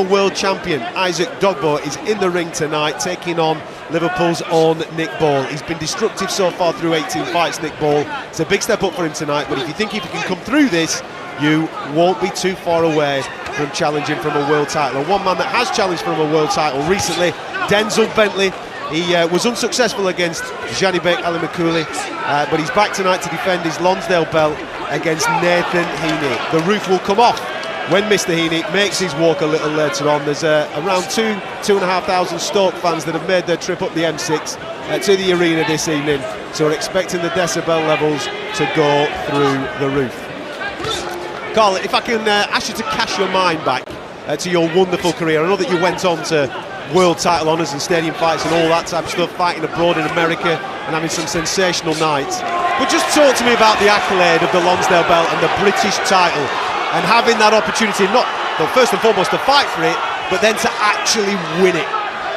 World champion Usyk Dogboe is in the ring tonight, taking on Liverpool's own Nick Ball. He's been destructive so far through 18 fights, Nick Ball. It's a big step up for him tonight, but if you think if he can come through this, you won't be too far away from challenging from a world title. And one man that has challenged from a world title recently, DENZEL Bentley. He was unsuccessful against Janibek Alimakuli, but he's back tonight to defend his Lonsdale belt against Nathan Heaney. The roof will come off when Mr. Heaney makes his walk a little later on. There's around 2,500 Stoke fans that have made their trip up the M6 to the arena this evening, so we're expecting the decibel levels to go through the roof. Carl, if I can ask you to cast your mind back to your wonderful career. I know that you went on to world title honours and stadium fights and all that type of stuff, fighting abroad in America and having some sensational nights, but just talk to me about the accolade of the Lonsdale belt and the British title, and having that opportunity, not, well, first and foremost to fight for it, but then to actually win it.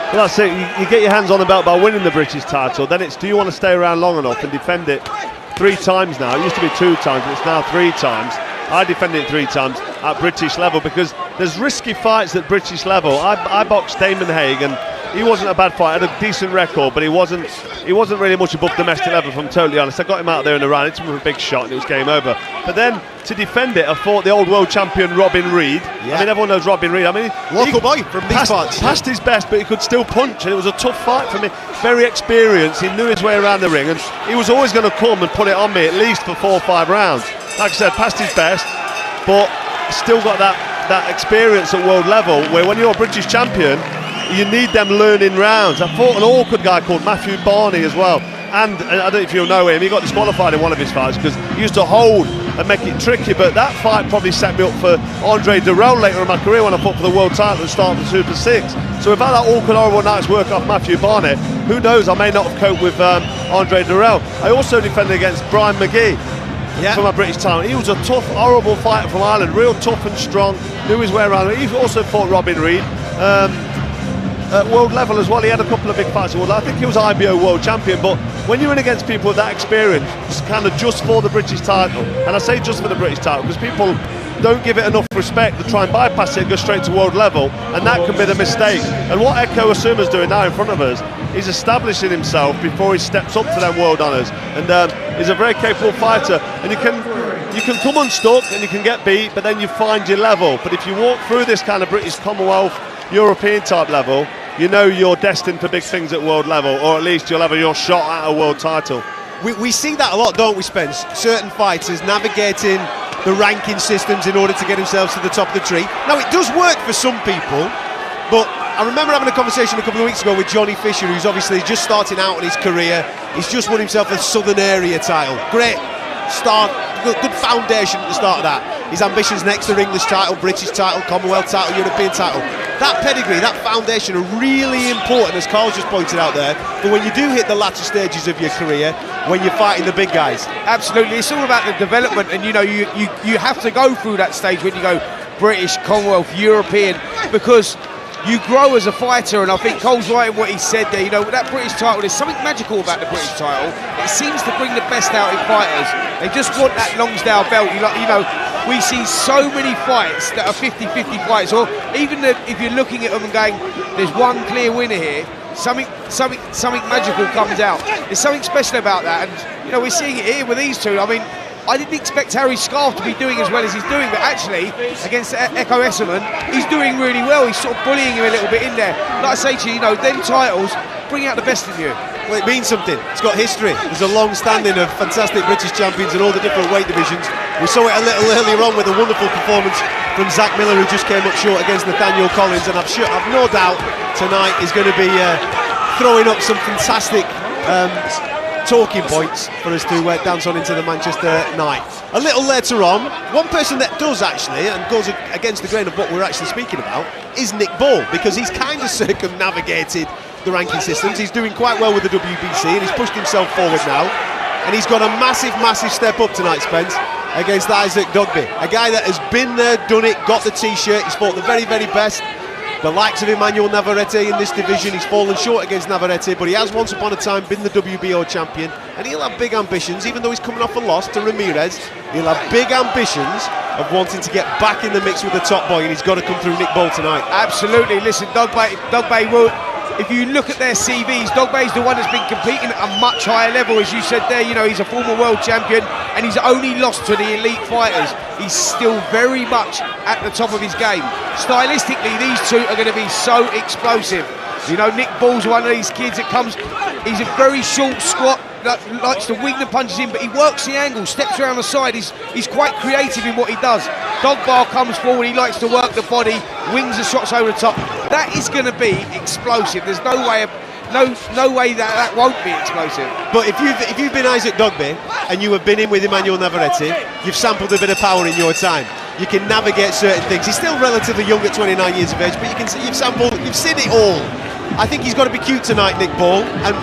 Well, that's it. You get your hands on the belt by winning the British title. Then it's, do you want to stay around long enough and defend it 3 times now? It used to be 2 times, but it's now 3 times. I defended it 3 times at British level because there's risky fights at British level. I boxed Damon Haig, and he wasn't a bad fight. Had a decent record, but he wasn't really much above domestic level, if I'm totally honest. I got him out there in the round, hit him with a big shot, and it was game over. But then to defend it, I fought the old world champion Robin Reid. Yeah. I mean, everyone knows Robin Reid. I mean, local boy from these parts. Passed his best, but he could still punch, and it was a tough fight for me. Very experienced. He knew his way around the ring, and he was always going to come and put it on me at least for 4 or 5 rounds. Like I said, passed his best, but still got that experience at world level, where when you're a British champion, you need them learning rounds. I fought an awkward guy called Matthew Barney as well, and I don't know if you'll know him, he got disqualified in one of his fights because he used to hold and make it tricky, but that fight probably set me up for Andre Durrell later in my career when I fought for the world title at the start of the Super 6. So without that awkward, horrible night's work off Matthew Barnett, who knows, I may not have coped with Andre Durrell. I also defended against Brian McGee. Yeah. For my British title. He was a tough, horrible fighter from Ireland, real tough and strong, knew his way around. He also fought Robin Reid at world level as well. He had a couple of big fights at world level. I think he was IBO world champion, but when you're in against people with that experience, it's kind of just for the British title, and I say just for the British title because people don't give it enough respect. They try and bypass it and go straight to world level, and that can be the mistake. And what Eko Essuman's doing now in front of us, he's establishing himself before he steps up to them world honours, and he's a very capable fighter. And you can come unstuck and you can get beat, but then you find your level. But if you walk through this kind of British, Commonwealth, European type level, you know you're destined for big things at world level, or at least you'll have your shot at a world title. We see that a lot, don't we, Spence? Certain fighters navigating the ranking systems in order to get themselves to the top of the tree. Now, it does work for some people, but I remember having a conversation a couple of weeks ago with Johnny Fisher, who's obviously just starting out in his career. He's just won himself a Southern Area title. Great start, good foundation at the start of that. His ambitions next are English title, British title, Commonwealth title, European title. That pedigree, that foundation are really important, as Carl's just pointed out there, but when you do hit the latter stages of your career, when you're fighting the big guys. Absolutely, it's all about the development, and you know, you have to go through that stage when you go British, Commonwealth, European, because you grow as a fighter. And I think Cole's right in what he said there. You know, with that British title, there's something magical about the British title. It seems to bring the best out in fighters. They just want that Lonsdale belt. You know, we see so many fights that are 50-50 fights, or even if you're looking at them and going, there's one clear winner here, something magical comes out. There's something special about that, and you know, we're seeing it here with these two. I mean, I didn't expect Harry Scarff to be doing as well as he's doing, but actually, against Eko Essuman, he's doing really well. He's sort of bullying him a little bit in there. Like I say to you, you know, them titles bring out the best in you. Well, it means something. It's got history. There's a long standing of fantastic British champions in all the different weight divisions. We saw it a little earlier on with a wonderful performance from Zach Miller, who just came up short against Nathaniel Collins, and I've no doubt tonight is going to be throwing up some fantastic talking points for us to dance on into the Manchester night. A little later on, one person that does actually, and goes against the grain of what we're actually speaking about, is Nick Ball, because he's kind of circumnavigated the ranking systems. He's doing quite well with the WBC, and he's pushed himself forward now, and he's got a massive step up tonight, Spence, against Usyk Dogboe, a guy that has been there, done it, got the t-shirt. He's fought the very best, the likes of Emmanuel Navarrete in this division. He's fallen short against Navarrete, but he has once upon a time been the WBO champion, and he'll have big ambitions. Even though he's coming off a loss to Ramirez, he'll have big ambitions of wanting to get back in the mix with the top boy, and he's got to come through Nick Ball tonight. Absolutely. Listen, Ugbae will. If you look at their CVs, Ugbae's the one that's been competing at a much higher level, as you said there. You know, he's a former world champion, and he's only lost to the elite fighters. He's still very much at the top of his game. Stylistically, these two are going to be so explosive. You know, Nick Ball's one of these kids that comes. He's a very short squat, likes to wing the punches in, but he works the angle, steps around the side. He's quite creative in what he does. Ugbae comes forward, he likes to work the body, wings the shots over the top. That is going to be explosive. There's no way that won't be explosive. But if you've been Isaac Ugbae and you have been in with Emmanuel Navarrete, you've sampled a bit of power in your time. You can navigate certain things. He's still relatively young at 29 years of age, but you've seen it all. I think he's got to be cute tonight, Nick Ball, and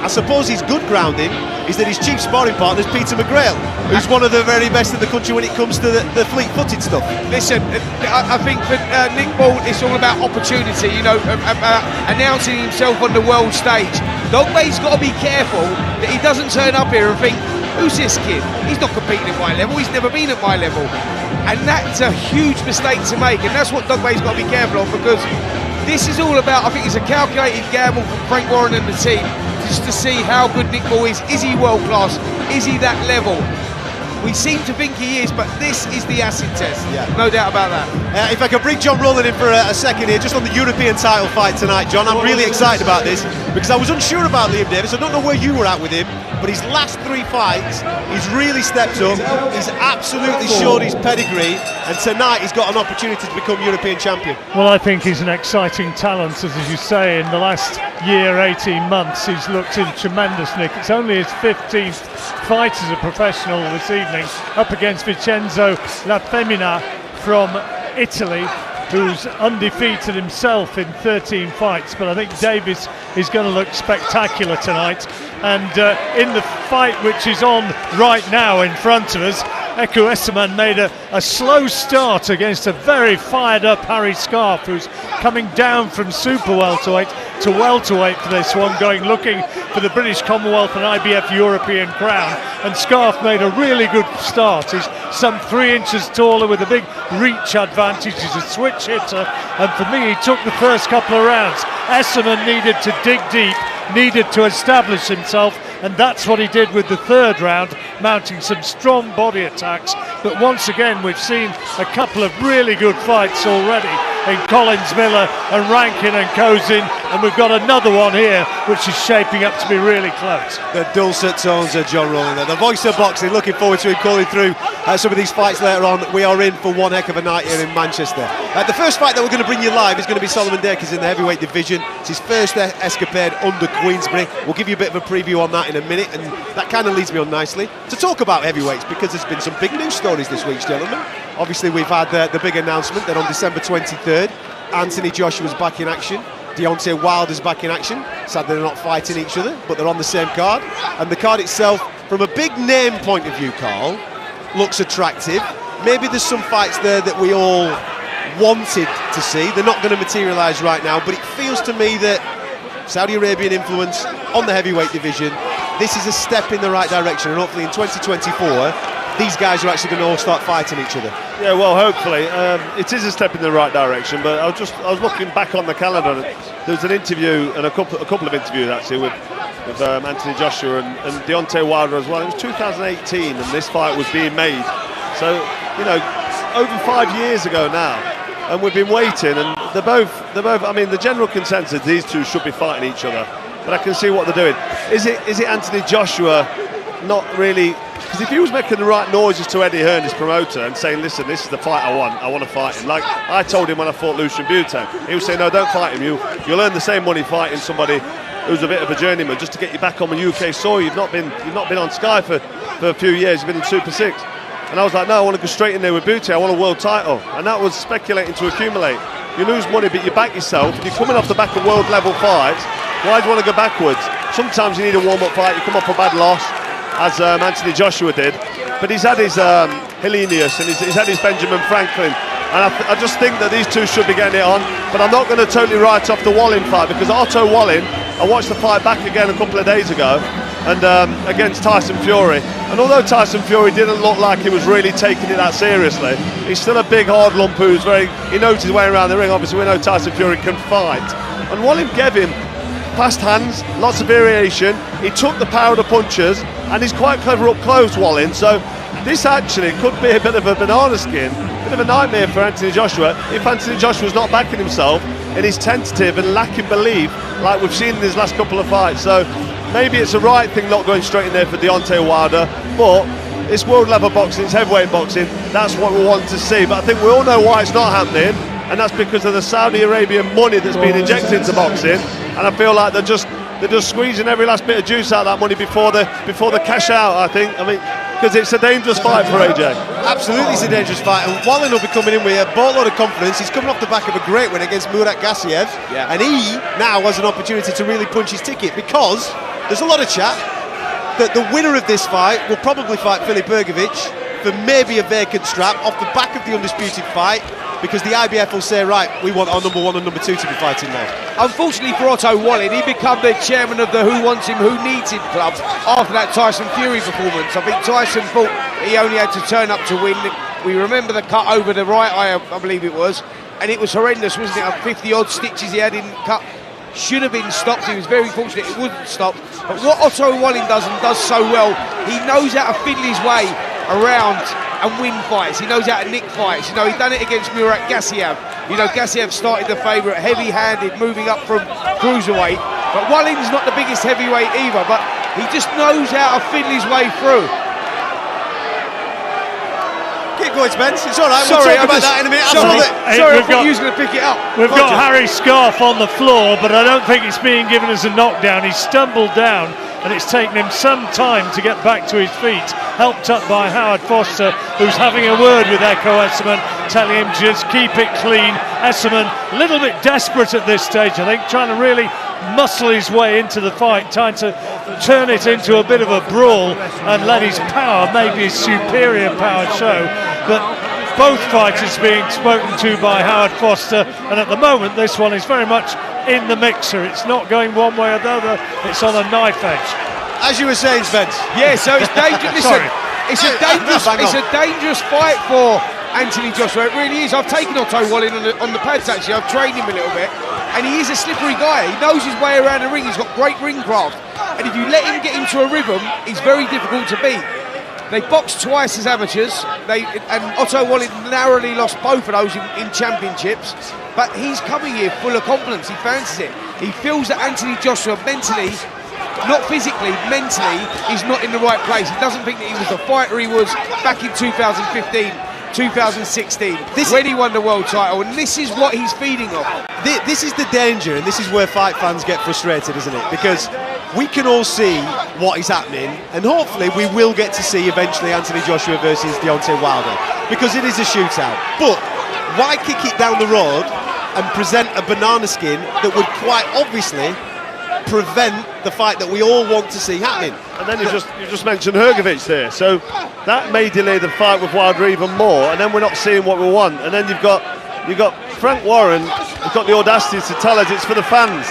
I suppose his good grounding is that his chief sparring partner is Peter McGrail, who's one of the very best in the country when it comes to the fleet-footed stuff. Listen, I think for Nick Ball, it's all about opportunity, you know, announcing himself on the world stage. Ugbae's got to be careful that he doesn't turn up here and think, who's this kid? He's not competing at my level, he's never been at my level. And that's a huge mistake to make, and that's what Ugbae's got to be careful of, because this is all about, I think it's a calculated gamble from Frank Warren and the team, just to see how good Nick Ball is. Is he world class? Is he that level? We seem to think he is, but this is the acid test. Yeah. No doubt about that. If I could bring John Rowland in for a second here, just on the European title fight tonight, John, I'm really excited about this, because I was unsure about Liam Davies. I don't know where you were at with him, but his last 3 fights, he's really stepped up. He's absolutely showed his pedigree, and tonight he's got an opportunity to become European champion. Well, I think he's an exciting talent, as you say. In the last year, 18 months, he's looked in tremendous nick. It's only his 15th fight as a professional this evening, up against Vincenzo Lafiammina from Italy, who's undefeated himself in 13 fights. But I think Davies is going to look spectacular tonight. And in the fight which is on right now in front of us, Essuman made a slow start against a very fired up Harry Scarff, who's coming down from super welterweight to welterweight for this one, looking for the British Commonwealth and IBF European crown. And Scarff made a really good start. He's some 3 inches taller with a big reach advantage. He's a switch hitter, and for me, he took the first couple of rounds. Essuman needed to dig deep, needed to establish himself, and that's what he did with the 3rd round, mounting some strong body attacks. But once again, we've seen a couple of really good fights already in Collins Miller and Rankin and Kozin, and we've got another one here which is shaping up to be really close. The dulcet tones of John Rowland there, the voice of boxing. Looking forward to him calling through some of these fights later on. We are in for one heck of a night here in Manchester. The first fight that we're going to bring you live is going to be Solomon Dacres in the heavyweight division. It's his first escapade under Queensberry. We'll give you a bit of a preview on that in a minute, and that kind of leads me on nicely to talk about heavyweights, because there's been some big news stories this week, gentlemen. Obviously, we've had the big announcement that on December 23rd, Anthony Joshua's back in action, Deontay Wilder's back in action. Sadly, they're not fighting each other, but they're on the same card. And the card itself, from a big name point of view, Carl, looks attractive. Maybe there's some fights there that we all wanted to see. They're not going to materialise right now, but it feels to me that Saudi Arabian influence on the heavyweight division, this is a step in the right direction, and hopefully in 2024 these guys are actually going to all start fighting each other. Yeah, well, hopefully. It is a step in the right direction, but I was looking back on the calendar. There was an interview, and a couple of interviews actually with Anthony Joshua and Deontay Wilder as well. It was 2018 and this fight was being made, so you know, over 5 years ago now, and we've been waiting, and they're both I mean, the general consensus, these two should be fighting each other, but I can see what they're doing. Is it Anthony Joshua not really? Because if he was making the right noises to Eddie Hearn, his promoter, and saying, listen, this is the fight I want to fight him. Like I told him when I fought Lucian Bute, he was saying, no, don't fight him. You'll earn the same money fighting somebody who's a bit of a journeyman, just to get you back on the UK soil. You've not been on Sky for a few years. You've been in Super 6. And I was like, no, I want to go straight in there with Bute. I want a world title. And that was speculating to accumulate. You lose money, but you back yourself. You're coming off the back of world level fights. Why do you want to go backwards? Sometimes you need a warm-up fight. You come off a bad loss, as Anthony Joshua did. But he's had his Heaney and he's had his Benjamin Franklin. And I just think that these two should be getting it on. But I'm not going to totally write off the Wallin fight, because Otto Wallin, I watched the fight back again a couple of days ago, and against Tyson Fury. And although Tyson Fury didn't look like he was really taking it that seriously, he's still a big hard lump who's he knows his way around the ring. Obviously we know Tyson Fury can fight, and Wallin gave him fast hands, lots of variation. He took the power of the punches, and he's quite clever up close, Wallin. So this actually could be a bit of a banana skin, a bit of a nightmare for Anthony Joshua if Anthony Joshua's not backing himself and he's tentative and lacking belief like we've seen in his last couple of fights. So maybe it's the right thing not going straight in there for Deontay Wilder, but it's world level boxing, it's heavyweight boxing, that's what we want to see. But I think we all know why it's not happening, and that's because of the Saudi Arabian money that's been injected into boxing, and I feel like they're just squeezing every last bit of juice out of that money before the cash out, I think. I mean, because it's a dangerous fight for AJ. Absolutely, it's a dangerous fight, and Wallin will be coming in with a boatload of confidence. He's coming off the back of a great win against Murat Gassiev, and he now has an opportunity to really punch his ticket, because there's a lot of chat that the winner of this fight will probably fight Filip Bergovic for maybe a vacant strap off the back of the undisputed fight, because the IBF will say, right, we want our number 1 and number 2 to be fighting now. Unfortunately for Otto Wallin, he became the chairman of the Who Wants Him, Who Needs Him club after that Tyson Fury performance. I think Tyson thought he only had to turn up to win. We remember the cut over the right eye, I believe it was, and it was horrendous, wasn't it? 50 odd stitches he had in cut. Should have been stopped. He was very fortunate it wouldn't stop. But what Otto Wallin does, and does so well, he knows how to fiddle his way around and win fights. He knows how to nick fights. You know, he done it against Murat Gassiev. You know, Gassiev started the favourite, heavy-handed, moving up from cruiserweight. But Wallin's not the biggest heavyweight either, but he just knows how to fiddle his way through. Keep going, Spence. It's all right. We'll talk about that in a minute. Sorry, I thought you was going to pick it up. We've got Harry Scarff on the floor, but I don't think it's being given as a knockdown. He stumbled down, and it's taken him some time to get back to his feet, helped up by Howard Foster, who's having a word with Essuman, telling him just keep it clean. Essuman, a little bit desperate at this stage, I think, trying to really muscle his way into the fight, trying to turn it into a bit of a brawl and let his power, maybe his superior power, show. But both fighters being spoken to by Howard Foster, and at the moment this one is very much in the mixer. It's not going one way or the other, it's on a knife edge. As you were saying, Spence. Yeah, so it's dangerous. Listen, it's a dangerous fight for Anthony Joshua. It really is. I've taken Otto Wallin on the pads, actually. I've trained him a little bit, and he is a slippery guy. He knows his way around the ring. He's got great ring craft, and if you let him get into a rhythm, he's very difficult to beat. They boxed twice as amateurs, and Otto Wallin narrowly lost both of those in championships, but he's coming here full of confidence. He fancies it. He feels that Anthony Joshua mentally, not physically, mentally, is not in the right place. He doesn't think that he was the fighter he was back in 2015, 2016, when he won the world title, and this is what he's feeding off. This is the danger, and this is where fight fans get frustrated, isn't it? Because we can all see what is happening, and hopefully we will get to see eventually Anthony Joshua versus Deontay Wilder, because it is a shootout. But why kick it down the road and present a banana skin that would quite obviously prevent the fight that we all want to see happening? And then you just mentioned Hrgovic there, so that may delay the fight with Wilder even more, and then we're not seeing what we want. And then you've got Frank Warren, who's got the audacity to tell us it's for the fans.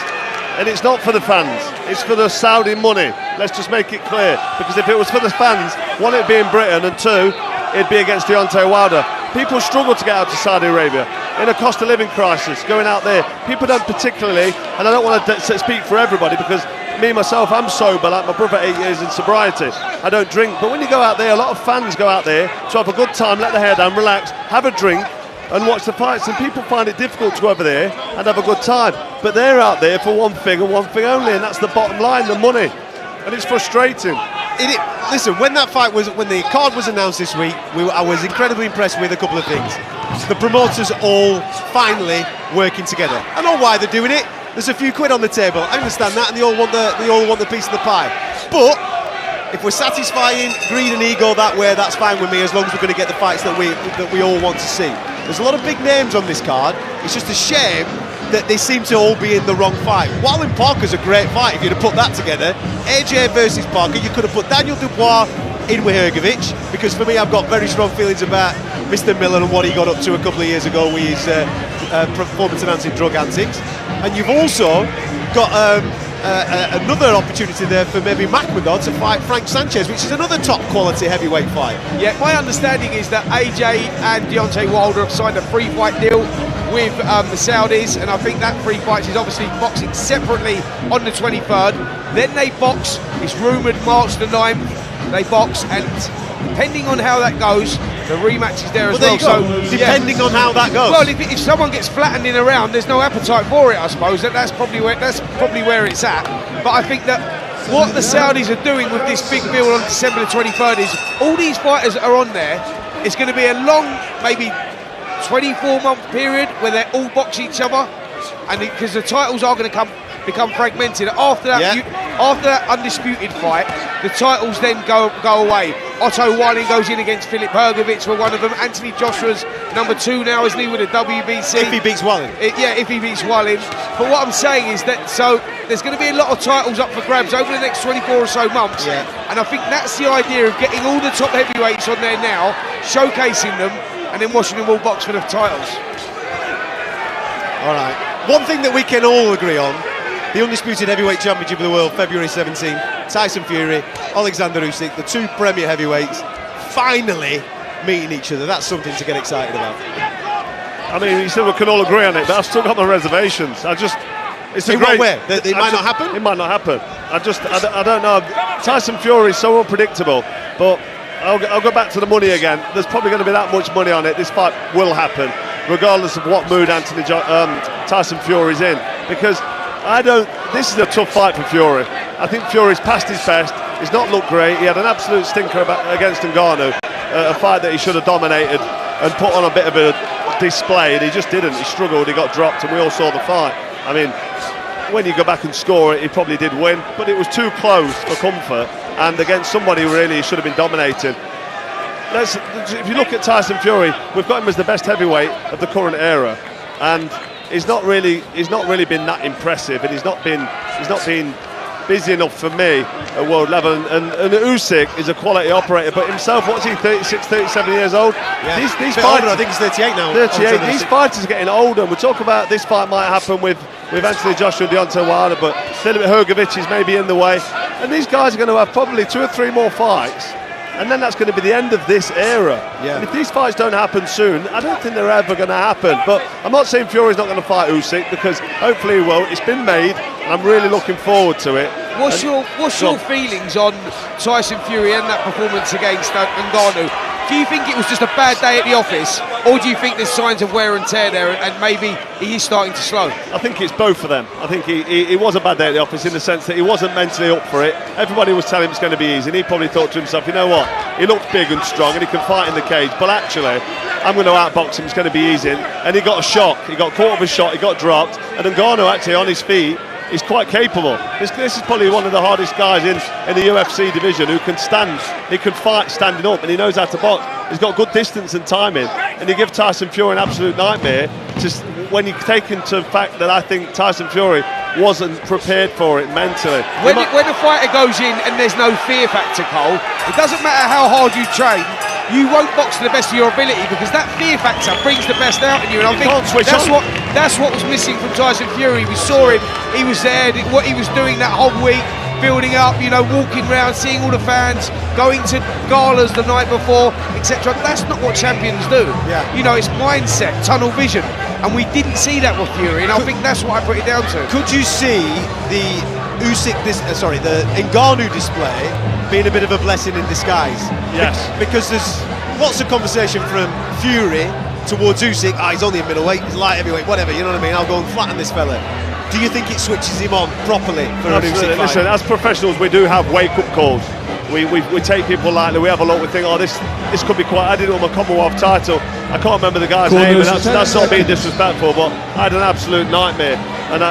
And it's not for the fans, it's for the Saudi money. Let's just make it clear, because if it was for the fans, one, it'd be in Britain, and two, it'd be against Deontay Wilder. People struggle to get out to Saudi Arabia in a cost of living crisis, going out there. People don't particularly, and I don't want to speak for everybody, because me myself, I'm sober, like my brother, 8 years in sobriety. I don't drink, but when you go out there, a lot of fans go out there to have a good time, let their hair down, relax, have a drink, and watch the fights, and people find it difficult to go over there and have a good time. But they're out there for one thing and one thing only, and that's the bottom line, the money. And it's frustrating. Listen, when the card was announced this week, I was incredibly impressed with a couple of things. The promoters all finally working together. I know why they're doing it. There's a few quid on the table. I understand that, and they all want the piece of the pie. But if we're satisfying greed and ego that way, that's fine with me, as long as we're going to get the fights that we all want to see. There's a lot of big names on this card. It's just a shame that they seem to all be in the wrong fight. Wallin Parker's a great fight if you'd have put that together. AJ versus Parker, you could have put Daniel Dubois in with Hrgovic, because for me, I've got very strong feelings about Mr. Miller and what he got up to a couple of years ago with his performance-enhancing drug antics. And you've also got another opportunity there for maybe Makhmudov to fight Frank Sanchez, which is another top quality heavyweight fight. Yeah, my understanding is that AJ and Deontay Wilder have signed a free fight deal with the Saudis, and I think that free fight is obviously boxing separately on the 23rd. Then they box, it's rumoured March the 9th, they box, and depending on how that goes, the rematch is there as well. So depending on how that goes. Well, if someone gets flattened in a round, there's no appetite for it, I suppose. That's probably where it's at. But I think that what the Saudis are doing with this big deal on December the 23rd is all these fighters that are on there. It's going to be a long, maybe 24-month period where they all box each other, and because the titles are going to become fragmented. After that undisputed fight, the titles then go away. Otto Wallin goes in against Filip Hrgovic for one of them. Anthony Joshua's number 2 now, isn't he, with the WBC? If he beats Wallin. If he beats Wallin. But what I'm saying is that, so there's going to be a lot of titles up for grabs over the next 24 or so months. Yeah. And I think that's the idea of getting all the top heavyweights on there now, showcasing them, and then watching them all box for the titles. All right. One thing that we can all agree on, the undisputed heavyweight championship of the world, February 17, Tyson Fury, Alexander Usyk, the 2 premier heavyweights, finally meeting each other. That's something to get excited about. I mean, you said we can all agree on it, but I've still got my reservations. It's a great way. It might not happen? It might not happen. I don't know. Tyson Fury is so unpredictable, but I'll go back to the money again. There's probably going to be that much money on it. This fight will happen, regardless of what mood Tyson Fury's in, because this is a tough fight for Fury. I think Fury's past his best. He's not looked great. He had an absolute stinker against Ngannou, a fight that he should have dominated and put on a bit of a display, and he just didn't. He struggled, he got dropped, and we all saw the fight. I mean, when you go back and score it, he probably did win, but it was too close for comfort, and against somebody who really should have been dominating. If you look at Tyson Fury, we've got him as the best heavyweight of the current era, and he's not really been that impressive, and he's not been busy enough for me at world level. And Usyk is a quality operator, but himself, what's he, 36, 37 years old? Yeah. These fighters, fighters, I think he's 38 now. 38. These fighters are getting older. We talk about this fight might happen with Anthony Joshua and Deontay Wilder, but Filip Hrgovic is maybe in the way, and these guys are going to have probably 2 or 3 more fights, and then that's going to be the end of this era. Yeah. And if these fights don't happen soon, I don't think they're ever going to happen. But I'm not saying Fury's not going to fight Usyk, because hopefully he will. It's been made, and I'm really looking forward to it. What's your feelings on Tyson Fury and that performance against Ngannou? Do you think it was just a bad day at the office, or do you think there's signs of wear and tear there, and maybe he is starting to slow? I think it's both of them. I think he was a bad day at the office in the sense that he wasn't mentally up for it. Everybody was telling him it's going to be easy, and he probably thought to himself, you know what, he looks big and strong and he can fight in the cage, but actually I'm going to outbox him, it's going to be easy. And he got a shock, he got caught with a shot, he got dropped, and Ngannou actually on his feet, he's quite capable. This is probably one of the hardest guys in the UFC division who can stand. He can fight standing up, and he knows how to box. He's got good distance and timing, and you give Tyson Fury an absolute nightmare. Just when you take into fact that I think Tyson Fury wasn't prepared for it mentally. When a fighter goes in and there's no fear factor, Cole, it doesn't matter how hard you train, you won't box to the best of your ability, because that fear factor brings the best out in you. And I think that's what was missing from Tyson Fury. We saw him, he was there, what he was doing that whole week, building up, walking around, seeing all the fans, going to galas the night before, etc. That's not what champions do. Yeah. It's mindset, tunnel vision, and we didn't see that with Fury, and I think that's what I put it down to. Could you see the the Ngannou display being a bit of a blessing in disguise? Yes. Because there's lots of conversation from Fury towards Usyk. He's only a middleweight, he's light heavyweight, whatever, you know what I mean? I'll go and flatten this fella. Do you think it switches him on properly for an Usyk fight? Listen, as professionals, we do have wake-up calls. We take people lightly. We have a look. We think, this could be quite. I did it on my Commonwealth title. I can't remember the guy's name, and that's not being disrespectful, but I had an absolute nightmare. And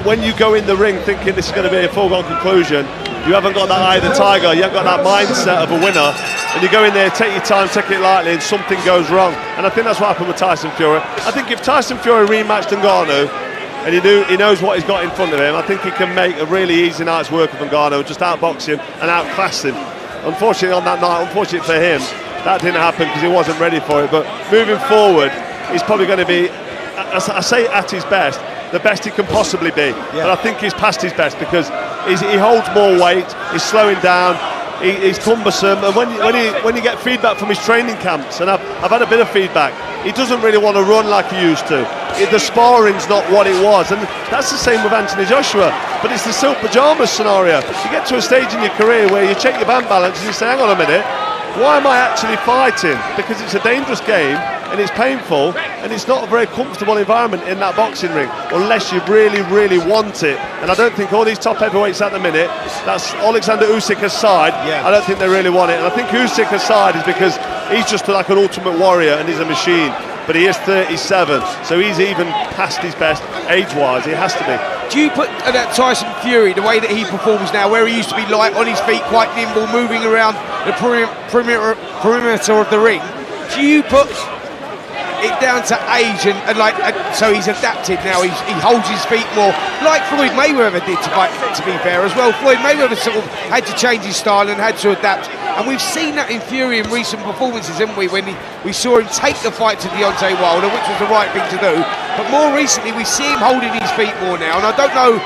when you go in the ring thinking this is going to be a foregone conclusion, you haven't got that eye of the tiger. You haven't got that mindset of a winner. And you go in there, take your time, take it lightly, and something goes wrong. And I think that's what happened with Tyson Fury. I think if Tyson Fury rematched Ngannou, and he knows what he's got in front of him, I think he can make a really easy night's work of Ngannou, just outbox him and outclass him. Unfortunately on that night, unfortunately for him, that didn't happen because he wasn't ready for it. But moving forward, he's probably going to be, I say at his best, the best he can possibly be. But I think he's past his best because he holds more weight, he's slowing down, he's cumbersome, and when you get feedback from his training camps, and I've had a bit of feedback, he doesn't really want to run like he used to. The sparring's not what it was, and that's the same with Anthony Joshua. But it's the silk pyjamas scenario. You get to a stage in your career where you check your band balance and you say, hang on a minute, why am I actually fighting? Because it's a dangerous game and it's painful and it's not a very comfortable environment in that boxing ring unless you really, really want it. And I don't think all these top heavyweights at the minute, that's Alexander Usyk aside, I don't think they really want it. And I think Usyk aside is because he's just like an ultimate warrior and he's a machine. But he is 37, so he's even past his best age-wise. He has to be. Do you put that Tyson Fury, the way that he performs now, where he used to be light on his feet, quite nimble, moving around the perimeter of the ring, do you put it down to age and so he's adapted now, he holds his feet more, like Floyd Mayweather did, to be fair as well. Floyd Mayweather sort of had to change his style and had to adapt, and we've seen that in Fury in recent performances, haven't we, when we saw him take the fight to Deontay Wilder, which was the right thing to do, but more recently we see him holding his feet more now, and I don't know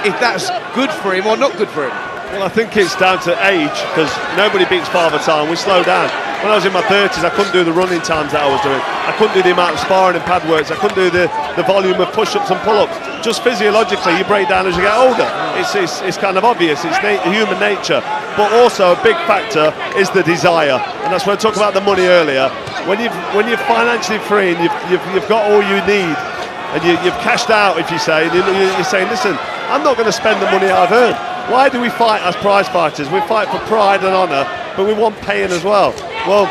if that's good for him or not good for him. Well, I think it's down to age, because nobody beats Father Time. We slow down. When I was in my 30s, I couldn't do the running times that I was doing. I couldn't do the amount of sparring and pad works. I couldn't do the volume of push-ups and pull-ups. Just physiologically, you break down as you get older. It's kind of obvious. It's human nature. But also a big factor is the desire, and that's when I talked about the money earlier. When you're financially free and you've got all you need, and you've cashed out, if you say, and you're saying, listen, I'm not going to spend the money I've earned. Why do we fight as prize fighters? We fight for pride and honour, but we want paying as well. Well,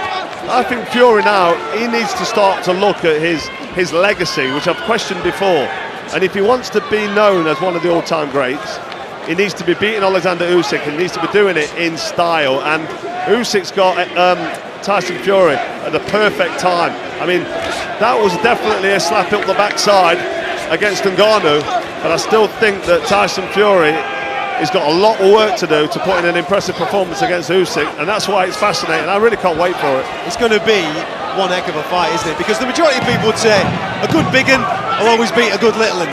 I think Fury now, he needs to start to look at his legacy, which I've questioned before. And if he wants to be known as one of the all-time greats, he needs to be beating Alexander Usyk, and he needs to be doing it in style. And Usyk's got Tyson Fury at the perfect time. I mean, that was definitely a slap up the backside against Ngannou, but I still think that Tyson Fury has got a lot of work to do to put in an impressive performance against Usyk, and that's why it's fascinating. I really can't wait for it. It's going to be one heck of a fight, isn't it? Because the majority of people would say a good big un will always beat a good little un,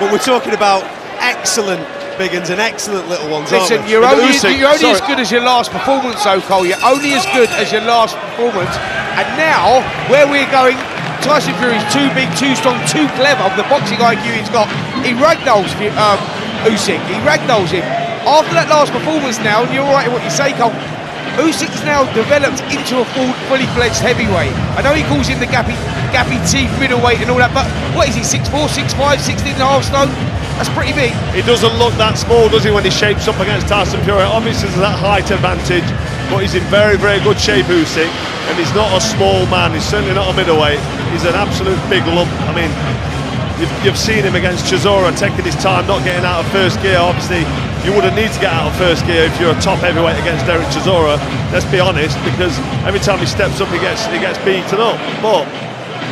but we're talking about excellent big uns and excellent little ones. Listen, you're only as good as your last performance, though, Cole. You're only as good as your last performance. And now, where we're going, Tyson Fury's too big, too strong, too clever. The boxing IQ he's got, he ragdolls Usyk. He ragdolls him. After that last performance now, and you're right in what you say, Cole, Usyk's now developed into a fully fledged heavyweight. I know he calls him the gappy teeth middleweight and all that, but what is he, 6'4", 6'5", 16 and a half stone? That's pretty big. He doesn't look that small, does he, when he shapes up against Tyson Fury? Obviously there's that height advantage, but he's in very, very good shape, Usyk, and he's not a small man. He's certainly not a middleweight. He's an absolute big lump. I mean, you've seen him against Chisora taking his time, not getting out of first gear. Obviously, you wouldn't need to get out of first gear if you're a top heavyweight against Derek Chisora. Let's be honest, because every time he steps up, he gets beaten up. But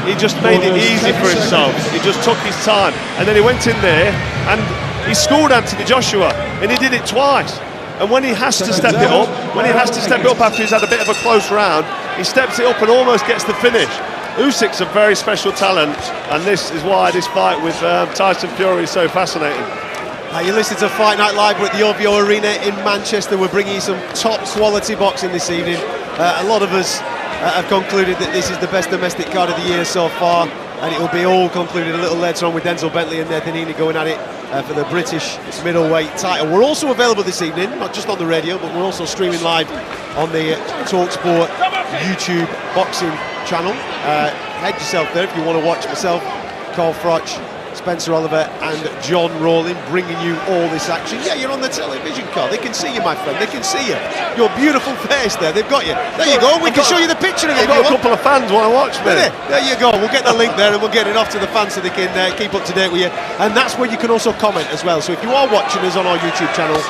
he just made it easy for himself. He just took his time, and then he went in there and he schooled Anthony Joshua, and he did it twice. And when he has to step it up, after he's had a bit of a close round, he steps it up and almost gets the finish. Usyk's a very special talent, and this is why this fight with Tyson Fury is so fascinating. You're listening to Fight Night Live. We're at the OVO Arena in Manchester. We're bringing you some top quality boxing this evening. A lot of us have concluded that this is the best domestic card of the year so far, and it will be all concluded a little later on with Denzel Bentley and Heaney going at it for the British middleweight title. We're also available this evening, not just on the radio, but we're also streaming live on the talkSPORT YouTube boxing channel. Head yourself there if you want to watch myself, Carl Froch, Spencer Oliver and John Rowling bringing you all this action. Yeah, you're on the television, Carl. They can see you, my friend. They can see you. Your beautiful face there. They've got you. There you go. We can show you the picture of it. I've got a couple of fans want to watch me. There you go. We'll get the link there and we'll get it off to the fans so they can keep up to date with you. And that's where you can also comment as well. So if you are watching us on our YouTube channel,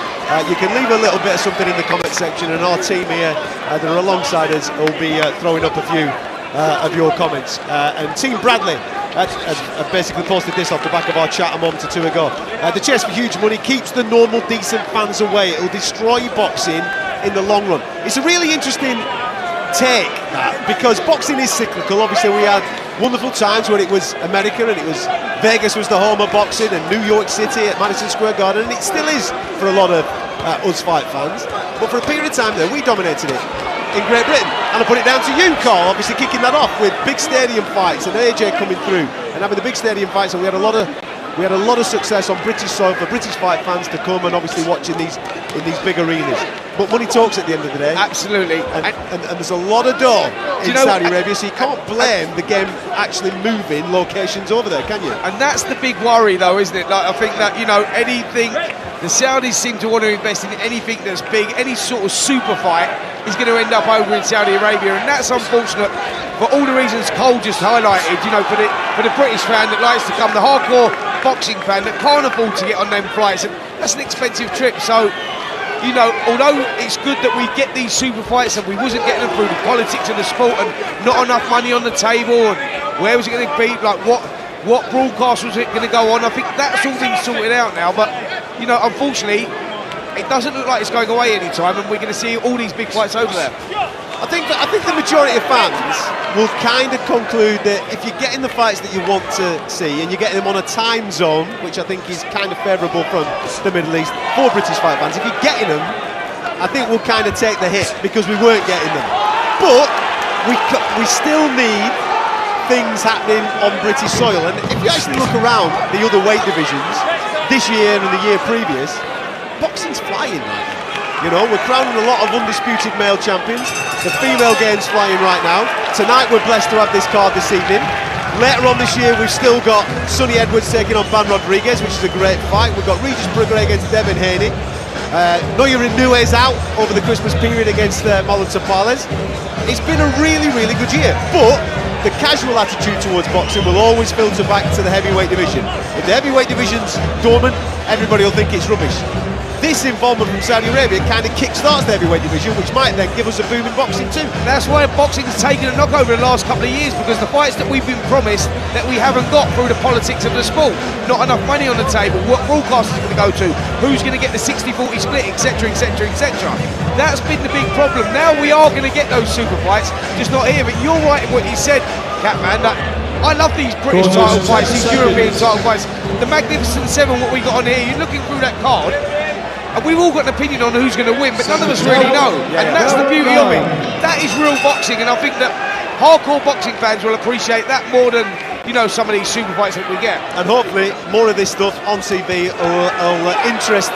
you can leave a little bit of something in the comment section, and our team here that are alongside us will be throwing up a few of your comments. And Team Bradley have basically posted this off the back of our chat a moment or two ago. The chase for huge money keeps the normal decent fans away. It will destroy boxing in the long run. It's a really interesting take, because boxing is cyclical. Obviously we had wonderful times where it was America and it was Vegas was the home of boxing and New York City at Madison Square Garden, and it still is for a lot of us fight fans. But for a period of time there, we dominated it in Great Britain, and I put it down to you, Carl, obviously kicking that off with big stadium fights and AJ coming through and having the big stadium fights, and we had a lot of success on British soil for British fight fans to come and obviously watch in these big arenas. But money talks at the end of the day. Absolutely. And there's a lot of dough in Saudi Arabia, so you can't blame the game actually moving locations over there, can you? And that's the big worry, though, isn't it? Like, I think that, you know, anything, the Saudis seem to want to invest in anything that's big, any sort of super fight is going to end up over in Saudi Arabia, and that's unfortunate for all the reasons Cole just highlighted. You know, for the British fan that likes to come, the hardcore boxing fan that can't afford to get on them flights, and that's an expensive trip. So, you know, although it's good that we get these super fights and we wasn't getting them through the politics of the sport and not enough money on the table, and where was it going to be, like what broadcast was it going to go on, I think that's all been sorted out now. But, you know, unfortunately, it doesn't look like it's going away anytime, and we're going to see all these big fights over there. I think the majority of fans will kind of conclude that if you're getting the fights that you want to see and you're getting them on a time zone, which I think is kind of favourable from the Middle East for British fight fans, if you're getting them, I think we'll kind of take the hit because we weren't getting them. But we still need things happening on British soil, and if you actually look around the other weight divisions this year and the year previous, boxing's flying right now. You know, we're crowning a lot of undisputed male champions. The female game's flying right now. Tonight we're blessed to have this card this evening. Later on this year we've still got Sonny Edwards taking on Van Rodriguez, which is a great fight. We've got Regis Prograis against Devin Heaney. Noya Inoue's out over the Christmas period against Molon Tapales. It's been a really, really good year, but the casual attitude towards boxing will always filter back to the heavyweight division. If the heavyweight division's dormant, everybody will think it's rubbish. This involvement from Saudi Arabia kind of kick-starts the heavyweight division, which might then give us a boom in boxing too. That's why boxing has taken a knock over the last couple of years, because the fights that we've been promised that we haven't got through the politics of the sport, not enough money on the table, what broadcasters are going to go to, who's going to get the 60-40 split, etc, etc, etc. That's been the big problem. Now we are going to get those super fights, just not here. But you're right in what you said, Catman, that I love these British title fights, these European title fights, the Magnificent Seven, what we got on here. You're looking through that card, and we've all got an opinion on who's going to win, but none of us really know. And that's the beauty of it. That is real boxing, and I think that hardcore boxing fans will appreciate that more than, you know, some of these super fights that we get. And hopefully more of this stuff on TV will interest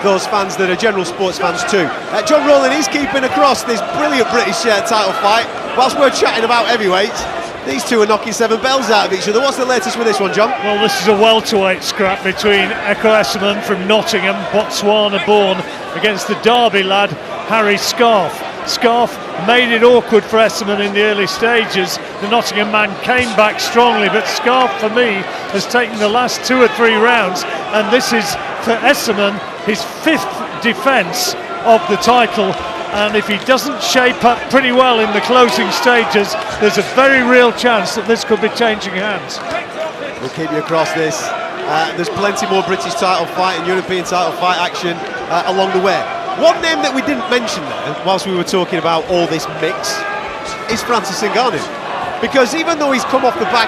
those fans that are general sports fans too. John Rowland is keeping across this brilliant British title fight. Whilst we're chatting about heavyweights, these two are knocking 7 bells out of each other. What's the latest with this one, John? Well, this is a welterweight scrap between Essuman from Nottingham, Botswana born, against the Derby lad, Harry Scarff. Scarff made it awkward for Essuman in the early stages. The Nottingham man came back strongly, but Scarff, for me, has taken the last 2 or 3 rounds, and this is, for Essuman, his 5th defence of the title. And if he doesn't shape up pretty well in the closing stages, there's a very real chance that this could be changing hands. We'll keep you across this. There's plenty more British title fight and European title fight action along the way. One name that we didn't mention there, whilst we were talking about all this mix, is Francis Ngannou. Because even though he's come off the back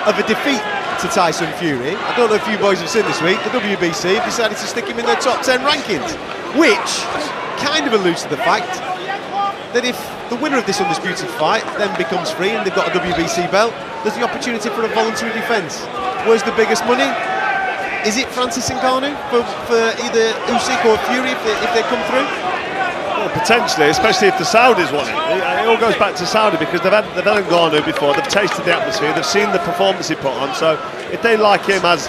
of a defeat to Tyson Fury, I don't know if you boys have seen this week, the WBC have decided to stick him in their top 10 rankings, which kind of alludes to the fact that if the winner of this undisputed fight then becomes free and they've got a WBC belt, there's the opportunity for a voluntary defence. Where's the biggest money? Is it Francis Ngannou for either Usyk or Fury if they come through? Well, potentially, especially if the Saudis want it. It all goes back to Saudi, because they've had Ngannou before, they've tasted the atmosphere, they've seen the performance he put on. So if they like him as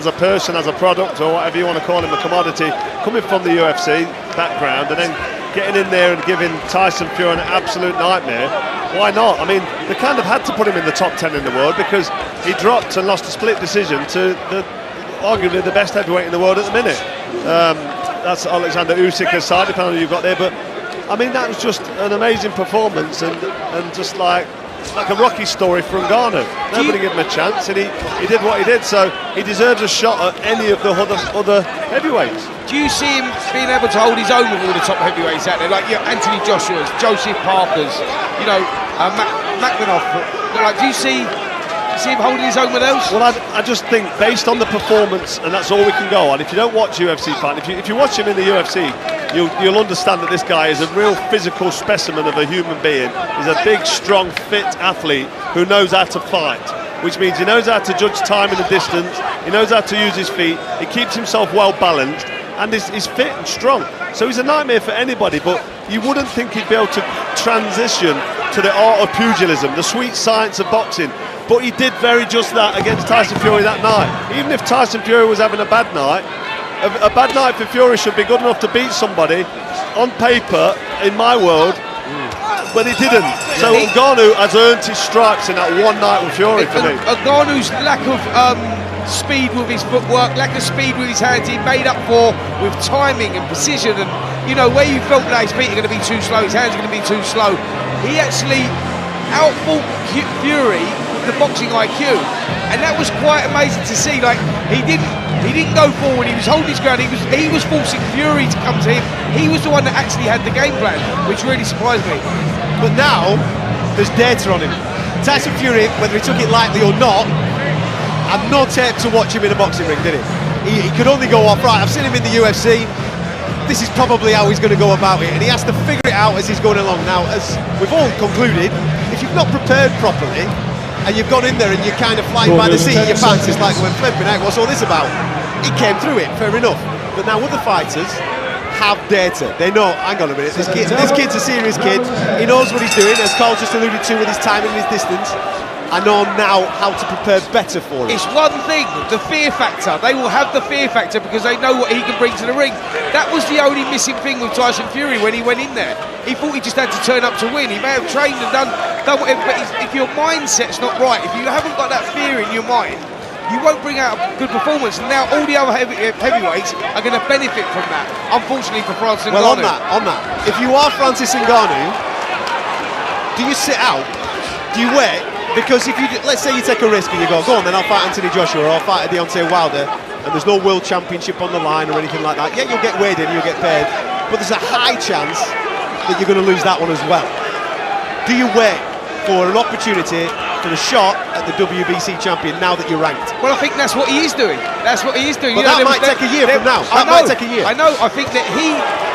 a person, as a product, or whatever you want to call him, a commodity, coming from the UFC background and then getting in there and giving Tyson Fury an absolute nightmare, why not? I mean, they kind of had to put him in the top 10 in the world, because he dropped and lost a split decision to arguably the best heavyweight in the world at the minute. That's Alexander Usyk's side, depending on who you've got there, but I mean, that was just an amazing performance, and just like a Rocky story for Ngannou. Nobody gave him a chance, and he did what he did, so he deserves a shot at any of the other heavyweights. Do you see him being able to hold his own with all the top heavyweights out there, like Anthony Joshua's, Joseph Parker's, you know, McDonough? Like, do you see see him holding his own with those? Well, I just think based on the performance, and that's all we can go on. If you don't watch UFC fight, if you watch him in the UFC, you'll understand that this guy is a real physical specimen of a human being. He's a big, strong, fit athlete who knows how to fight, which means he knows how to judge time and the distance, he knows how to use his feet, he keeps himself well balanced, and he's fit and strong. So he's a nightmare for anybody, but you wouldn't think he'd be able to transition to the art of pugilism, the sweet science of boxing. But he did very just that against Tyson Fury that night. Even if Tyson Fury was having a bad night, a bad night for Fury should be good enough to beat somebody on paper, in my world, but he didn't. So Ngannou has earned his stripes in that one night with Fury for me. Ngannou's lack of speed with his footwork, lack of speed with his hands, he made up for with timing and precision, and you know, where you felt like his feet are going to be too slow, his hands are going to be too slow, he actually outfought Fury with the boxing IQ, and that was quite amazing to see. Like, he didn't go forward, he was holding his ground, he was forcing Fury to come to him. He was the one that actually had the game plan, which really surprised me. But now there's data on him. Tyson Fury, whether he took it lightly or not, had no tape to watch him in a boxing ring, did he? He could only go off, right, I've seen him in the UFC, this is probably how he's going to go about it, and he has to figure it out as he's going along. Now, as we've all concluded, if you've not prepared properly, and you've gone in there and you're kind of flying by the seat of your pants, it's like when flipping out, what's all this about? He came through it, fair enough. But now other fighters have data. They know, hang on a minute, this kid's a serious kid, he knows what he's doing, as Carl just alluded to with his timing and his distance. I know now how to prepare better for it. It's one thing, the fear factor. They will have the fear factor because they know what he can bring to the ring. That was the only missing thing with Tyson Fury when he went in there. He thought he just had to turn up to win. He may have trained and done whatever, but if your mindset's not right, if you haven't got that fear in your mind, you won't bring out a good performance. And now all the other heavyweights are going to benefit from that, unfortunately for Francis Ngannou. Well, on that, if you are Francis Ngannou, do you sit out? Do you wait? Because if you, let's say you take a risk and you go on, then I'll fight Anthony Joshua or I'll fight Deontay Wilder, and there's no world championship on the line or anything like that. Yeah, you'll get weighed in, you'll get paid, but there's a high chance that you're going to lose that one as well. Do you wait for an opportunity for the shot at the WBC champion now that you're ranked? Well, I think that's what he is doing. That's what he is doing. But that might take a year from now. That might take a year. I know. I think that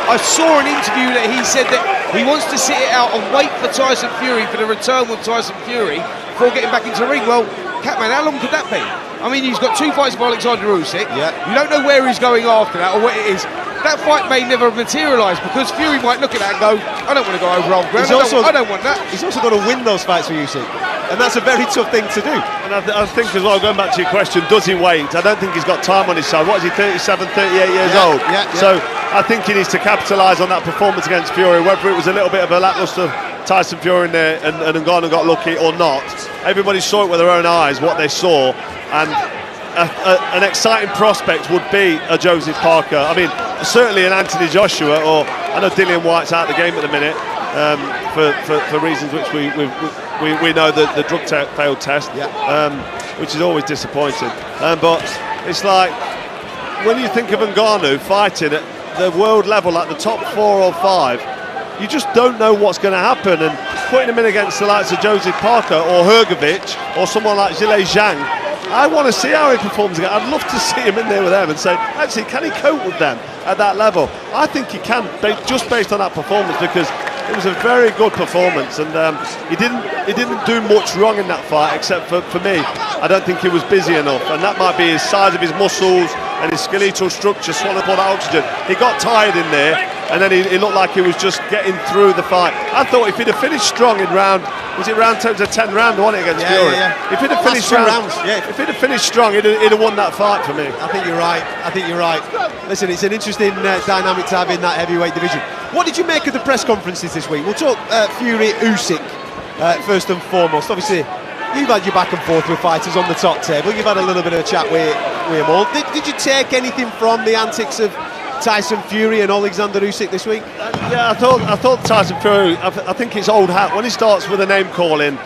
I saw an interview that he said that he wants to sit it out and wait for Tyson Fury, for the return with Tyson Fury, before getting back into the ring. Well, Catman, how long could that be? I mean, he's got 2 fights with Alexander Usyk. Yeah. You don't know where he's going after that or what it is. That fight may never materialise because Fury might look at that and go, I don't want to go over old ground. I don't want that. He's also got to win those fights for Usyk, and that's a very tough thing to do. And I think as well, going back to your question, does he wait? I don't think he's got time on his side. What is he, 37, 38 years old? Yeah. So I think he needs to capitalise on that performance against Fury, whether it was a little bit of a lacklustre Tyson Fury in there and Ngannou got lucky or not. Everybody saw it with their own eyes, what they saw, and an exciting prospect would be a Joseph Parker. I mean, certainly an Anthony Joshua, or I know Dillian White's out of the game at the minute for reasons which we know that the drug failed test, which is always disappointing. But it's like, when you think of Ngannou fighting at the world level, at the top 4 or 5, you just don't know what's going to happen, and putting him in against the likes of Joseph Parker or Hrgovic or someone like Zhilei Zhang, I want to see how he performs again. I'd love to see him in there with them and say, actually, can he cope with them at that level? I think he can, just based on that performance, because it was a very good performance, and he didn't do much wrong in that fight, except for me, I don't think he was busy enough, and that might be his size of his muscles and his skeletal structure swallowing up all that oxygen. He got tired in there, and then he looked like he was just getting through the fight. I thought if he'd have finished strong in round 10 round, wasn't it, against Fury? Yeah. If he'd have finished rounds, if he'd have finished strong, he'd have won that fight for me. I think you're right. Listen, it's an interesting dynamic to have in that heavyweight division. What did you make of the press conferences this week? We'll talk Fury, Usyk first and foremost. Obviously, you've had your back and forth with fighters on the top table. You've had a little bit of a chat with them all. Did you take anything from the antics of Tyson Fury and Alexander Usyk this week? Yeah, I thought Tyson Fury, I think it's old hat. When he starts with a name calling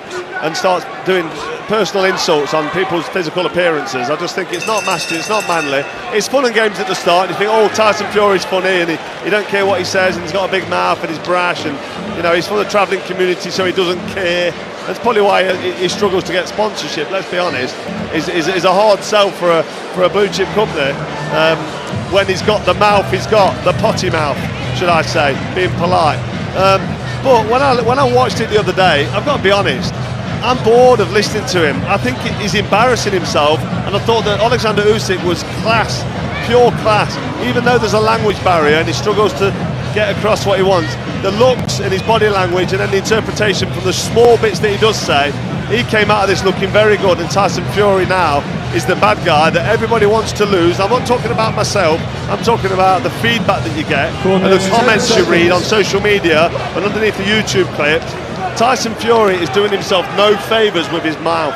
and starts doing personal insults on people's physical appearances, I just think it's not masculine, it's not manly. It's fun and games at the start, and you think, oh, Tyson Fury's funny, and he don't care what he says, and he's got a big mouth, and he's brash, and you know, he's from the travelling community, so he doesn't care. That's probably why he struggles to get sponsorship. Let's be honest, is a hard sell for a blue chip company when he's got the mouth, he's got the potty mouth, should I say, being polite. But when I watched it the other day, I've got to be honest, I'm bored of listening to him. I think he's embarrassing himself, and I thought that Alexander Usyk was class, pure class, even though there's a language barrier and he struggles to get across what he wants. The looks and his body language and then the interpretation from the small bits that he does say, he came out of this looking very good, and Tyson Fury now is the bad guy that everybody wants to lose. I'm not talking about myself, I'm talking about the feedback that you get and the comments you read on social media and underneath the YouTube clips. Tyson Fury is doing himself no favours with his mouth.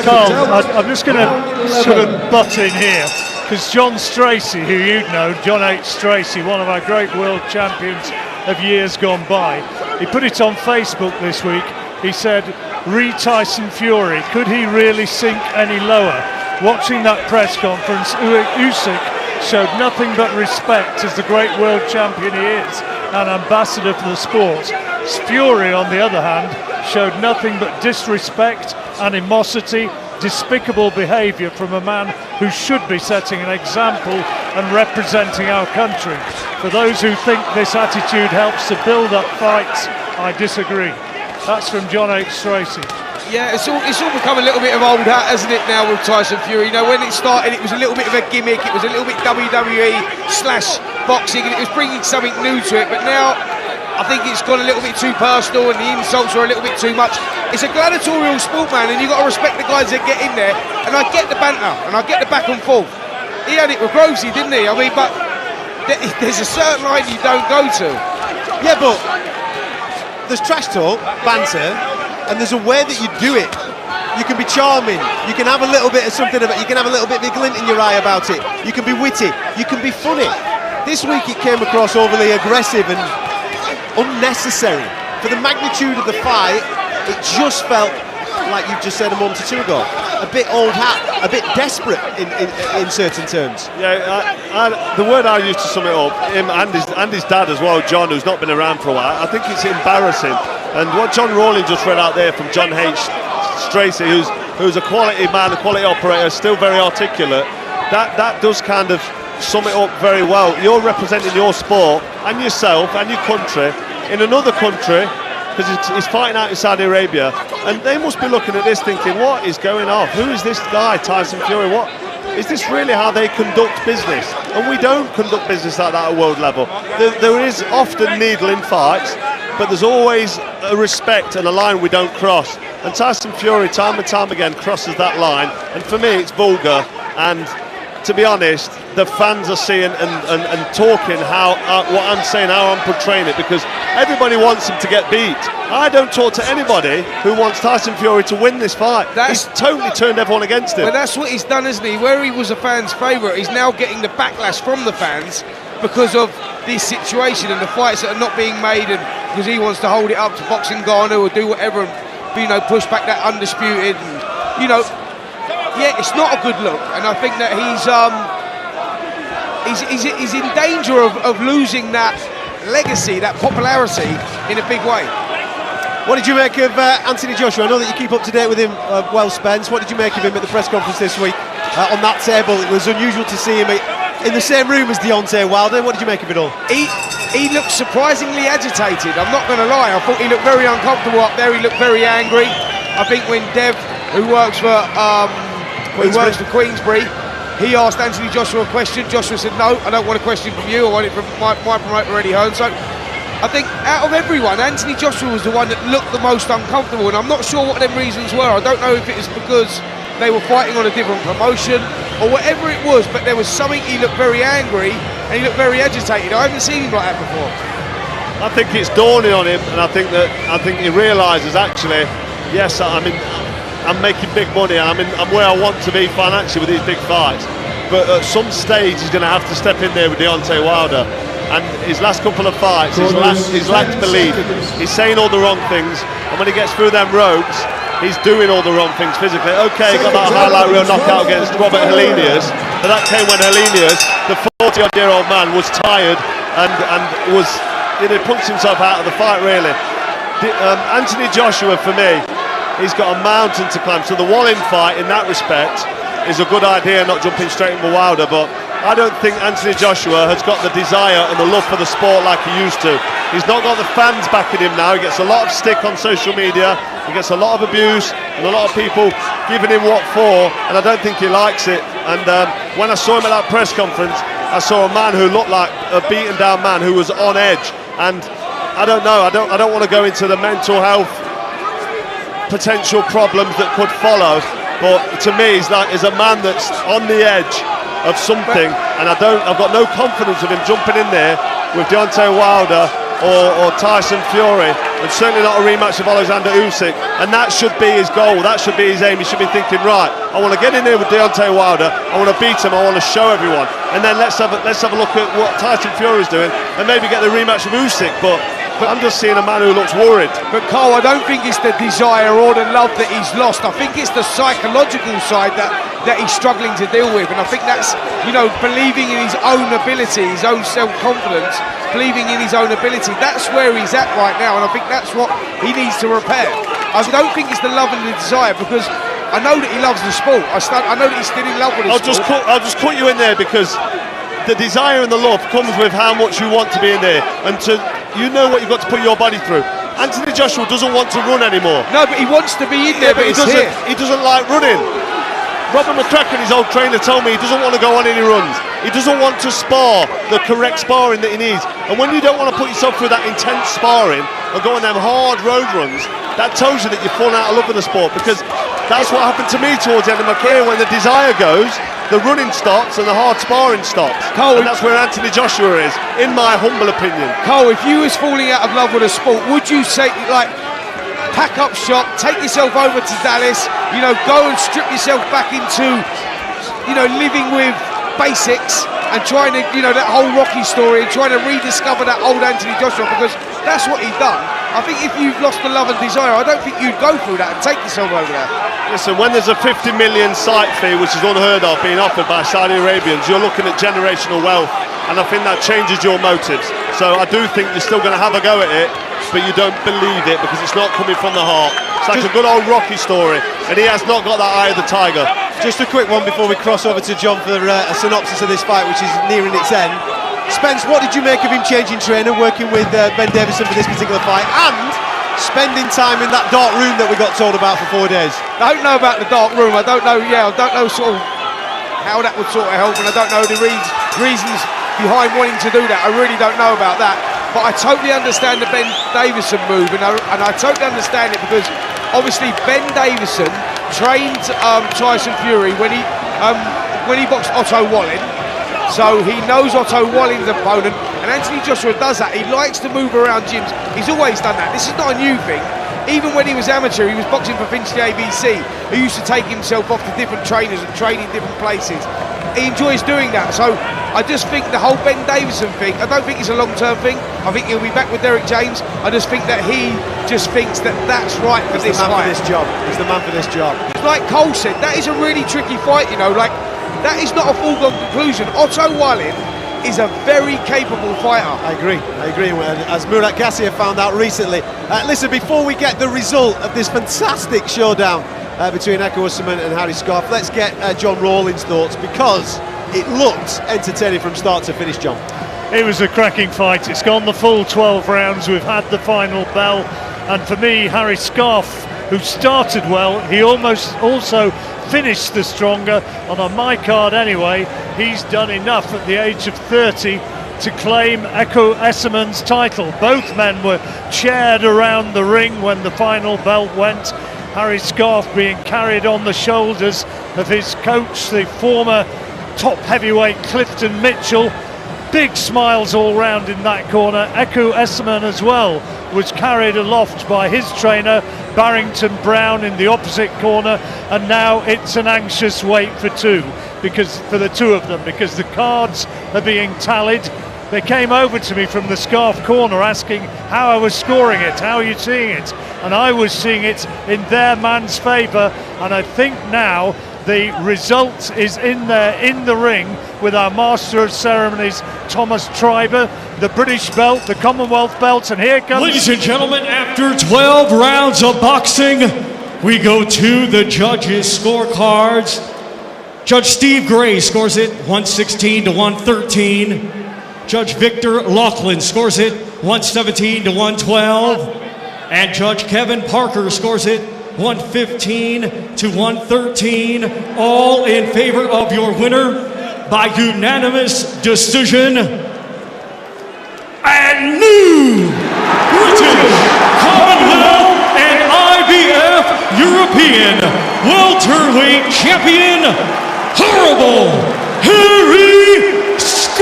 Carl, I'm just going to sort of butt in here, because John Stracey, who you know, John H. Stracey, one of our great world champions of years gone by, he put it on Facebook this week. He said, "Re Tyson Fury, could he really sink any lower? Watching that press conference, Usyk showed nothing but respect as the great world champion he is, and ambassador for the sport. Fury, on the other hand, showed nothing but disrespect, animosity, despicable behaviour from a man who should be setting an example and representing our country. For those who think this attitude helps to build up fights, I disagree." That's from John H. Stracey. Yeah, it's all become a little bit of old hat, hasn't it, now with Tyson Fury? You know, when it started, it was a little bit of a gimmick, it was a little bit WWE/boxing, and it was bringing something new to it, but now I think it's gone a little bit too personal and the insults are a little bit too much. It's a gladiatorial sport, man, and you've got to respect the guys that get in there, and I get the banter, and I get the back and forth. He had it with Grossy, didn't he? I mean, but there's a certain line you don't go to. Yeah, but there's trash talk, banter, and there's a way that you do it. You can be charming, you can have a little bit of something about, you can have a little bit of a glint in your eye about it, you can be witty, you can be funny. This week it came across overly aggressive and unnecessary. For the magnitude of the fight, it just felt, like you've just said a moment or two ago, a bit old hat, a bit desperate in certain terms. Yeah, the word I used to sum it up, him and his dad as well, John, who's not been around for a while, I think it's embarrassing. And what John Rawling just read out there from John H. Stracey, who's a quality man, a quality operator, still very articulate, that does kind of sum it up very well. You're representing your sport and yourself and your country in another country, because he's fighting out in Saudi Arabia, and they must be looking at this thinking, what is going on? Who is this guy, Tyson Fury? What is this really how they conduct business? And we don't conduct business like that at world level. There is often needle in fights, but there's always a respect and a line we don't cross. And Tyson Fury, time and time again, crosses that line. And for me, it's vulgar. And to be honest, the fans are seeing and talking what I'm saying, how I'm portraying it, because everybody wants him to get beat. I don't talk to anybody who wants Tyson Fury to win this fight. He's totally turned everyone against him. But that's what he's done, isn't he? Where he was a fan's favourite, he's now getting the backlash from the fans because of this situation and the fights that are not being made, and because he wants to hold it up to boxing Ngannou or do whatever and, push back that undisputed. And, yeah, it's not a good look, and I think that he's in danger of losing that legacy, that popularity, in a big way. What did you make of Anthony Joshua? I know that you keep up to date with him well, Spence. What did you make of him at the press conference this week on that table? It was unusual to see him in the same room as Deontay Wilder. What did you make of it all? He looked surprisingly agitated, I'm not going to lie. I thought he looked very uncomfortable up there, he looked very angry. I think when Dev, who works for Queensbury, he asked Anthony Joshua a question. Joshua said, "No, I don't want a question from you, I want it from my promoter Eddie Hearn." So I think out of everyone, Anthony Joshua was the one that looked the most uncomfortable, and I'm not sure what them reasons were. I don't know if it was because they were fighting on a different promotion or whatever it was, but there was something. He looked very angry and he looked very agitated. I haven't seen him like that before. I think it's dawning on him, and I think he realises, actually, yes, I'm making big money, and I'm where I want to be financially with these big fights, but at some stage he's going to have to step in there with Deontay Wilder. And his last couple of fights, he's lacked belief. He's saying all the wrong things, and when he gets through them ropes, he's doing all the wrong things physically. Okay, he got that highlight reel knockout against Robert Helenius, but that came when Helenius, the 40-odd-year-old man, was tired and was, punched himself out of the fight, really. Anthony Joshua, for me, he's got a mountain to climb. So the Wallin fight in that respect is a good idea, not jumping straight into Wilder, but I don't think Anthony Joshua has got the desire and the love for the sport like he used to. He's not got the fans backing him now. He gets a lot of stick on social media, he gets a lot of abuse and a lot of people giving him what for, and I don't think he likes it. And when I saw him at that press conference, I saw a man who looked like a beaten down man who was on edge, and I don't know, I don't want to go into the mental health potential problems that could follow, but to me he's a man that's on the edge of something, and I've got no confidence of him jumping in there with Deontay Wilder or Tyson Fury, and certainly not a rematch of Alexander Usyk. And that should be his goal, that should be his aim. He should be thinking, right, I want to get in there with Deontay Wilder, I want to beat him, I want to show everyone, and then let's have a look at what Tyson Fury's doing and maybe get the rematch of Usyk. But I'm just seeing a man who looks worried. But Cole, I don't think it's the desire or the love that he's lost. I think it's the psychological side that he's struggling to deal with, and I think that's, you know, believing in his own ability, his own self-confidence, believing in his own ability. That's where he's at right now, and I think that's what he needs to repair. I don't think it's the love and the desire, because I know that he loves the sport. I know that he's still in love with the sport. I'll just cut you in there, because the desire and the love comes with how much you want to be in there, and you know what you've got to put your body through. Anthony Joshua doesn't want to run anymore. No, but he wants to be in there, but he doesn't like running. Robert McCracken, his old trainer, told me he doesn't want to go on any runs. He doesn't want to spar the correct sparring that he needs. And when you don't want to put yourself through that intense sparring and go on them hard road runs, that tells you that you've fallen out of love with the sport, because that's what happened to me towards the end of my career. When the desire goes, the running stops and the hard sparring stops. Cole, and that's where Anthony Joshua is, in my humble opinion. Cole, if you was falling out of love with the sport, would you say, like, pack up shop, take yourself over to Dallas, you know, go and strip yourself back into, you know, living with basics and trying to, you know, that whole Rocky story, and trying to rediscover that old Anthony Joshua, because that's what he's done. I think if you've lost the love and desire, I don't think you'd go through that and take yourself over there. Listen, when there's a 50 million site fee, which is unheard of, being offered by Saudi Arabians, you're looking at generational wealth, and I think that changes your motives. So I do think you're still going to have a go at it, but you don't believe it because it's not coming from the heart. It's like a good old Rocky story, and he has not got that eye of the tiger. Just a quick one before we cross over to John for a synopsis of this fight, which is nearing its end. Spence, what did you make of him changing trainer, working with Ben Davison for this particular fight, and spending time in that dark room that we got told about for 4 days? I don't know about the dark room. I don't know sort of how that would sort of help, and I don't know the reasons behind wanting to do that. I really don't know about that. But I totally understand the Ben Davison move, and I totally understand it, because obviously Ben Davison trained Tyson Fury when he boxed Otto Wallin, so he knows Otto Wallin's opponent, and Anthony Joshua does that. He likes to move around gyms. He's always done that. This is not a new thing. Even when he was amateur, he was boxing for Finchley ABC. He used to take himself off to different trainers and train in different places. He enjoys doing that. So I just think the whole Ben Davison thing, I don't think it's a long-term thing. I think he'll be back with Derek James. I just think that he just thinks that that's right for this fight. He's the man for this job. He's the man for this job. Like Cole said, that is a really tricky fight, you know, like, that is not a foregone conclusion. Otto Wallin is a very capable fighter. I agree, as Murat Gassiev found out recently. Listen, before we get the result of this fantastic showdown between Essuman and Harry Scarff, let's get John Rawlings' thoughts, because it looked entertaining from start to finish, John. It was a cracking fight. It's gone the full 12 rounds. We've had the final bell, and for me, Harry Scarff, who started well, he almost also finished the stronger. On my card anyway, he's done enough at the age of 30 to claim Essuman's title. Both men were chaired around the ring when the final belt went. Harry Scarff being carried on the shoulders of his coach, the former top heavyweight Clifton Mitchell. Big smiles all round in that corner. Essuman as well was carried aloft by his trainer Barrington Brown in the opposite corner, and now it's an anxious wait for the two of them, because the cards are being tallied. They came over to me from the Scarff corner asking how I was scoring it, how are you seeing it, and I was seeing it in their man's favour, and I think now the result is in there in the ring with our Master of Ceremonies, Thomas Triber, the British belt, the Commonwealth belt, and here comes... Ladies and gentlemen, after 12 rounds of boxing, we go to the judges' scorecards. Judge Steve Gray scores it 116 to 113. Judge Victor Laughlin scores it 117 to 112. And Judge Kevin Parker scores it 115 to 113. All in favor of your winner by unanimous decision. And new British Commonwealth and IBF European welterweight champion, Horrible Harry Scarff!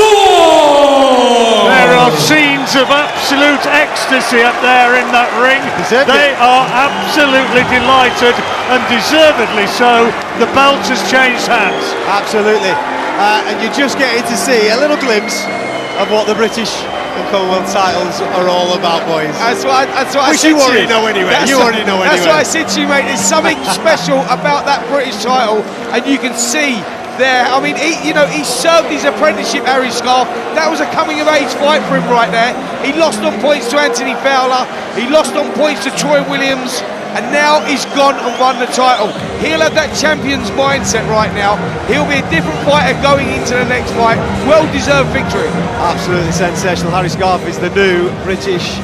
There are scenes of absolute ecstasy up there in that ring. They are absolutely delighted, and deservedly so. The belt has changed hands. Absolutely. And you're just getting to see a little glimpse of what the British and Commonwealth titles are all about, boys. That's what I said you to already know anyway. That's what I said to you, mate. There's something special about that British title, and you can see there. I mean, he served his apprenticeship, Harry Scarff. That was a coming-of-age fight for him right there. He lost on points to Anthony Fowler. He lost on points to Troy Williams. And now he's gone and won the title. He'll have that champion's mindset right now. He'll be a different fighter going into the next fight. Well-deserved victory. Absolutely sensational. Harry Scarff is the new British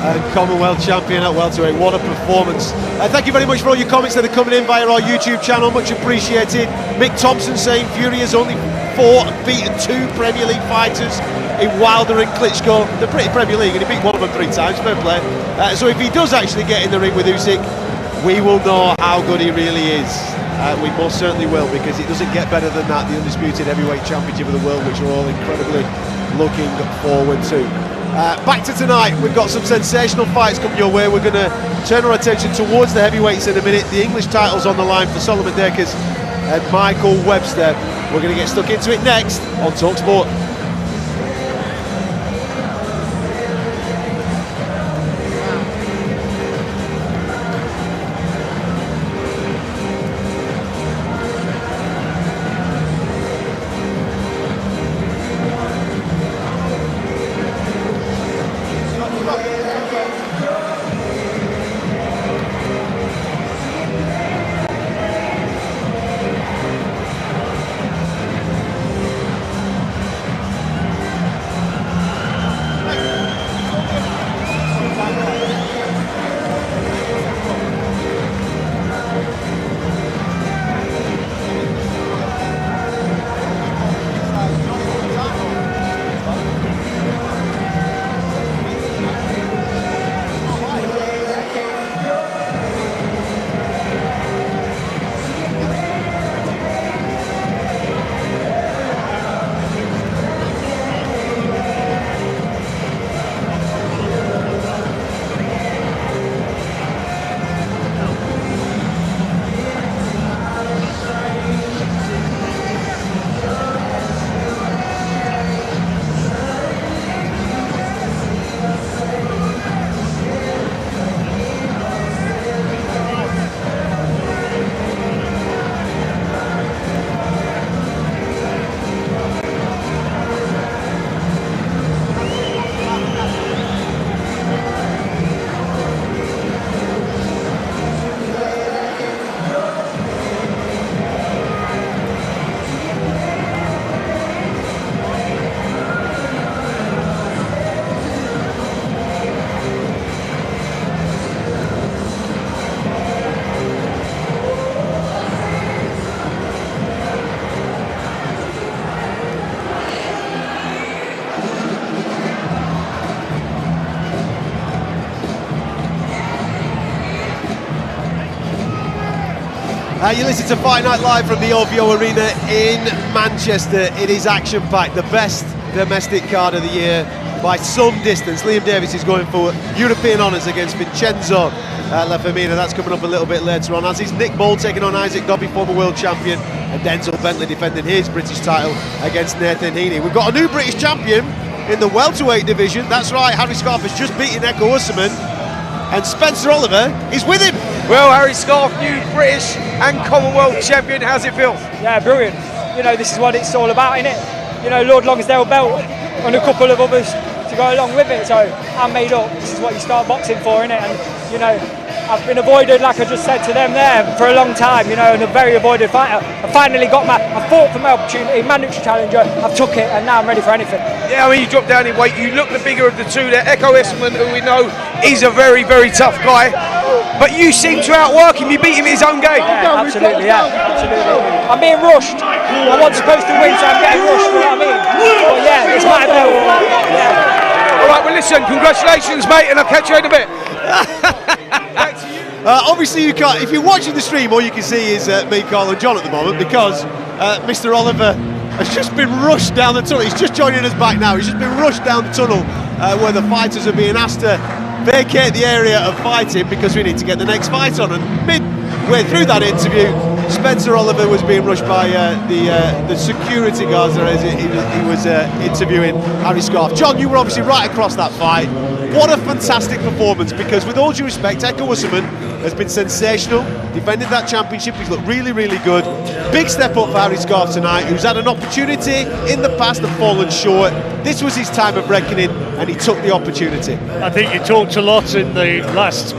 and Commonwealth champion at welterweight. What a performance. Thank you very much for all your comments that are coming in via our YouTube channel. Much appreciated. Mick Thompson saying Fury has only fought and beaten 2 Premier League fighters in Wilder and Klitschko, the British Premier League, and he beat one of them 3 times. Fair play. So if he does actually get in the ring with Usyk, we will know how good he really is. We most certainly will, because it doesn't get better than that, the undisputed heavyweight championship of the world, which we're all incredibly looking forward to. Back to tonight, we've got some sensational fights coming your way. We're going to turn our attention towards the heavyweights in a minute. The English title's on the line for Solomon Dacres and Michael Webster. We're going to get stuck into it next on talkSPORT. You listen to Fight Night Live from the OVO Arena in Manchester. It is action-packed, the best domestic card of the year by some distance. Liam Davies is going for European honours against Vincenzo Lafiammina. That's coming up a little bit later on, as is Nick Ball taking on Isaac Dobby, former world champion, and Denzel Bentley defending his British title against Nathan Heaney. We've got a new British champion in the welterweight division. That's right, Harry Scarff has just beaten Essuman, and Spencer Oliver is with him. Well, Harry Scarff, new British and Commonwealth champion. How's it feel? Yeah, brilliant. You know, this is what it's all about, innit? You know, Lord Lonsdale belt and a couple of others to go along with it. So I'm made up. This is what you start boxing for, innit? And you know, I've been avoided, like I just said to them there, for a long time, you know, and a very avoided fighter. I finally got I fought for my opportunity, mandatory challenger, I've took it, and now I'm ready for anything. Yeah, I mean, you dropped down in weight, you look the bigger of the two there. Essuman, who we know is a very, very tough guy, but you seem to outwork him, you beat him in his own game. Yeah, absolutely, I'm being rushed. I wasn't supposed to win, so I'm getting rushed, you know what I mean? But yeah, it's my belt. Yeah. All right, well listen, congratulations mate, and I'll catch you in a bit. Obviously you can't, if you're watching the stream, all you can see is me, Carl and John at the moment, because Mr. Oliver has just been rushed down the tunnel. He's just joining us back now. He's just been rushed down the tunnel where the fighters are being asked to vacate the area of fighting because we need to get the next fight on. And midway through that interview, Spencer Oliver was being rushed by the security guards there as he was interviewing Harry Scarff. John, you were obviously right across that fight. What a fantastic performance, because with all due respect, Essuman has been sensational, defended that championship, he's looked really, really good. Big step up for Harry Scarff tonight, who's had an opportunity in the past and fallen short. This was his time of reckoning, and he took the opportunity. I think you talked a lot in the last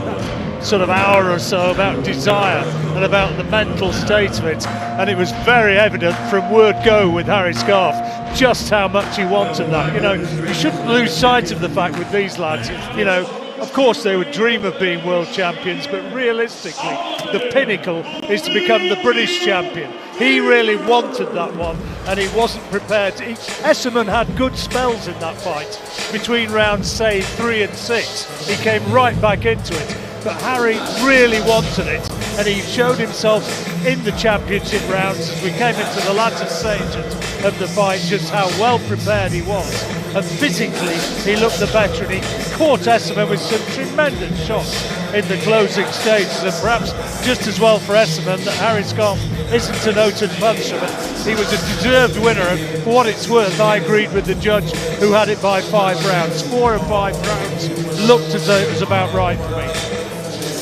sort of hour or so about desire and about the mental state of it, and it was very evident from word go with Harry Scarff just how much he wanted that. You know, you shouldn't lose sight of the fact with these lads, you know, of course they would dream of being world champions, but realistically the pinnacle is to become the British champion. He really wanted that one, and he wasn't prepared to. Essuman had good spells in that fight between rounds, say, 3 and 6. He came right back into it, but Harry really wanted it, and he showed himself in the championship rounds as we came into the latter stages of the fight just how well prepared he was, and physically he looked the better, and he caught Essuman with some tremendous shots in the closing stages, and perhaps just as well for Essuman that Harry Scarff isn't a noted puncher, but he was a deserved winner, and for what it's worth I agreed with the judge who had it by 5 rounds. 4 or 5 rounds looked as though it was about right for me.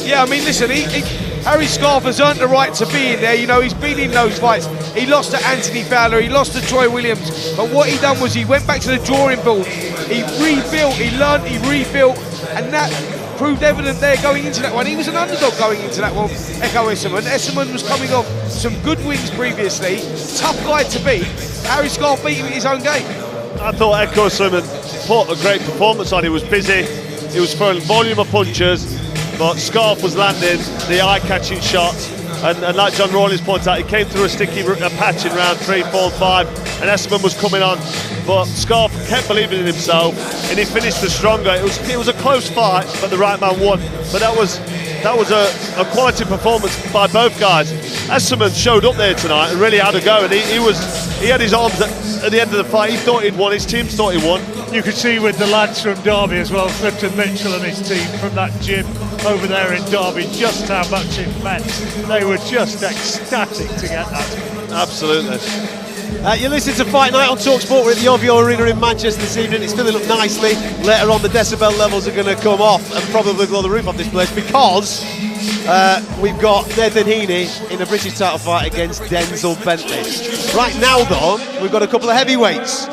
Yeah, I mean, listen, Harry Scarff has earned the right to be in there. You know, he's been in those fights. He lost to Anthony Fowler, he lost to Troy Williams, but what he done was he went back to the drawing board. He rebuilt, he learned, he rebuilt, and that proved evident there going into that one. He was an underdog going into that one, Essuman. Essuman was coming off some good wins previously. Tough guy to beat. Harry Scarff beat him in his own game. I thought Essuman put a great performance on. He was busy, he was throwing volume of punches, but Scarff was landing the eye-catching shots, and like John Rawlings pointed out, he came through a sticky patch in round 3, 4 and 5, and Essuman was coming on, but Scarff kept believing in himself, and he finished the stronger. It was a close fight, but the right man won. But that was a quality performance by both guys. Essuman showed up there tonight and really had a go, and he had his arms at the end of the fight. He thought he'd won, his team thought he won. You could see with the lads from Derby as well, Clifton Mitchell and his team from that gym over there in Derby, just how much it meant. They were just ecstatic to get that. Absolutely. You're listening to Fight Night on talkSPORT. We're at the OVO Arena in Manchester this evening. It's filling up nicely. Later on the decibel levels are going to come off and probably blow the roof off this place, because we've got Nathan Heaney in a British title fight against DENZEL Bentley. Right now though, we've got a couple of heavyweights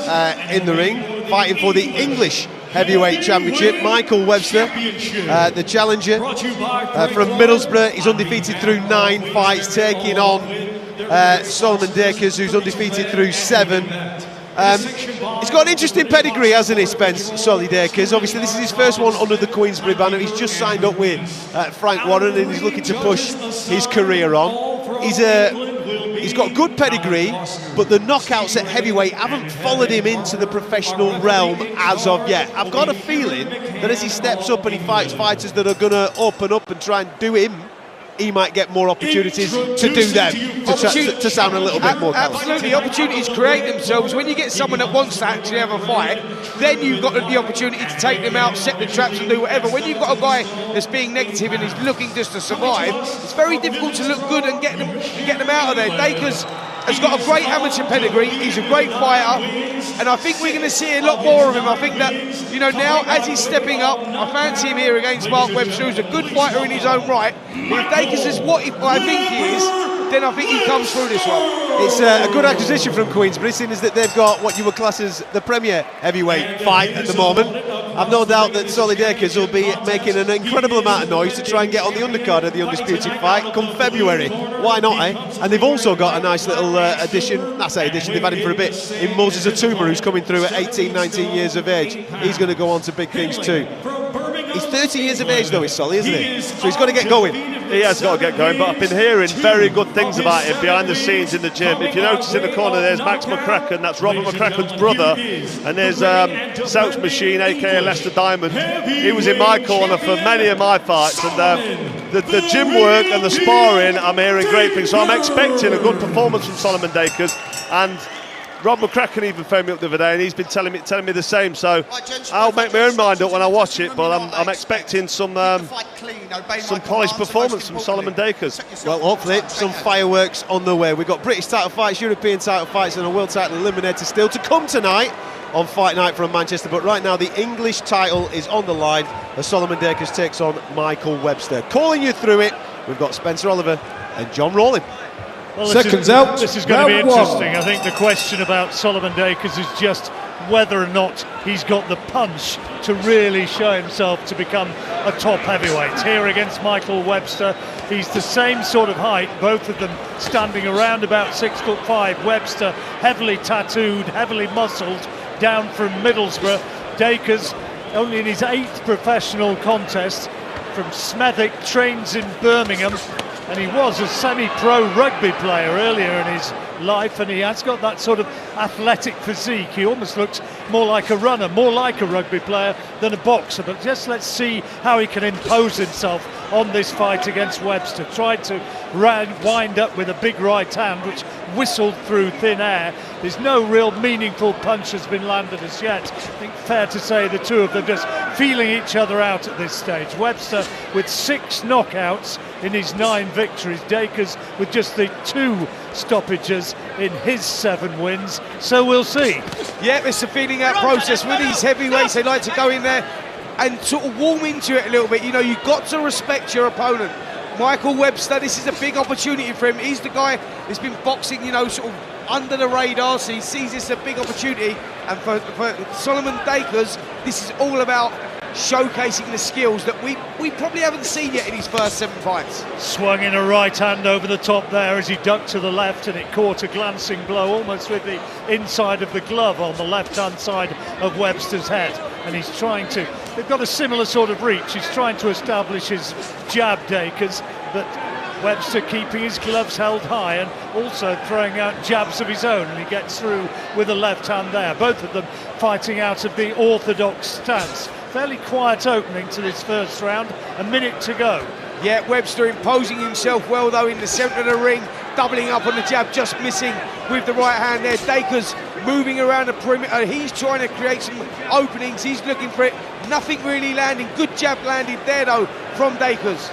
in the ring fighting for the English heavyweight championship. Michael Webster, the challenger from Middlesbrough. He's undefeated through 9 fights, taking on Solomon Dacres, who's undefeated through 7. He's got an interesting pedigree, hasn't he, Spence, Solly Dacres? Obviously this is his first one under the Queensberry banner. He's just signed up with Frank Warren, and he's looking to push his career on. He's got good pedigree, but the knockouts at heavyweight haven't followed him into the professional realm as of yet. I've got a feeling that as he steps up and he fights fighters that are going to open up and try and do him, he might get more opportunities to do them, to sound a little bit more colourful. Absolutely, opportunities create themselves. When you get someone that wants to actually have a fight, then you've got the opportunity to take them out, set the traps and do whatever. When you've got a guy that's being negative and is looking just to survive, it's very difficult to look good and get them out of there. Dacres has got a great amateur pedigree, he's a great fighter, and I think we're going to see a lot more of him. I think that, you know, now as he's stepping up, I fancy him here against Mark Webster, who's a good fighter in his own right. If Dacres is what I think he is, then I think he comes through this one. It's a good acquisition from Queensbury, seeing as that they've got what you would class as the premier heavyweight fight at the moment. I've no doubt that Dacres will be making an incredible amount of noise to try and get on the undercard of the undisputed fight come February. Why not, eh? And they've also got a nice little addition, they've had him for a bit, in Moses Atuma, who's coming through at 18, 19 years of age. He's going to go on to big things too. He's 30 years of age though, he's Solly, isn't he? So he's got to get going. He has got to get going, but I've been hearing very good things about him behind the scenes in the gym. If you notice in the corner, there's Max McCracken, that's Robert McCracken's brother, and there's South Machine, aka Lester Diamond. He was in my corner for many of my fights, and the gym work and the sparring, I'm hearing great things. So I'm expecting a good performance from Solomon Dacres, and Rob McCracken even phoned me up the other day, and he's been telling me the same. So I'll make my own mind up when I watch it, but I'm expecting some polished performance from Solomon Dacres. Well, hopefully some fireworks on the way. We've got British title fights, European title fights, and a world title eliminator still to come tonight on Fight Night from Manchester. But right now the English title is on the line as Solomon Dacres takes on Michael Webster. Calling you through it, we've got Spencer Oliver and John Rawling. Well, Seconds out. This is going to be interesting. I think the question about Solomon Dacres is just whether or not he's got the punch to really show himself to become a top heavyweight. Here against Michael Webster, he's the same sort of height, both of them standing around about 6'5". Webster heavily tattooed, heavily muscled, down from Middlesbrough. Dacres only in his 8th professional contest from Smethwick, trains in Birmingham. And he was a semi-pro rugby player earlier in his life, and he has got that sort of athletic physique. He almost looks more like a runner, more like a rugby player than a boxer. But just let's see how he can impose himself on this fight against Webster. Tried to wind up with a big right hand, which whistled through thin air. There's no real meaningful punch has been landed as yet. I think fair to say the two of them just feeling each other out at this stage. Webster with 6 knockouts in his 9 victories. Dacres with just the 2 stoppages in his 7 wins. So we'll see. Yeah, it's a feeling out process. With these heavyweights, they like to go in there and sort of warm into it a little bit. You know, you've got to respect your opponent. Michael Webster, this is a big opportunity for him. He's the guy that's been boxing, you know, sort of under the radar, so he sees this as a big opportunity. And for Solomon Dacres, this is all about showcasing the skills that we probably haven't seen yet in his first 7 fights. Swung in a right hand over the top there as he ducked to the left, and it caught a glancing blow almost with the inside of the glove on the left hand side of Webster's head. And he's trying to, they've got a similar sort of reach, he's trying to establish his jab, Dacres, but Webster keeping his gloves held high and also throwing out jabs of his own, and he gets through with a left hand there. Both of them fighting out of the orthodox stance. Fairly quiet opening to this first round, a minute to go. Yeah, Webster imposing himself well though in the centre of the ring, doubling up on the jab, just missing with the right hand there. Dacres moving around the perimeter, he's trying to create some openings, he's looking for it, nothing really landing. Good jab landed there though from Dacres.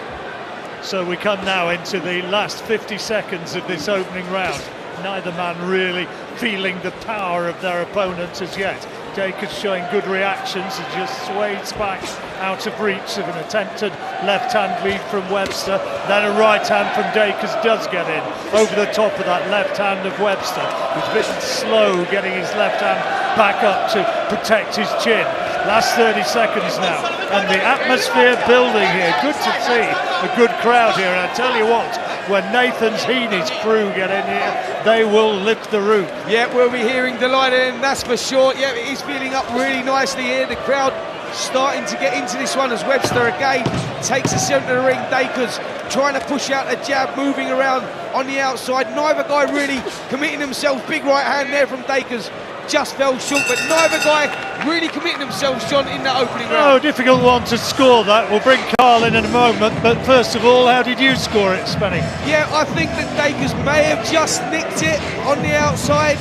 So we come now into the last 50 seconds of this opening round. Neither man really feeling the power of their opponent as yet. Dacres showing good reactions and just sways back out of reach of an attempted left-hand lead from Webster. Then a right hand from Dacres does get in over the top of that left hand of Webster. He's a bit slow getting his left hand back up to protect his chin. Last 30 seconds now, and the atmosphere building here. Good to see a good crowd here, and I tell you what, when Nathan's Heaney's crew get in here, they will lift the roof. Yeah, we'll be hearing delight, and that's for sure. Yeah, he's feeling up really nicely here. The crowd starting to get into this one as Webster again takes the centre of the ring. Dacres trying to push out a jab, moving around on the outside. Neither guy really committing themselves. Big right hand there from Dacres. Just fell short, but neither guy really committing themselves, John, in that opening round. Oh, difficult one to score that. We'll bring Carl in a moment, but first of all, how did you score it, Spenny? Yeah, I think that Dacres may have just nicked it on the outside.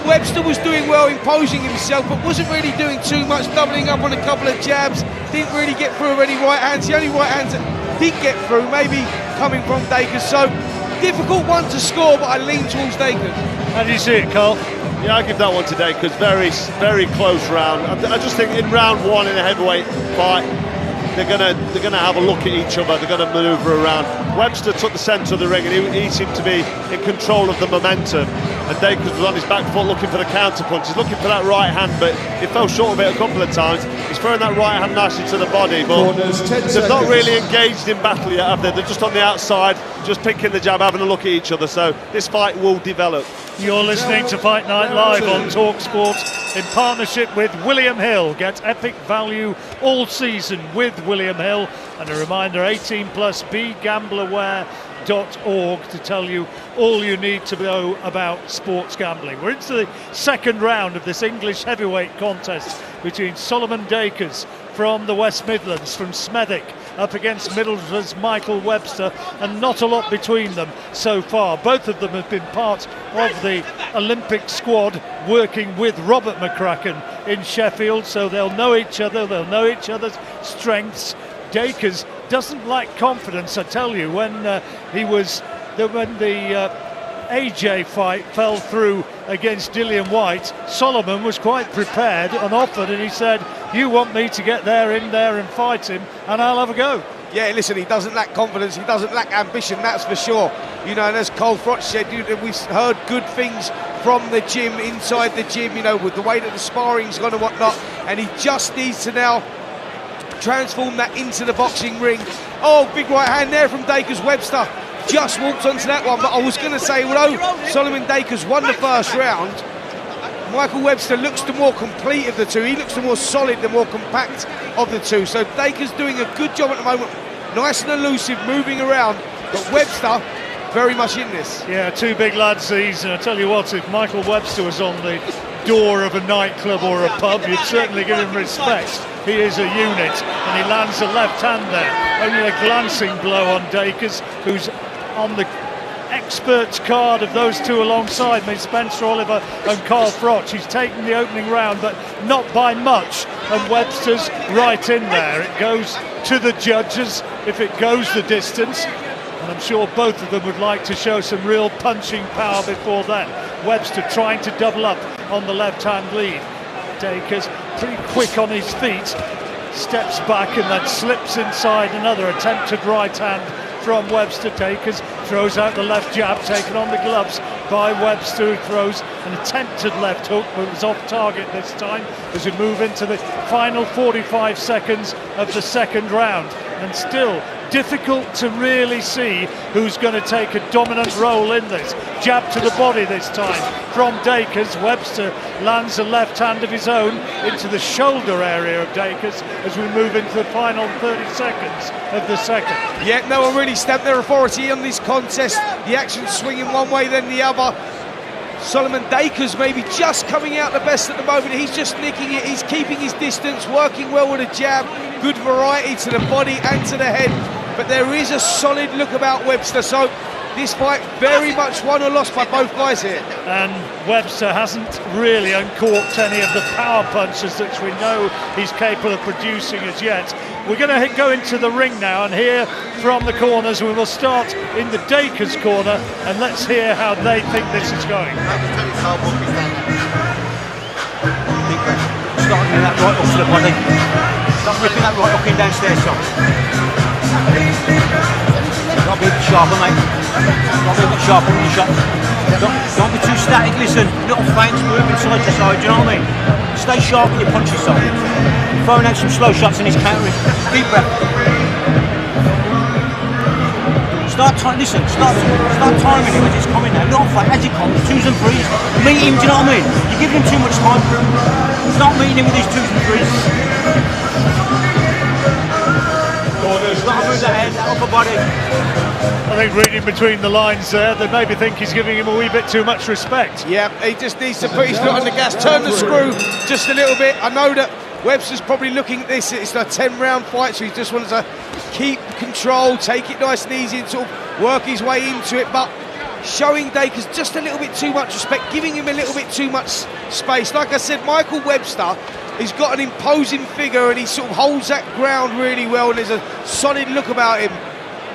Webster was doing well, imposing himself, but wasn't really doing too much, doubling up on a couple of jabs. Didn't really get through any right hands. The only right hands that did get through, maybe coming from Dacres. So, difficult one to score, but I lean towards Dacres. How do you see it, Carl? Yeah, I give that one to Dacres. Very, very close round. I just think in round 1 in a heavyweight fight, they're gonna have a look at each other. They're gonna manoeuvre around. Webster took the centre of the ring, and he seemed to be in control of the momentum. And Dacres was on his back foot looking for the counter punch. He's looking for that right hand, but he fell short of it a couple of times. He's throwing that right hand nicely to the body, but they've not really engaged in battle yet, have they? They're just on the outside, just picking the jab, having a look at each other. So this fight will develop. You're listening to Fight Night Live on talkSPORT in partnership with William Hill. Get epic value all season with William Hill. And a reminder, 18 plus, begambleaware.org to tell you all you need to know about sports gambling. We're into the second round of this English heavyweight contest between Solomon Dacres from the West Midlands, from Smethwick, up against Middlesbrough's Michael Webster, and not a lot between them so far. Both of them have been part of the Olympic squad working with Robert McCracken in Sheffield, so they'll know each other, they'll know each other's strengths. Dacres doesn't lack confidence, I tell you. When the AJ fight fell through against Dillian White, Solomon was quite prepared and offered, and he said, you want me to get in there and fight him, and I'll have a go. Yeah, listen, he doesn't lack confidence, he doesn't lack ambition, that's for sure. You know, and as Cole Frotch said, we've heard good things from the gym, inside the gym, you know, with the way that the sparring's gone and whatnot, and he just needs to now transform that into the boxing ring. Oh, big right hand there from Dacres. Webster just walked onto that one, but I was going to say, although Solomon Dacres won the first round, Michael Webster looks the more complete of the two. He looks the more solid, the more compact of the two. So Dacres doing a good job at the moment, nice and elusive, moving around, but Webster very much in this. Yeah, two big lads these, and I tell you what, if Michael Webster was on the door of a nightclub or a pub, you'd certainly give him respect. He is a unit, and he lands a left hand there. Only a glancing blow on Dacres, who's on the experts card of those two alongside me, Spencer Oliver and Carl Frotch. He's taken the opening round, but not by much, and Webster's right in there. It goes to the judges if it goes the distance, and I'm sure both of them would like to show some real punching power before then. Webster trying to double up on the left-hand lead. Dacres pretty quick on his feet, steps back and then slips inside. Another attempted right hand from Webster. Dacres throws out the left jab, taken on the gloves by Webster, who throws an attempted left hook, but was off target this time as we move into the final 45 seconds of the second round. And still difficult to really see who's going to take a dominant role in this. Jab to the body this time from Dacres. Webster lands a left hand of his own into the shoulder area of Dacres as we move into the final 30 seconds of the second. Yeah, no one really stamped their authority on this contest. The action swinging one way then the other. Solomon Dacres maybe just coming out the best at the moment. He's just nicking it, he's keeping his distance, working well with a jab, good variety to the body and to the head. But there is a solid look about Webster, so this fight very much won or lost by both guys here. And Webster hasn't really uncorked any of the power punches that we know he's capable of producing as yet. We're going to go into the ring now and hear from the corners. We will start in the Dacres corner, and let's hear how they think this is going. Starting with that right hook to the body. Stop ripping that right hook in downstairs, son. Got to be a bit sharper, mate. Got to be a bit sharper when you shot. Don't be too static, listen. Little feints moving side to side, do you know what I mean? Stay sharp with your punches, son. Throwing out some slow shots and he's countering. Deep breath. Start timing him as he's coming now. Little fight as he comes, 2s and 3s. Meet him, do you know what I mean? You're giving him too much time. Start meeting him with these 2s and 3s. Upper body. I think reading between the lines there, they maybe think he's giving him a wee bit too much respect. Yeah, he just needs to put his foot on the gas, turn the screw just a little bit. I know that Webster's probably looking at this, it's a 10-round fight, so he just wants to keep control, take it nice and easy and sort of work his way into it, but showing Dacres just a little bit too much respect, giving him a little bit too much space. Like I said, Michael Webster, he's got an imposing figure and he sort of holds that ground really well, and there's a solid look about him.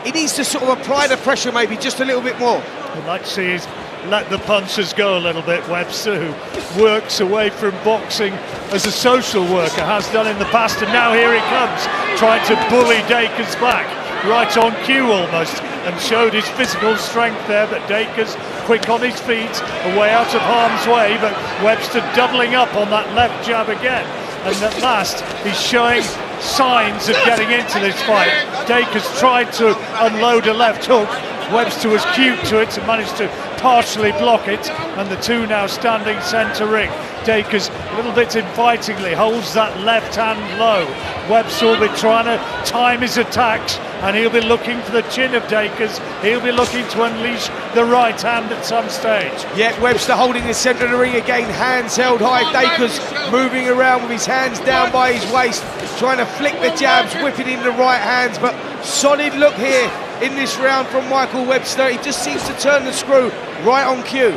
He needs to sort of apply the pressure maybe just a little bit more. I'd like to see his let the punches go a little bit. Webster, who works away from boxing as a social worker, has done in the past, and now here he comes, trying to bully Dacres back, right on cue almost, and showed his physical strength there, but Dacres quick on his feet, away out of harm's way, but Webster doubling up on that left jab again, and at last he's showing signs of getting into this fight. Dacres tried to unload a left hook, Webster was cute to it and managed to partially block it, and the two now standing centre ring. Dacres a little bit invitingly holds that left hand low. Webster will be trying to time his attacks, and he'll be looking for the chin of Dacres. He'll be looking to unleash the right hand at some stage. Yeah, Webster holding the centre of the ring again, hands held high. Dacres moving around with his hands down by his waist, trying to flick the jabs, whipping in the right hands, but solid look here in this round from Michael Webster. He just seems to turn the screw right on cue.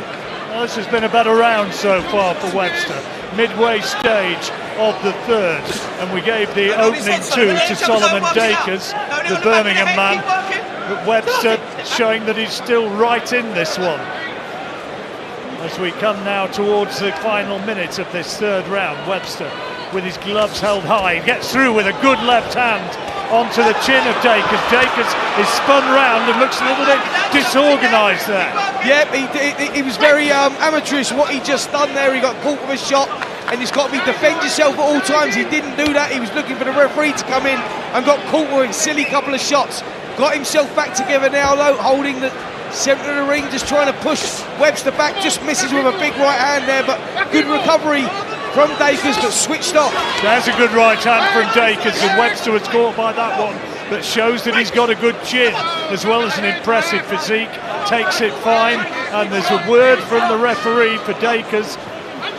Well, this has been a better round so far for Webster. Midway stage of the third, and we gave the opening two to Solomon Dacres, the Birmingham man, but Webster showing that he's still right in this one. As we come now towards the final minute of this third round, Webster with his gloves held high, gets through with a good left hand onto the chin of Dacres. Dacres is spun round and looks a little bit disorganised there. Yep, he was very amateurish what he just done there. He got caught with a shot, and he's got to be defend yourself at all times. He didn't do that. He was looking for the referee to come in and got caught with a silly couple of shots. Got himself back together now though, holding the centre of the ring, just trying to push Webster back. Just misses with a big right hand there, but good recovery from Dacres, but switched off. There's a good right hand from Dacres, and Webster was caught by that one, but shows that he's got a good chin as well as an impressive physique. Takes it fine, and there's a word from the referee for Dacres.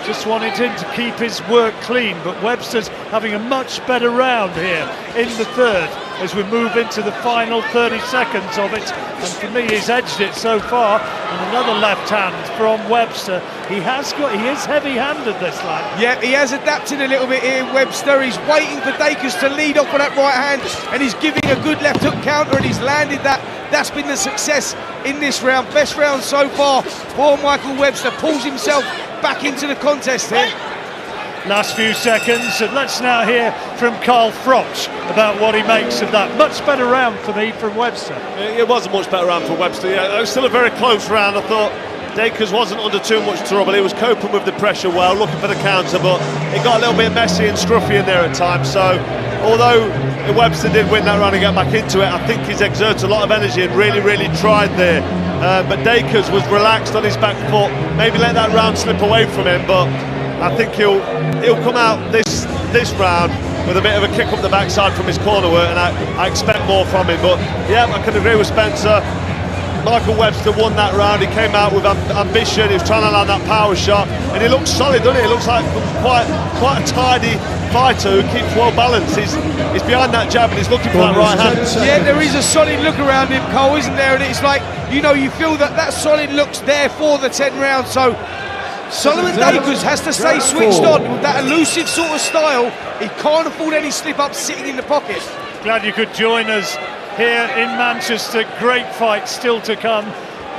Just wanted him to keep his work clean, but Webster's having a much better round here in the third as we move into the final 30 seconds of it, and for me he's edged it so far. And another left hand from Webster. He is heavy-handed, this lad. Yeah, he has adapted a little bit here, Webster. He's waiting for Dacres to lead off with that right hand, and he's giving a good left hook counter, and he's landed that. That's been the success in this round. Best round so far for Michael Webster. Pulls himself back into the contest here. Last few seconds, and let's now hear from Carl Froch about what he makes of that. Much better round for me from Webster. It was a much better round for Webster. Yeah, it was still a very close round. I thought Dacres wasn't under too much trouble. He was coping with the pressure well, looking for the counter, but it got a little bit messy and scruffy in there at times. So, although Webster did win that round and get back into it, I think he's exerted a lot of energy and really tried there. But Dacres was relaxed on his back foot, maybe let that round slip away from him, but I think he'll come out this round with a bit of a kick up the backside from his corner work, and I expect more from him. But yeah, I can agree with Spencer. Michael Webster won that round. He came out with ambition. He was trying to land that power shot, and he looks solid, doesn't he? He looks like quite a tidy fighter who keeps well balanced. He's behind that jab and he's looking for that right hand. Yeah, there is a solid look around him, Cole, isn't there? And it's like, you know, you feel that solid look's there for the 10 rounds. So Solomon Dacres has to stay switched on with that elusive sort of style. He can't afford any slip-ups sitting in the pocket. Glad you could join us here in Manchester. Great fight still to come.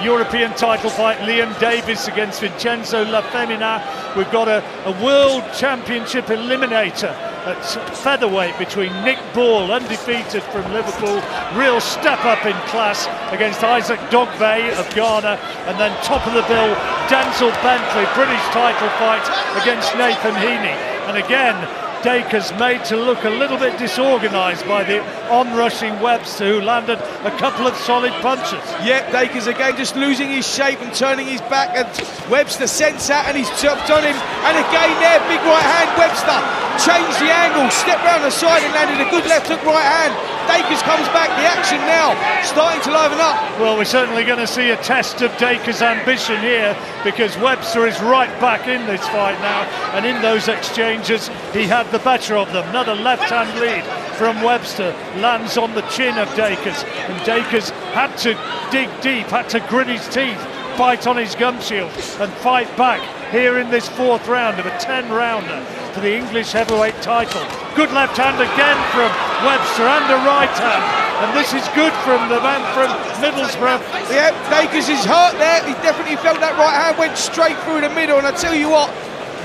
European title fight, Liam Davies against Vincenzo Lafiammina. We've got a World Championship eliminator at featherweight between Nick Ball, undefeated from Liverpool, real step up in class, against Usyk of Ghana, and then top of the bill, DENZEL Bentley, British title fight against Nathan Heaney. And again, Dacres made to look a little bit disorganised by the on-rushing Webster, who landed a couple of solid punches. Yeah, Dacres again just losing his shape and turning his back, and Webster sends that and he's jumped on him, and again there, big right hand. Webster changed the angle, stepped round the side and landed a good left hook right hand. Dacres comes back, the action now starting to liven up. Well, we're certainly going to see a test of Dacres' ambition here, because Webster is right back in this fight now, and in those exchanges he had the better of them. Another left-hand lead from Webster lands on the chin of Dacres, and Dacres had to dig deep, had to grit his teeth, bite on his gum shield and fight back here in this fourth round of a 10-rounder for the English heavyweight title. Good left hand again from Webster, and a right hand, and this is good from the man from Middlesbrough. Yeah, Dacres is hurt there. He definitely felt that right hand went straight through the middle, and I tell you what,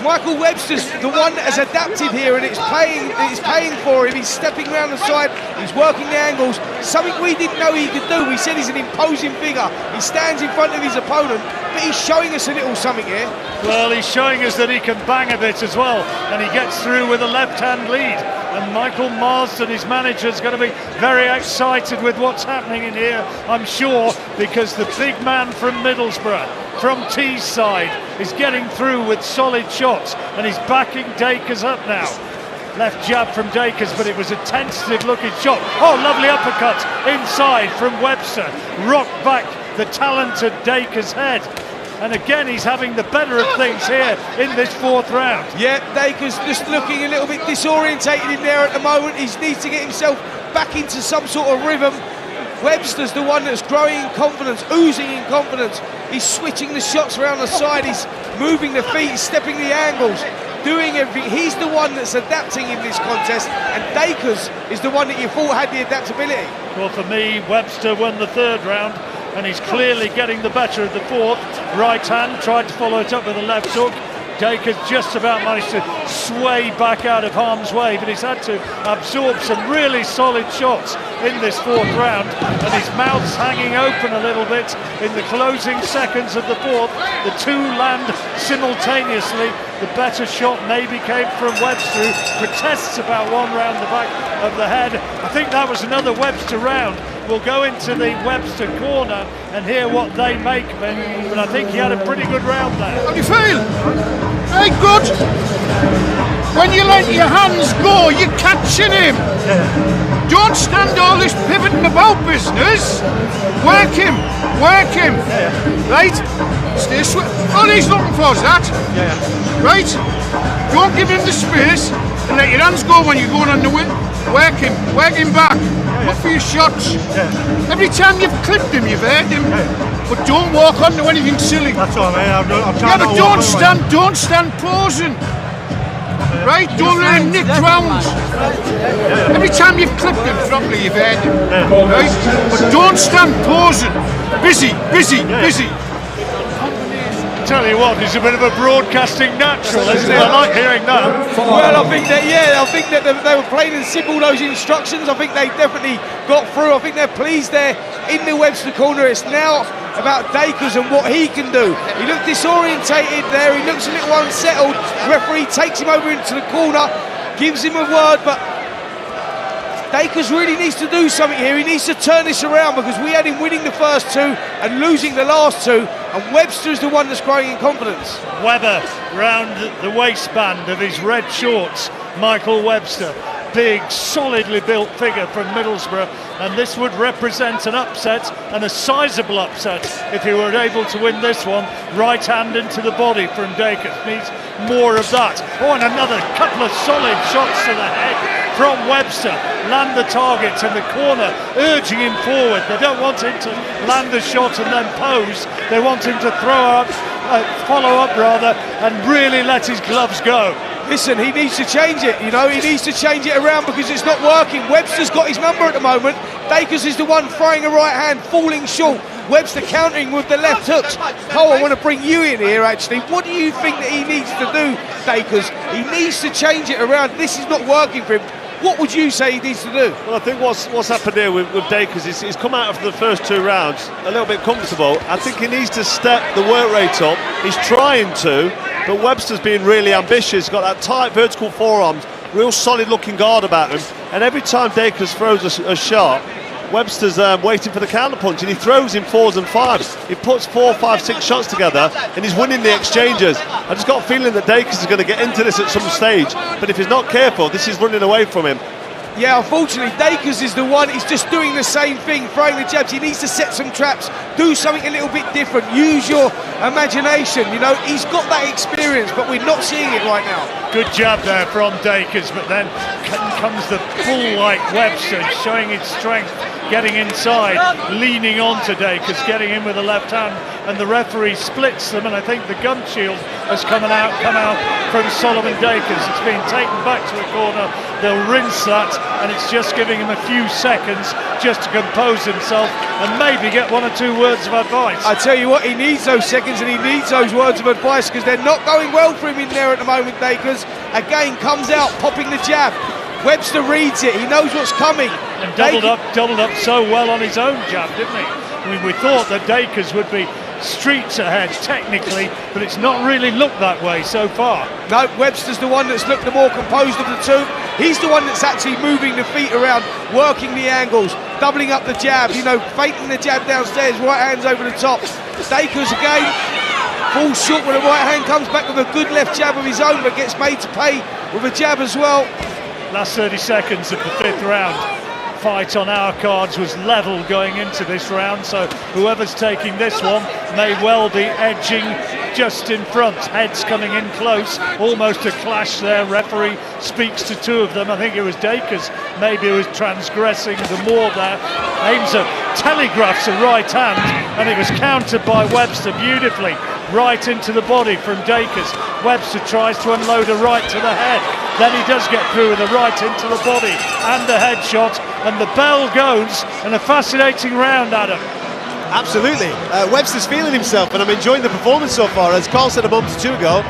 Michael Webster's the one that has adapted here, and it's paying for him. He's stepping around the side, he's working the angles, something we didn't know he could do. We said he's an imposing figure. He stands in front of his opponent, but he's showing us a little something here. Well, he's showing us that he can bang a bit as well, and he gets through with a left-hand lead. And Michael Marsden, his manager, is going to be very excited with what's happening in here, I'm sure, because the big man from Middlesbrough, from T's side, is getting through with solid shots, and he's backing Dacres up now. Left jab from Dacres, but it was a tentative looking shot. Oh, lovely uppercut inside from Webster. Rocked back the talented Dacres' head. And again, he's having the better of things here in this fourth round. Yeah, Dacres just looking a little bit disorientated in there at the moment. He needs to get himself back into some sort of rhythm. Webster's the one that's growing in confidence, oozing in confidence. He's switching the shots around the side, he's moving the feet, he's stepping the angles, doing everything. He's the one that's adapting in this contest, and Dacres is the one that you thought had the adaptability. Well, for me, Webster won the third round, and he's clearly getting the better of the fourth. Right hand, tried to follow it up with a left hook. Dacres just about managed to sway back out of harm's way, but he's had to absorb some really solid shots in this fourth round, and his mouth's hanging open a little bit in the closing seconds of the fourth. The two land simultaneously. The better shot maybe came from Webster, who protests about one round the back of the head. I think that was another Webster round. We'll go into the Webster corner and hear what they make of it, but I think he had a pretty good round there. How do you feel? Very good. When you let your hands go, you're catching him. Don't stand all this pivoting about business. Work him, right? Stay all he's looking for is that. Right? Don't give him the space and let your hands go when you're going on the wing. Work him back. Look for your shots. Every time you've clipped him, you've hurt him. But don't walk onto anything silly. That's all right. I'm yeah, but don't stand posing. Right? Don't let him nick rounds. Every time you've clipped him properly, you've hurt him. Right? But don't stand posing. Busy. Tell you what, he's a bit of a broadcasting natural, isn't he? I like hearing that. Well, I think that they were plain and simple, those instructions. I think they definitely got through. I think they're pleased there in the Webster corner. It's now about Dacres and what he can do. He looked disorientated there, he looks a little unsettled. Referee takes him over into the corner, gives him a word, but Dacres really needs to do something here. He needs to turn this around, because we had him winning the first two and losing the last two, and Webster is the one that's growing in confidence. Webber round the waistband of his red shorts, Michael Webster. Big, solidly built figure from Middlesbrough, and this would represent an upset, and a sizable upset, if he were able to win this one. Right hand into the body from Dacres. Needs more of that. Oh, and another couple of solid shots to the head from Webster. Land the targets in the corner, urging him forward. They don't want him to land a shot and then pose. They want him to follow up rather, and really let his gloves go. Listen, he needs to change it, he needs to change it around, because it's not working. Webster's got his number at the moment. Dacres is the one throwing a right hand, falling short. Webster countering with the left hooks. Cole, I want to bring you in here actually. What do you think that he needs to do, Dacres? He needs to change it around. This is not working for him. What would you say he needs to do? Well, I think what's happened here with Dacres is he's come out after the first two rounds a little bit comfortable. I think he needs to step the work rate up. He's trying to, but Webster's being really ambitious. He's got that tight vertical forearms, real solid looking guard about him, and every time Dacres throws a shot, Webster's waiting for the counter punch, and he throws in 4s and 5s. He puts 4, 5, 6 shots together, and he's winning the exchanges. I just got a feeling that Dacres is going to get into this at some stage, but if he's not careful, this is running away from him. Yeah, unfortunately, Dacres is the one. He's just doing the same thing, throwing the jabs. He needs to set some traps, do something a little bit different, use your imagination. He's got that experience, but we're not seeing it right now. Good jab there from Dacres, but then comes the bull-like Webster, showing his strength getting inside, leaning onto Dacres, getting in with the left hand, and the referee splits them, and I think the gum shield has come out from Solomon Dacres. It's been taken back to the corner. They'll rinse that, and it's just giving him a few seconds just to compose himself and maybe get 1 or 2 words of advice. I tell you what, he needs those seconds and he needs those words of advice, because they're not going well for him in there at the moment. Dacres again comes out popping the jab. Webster reads it, he knows what's coming. And doubled up so well on his own jab, didn't he? I mean, we thought that Dacres would be streets ahead technically, but it's not really looked that way so far. No, Webster's the one that's looked the more composed of the two. He's the one that's actually moving the feet around, working the angles, doubling up the jab, you know, faking the jab downstairs, right hands over the top. Dacres again falls short with the right hand, comes back with a good left jab of his own, but gets made to pay with a jab as well. Last 30 seconds of the 5th round. Fight on our cards was level going into this round, so whoever's taking this one may well be edging just in front. Heads coming in close, almost a clash there. Referee speaks to 2 of them. I think it was Dacres maybe who was transgressing the more there. Telegraphs a right hand, and it was countered by Webster beautifully, right into the body from Dacres. Webster tries to unload a right to the head, then he does get through with a right into the body and the headshot, and the bell goes, and a fascinating round, Adam. Absolutely. Webster's feeling himself, and I'm enjoying the performance so far. As Carl said a moment or 2 ago,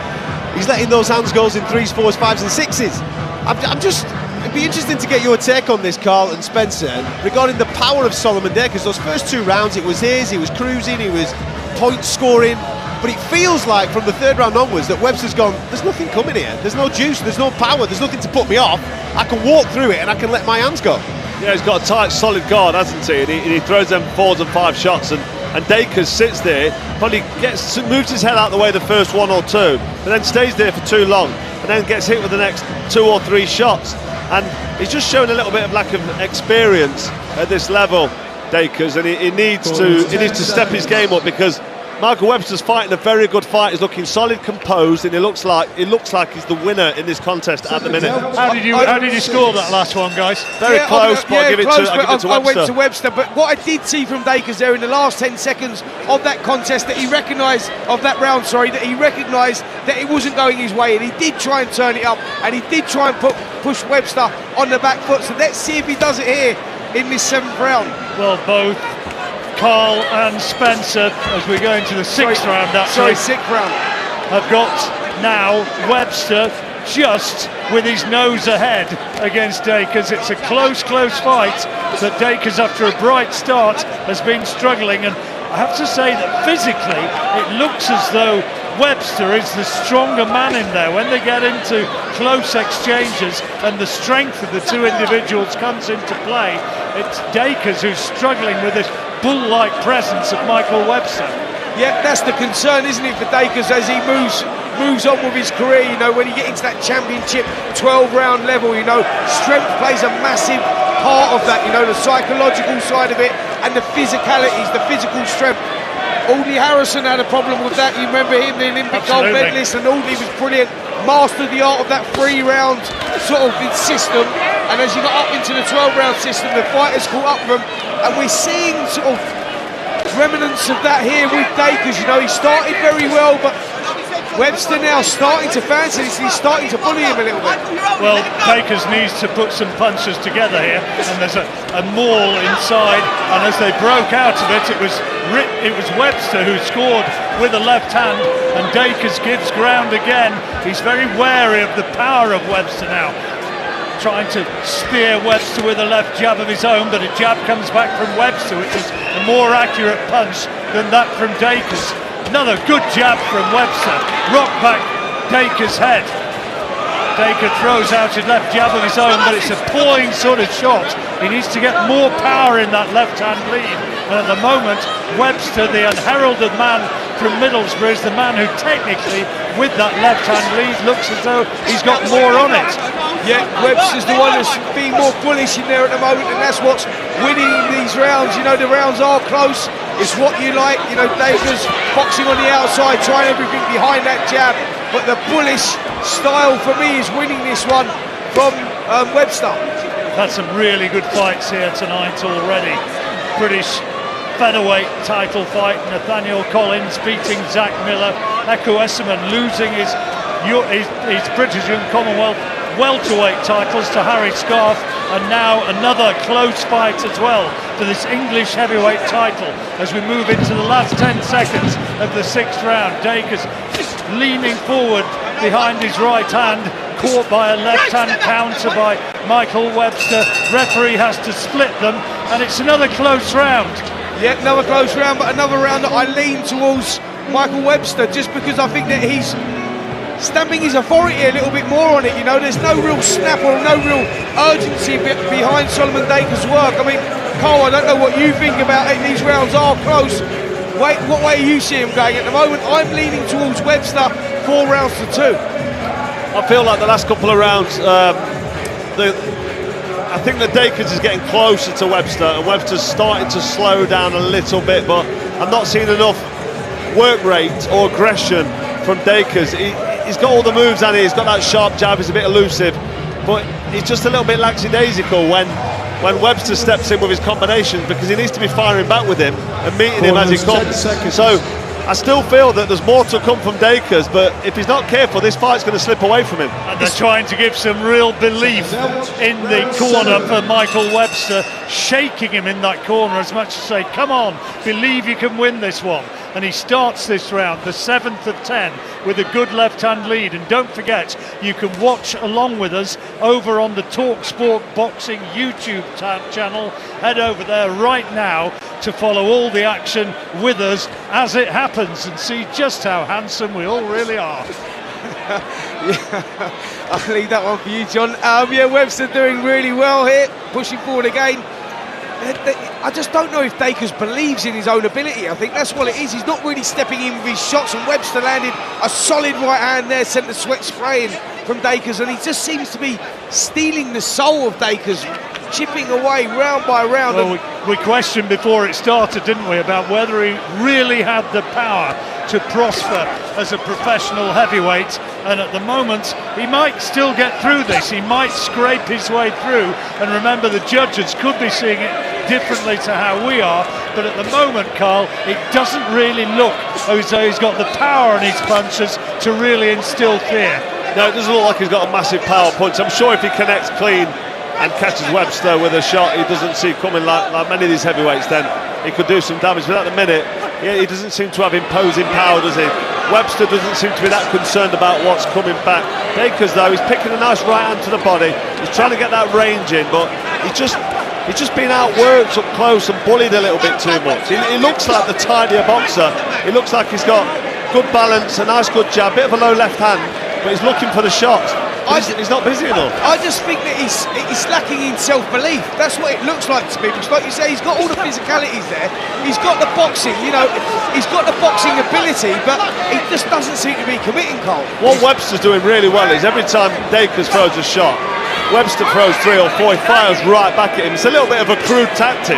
he's letting those hands goes in 3s, 4s, 5s and 6s. It'd be interesting to get your take on this, Carl and Spencer, regarding the power of Solomon Dacres. Those first 2 rounds, it was his, he was cruising, he was point scoring, but it feels like from the 3rd round onwards that Webster's gone, there's nothing coming here, there's no juice, there's no power, there's nothing to put me off, I can walk through it and I can let my hands go. Yeah, he's got a tight, solid guard, hasn't he? And he throws them 4s and 5 shots, and Dacres sits there, probably moves his head out of the way the first 1 or 2, but then stays there for too long, and then gets hit with the next 2 or 3 shots. And he's just showing a little bit of lack of experience at this level, Dacres, and he needs to step his game up, because Michael Webster's fighting a very good fight. He's looking solid, composed, and it looks like he's the winner in this contest at the minute. How did you score that last one, guys? Very close, but I give it to Webster. I went to Webster, but what I did see from Dacres there in the last 10 seconds of that contest, that he recognised, of that round, sorry, that he recognised that it wasn't going his way, and he did try and turn it up, and he did try and push Webster on the back foot. So let's see if he does it here in this 7th round. Well, both Carl and Spencer, as we go into the 6th round, actually, 6th round, have got now Webster just with his nose ahead against Dacres. It's a close fight, but Dacres, after a bright start, has been struggling, and I have to say that physically it looks as though Webster is the stronger man in there. When they get into close exchanges and the strength of the 2 individuals comes into play, it's Dacres who's struggling with this bull-like presence of Michael Webster. Yeah, that's the concern, isn't it, for Dacres as he moves on with his career. You know, when you get into that championship 12-round level, you know, strength plays a massive part of that, you know, the psychological side of it and the physicalities, the physical strength. Audley Harrison had a problem with that. You remember him, the Olympic gold medalist, and Audley was brilliant, mastered the art of that 3-round sort of system, and as you got up into the 12-round system, the fighters caught up with him, and we're seeing sort of remnants of that here with Dacres. You know, he started very well, but Webster now starting to fancy this, he's starting to bully him a little bit. Well, Dacres needs to put some punches together here, and there's a maul inside, and as they broke out of it, it was Webster who scored with a left hand, and Dacres gives ground again. He's very wary of the power of Webster now, trying to spear Webster with a left jab of his own, but a jab comes back from Webster, which is a more accurate punch than that from Dacres. Another good jab from Webster, rock back Dacres' head. Dacres throws out his left jab of his own, but it's a pawing sort of shot. He needs to get more power in that left-hand lead, and at the moment, Webster, the unheralded man from Middlesbrough, is the man who technically, with that left-hand lead, looks as though he's got more on it. Yeah, Webster's the one that's being more bullish in there at the moment, and that's what's winning these rounds. You know, the rounds are close. It's what you like. You know, Dacres boxing on the outside, trying everything behind that jab, but the bullish style for me is winning this one from Webster. had some really good fights here tonight already. British featherweight title fight, Nathaniel Collins beating Zach Miller, Essuman losing his British and Commonwealth welterweight titles to Harry Scarff, and now another close fight as well for this English heavyweight title as we move into the last 10 seconds of the 6th round. Dacres leaning forward behind his right hand, caught by a left hand counter by Michael Webster. Referee has to split them, and it's another close round. Yeah, another close round, but another round that I lean towards Michael Webster, just because I think that he's stamping his authority a little bit more on it. You know, there's no real snap or no real urgency behind Solomon Dacres' work. I mean, Cole, I don't know what you think about it. These rounds are close. Wait, what way you see him going? At the moment, I'm leaning towards Webster, 4 rounds to 2. I feel like the last couple of rounds, I think that Dacres is getting closer to Webster, and Webster's starting to slow down a little bit, but I'm not seeing enough work rate or aggression from Dacres. He's got all the moves, and he's got that sharp jab, he's a bit elusive, but he's just a little bit lackadaisical when Webster steps in with his combinations, because he needs to be firing back with him and meeting him as he comes. So I still feel that there's more to come from Dacres, but if he's not careful, this fight's going to slip away from him. And they're trying to give some real belief in the corner for Michael Webster, shaking him in that corner as much as say, come on, believe you can win this one. And he starts this round, the 7th of 10, with a good left-hand lead. And don't forget, you can watch along with us over on the talkSPORT Boxing YouTube channel. Head over there right now to follow all the action with us as it happens and see just how handsome we all really are. Yeah, I'll leave that one for you, John. Yeah, Webster doing really well here, pushing forward again. I just don't know if Dacres believes in his own ability. I think that's what it is. He's not really stepping in with his shots, and Webster landed a solid right hand there, sent the sweat spraying from Dacres, and he just seems to be stealing the soul of Dacres, chipping away round by round. Well, we questioned before it started, didn't we, about whether he really had the power to prosper as a professional heavyweight, and at the moment he might still get through this. He might scrape his way through, and remember, the judges could be seeing it differently to how we are, but at the moment, Carl, it doesn't really look as though he's got the power in his punches to really instill fear. No, it doesn't look like he's got a massive power punch. I'm sure if he connects clean and catches Webster with a shot he doesn't see coming like many of these heavyweights, then he could do some damage. But at the minute, he doesn't seem to have imposing power, does he? Webster doesn't seem to be that concerned about what's coming back. Dacres, though, he's picking a nice right hand to the body. He's trying to get that range in, but he's just been outworked up close and bullied a little bit too much. He looks like the tidier boxer. He looks like he's got good balance, a nice good jab, bit of a low left hand, but he's looking for the shots. He's not busy enough. I just think that he's lacking in self-belief. That's what it looks like to me, because like you say, he's got all the physicalities there. He's got the boxing, you know, he's got the boxing ability, but he just doesn't seem to be committing, Cole. What Webster's doing really well is every time Dacres throws a shot, Webster throws 3 or 4, he fires right back at him. It's a little bit of a crude tactic,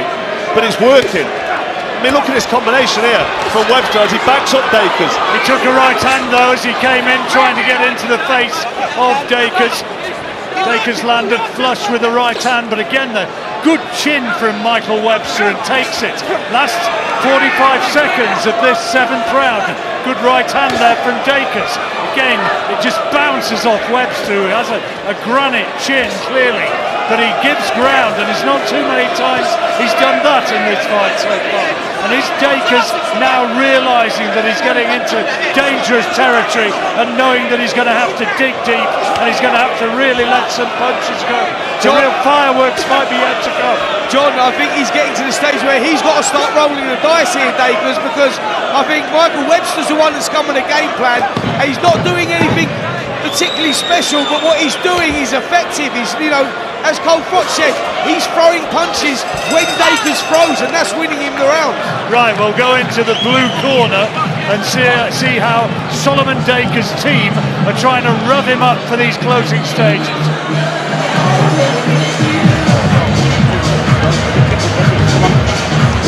but it's working. I mean, look at this combination here from Webster as he backs up Dacres. He took a right hand though as he came in, trying to get into the face of Dacres. Dacres landed flush with the right hand, but again the good chin from Michael Webster, and takes it. Last 45 seconds of this 7th round. Good right hand there from Dacres. Again, it just bounces off Webster, who has a granite chin clearly, but he gives ground, and it's not too many times he's done that in this fight so far. And is Dacres now realising that he's getting into dangerous territory, and knowing that he's going to have to dig deep, and he's going to have to really let some punches go? The real fireworks might be yet to come. John, I think he's getting to the stage where he's got to start rolling the dice here, Dacres, because I think Michael Webster's the one that's come with a game plan, and he's not doing anything particularly special, but what he's doing is effective. He's, you know, as Cole Frott said, he's throwing punches when Dacres throws, and that's winning him the round. Right, we'll go into the blue corner and see how Solomon Dacres' team are trying to rev him up for these closing stages.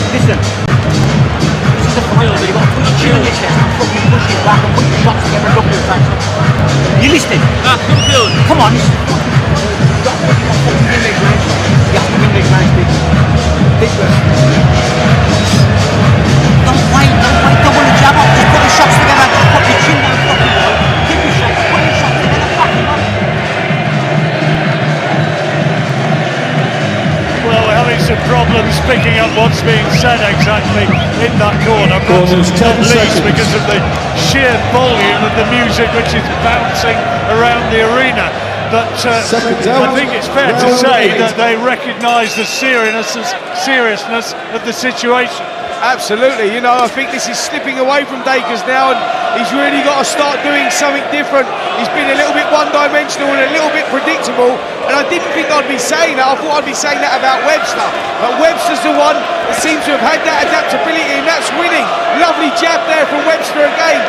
Listen, this is a fight, so you've got to put your chin on your chest and fucking push it back and put your shots together and look at the face. You listening? Come on. You've got to put your fucking image. picking up what's being said exactly in that corner, not least because of the sheer volume of the music which is bouncing around the arena. But I think it's fair to say that they recognise the seriousness of the situation. Absolutely, you know, I think this is slipping away from Dacres now, and he's really got to start doing something different. He's been a little bit one-dimensional and a little bit predictable, and I didn't think I'd be saying that. I thought I'd be saying that about Webster, but Webster's the one that seems to have had that adaptability, and that's winning. Lovely jab there from Webster again.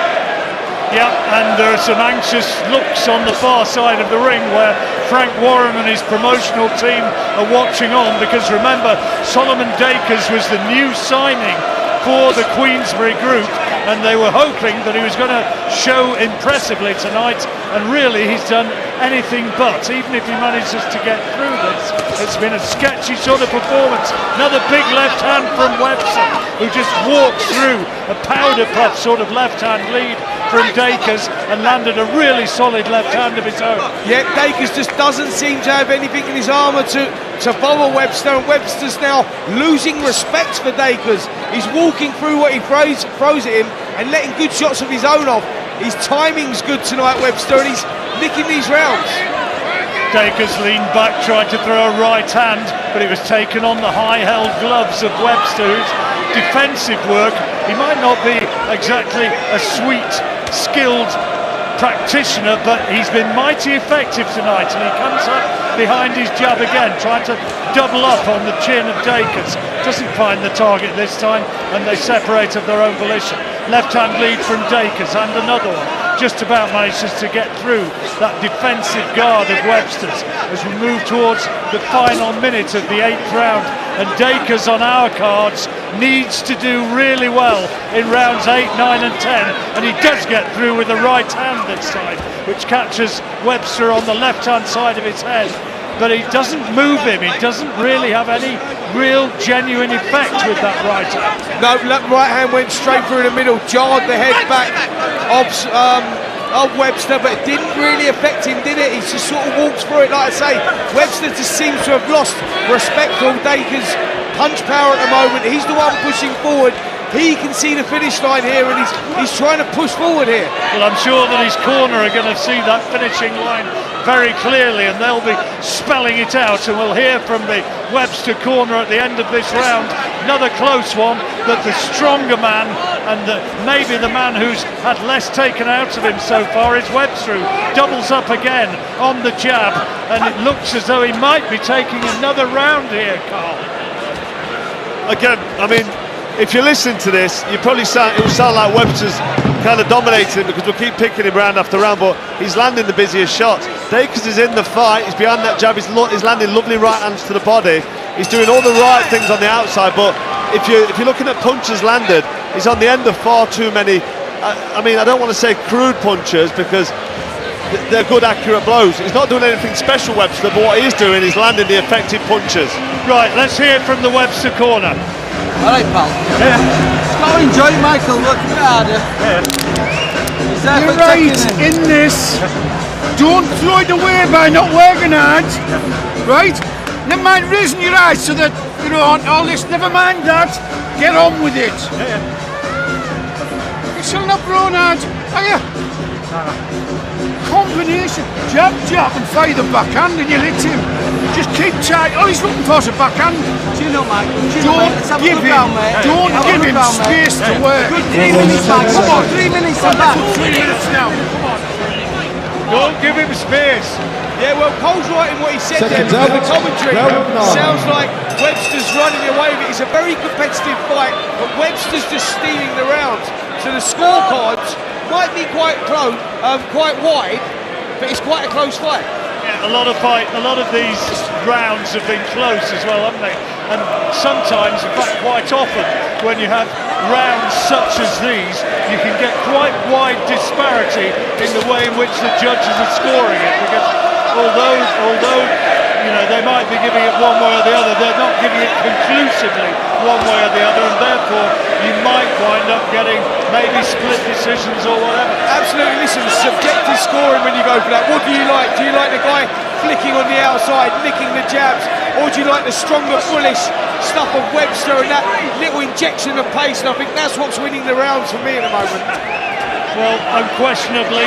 Yeah, and there are some anxious looks on the far side of the ring where Frank Warren and his promotional team are watching on, because remember, Solomon Dacres was the new signing for the Queensberry group, and they were hoping that he was going to show impressively tonight, and really he's done anything but. Even if he manages to get through this, it's been a sketchy sort of performance. Another big left hand from Webster, who just walked through a powder puff sort of left hand lead from Dacres and landed a really solid left hand of his own. Yeah, Dacres just doesn't seem to have anything in his armour to bother Webster, and Webster's now losing respect for Dacres. He's walking through what he throws at him and letting good shots of his own off. His timing's good tonight, Webster, and he's nicking these rounds. Dacres leaned back, tried to throw a right hand, but it was taken on the high-held gloves of Webster, whose defensive work, he might not be exactly a sweet, skilled practitioner, but he's been mighty effective tonight, and he comes up behind his jab again, trying to double up on the chin of Dacres. Doesn't find the target this time, and they separate of their own volition. Left hand lead from Dacres, and another one. Just about manages to get through that defensive guard of Webster's as we move towards the final minute of the 8th round, and Dacres on our cards needs to do really well in rounds 8, 9 and 10, and he does get through with the right hand this time, which catches Webster on the left hand side of his head, but he doesn't move him. He doesn't really have any real genuine effect with that right hand. No, right hand went straight through the middle, jarred the head back of Webster, but it didn't really affect him, did it? He just sort of walks through it. Like I say, Webster just seems to have lost respect for Dacres' punch power at the moment. He's the one pushing forward. He can see the finish line here, and he's trying to push forward here. Well, I'm sure that his corner are going to see that finishing line very clearly, and they'll be spelling it out, and we'll hear from the Webster corner at the end of this round. Another close one, that the stronger man, and maybe the man who's had less taken out of him so far, is Webster, who doubles up again on the jab, and it looks as though he might be taking another round here, Carl. Again, I mean, if you listen to this, it will sound like Webster's kind of dominating, because we'll keep picking him round after round, but he's landing the busiest shots. Dacres is in the fight, he's behind that jab, he's landing lovely right hands to the body, he's doing all the right things on the outside, but if you're looking at punches landed, he's on the end of far too many, I mean, I don't want to say crude punches, because they're good, accurate blows. He's not doing anything special, Webster, but what he is doing is landing the effective punches. Right, let's hear from the Webster corner. Alright, pal. Yeah. Just go enjoy it, Michael. Look a bit harder. Yeah. You're right in this. Don't throw it away by not working hard. Right? Never mind raising your eyes so that you don't all this. Never mind that. Get on with it. Yeah. You shall not run hard, are you? Combination. Jab, jab, and fire the backhand, and you hit him. Just keep tight. All he's looking for is a backhand. Do you know, Mike? Don't give him space to work. Good 3 minutes, Mike. Come on, 3 minutes and back. 3 minutes now. Come on. Don't give him space. Yeah, well, Cole's right in what he said there, because the commentary sounds like Webster's running away with it. It's a very competitive fight, but Webster's just stealing the rounds. So the scorecards might be quite close, quite wide, but it's quite a close fight. Yeah, a lot of these rounds have been close as well, haven't they? And sometimes, in fact, quite often, when you have rounds such as these, you can get quite wide disparity in the way in which the judges are scoring it. Because although you know they might be giving it one way or the other, they're not giving it conclusively one way or the other, and therefore you might wind up getting maybe split decisions or whatever. Absolutely. Listen, subjective scoring when you go for that. What do you like? Do you like the guy flicking on the outside, nicking the jabs? or do you like the stronger, bullish stuff of Webster and that little injection of pace? And I think that's what's winning the rounds for me at the moment. Well, unquestionably,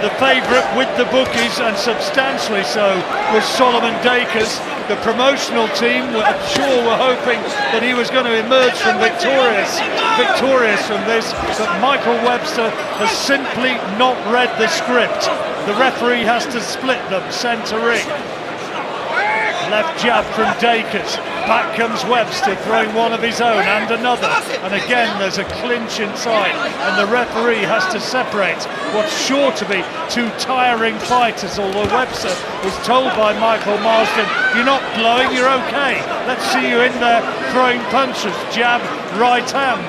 the favourite with the bookies, and substantially so, was Solomon Dacres. The promotional team, I'm sure, were hoping that he was going to emerge from victorious from this, but Michael Webster has simply not read the script. The referee has to split them, centre ring. Left jab from Dacres, back comes Webster throwing one of his own and another, and again there's a clinch inside, and the referee has to separate what's sure to be two tiring fighters, although Webster was told by Michael Marsden, you're not blowing, you're okay, let's see you in there throwing punches. Jab, right hand.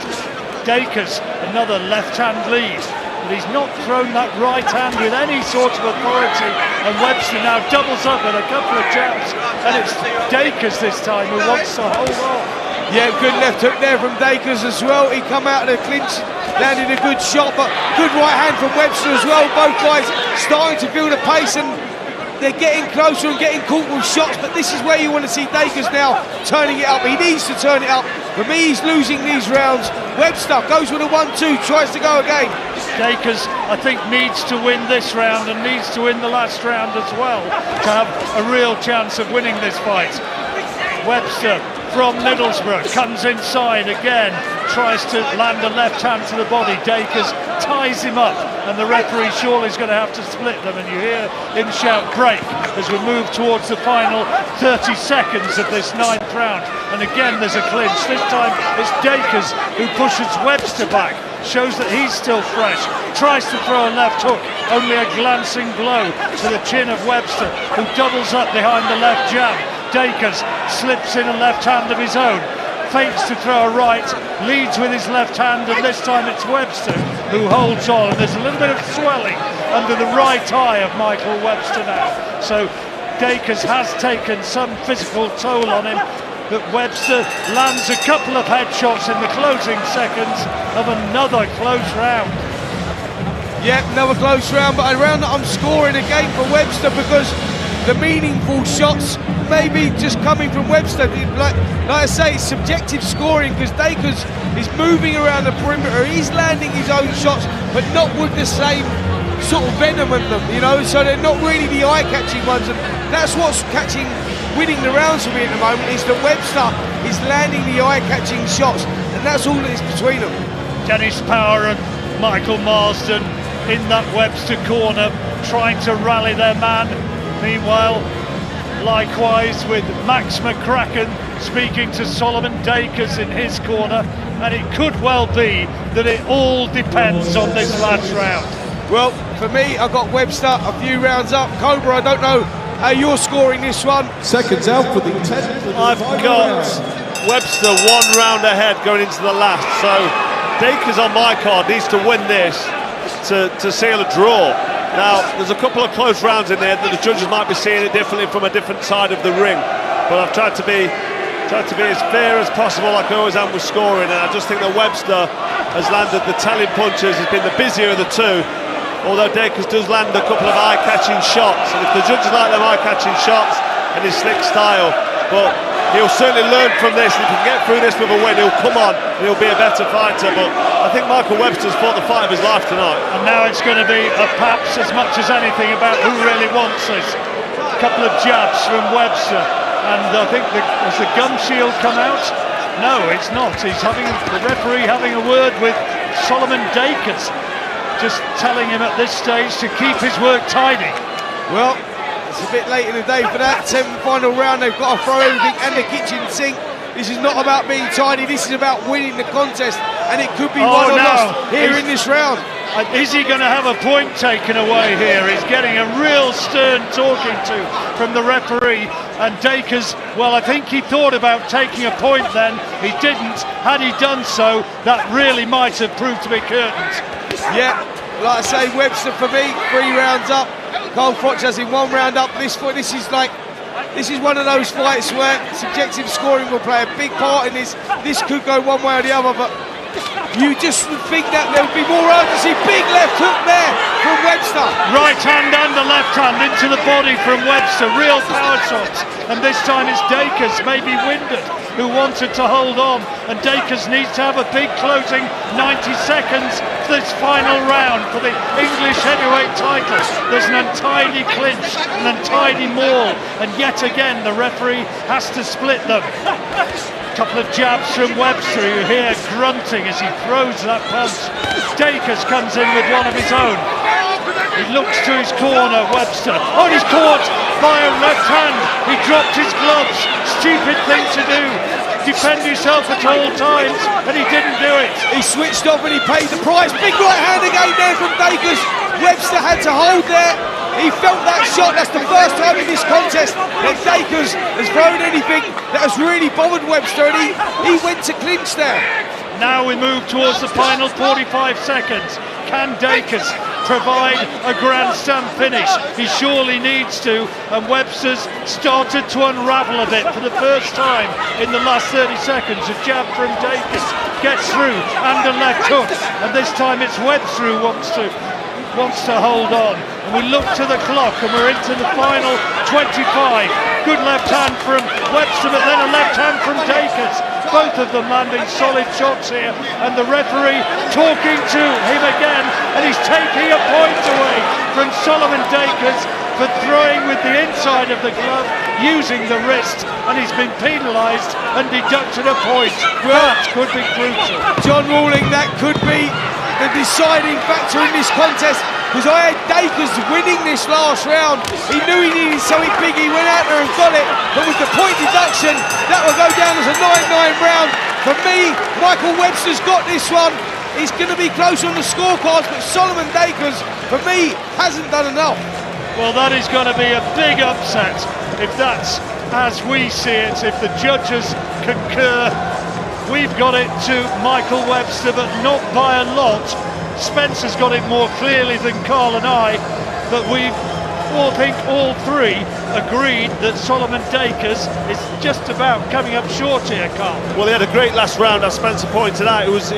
Dacres, another left hand lead, but he's not thrown that right hand with any sort of authority, and Webster now doubles up with a couple of jabs, and it's Dacres this time who wants to hold on. Yeah, good left hook there from Dacres as well. He come out of the clinch, landed a good shot, but good right hand from Webster as well. Both guys starting to feel the pace, and they're getting closer and getting caught with shots, but this is where you want to see Dacres now turning it up. He needs to turn it up. For me, he's losing these rounds. Webster goes with a 1-2, tries to go again. Dacres, I think, needs to win this round and needs to win the last round as well to have a real chance of winning this fight. Webster from Middlesbrough comes inside again, tries to land a left hand to the body. Dacres ties him up, and the referee surely is going to have to split them, and you hear him shout break as we move towards the final 30 seconds of this 9th round. And again there's a clinch. This time it's Dacres who pushes Webster back, shows that he's still fresh, tries to throw a left hook, only a glancing blow to the chin of Webster, who doubles up behind the left jab. Dacres slips in a left hand of his own, feints to throw a right, leads with his left hand, and this time it's Webster who holds on. And there's a little bit of swelling under the right eye of Michael Webster now. So Dacres has taken some physical toll on him, but Webster lands a couple of headshots in the closing seconds of another close round. Yeah, another close round, but a round that I'm scoring again for Webster, because the meaningful shots may be just coming from Webster. Like I say, it's subjective scoring, because Dacres is moving around the perimeter, he's landing his own shots, but not with the same sort of venom in them, you know, so they're not really the eye-catching ones, and that's what's winning the rounds for me at the moment, is that Webster is landing the eye-catching shots, and that's all that is between them. Dennis Power and Michael Marsden in that Webster corner, trying to rally their man. Meanwhile, likewise with Max McCracken speaking to Solomon Dacres in his corner, and it could well be that it all depends on this last round. Well, for me, I've got Webster a few rounds up. Cobra, I don't know how you're scoring this one. Seconds out for the 10th. I've got Webster 1 round ahead going into the last, so Dacres on my card needs to win this to seal a draw. Now, there's a couple of close rounds in there that the judges might be seeing it differently from a different side of the ring, but I've tried to be as fair as possible, like I always am with scoring, and I just think that Webster has landed the telling punches, has been the busier of the two, although Dacres does land a couple of eye-catching shots, and if the judges like them eye-catching shots and his slick style, but he'll certainly learn from this, and if he can get through this with a win, he'll come on and he'll be a better fighter. But I think Michael Webster's fought the fight of his life tonight. And now it's going to be perhaps as much as anything about who really wants this. A couple of jabs from Webster, and I think has the gum shield come out? No, it's not. He's having the referee having a word with Solomon Dacres, just telling him at this stage to keep his work tidy. Well, it's a bit late in the day for that 7th final round. They've got to throw everything and the kitchen sink. This is not about being tidy, this is about winning the contest, and it could be won or lost here in this round. Is he going to have a point taken away here? He's getting a real stern talking to from the referee, and Dacres, well, I think he thought about taking a point then, he didn't. Had he done so, that really might have proved to be curtains. Yeah, like I say, Webster for me, 3 rounds up. Cole Froch has him 1 round up. This is one of those fights where subjective scoring will play a big part in this. This could go one way or the other, but you just would think that there would be more urgency. Big left hook there from Webster. Right hand and the left hand into the body from Webster. Real power shots. And this time it's Dacres, maybe winded, who wanted to hold on. And Dacres needs to have a big closing 90 seconds for this final round for the English heavyweight title. There's an untidy clinch, an untidy maul, and yet again the referee has to split them. Couple of jabs from Webster, you hear grunting as he throws that punch. Dacres comes in with one of his own. He looks to his corner, Webster. Oh, he's caught by a left hand. He dropped his gloves. Stupid thing to do. Defend yourself at all times, and he didn't do it. He switched off and he paid the price. Big right hand again there from Dacres. Webster had to hold there. He felt that shot. That's the first time in this contest that Dacres has thrown anything that has really bothered Webster, and he went to clinch there. Now we move towards the final 45 seconds. Can Dacres provide a Grand Slam finish? He surely needs to, and Webster's started to unravel a bit for the first time in the last 30 seconds. A jab from Dacres gets through and a left hook, and this time it's Webster who wants to hold on. And we look to the clock and we're into the final 25. Good left hand from Webster, but then a left hand from Dacres. Both of them landing solid shots here, and the referee talking to him again, and he's taking a point away from Solomon Dacres for throwing with the inside of the glove, using the wrist, and he's been penalised and deducted a point. That could be crucial. John ruling that could be the deciding factor in this contest, because I had Dacres winning this last round. He knew he needed something big, he went out there and got it, but with the point deduction, that will go down as a 9-9 round. For me, Michael Webster's got this one. He's going to be close on the scorecards, but Solomon Dacres, for me, hasn't done enough. Well, that is going to be a big upset if that's as we see it, if the judges concur. We've got it to Michael Webster, but not by a lot. Spencer's got it more clearly than Carl and I, but we all three agreed that Solomon Dacres is just about coming up short here, Carl. Well, he had a great last round, as Spencer pointed out. It was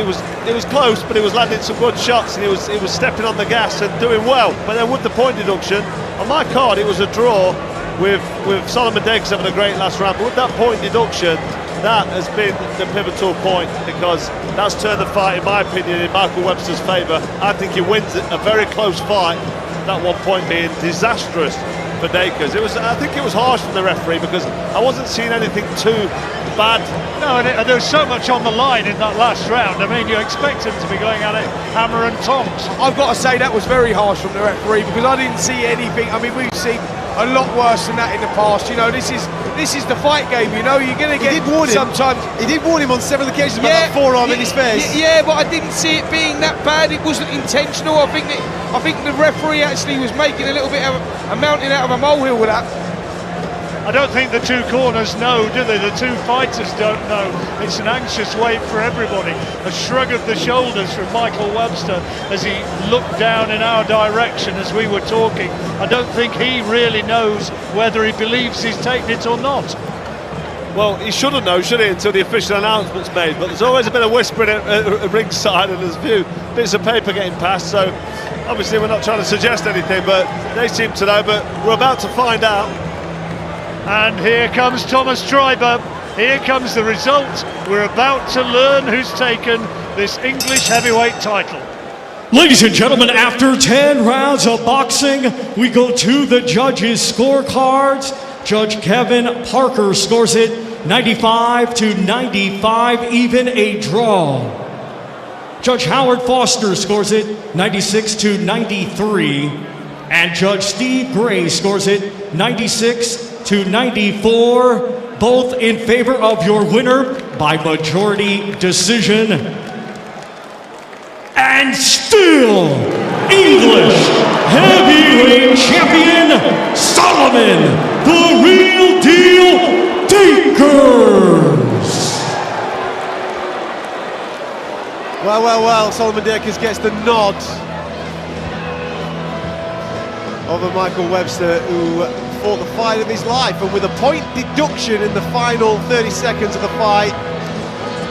close, but he was landing some good shots, and he was stepping on the gas and doing well. But then with the point deduction, on my card, it was a draw with Solomon Dacres having a great last round. But with that point deduction, that has been the pivotal point, because that's turned the fight, in my opinion, in Michael Webster's favour. I think he wins a very close fight, that one point being disastrous for Dacres. I think it was harsh from the referee, because I wasn't seeing anything too bad. No, and there was so much on the line in that last round. I mean, you expect him to be going at it hammer and tongs. I've got to say that was very harsh from the referee, because I didn't see anything. I mean, we've seen a lot worse than that in the past. You know, this is the fight game. You know, you're going to get sometimes. He did warn him on several occasions about that forearm in his face. Yeah, but I didn't see it being that bad. It wasn't intentional. I think the referee actually was making a little bit of a mountain out of a molehill with that. I don't think the two corners know, do they? The two fighters don't know. It's an anxious wait for everybody. A shrug of the shoulders from Michael Webster as he looked down in our direction as we were talking. I don't think he really knows whether he believes he's taken it or not. Well, he shouldn't know, should he, until the official announcement's made. But there's always a bit of whispering at ringside, and there's a few bits of paper getting passed. So obviously we're not trying to suggest anything, but they seem to know. But we're about to find out. And here comes Thomas Treiber. Here comes the result. We're about to learn who's taken this English heavyweight title. Ladies and gentlemen, after 10 rounds of boxing, we go to the judges' scorecards. Judge Kevin Parker scores it 95-95, even a draw. Judge Howard Foster scores it 96-93, and Judge Steve Gray scores it 96-94, both in favor of your winner by majority decision. And still, English heavyweight champion, Solomon, the real deal, Dacres. Well, Solomon Dacres gets the nod over Michael Webster, who fought the fight of his life, and with a point deduction in the final 30 seconds of the fight,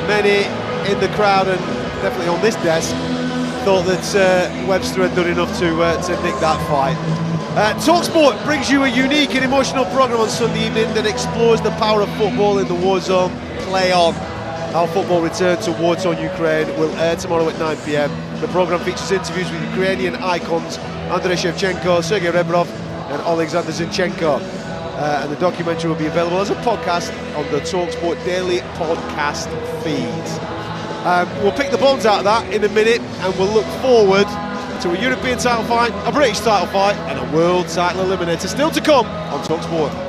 many in the crowd and definitely on this desk, thought that Webster had done enough to nick that fight. talkSPORT brings you a unique and emotional programme on Sunday evening that explores the power of football in the war zone. Play on. Our football return to war-torn Ukraine will air tomorrow at 9 PM. The programme features interviews with Ukrainian icons Andrei Shevchenko, Sergei Rebrov and Alexander Zinchenko. And the documentary will be available as a podcast on the talkSPORT daily podcast feed. We'll pick the bones out of that in a minute, and we'll look forward to a European title fight, a British title fight and a world title eliminator still to come on talkSPORT.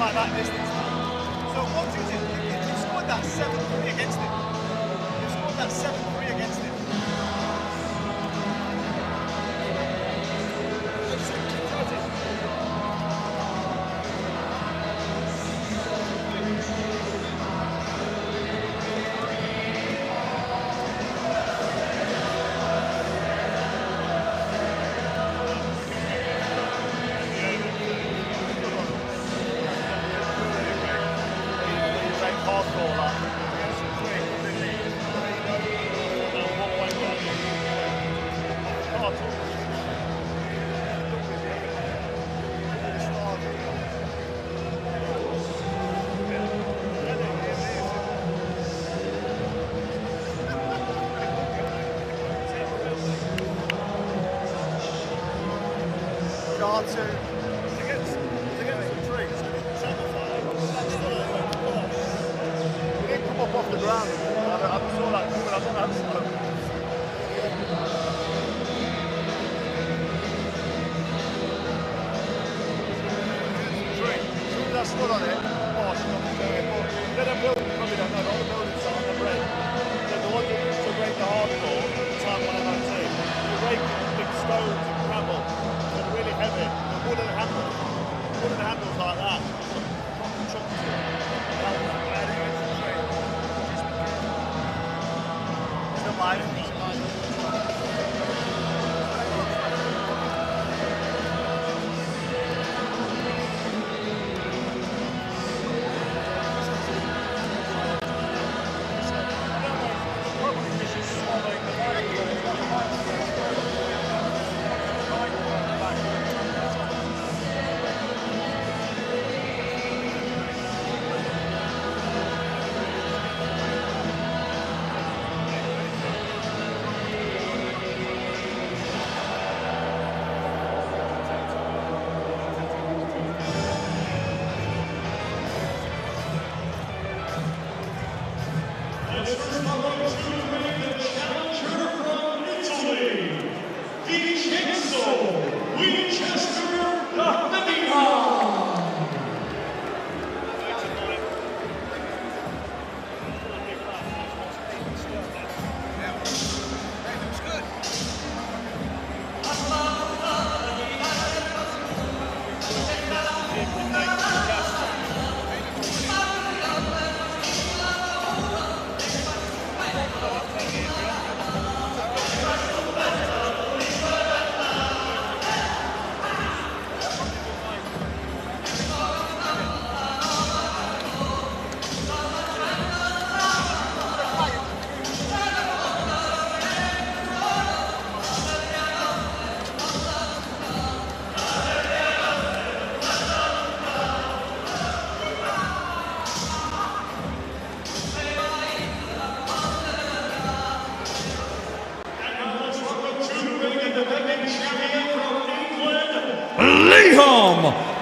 That distance. So what do you do? You scored that 7-3 against him. You scored that 7-3 against him.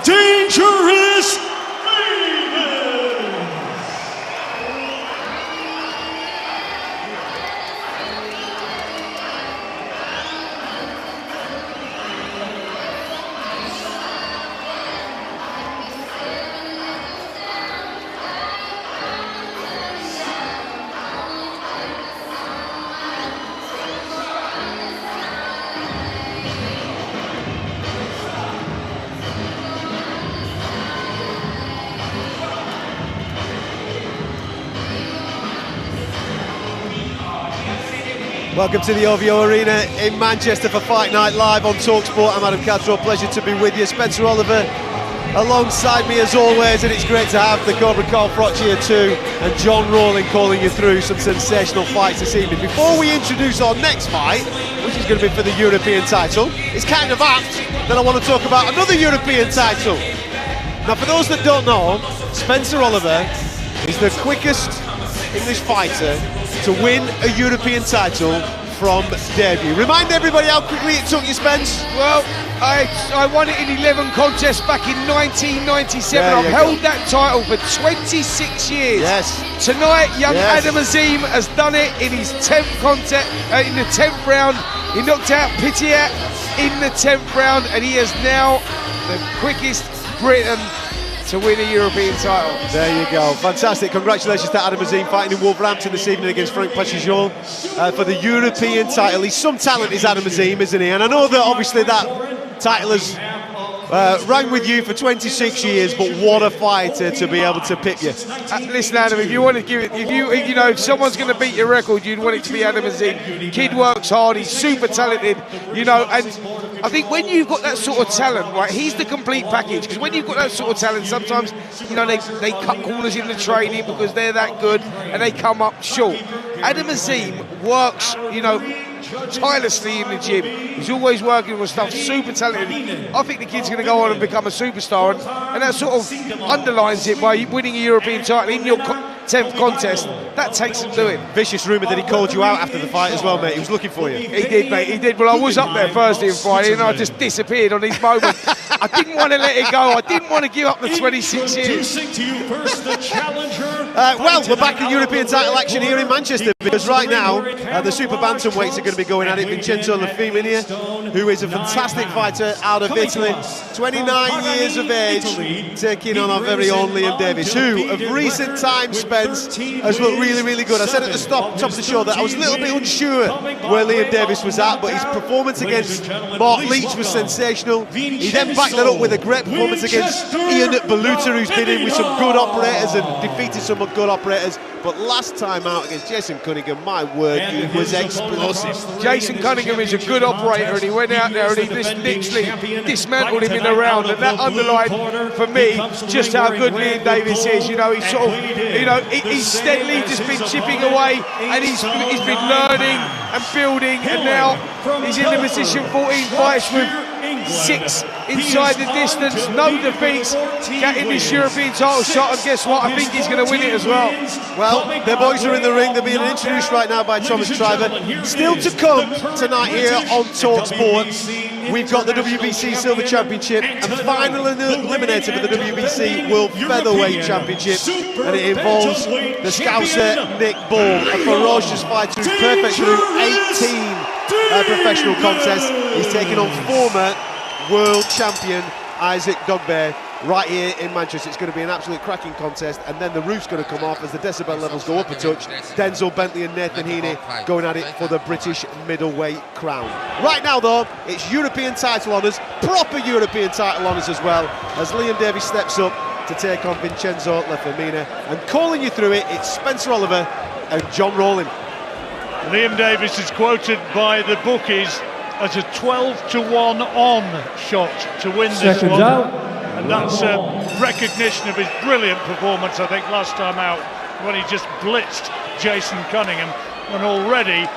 Dangerous Welcome to the OVO Arena in Manchester for Fight Night Live on talkSPORT. I'm Adam Castro, pleasure to be with you. Spencer Oliver alongside me as always, and it's great to have the Cobra Carl Froch here too, and John Rawling calling you through some sensational fights this evening. Before we introduce our next fight, which is going to be for the European title, it's kind of apt that I want to talk about another European title. Now, for those that don't know, Spencer Oliver is the quickest English fighter to win a European title from debut. Remind everybody how quickly it took you, Spence. Well, I won it in 11 contests back in 1997. I've held that title for 26 years. Yes. Tonight, young Adam Azim has done it in his 10th contest, in the 10th round. He knocked out Pitiat in the 10th round, and he is now the quickest Briton to win a European title. There you go, fantastic. Congratulations to Adam Azim fighting in Wolverhampton this evening against Frank Pachijol for the European title. He's some talent, is Adam Azim, isn't he? And I know that obviously that title has rang with you for 26 years, but what a fighter to be able to pick you. Listen, Adam, if you want to give it, if someone's going to beat your record, you'd want it to be Adam Azim. Kid works hard, he's super talented, and I think when you've got that sort of talent, right, he's the complete package. Because when you've got that sort of talent, sometimes, they cut corners in the training because they're that good and they come up short. Adam Azim works, tirelessly in the gym. He's always working with stuff, super talented. I think the kid's going to go on and become a superstar, and that sort of underlines it by winning a European title in your 10th contest. That takes some doing. Vicious rumour that he called you out after the fight as well, mate. He was looking for you. He did, mate. He did. Well, I was up there Thursday and Friday, and I just disappeared on his moment. I didn't want to let it go. I didn't want to give up the 26 years. Well, we're back in European title action here in Manchester, because right now the super bantamweights are going to be going at it. Vincenzo Lafiammina, who is a fantastic fighter out of Italy, 29 years of age, taking on our very own Liam Davies, who of recent times, Spence, has looked really, really good. I said at the top of the show that I was a little bit unsure where Liam Davies was at, but his performance against Mark Leach was sensational. He then backed that up with a great performance against Ian Bellew, who's been in with some good operators and defeated some good operators. But last time out against Jason Cunningham, my word, he was explosive. Jason Cunningham is a good operator, and he went out there and he literally dismantled him in the round, and that underlined for me just how good Liam Davies is. He's sort of, he's steadily just been chipping away, and he's been learning and building, and now he's in the position 14 fights with 6 inside the distance, no defeats, getting this European title shot, and guess what? I think he's going to win it as well. Well, their boys are in the ring. They're being introduced right now by Thomas Triver. Still to come tonight here on talkSPORT, we've got the WBC Silver Championship and final eliminator for the WBC World Featherweight Championship, and it involves the Scouser Nick Ball, a ferocious fighter who's perfect through 18 professional contests. He's taking on former world champion Usyk Dogboe right here in Manchester. It's going to be an absolute cracking contest, and then the roof's going to come off as the decibel levels go up a touch. DENZEL, Bentley and Nathan Heaney going at it for the British middleweight crown. Right now though, it's European title honours, proper European title honours as well, as Liam Davies steps up to take on Vincenzo Lafiammina, and calling you through it, it's Spencer Oliver and John Rawling. Liam Davies is quoted by the bookies as a 12-1 on shot to win this one. And that's a recognition of his brilliant performance, I think, last time out, when he just blitzed Jason Cunningham. And already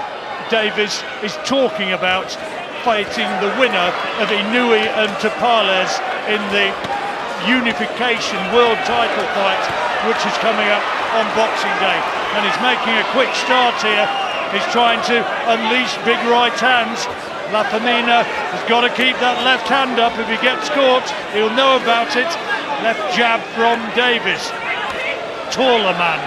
Davies is talking about fighting the winner of Inouye and Tapales in the unification world title fight, which is coming up on Boxing Day. And he's making a quick start here. He's trying to unleash big right hands. Lafiammina has got to keep that left hand up. If he gets caught, he'll know about it. Left jab from Davies. Taller man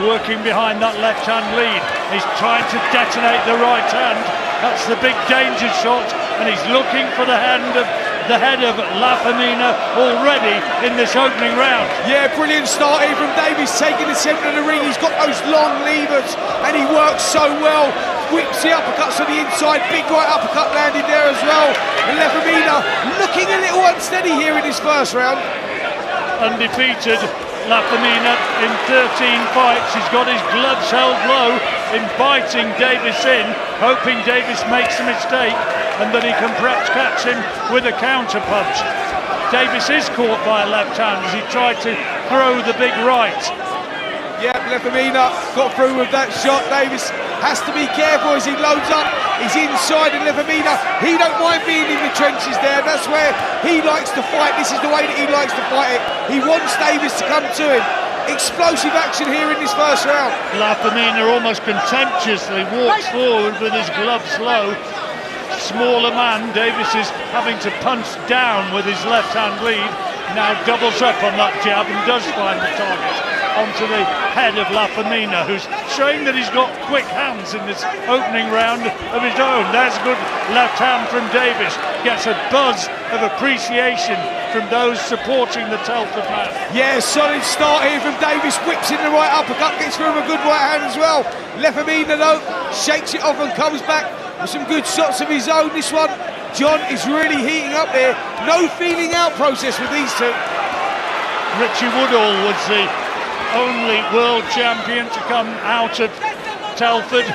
working behind that left hand lead. He's trying to detonate the right hand. That's the big danger shot, and he's looking for the head of Lafiammina already in this opening round. Yeah, brilliant start here from Davies, taking the centre of the ring. He's got those long levers, and he works so well. Whips the uppercuts on the inside, big right uppercut landed there as well. And Lafiammina looking a little unsteady here in his first round. Undefeated Lafiammina in 13 fights. He's got his gloves held low, inviting Davies in, hoping Davies makes a mistake and that he can perhaps catch him with a counter punch. Davies is caught by a left hand as he tried to throw the big right. Yeah, Lafiammina got through with that shot. Davies has to be careful as he loads up. He's inside, and Lafiammina, he don't mind being in the trenches there. That's where he likes to fight. This is the way that he likes to fight it. He wants Davies to come to him. Explosive action here in this first round. Lafiammina almost contemptuously walks forward with his gloves low. Smaller man, Davies is having to punch down with his left hand lead. Now doubles up on that jab and does find the target onto the head of Lafiammina, who's showing that he's got quick hands in this opening round of his own. There's a good left hand from Davies. Gets a buzz of appreciation from those supporting the Telford man. Yeah, solid start here from Davies. Whips in the right uppercut, gets through with a good right hand as well. Lafiammina though shakes it off and comes back with some good shots of his own. This one, John, is really heating up there. No feeling out process with these two. Richie Woodall was the only world champion to come out of Telford.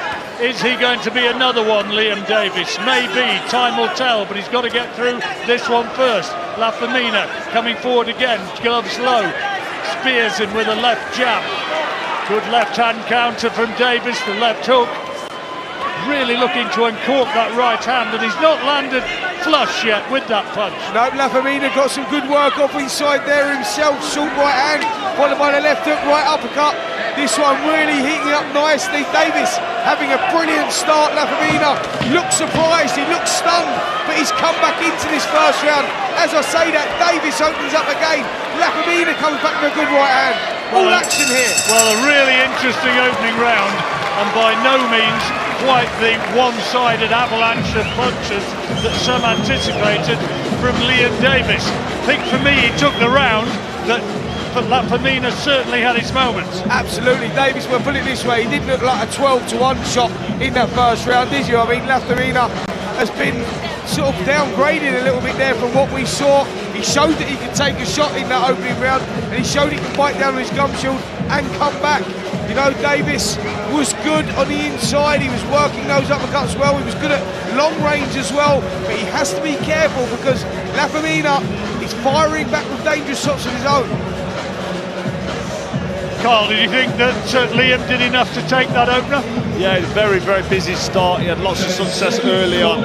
Is he going to be another one, Liam Davies? Maybe, time will tell, but he's got to get through this one first. Lafiammina coming forward again, gloves low, spears him with a left jab. Good left hand counter from Davies, the left hook. Really looking to uncork that right hand, and he's not landed flush yet with that punch. No, Lafiammina got some good work off inside there himself. Short right hand, followed by the left hook, right uppercut. This one really heating up nicely. Davies having a brilliant start. Lafiammina looks surprised, he looks stunned, but he's come back into this first round. As I say that, Davies opens up again. Lafiammina comes back with a good right hand. All action here. Well, a really interesting opening round, and by no means quite the one-sided avalanche of punches that some anticipated from Liam Davies. I think for me he took the round, but Lafiammina certainly had his moments. Absolutely, Davies, we'll put it this way, he didn't look like a 12-1 shot in that first round, did you? I mean, Lafiammina has been sort of downgraded a little bit there from what we saw. He showed that he could take a shot in that opening round, and he showed he could bite down on his gum shield and come back. You know, Davies was good on the inside, he was working those uppercuts well, he was good at long range as well, but he has to be careful because Lafiammina is firing back with dangerous shots of his own. Carl, did you think that Liam did enough to take that opener? Yeah, very, very busy start. He had lots of success early on.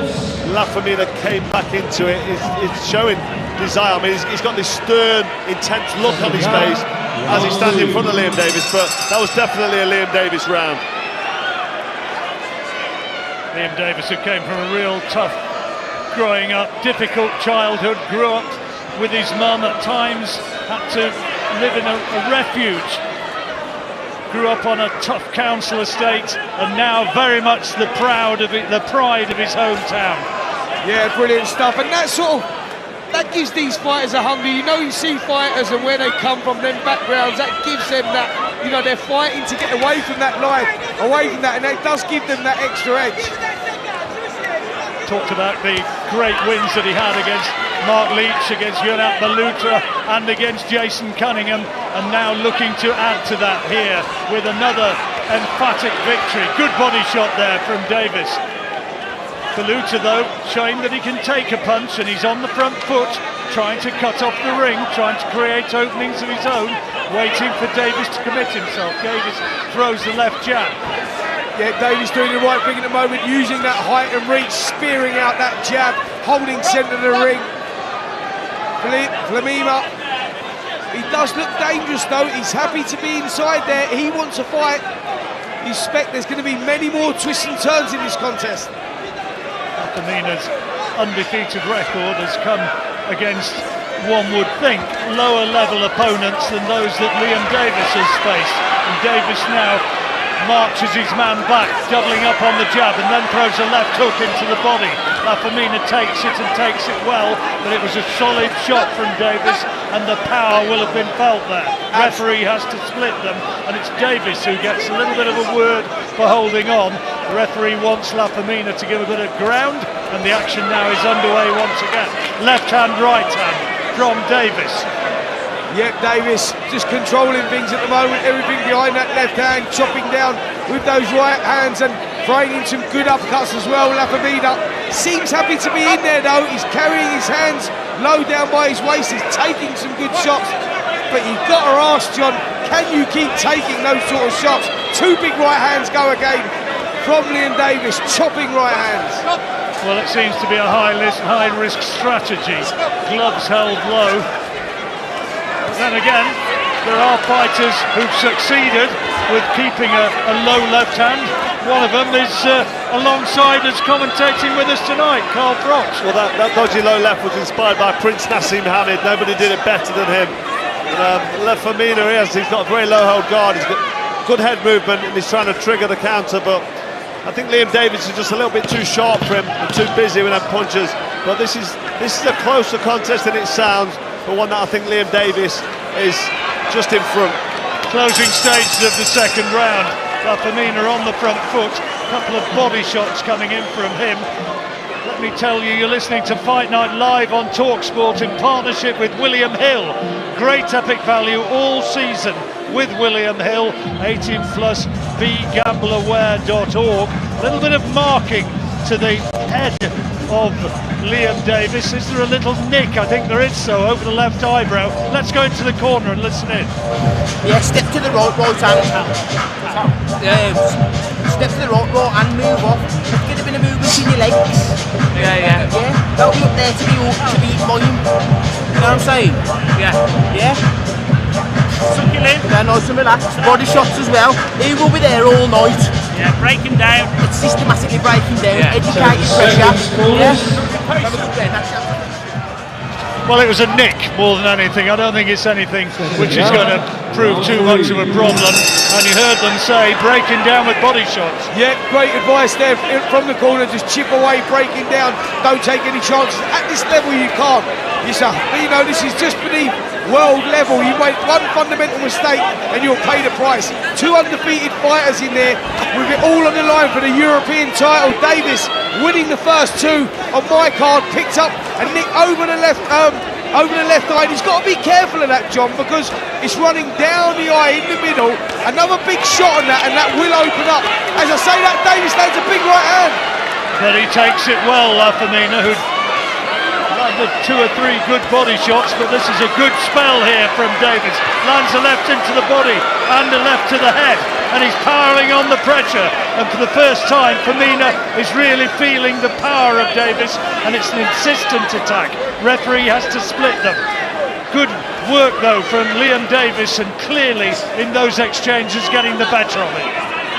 Lafiammina came back into it. It's showing desire. I mean, he's got this stern, intense look on his face as he stands in front of Liam Davies, but that was definitely a Liam Davies round. Liam Davies, who came from a real tough growing up, difficult childhood, grew up with his mum at times, had to live in a refuge. Grew up on a tough council estate, and now very much the pride of his hometown. Yeah, brilliant stuff, and that gives these fighters a hunger. You know, you see fighters and where they come from, them backgrounds, that gives them that, you know, they're fighting to get away from that life, away from that, and it does give them that extra edge. Talked about the great wins that he had against Mark Leach, against Yonat Balutra and against Jason Cunningham, and now looking to add to that here with another emphatic victory. Good body shot there from Davies. Balutra though showing that he can take a punch, and he's on the front foot, trying to cut off the ring, trying to create openings of his own, waiting for Davies to commit himself. Davies throws the left jab. Yeah, Davies doing the right thing at the moment, using that height and reach, spearing out that jab, holding centre of the ring. Lafiammina, he does look dangerous though, he's happy to be inside there, he wants a fight. You expect there's going to be many more twists and turns in this contest. Lafiamina's undefeated record has come against, one would think, lower level opponents than those that Liam Davies has faced. And Davies now marches his man back, doubling up on the jab, and then throws a left hook into the body. Lafiammina takes it and takes it well, but it was a solid shot from Davies, and the power will have been felt there. Referee has to split them, and it's Davies who gets a little bit of a word for holding on. The referee wants Lafiammina to give a bit of ground, and the action now is underway once again. Left hand, right hand from Davies. Yep, Davies just controlling things at the moment, everything behind that left hand, chopping down with those right hands and throwing in some good uppercuts as well. Lafiammina seems happy to be in there though, he's carrying his hands low down by his waist, he's taking some good shots, but you've got to ask, John, can you keep taking those sort of shots? Two big right hands go again from Liam Davies, chopping right hands. Well, it seems to be a high-risk strategy. Gloves held low. But then again, there are fighters who've succeeded with keeping a low left hand. One of them is alongside us commentating with us tonight, Carl Froch. Well, that dodgy low left was inspired by Prince Nassim Hamid. Nobody did it better than him. Lafiammina, he's got a very low hold guard. He's got good head movement and he's trying to trigger the counter, but I think Liam Davies is just a little bit too sharp for him and too busy with them punches. But this is a closer contest than it sounds, but one that I think Liam Davies is just in front. Closing stages of the second round. Lafiammina on the front foot. A couple of body shots coming in from him. Let me tell you, you're listening to Fight Night live on talkSPORT in partnership with William Hill. Great epic value all season with William Hill. 18 plus, begambleaware.org. A little bit of marking to the head of Liam Davies. Is there a little nick? I think there is so, over the left eyebrow. Let's go into the corner and listen in. Yeah, step to the right hand. Step to the right hand, move off. Let's get a bit of movement in your legs. Yeah. Don't be up there to be mine. You know what I'm saying? Yeah. Suck it in. Yeah, nice and relaxed. Body shots as well. He will be there all night. Yeah, breaking down. It's systematically breaking down. Yeah. Educated pressure. Yeah. Well, it was a nick more than anything. I don't think it's anything which is going to prove too much of a problem. And you heard them say breaking down with body shots. Yeah, great advice there from the corner. Just chip away, breaking down. Don't take any chances. At this level, you can't. You know, this is just beneath world level. You make one fundamental mistake and you'll pay the price. Two undefeated fighters in there with it all on the line for the European title. Davies winning the first two on my card, picked up and nicked over the left eye. He's got to be careful of that, John, because it's running down the eye in the middle. Another big shot on that, and that will open up. As I say that, Davies lands a big right hand. But he takes it well, Lafiammina, who landed 2 or 3 good body shots, but this is a good spell here from Davies. Lands a left into the body and a left to the head, and he's powering on the pressure. And for the first time, Lafiammina is really feeling the power of Davies, and it's an insistent attack. Referee has to split them. Good work though from Liam Davies, and clearly in those exchanges getting the better of it.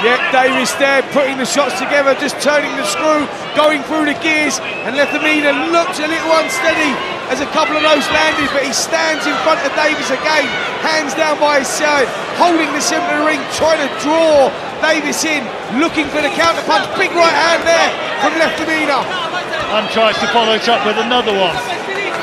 Yeah, Davies there putting the shots together, just turning the screw, going through the gears, and Lafiammina looks a little unsteady as a couple of those landed, but he stands in front of Davies again, hands down by his side, holding the centre of the ring, trying to draw Davies in, looking for the counter punch. Big right hand there from Lafiammina. And tries to follow it up with another one.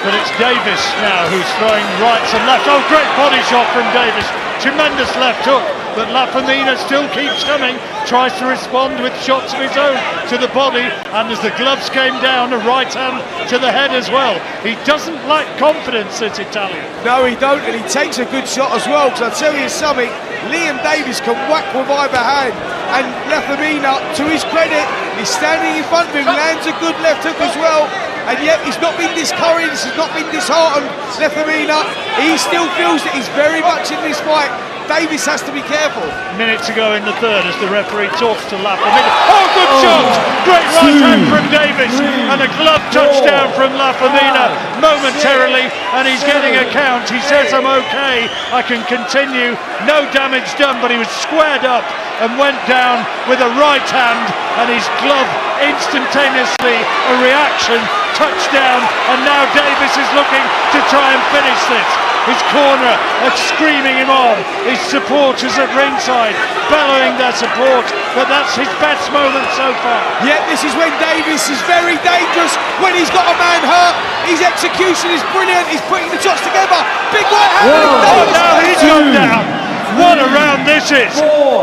But it's Davies now who's throwing rights and left. Oh, great body shot from Davies. Tremendous left hook. But Lafiammina still keeps coming, tries to respond with shots of his own to the body, and as the gloves came down, a right hand to the head as well. He doesn't lack confidence, this Italian. No, he don't, and he takes a good shot as well, because I'll tell you something, Liam Davies can whack with either hand, and Lafiammina, to his credit, he's standing in front of him, lands a good left hook as well, and yet he's not been discouraged, he's not been disheartened. Lafiammina, he still feels that he's very much in this fight. Davies has to be careful. Minutes ago in the third as the referee talks to Lafiammina. Oh, good shot! Great right hand from Davies, and a glove touchdown from Lafiammina momentarily, and he's getting a count. He says, I'm okay, I can continue. No damage done, but he was squared up and went down with a right hand, and his glove instantaneously a reaction, touchdown, and now Davies is looking to try and finish this. His corner are screaming him on, his supporters at ringside bellowing their support, but that's his best moment so far. Yeah, this is when Davies is very dangerous, when he's got a man hurt. His execution is brilliant, he's putting the shots together. Big right hand. Oh, now he's gone down. What a round this is.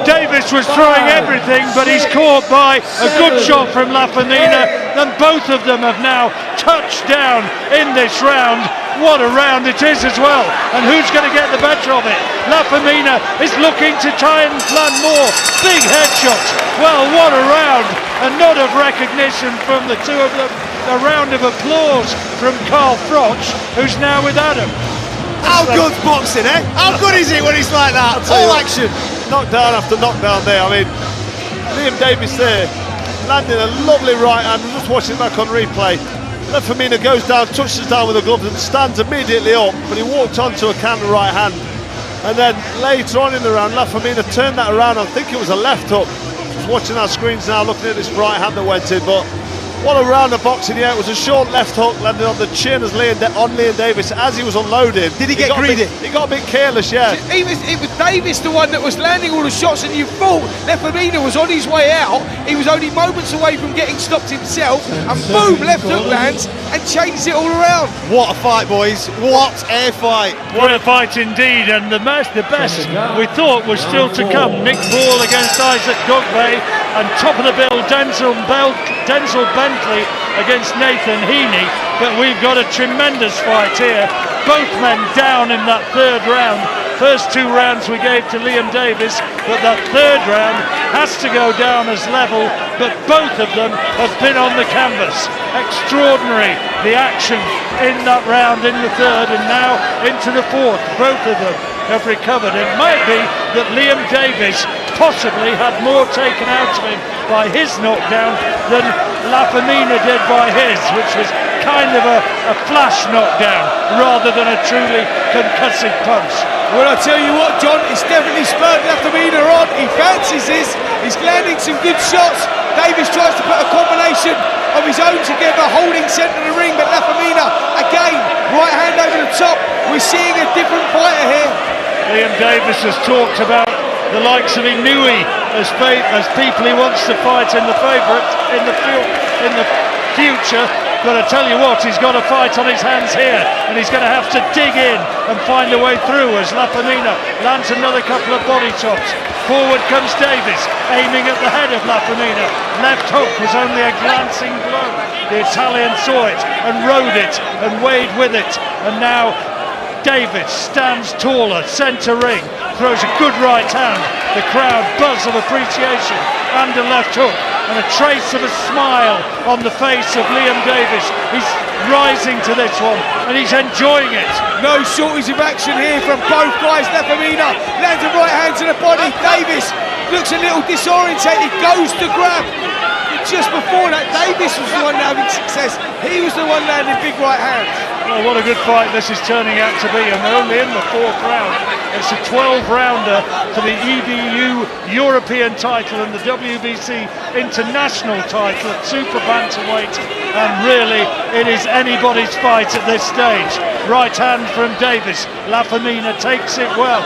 Davies was throwing everything, but he's caught by a good shot from Lafiammina, and both of them have now touched down in this round. what a round it is as well, and who's going to get the better of it? Lafiammina is looking to try and land more big headshots. Well, what a round, a nod of recognition from the two of them, a round of applause from Carl Froch, who's now with Adam. How good's boxing, eh? How good is it when it's like that? All action. Knockdown after knockdown there. I mean, Liam Davies there, landing a lovely right hand. I'm just watching back on replay. Lafiammina goes down, touches down with a glove and stands immediately up, but he walked onto a counter right hand. And then later on in the round, Lafiammina turned that around. I think it was a left hook. Just watching our screens now, looking at this right hand that went in. But what a round of boxing, yeah. It was a short left hook, landed on the chin as Liam Davies as he was unloading. Did he get greedy? He got a bit careless, yeah. It was Davies the one that was landing all the shots, and you thought Lafiammina was on his way out. He was only moments away from getting stopped himself, and boom, left hook lands and changes it all around. What a fight, boys. What a fight. What a fight indeed, and the best we thought was still to come. Nick Ball against Isaac Dogboe, and top of the bill, Denzel Bentley against Nathan Heaney. But we've got a tremendous fight here. Both men down in that third round. First two rounds we gave to Liam Davies, but that third round has to go down as level, but both of them have been on the canvas. Extraordinary, the action in that round in the third, and now into the fourth. Both of them have recovered. It might be that Liam Davies possibly had more taken out of him by his knockdown than Lafiammina did by his, which was kind of a flash knockdown rather than a truly concussive punch. Well, I tell you what, John, it's definitely spurred Lafiammina on. He fancies this. He's landing some good shots. Davies tries to put a combination of his own together, holding centre of the ring, but Lafiammina, again, right hand over the top. We're seeing a different fighter here. Liam Davies has talked about the likes of Inui as people he wants to fight in the favourite in the future. But I tell you what, he's got a fight on his hands here, and he's going to have to dig in and find a way through as Lafiammina lands another couple of body chops. Forward comes Davies, aiming at the head of Lafiammina. Left hook was only a glancing blow. The Italian saw it and rode it and weighed with it, and now Davies stands taller, centre ring, throws a good right hand. The crowd buzz of appreciation, and a left hook, and a trace of a smile on the face of Liam Davies. He's rising to this one, and he's enjoying it. No shortage of action here from both guys. Lafiammina lands a right hand to the body. Davies looks a little disorientated, goes to grab. Just before that, Davies was the one having success. He was the one landing big right hands. Well, what a good fight this is turning out to be, and they're only in the fourth round. It's a 12-rounder for the EBU European title and the WBC International title at super bantamweight, and really it is anybody's fight at this stage. Right hand from Davies. Lafiammina takes it well.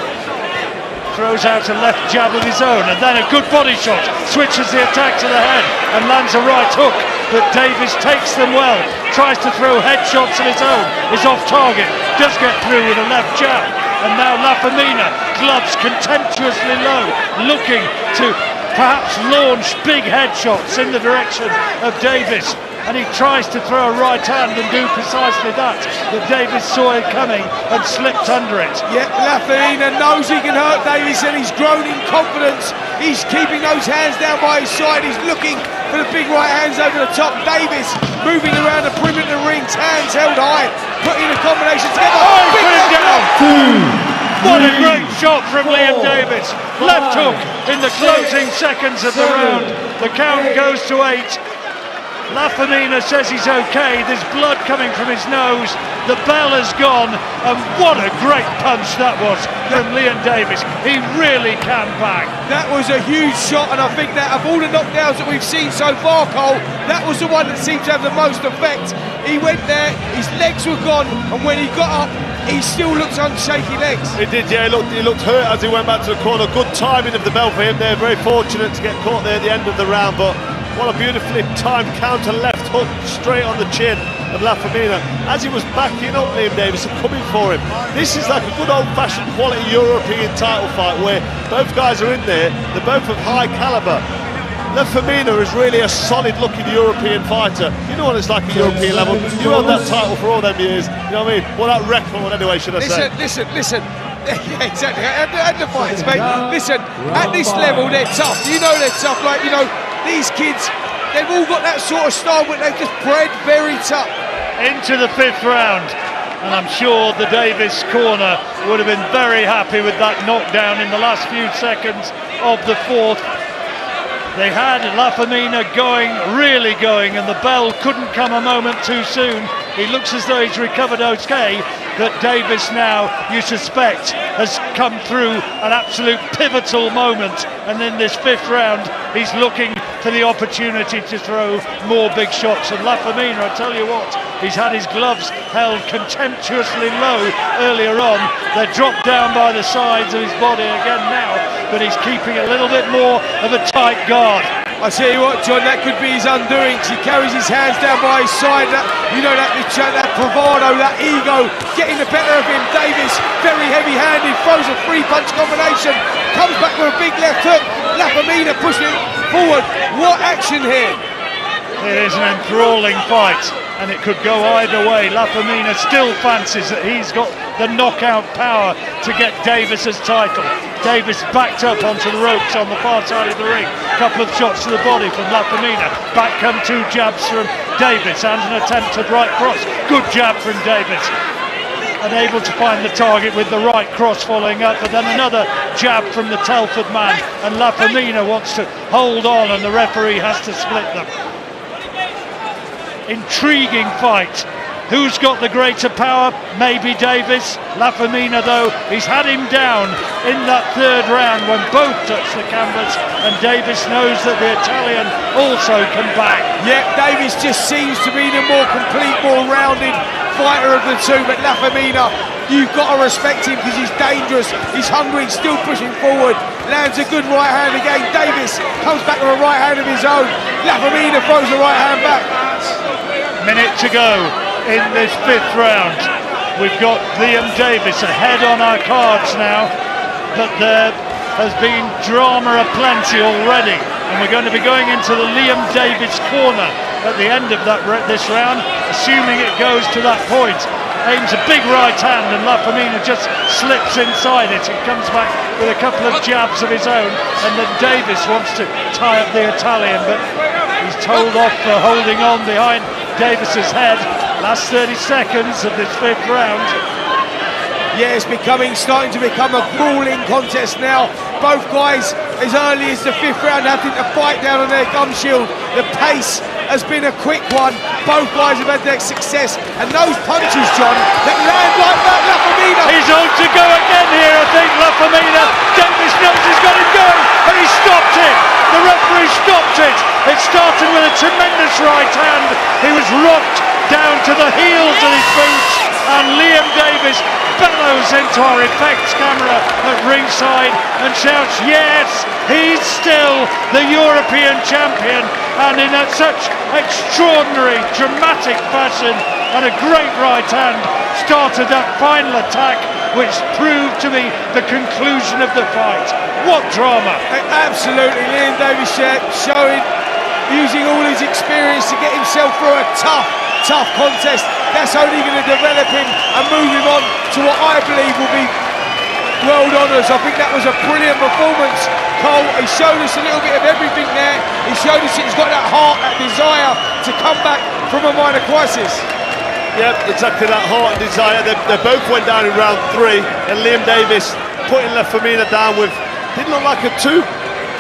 Throws out a left jab of his own, and then a good body shot, switches the attack to the head and lands a right hook, but Davies takes them well, tries to throw headshots of his own, is off target, does get through with a left jab, and now Lafiammina clubs contemptuously low, looking to perhaps launch big headshots in the direction of Davies, and he tries to throw a right hand and do precisely that, but Davies saw it coming and slipped under it. Yeah, Lafiammina knows he can hurt Davies, and he's grown in confidence. He's keeping those hands down by his side. He's looking for the big right hands over the top. Davies moving around the perimeter of the rings, hands held high, putting the combination together. Oh, he put him down! What a great shot from Liam Davies. Left hook in the closing seconds of the round. The count goes to 8. Lafiammina says he's okay, there's blood coming from his nose, the bell has gone, and what a great punch that was from Liam Davies. He really can bang. That was a huge shot, and I think that of all the knockdowns that we've seen so far, Cole, that was the one that seemed to have the most effect. He went there, his legs were gone, and when he got up, he still looked on shaky legs. He did, yeah, he looked hurt as he went back to the corner. Good timing of the bell for him there, very fortunate to get caught there at the end of the round, but what a beautifully timed counter left hook straight on the chin of Lafiammina as he was backing up Liam Davies and coming for him. This is like a good old-fashioned quality European title fight where both guys are in there, they're both of high calibre. Lafiammina is really a solid-looking European fighter. You know what it's like at European level. You held that title for all them years. You know what I mean? Well, that record anyway, should I say? Listen. Yeah, exactly. And the fights, mate. Listen, at this level, they're tough. You know they're tough. Like, you know, these kids, they've all got that sort of style, but they're just bred very tough. Into the 5th round, and I'm sure the Davies corner would have been very happy with that knockdown in the last few seconds of the 4th. They had Lafiammina really going, and the bell couldn't come a moment too soon. He looks as though he's recovered okay, but Davies now, you suspect, has come through an absolute pivotal moment, and in this 5th round he's looking for the opportunity to throw more big shots. And Lafiammina, I tell you what, he's had his gloves held contemptuously low earlier on. They're dropped down by the sides of his body again now, but he's keeping a little bit more of a tight guard. I tell you what, John, that could be his undoing. He carries his hands down by his side. That bravado, that ego, getting the better of him. Davies, very heavy-handed, throws a 3-punch combination, comes back with a big left hook. Lafiammina pushing forward. What action here? It is an enthralling fight, and it could go either way. Lafiammina still fancies that he's got the knockout power to get Davies' title. Davies backed up onto the ropes on the far side of the ring. Couple of shots to the body from Lafiammina. Back come 2 jabs from Davies and an attempted right cross. Good jab from Davies. Unable to find the target with the right cross following up, but then another jab from the Telford man, and Lafiammina wants to hold on, and the referee has to split them. Intriguing fight. Who's got the greater power? Maybe Davies. Lafiammina, though, he's had him down in that 3rd round when both touched the canvas, and Davies knows that the Italian also can bang. Yeah, Davies just seems to be the more complete, more rounded fighter of the two, but Lafiammina, you've got to respect him because he's dangerous, he's hungry, still pushing forward, lands a good right hand again. Davies comes back with a right hand of his own. Lafiammina throws the right hand back. Minute to go in this 5th round. We've got Liam Davies ahead on our cards now, but there has been drama aplenty already, and we're going to be going into the Liam Davies corner at the end of this round, assuming it goes to that point. Aims a big right hand, and Lafiammina just slips inside it and comes back with a couple of jabs of his own, and then Davies wants to tie up the Italian, but he's told off for holding on behind Davies' head. Last 30 seconds of this 5th round. Yeah, it's starting to become a grueling contest now. Both guys, as early as the 5th round, having to fight down on their gum shield. The pace has been a quick one. Both guys have had their success, and those punches, John, that land like that, Lafiammina. He's on to go again here, I think. Lafiammina. Davies knows he's got him going, and he stopped it. The referee stopped it. It started with a tremendous right hand. He was rocked down to the heels of his boots, and Liam Davies bellows into our effects camera at ringside and shouts, yes, he's still the European champion, and in such extraordinary, dramatic fashion, and a great right hand started that final attack, which proved to be the conclusion of the fight. What drama! Absolutely, Liam Davies showing, using all his experience to get himself through a tough contest. That's only going to develop him and move him on to what I believe will be world honours. I think that was a brilliant performance, Cole. He showed us a little bit of everything there. He showed us that he's got that heart, that desire to come back from a minor crisis. Yep, exactly that heart and desire. They both went down in round 3, and Liam Davies putting Lafiammina down with, didn't look like a too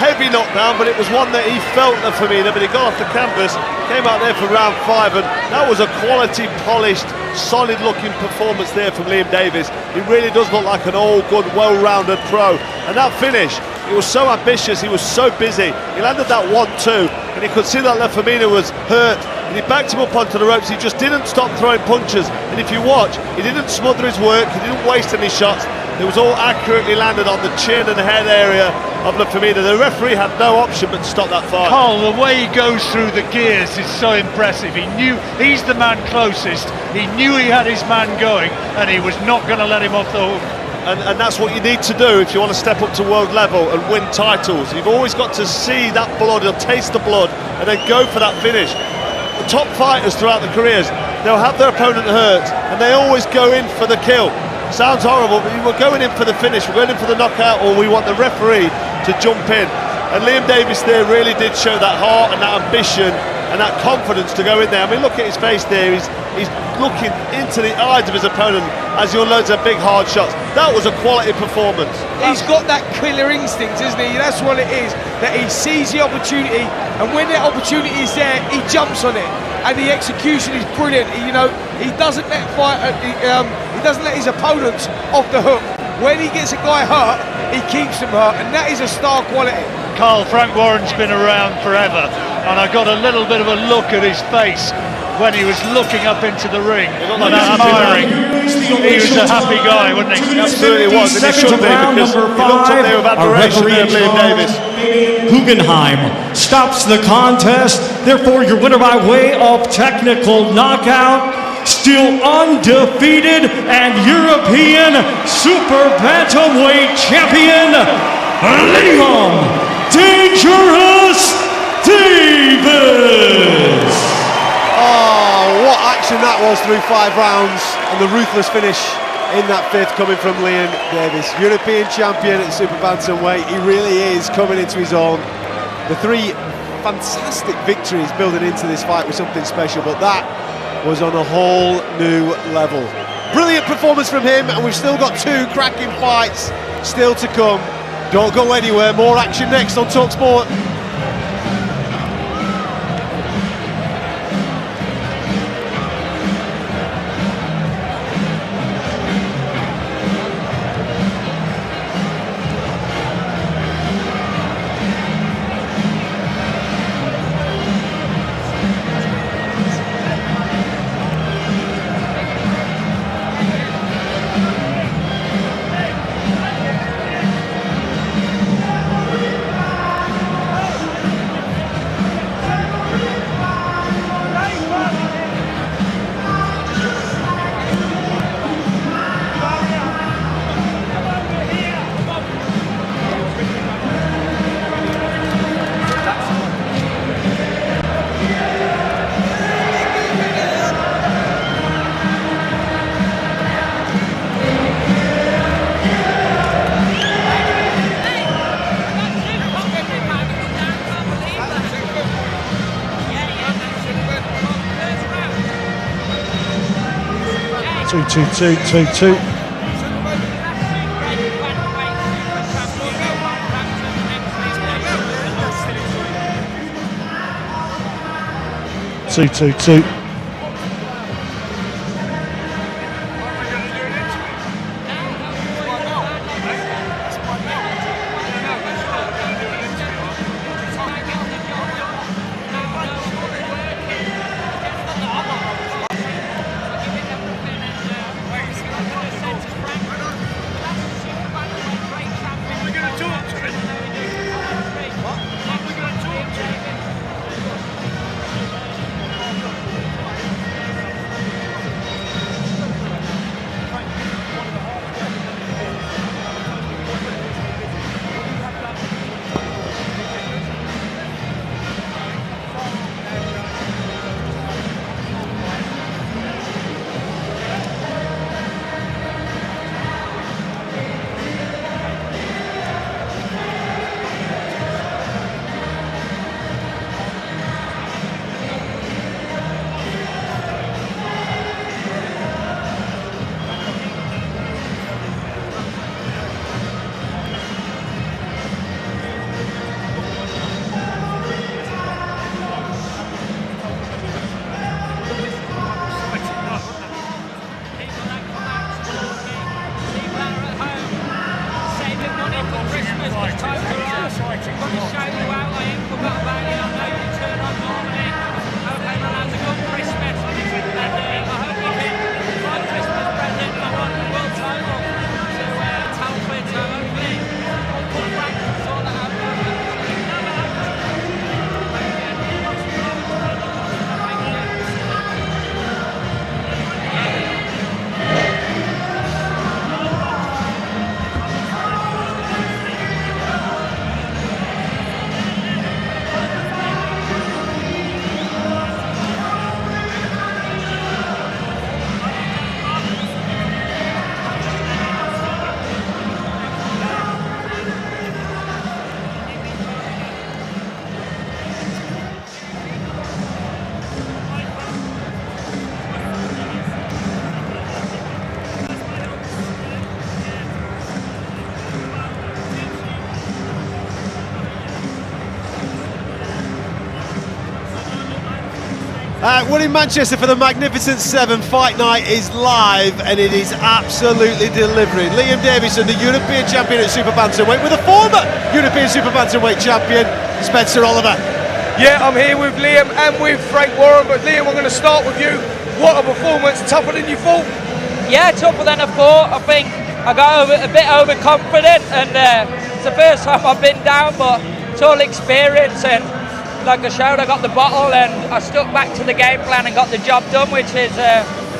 heavy knockdown, but it was one that he felt Lafiammina, but he got off the canvas, came out there for round 5, and that was a quality, polished, solid-looking performance there from Liam Davies. He really does look like an all-good, well-rounded pro, and that finish, he was so ambitious, he was so busy. He landed that 1-2, and he could see that Lafiammina was hurt, and he backed him up onto the ropes. He just didn't stop throwing punches, and if you watch, he didn't smother his work, he didn't waste any shots. It was all accurately landed on the chin and head area of Lafiammina. The referee had no option but to stop that fight. Cole, the way he goes through the gears is so impressive. He knew he's the man closest. He knew he had his man going, and he was not going to let him off the hook. and that's what you need to do if you want to step up to world level and win titles. You've always got to see that blood, or taste the blood, and then go for that finish. The top fighters throughout their careers, they'll have their opponent hurt, and they always go in for the kill. Sounds horrible, but we're going in for the finish, we're going in for the knockout, or we want the referee to jump in. And Liam Davies there really did show that heart and that ambition and that confidence to go in there. I mean, look at his face there, he's looking into the eyes of his opponent as he unloads a big hard shots. That was a quality performance. He's got that killer instinct, isn't he? That's what it is, that he sees the opportunity, and when that opportunity is there, he jumps on it, and the execution is brilliant. He doesn't let he doesn't let his opponents off the hook. When he gets a guy hurt, he keeps him hurt, and that is a star quality. Carl, Frank Warren's been around forever, and I got a little bit of a look at his face when he was looking up into the ring and admiring. He was a happy guy, wasn't he? Absolutely was, and he should be, because he looked up there with admiration there, Liam Davies. Guggenheim stops the contest, therefore your winner by way of technical knockout, still undefeated and European Super Bantamweight Champion, Liam Dangerous Davies. Oh, what action that was through 5 rounds, and the ruthless finish in that 5th coming from Liam Davies. European champion at Super Bantamweight, he really is coming into his own. The 3 fantastic victories building into this fight was something special, but that was on a whole new level. Brilliant performance from him, and we've still got 2 cracking fights still to come. Don't go anywhere, more action next on talkSPORT. Two. Two. We're in Manchester for the Magnificent 7. Fight Night is live and it is absolutely delivering. Liam Davison, the European champion at Super Bantamweight, with a former European Super Bantamweight champion, Spencer Oliver. Yeah, I'm here with Liam and with Frank Warren, but Liam, I'm going to start with you. What a performance, tougher than you thought? Yeah, tougher than I thought. I think I got a bit overconfident, and it's the first time I've been down, but it's all experience, and like I showed, I got the bottle and I stuck back to the game plan and got the job done, which is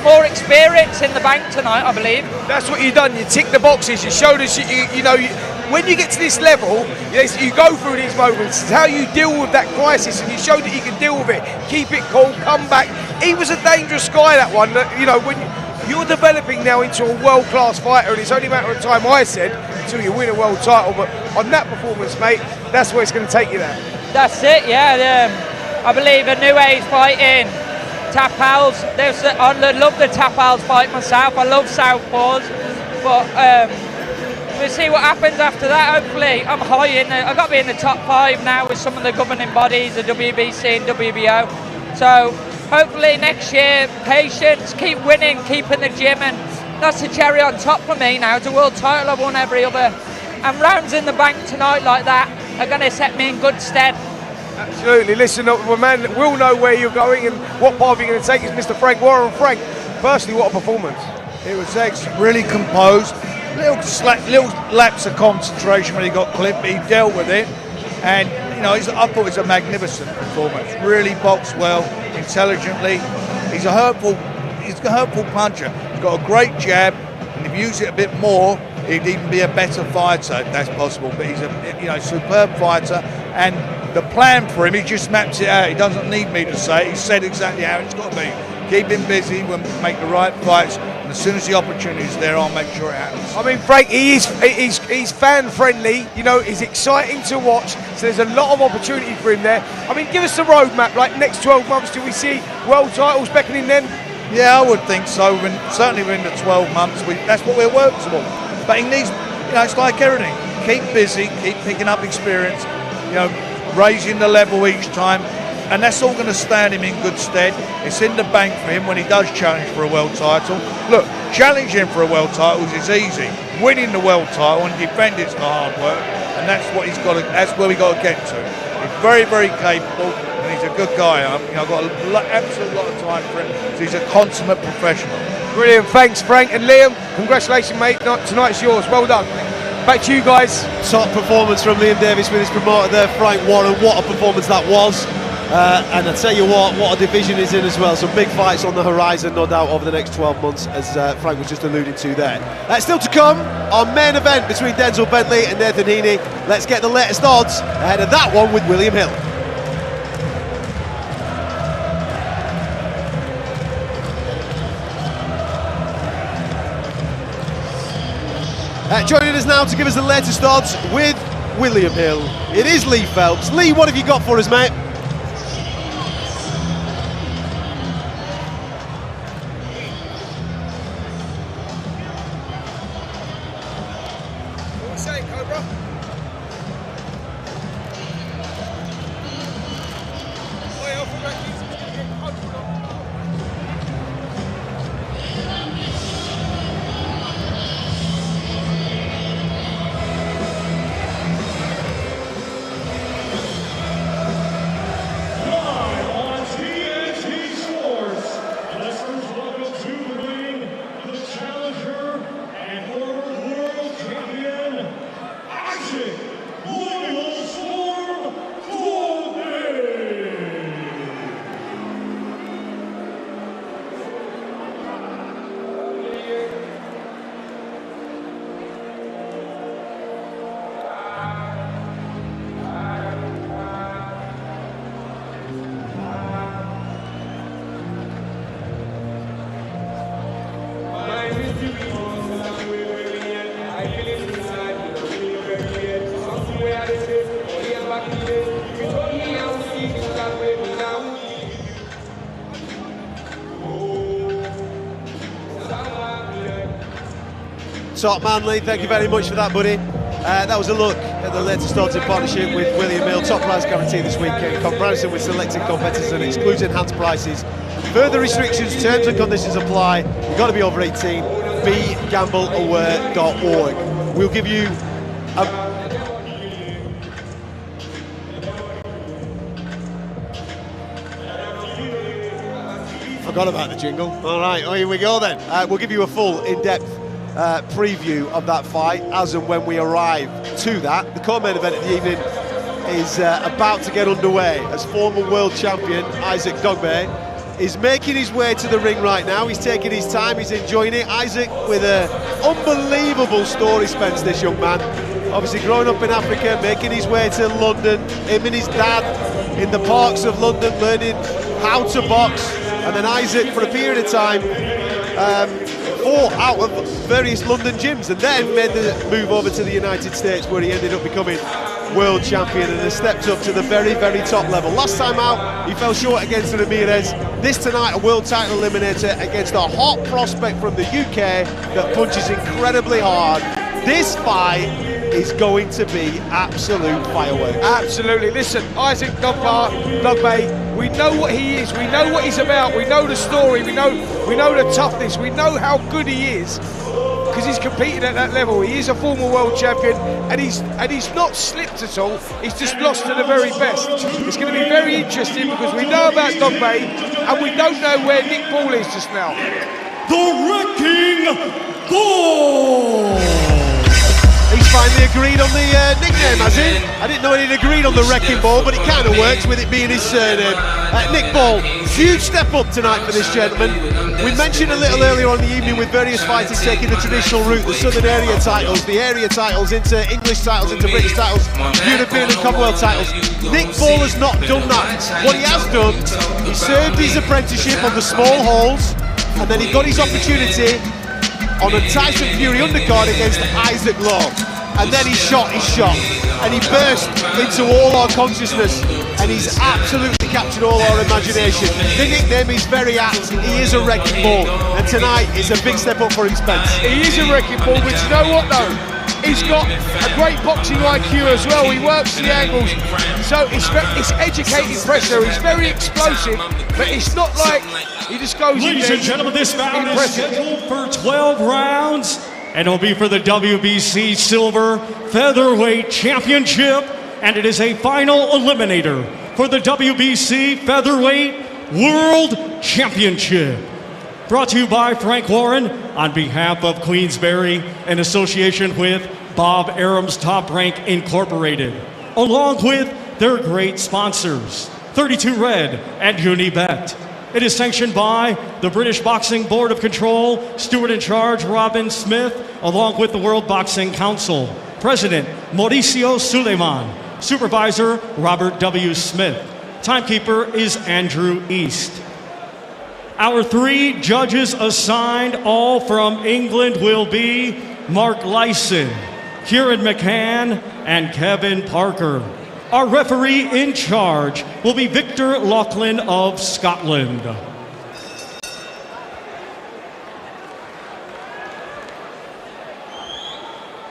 more experience in the bank tonight, I believe. That's what you've done. You tick the boxes. You showed us, when you get to this level, you go through these moments. It's how you deal with that crisis, and you showed that you can deal with it. Keep it cool, come back. He was a dangerous guy, that one. When you're developing now into a world-class fighter, and it's only a matter of time, I said, until you win a world title. But on that performance, mate, that's where it's going to take you there. That's it, yeah. I believe a new age fighting. Tapals, I love the Tapals fight myself. I love southpaws, but we'll see what happens after that. Hopefully, I'm high in. I've got to be in the top 5 now with some of the governing bodies, the WBC and WBO. So hopefully next year, patience, keep winning, keep in the gym, and that's the cherry on top for me now. It's a world title. I've won every other, and rounds in the bank tonight like that are going to set me in good stead. Absolutely. Listen, my man will know where you're going and what path you're going to take is Mr. Frank Warren. Frank, firstly, what a performance. It was excellent, really composed. Little lapse of concentration when he got clipped, but he dealt with it. And, I thought it was a magnificent performance. Really boxed well, intelligently. He's a hurtful puncher. He's got a great jab, and if you use it a bit more, he'd even be a better fighter, if that's possible. But he's a superb fighter, and the plan for him, he just maps it out. He doesn't need me to say it. He said exactly how it's got to be. Keep him busy, we'll make the right fights, and as soon as the opportunity is there, I'll make sure it happens. I mean, Frank, he's fan friendly. He's exciting to watch. So there's a lot of opportunity for him there. I mean, give us the roadmap. Like next 12 months, do we see world titles beckoning then? Yeah, I would think so. Certainly within the 12 months, that's what we're working towards. But he needs, it's like everything. Keep busy, keep picking up experience. Raising the level each time, and that's all going to stand him in good stead. It's in the bank for him when he does challenge for a world title. Look, challenging for a world title is easy. Winning the world title and defending is the hard work, and that's what that's where we got to get to. He's very, very capable, and he's a good guy. I've got absolute lot of time for him. He's a consummate professional. Brilliant, thanks, Frank. And Liam, congratulations, mate. Tonight's yours. Well done. Back to you guys. Top performance from Liam Davies with his promoter there, Frank Warren. What a performance that was. And I tell you what a division is in as well. Some big fights on the horizon, no doubt, over the next 12 months, as Frank was just alluding to there. Still to come, our main event between Denzel Bentley and Nathan Heaney. Let's get the latest odds ahead of that one with William Hill. Joining us now to give us the latest odds with William Hill, it is Lee Phelps. Lee, what have you got for us, mate? What are you saying, Cobra? Top man, Lee, thank you very much for that, buddy. That was a look at the latest odds in partnership with William Hill. Top prize guarantee this weekend. Comparison with selected competitors and excludes enhanced prices. Further restrictions, terms and conditions apply. You've got to be over 18. BeGambleAware.org. We'll give you a... Forgot about the jingle. All right, here we go then. We'll give you a full, in-depth preview of that fight as and when we arrive to that. The co-main event of the evening is about to get underway as former world champion Usyk Dogboe is making his way to the ring right now. He's taking his time, he's enjoying it. Usyk with an unbelievable story, Spence, this young man. Obviously growing up in Africa, making his way to London, him and his dad in the parks of London learning how to box, and then Usyk for a period of time fought out of various London gyms and then made the move over to the United States, where he ended up becoming world champion and has stepped up to the very, very top level. Last time out, he fell short against Ramirez. This tonight, a world title eliminator against a hot prospect from the UK that punches incredibly hard. This fight is going to be absolute fireworks. Absolutely. Listen, Usyk Dogboe, we know what he is, we know what he's about, we know the story, we know the toughness, we know how good he is, because he's competed at that level. He is a former world champion, and he's not slipped at all. He's just lost to the very best. It's going to be very interesting because we know about Dogboe and we don't know where Nick Ball is just now. The Wrecking Ball! He's finally agreed on the nickname, has he? I didn't know he'd agreed on the Wrecking Ball, but it kind of works with it being his surname. Nick Ball, huge step up tonight for this gentleman. We mentioned a little earlier on in the evening with various fighters taking the traditional route, the Southern area titles, the area titles into English titles, into British titles, European and Commonwealth titles. Nick Ball has not done that. What he has done, he served his apprenticeship on the small halls, and then he got his opportunity on a Tyson Fury undercard against Isaac Law, and then he shot his shot and he burst into all our consciousness, and he's absolutely captured all our imagination. The nickname is very apt. He is a wrecking ball, and tonight is a big step up for him, Spence. He is a wrecking ball, but you know what though? He's got a great boxing IQ as well. He works the angles, so it's educated pressure. He's very explosive, but it's not like he just goes in there. Ladies and gentlemen, this bout is scheduled for 12 rounds, and it'll be for the WBC Silver Featherweight Championship, and it is a final eliminator for the WBC Featherweight World Championship. Brought to you by Frank Warren on behalf of Queensberry in association with Bob Arum's Top Rank Incorporated, along with their great sponsors, 32 Red and Unibet. It is sanctioned by the British Boxing Board of Control, steward in charge Robin Smith, along with the World Boxing Council, President Mauricio Suleiman, Supervisor Robert W. Smith. Timekeeper is Andrew East. Our three judges assigned, all from England, will be Mark Lyson, Kieran McCann, and Kevin Parker. Our referee in charge will be Victor Laughlin of Scotland.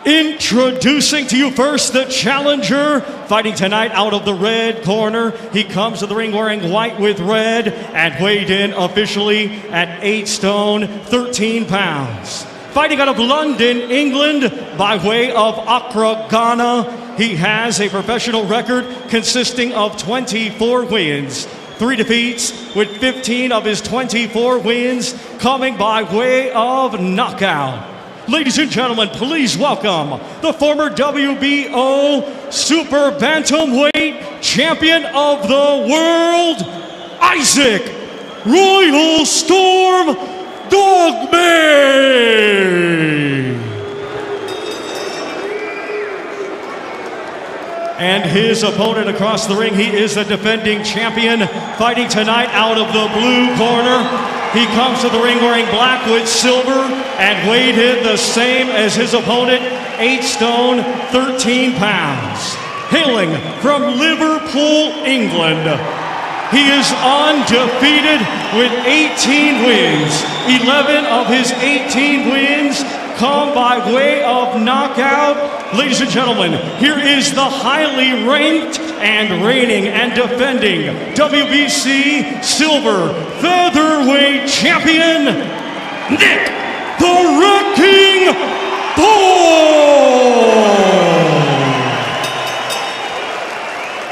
Introducing to you first the challenger, fighting tonight out of the red corner. He comes to the ring wearing white with red and weighed in officially at 8 stone, 13 pounds. Fighting out of London, England, by way of Accra, Ghana, he has a professional record consisting of 24 wins, 3 defeats, with 15 of his 24 wins coming by way of knockout. Ladies and gentlemen, please welcome the former WBO Super Bantamweight Champion of the World, Usyk Royal Storm Dogboe. And his opponent across the ring, he is the defending champion, fighting tonight out of the blue corner. He comes to the ring wearing black with silver and weighed in the same as his opponent, 8 stone, 13 pounds. Hailing from Liverpool, England, he is undefeated with 18 wins. 11 of his 18 wins come by way of knockout. Ladies and gentlemen, here is the highly ranked and reigning and defending WBC Silver Featherweight Champion, Nick the Wrecking Ball!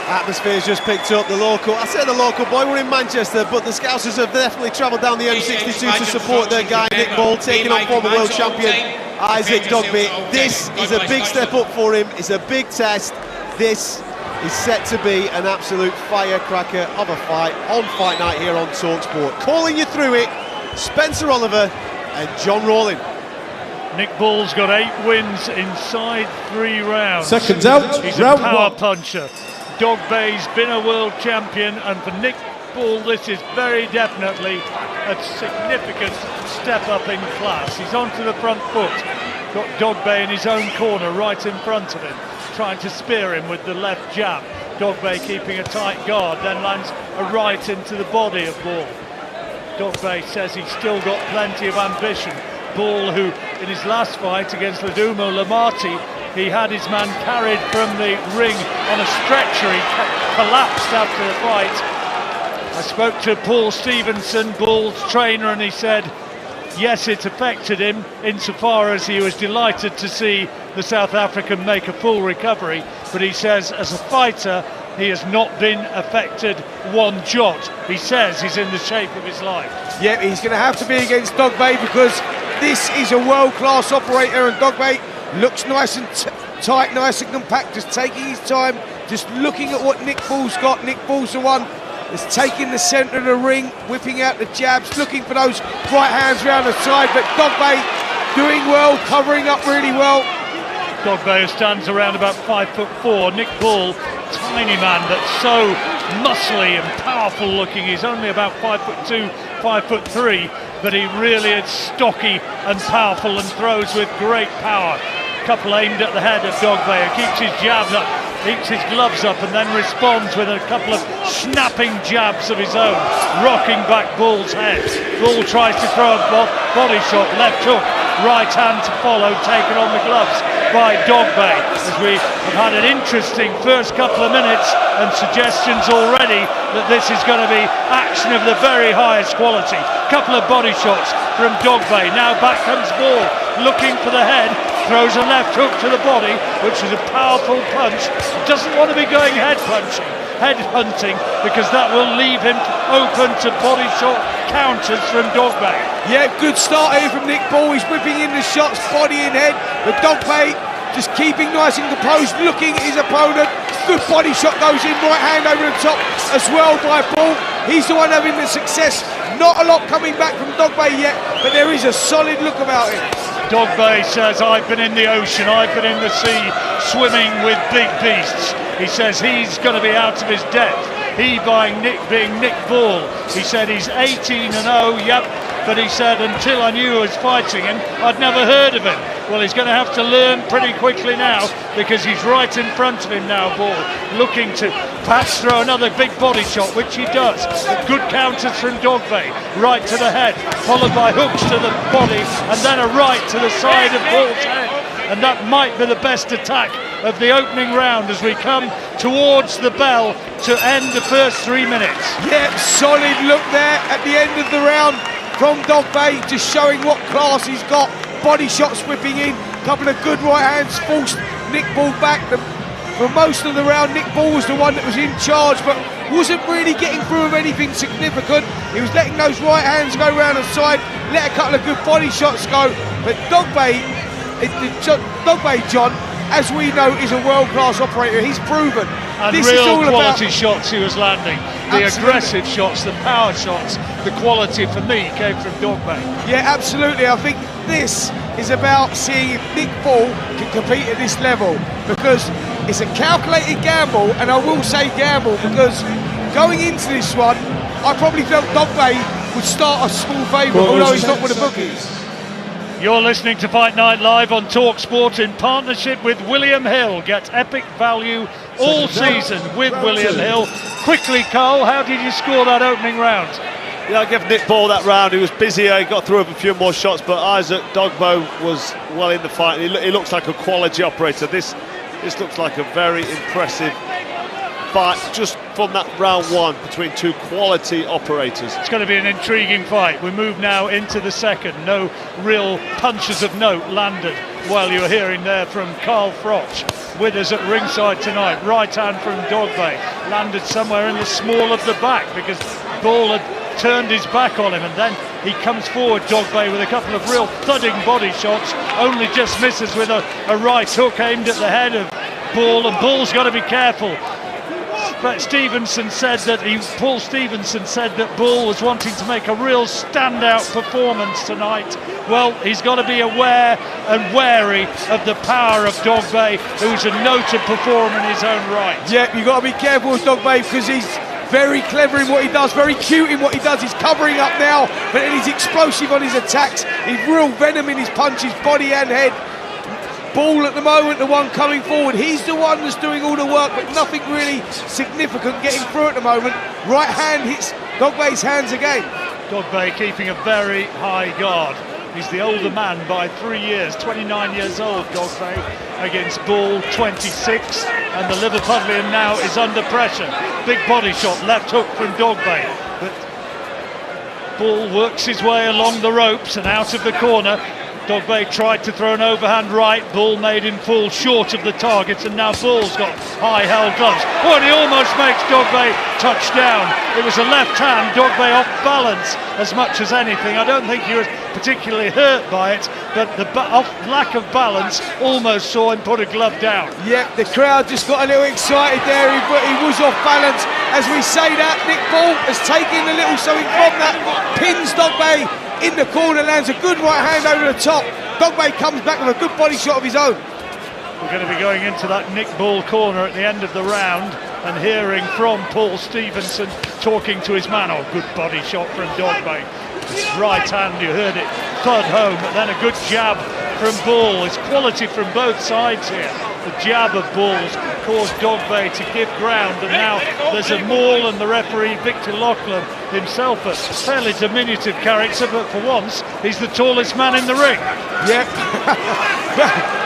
Atmosphere's just picked up. The local boy, we're in Manchester, but the Scousers have definitely travelled down the M62 to support their guy Nick Ball, taking on former world champion Usyk Dogboe. This is a big step up for him. It's a big test. This is set to be an absolute firecracker of a fight on Fight Night here on talkSPORT. Calling you through it, Spencer Oliver and John Rawling. Nick Ball's got 8 wins inside 3 rounds. Seconds out, He's round a power 1. puncher. Dogboe's been a world champion, and for Nick Ball this is very definitely a significant step up in class. He's onto the front foot, got Dogboe in his own corner right in front of him, trying to spear him with the left jab. Dogboe keeping a tight guard, then lands a right into the body of Ball. Dogboe says he's still got plenty of ambition. Ball, who in his last fight against Ladumo Lamati, he had his man carried from the ring on a stretcher. He collapsed after the fight. I spoke to Paul Stevenson, Ball's trainer, and he said, yes, it affected him insofar as he was delighted to see the South African make a full recovery. But he says, as a fighter, he has not been affected one jot. He says he's in the shape of his life. Yeah, he's going to have to be against Dogboe because this is a world-class operator, and Dogboe looks nice and tight, nice and compact, just taking his time, just looking at what Nick Ball's got. Nick Ball's the one that's taking the centre of the ring, whipping out the jabs, looking for those right hands round the side, but Dogboe doing well, covering up really well. Dogboe stands around about 5'4". Nick Ball, tiny man, that's so muscly and powerful looking. He's only about 5'2", 5'3", but he really is stocky and powerful and throws with great power. Couple aimed at the head of Dogboe, keeps his jabs up, keeps his gloves up, and then responds with a couple of snapping jabs of his own, rocking back Ball's head. Ball tries to throw a body shot, left hook, right hand to follow, taken on the gloves by Dogboe. As we have had an interesting first couple of minutes and suggestions already that this is going to be action of the very highest quality. Couple of body shots from Dogboe. Now back comes Ball, looking for the head, throws a left hook to the body, which is a powerful punch. Doesn't want to be going head hunting, because that will leave him open to body shot counters from Dogboe. Yeah, good start here from Nick Ball. He's whipping in the shots, body in head, but Dogboe just keeping nice and composed, looking at his opponent. Good body shot goes in, right hand over the top as well by Ball. He's the one having the success. Not a lot coming back from Dogboe yet, but there is a solid look about him. Dogboe says, I've been in the ocean, I've been in the sea, swimming with big beasts. He says he's going to be out of his depth. He being Nick Ball. He said he's 18-0, yep, but he said until I knew I was fighting him, I'd never heard of him. Well, he's going to have to learn pretty quickly now, because he's right in front of him now, Ball, looking to perhaps throw another big body shot, which he does. Good counters from Dogboe, right to the head, followed by hooks to the body, and then a right to the side of Ball's head. And that might be the best attack of the opening round as we come towards the bell to end the first 3 minutes. Yeah, solid look there at the end of the round from Dogboe, just showing what class he's got. Body shots whipping in, couple of good right hands, forced Nick Ball back. For most of the round, Nick Ball was the one that was in charge, but wasn't really getting through with anything significant. He was letting those right hands go round the side, let a couple of good body shots go, but Dogboe, John, as we know, is a world-class operator. He's proven. And this real is all quality about shots he was landing. The aggressive shots, the power shots, the quality for me came from Dogboe. Yeah, absolutely. I think this is about seeing if Nick Ball can compete at this level, because it's a calculated gamble, and I will say gamble because going into this one, I probably felt Dogboe would start a small favourite, although he's not one of the bookies. You're listening to Fight Night Live on talkSPORT in partnership with William Hill. Get epic value all season with William Hill. Quickly, Carl, how did you score that opening round? Yeah, I give Nick Ball that round. He was busier, he got through with a few more shots, but Usyk Dogboe was well in the fight. He looks like a quality operator. This looks like a very impressive fight just from that round one between two quality operators. It's going to be an intriguing fight. We move now into the second. No real punches of note landed. Well, you're hearing there from Carl Froch with us at ringside tonight. Right hand from Dogboe landed somewhere in the small of the back because Ball had turned his back on him, and then he comes forward, Dogboe, with a couple of real thudding body shots, only just misses with a right hook aimed at the head of Ball, and Ball's got to be careful. But Stevenson said that Paul Stevenson said that Ball was wanting to make a real standout performance tonight. Well, he's got to be aware and wary of the power of Dogboe, who's a noted performer in his own right. Yeah, you've got to be careful with Dogboe because he's very clever in what he does, very cute in what he does. He's covering up now, but then he's explosive on his attacks. He's real venom in his punches, body and head. Ball at the moment, the one coming forward. He's the one that's doing all the work, but nothing really significant getting through at the moment. Right hand hits Dogboe's hands again. Dogboe keeping a very high guard. He's the older man by 3 years, 29 years old, Dogboe, against Ball, 26, and the Liverpudlian now is under pressure. Big body shot, left hook from Dogboe, but Ball works his way along the ropes and out of the corner. Dogboe tried to throw an overhand right, Ball made him fall short of the target, and now Ball's got high held gloves. Oh, and he almost makes Dogboe touch down. It was a left hand, Dogboe off balance as much as anything. I don't think he was particularly hurt by it, but the lack of balance almost saw him put a glove down. Yep, the crowd just got a little excited there, but he was off balance. As we say that, Nick Ball has taken a little something from that, pins Dogboe in the corner, lands a good right hand over the top. Dogboe comes back with a good body shot of his own. We're going to be going into that Nick Ball corner at the end of the round and hearing from Paul Stevenson talking to his man. Oh, good body shot from Dogboe. Right hand, you heard it, thud home, but then a good jab from Ball. It's quality from both sides here. The jab of Ball's caused Dogboe to give ground, and now there's a maul, and the referee Victor Lachlan himself, a fairly diminutive character, but for once he's the tallest man in the ring. Yep.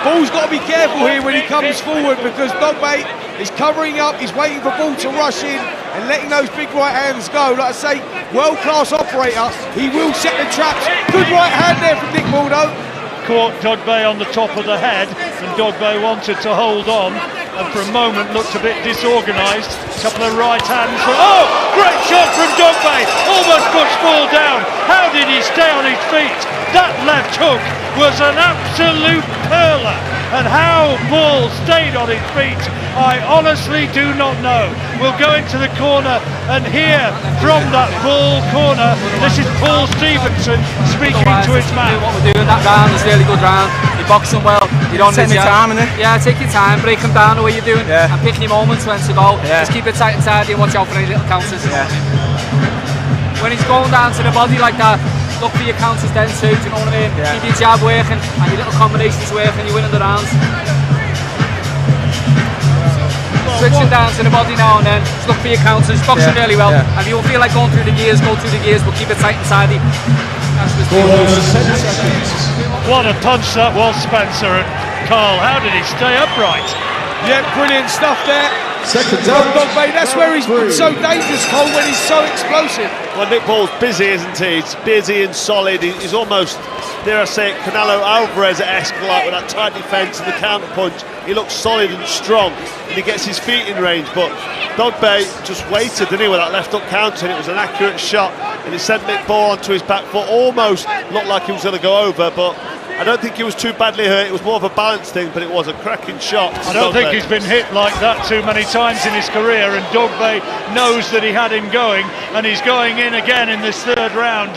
Ball's got to be careful here when he comes forward because Dogboe is covering up, he's waiting for Ball to rush in and letting those big right hands go. Like I say, world-class operator, he will set the traps. Good right hand there from Nick Ball though. Caught Dogboe on the top of the head, and Dogboe wanted to hold on, and for a moment looked a bit disorganised. A couple of right hands. Oh, great shot from Dogboe! Almost puts Ball down. How did he stay on his feet? That left hook was an absolute perler, and how Ball stayed on his feet, I honestly do not know. We'll go into the corner and hear from that Ball corner. This is Paul Stevenson speaking to his man. What we're doing that round is a really good round. You're boxing well. You don't take your time, innit? Yeah, take your time, break him down the way you're doing, and pick your moments when to go. Just keep it tight and tidy and watch out for any little counters. When he's going down to the body like that, look for your counters then too, do you know what I mean? Keep your jab working and your little combinations working, you're winning the rounds. Switching down to the body now and then, just look for your counters, boxing really well. And if you don't feel like going through the gears, go through the gears, but keep it tight and tidy. What a punch that was, Spencer, and Carl, how did he stay upright? Yeah, brilliant stuff there. Second down. Dogboe, that's where he's so dangerous, Cole, when he's so explosive. Well, Nick Ball's busy, isn't he? He's busy and solid. He's almost, dare I say it, Canelo Alvarez-esque, like with that tight defence and the counter punch. He looks solid and strong, and he gets his feet in range. But Dogboe just waited, didn't he, with that left hook counter, and it was an accurate shot, and it sent Nick Ball onto his back foot. Almost looked like he was going to go over, but I don't think he was too badly hurt. It was more of a balance thing, but it was a cracking shot. I don't think he's been hit like that too many times in his career, and Dogboe knows that he had him going, and he's going in again in this third round.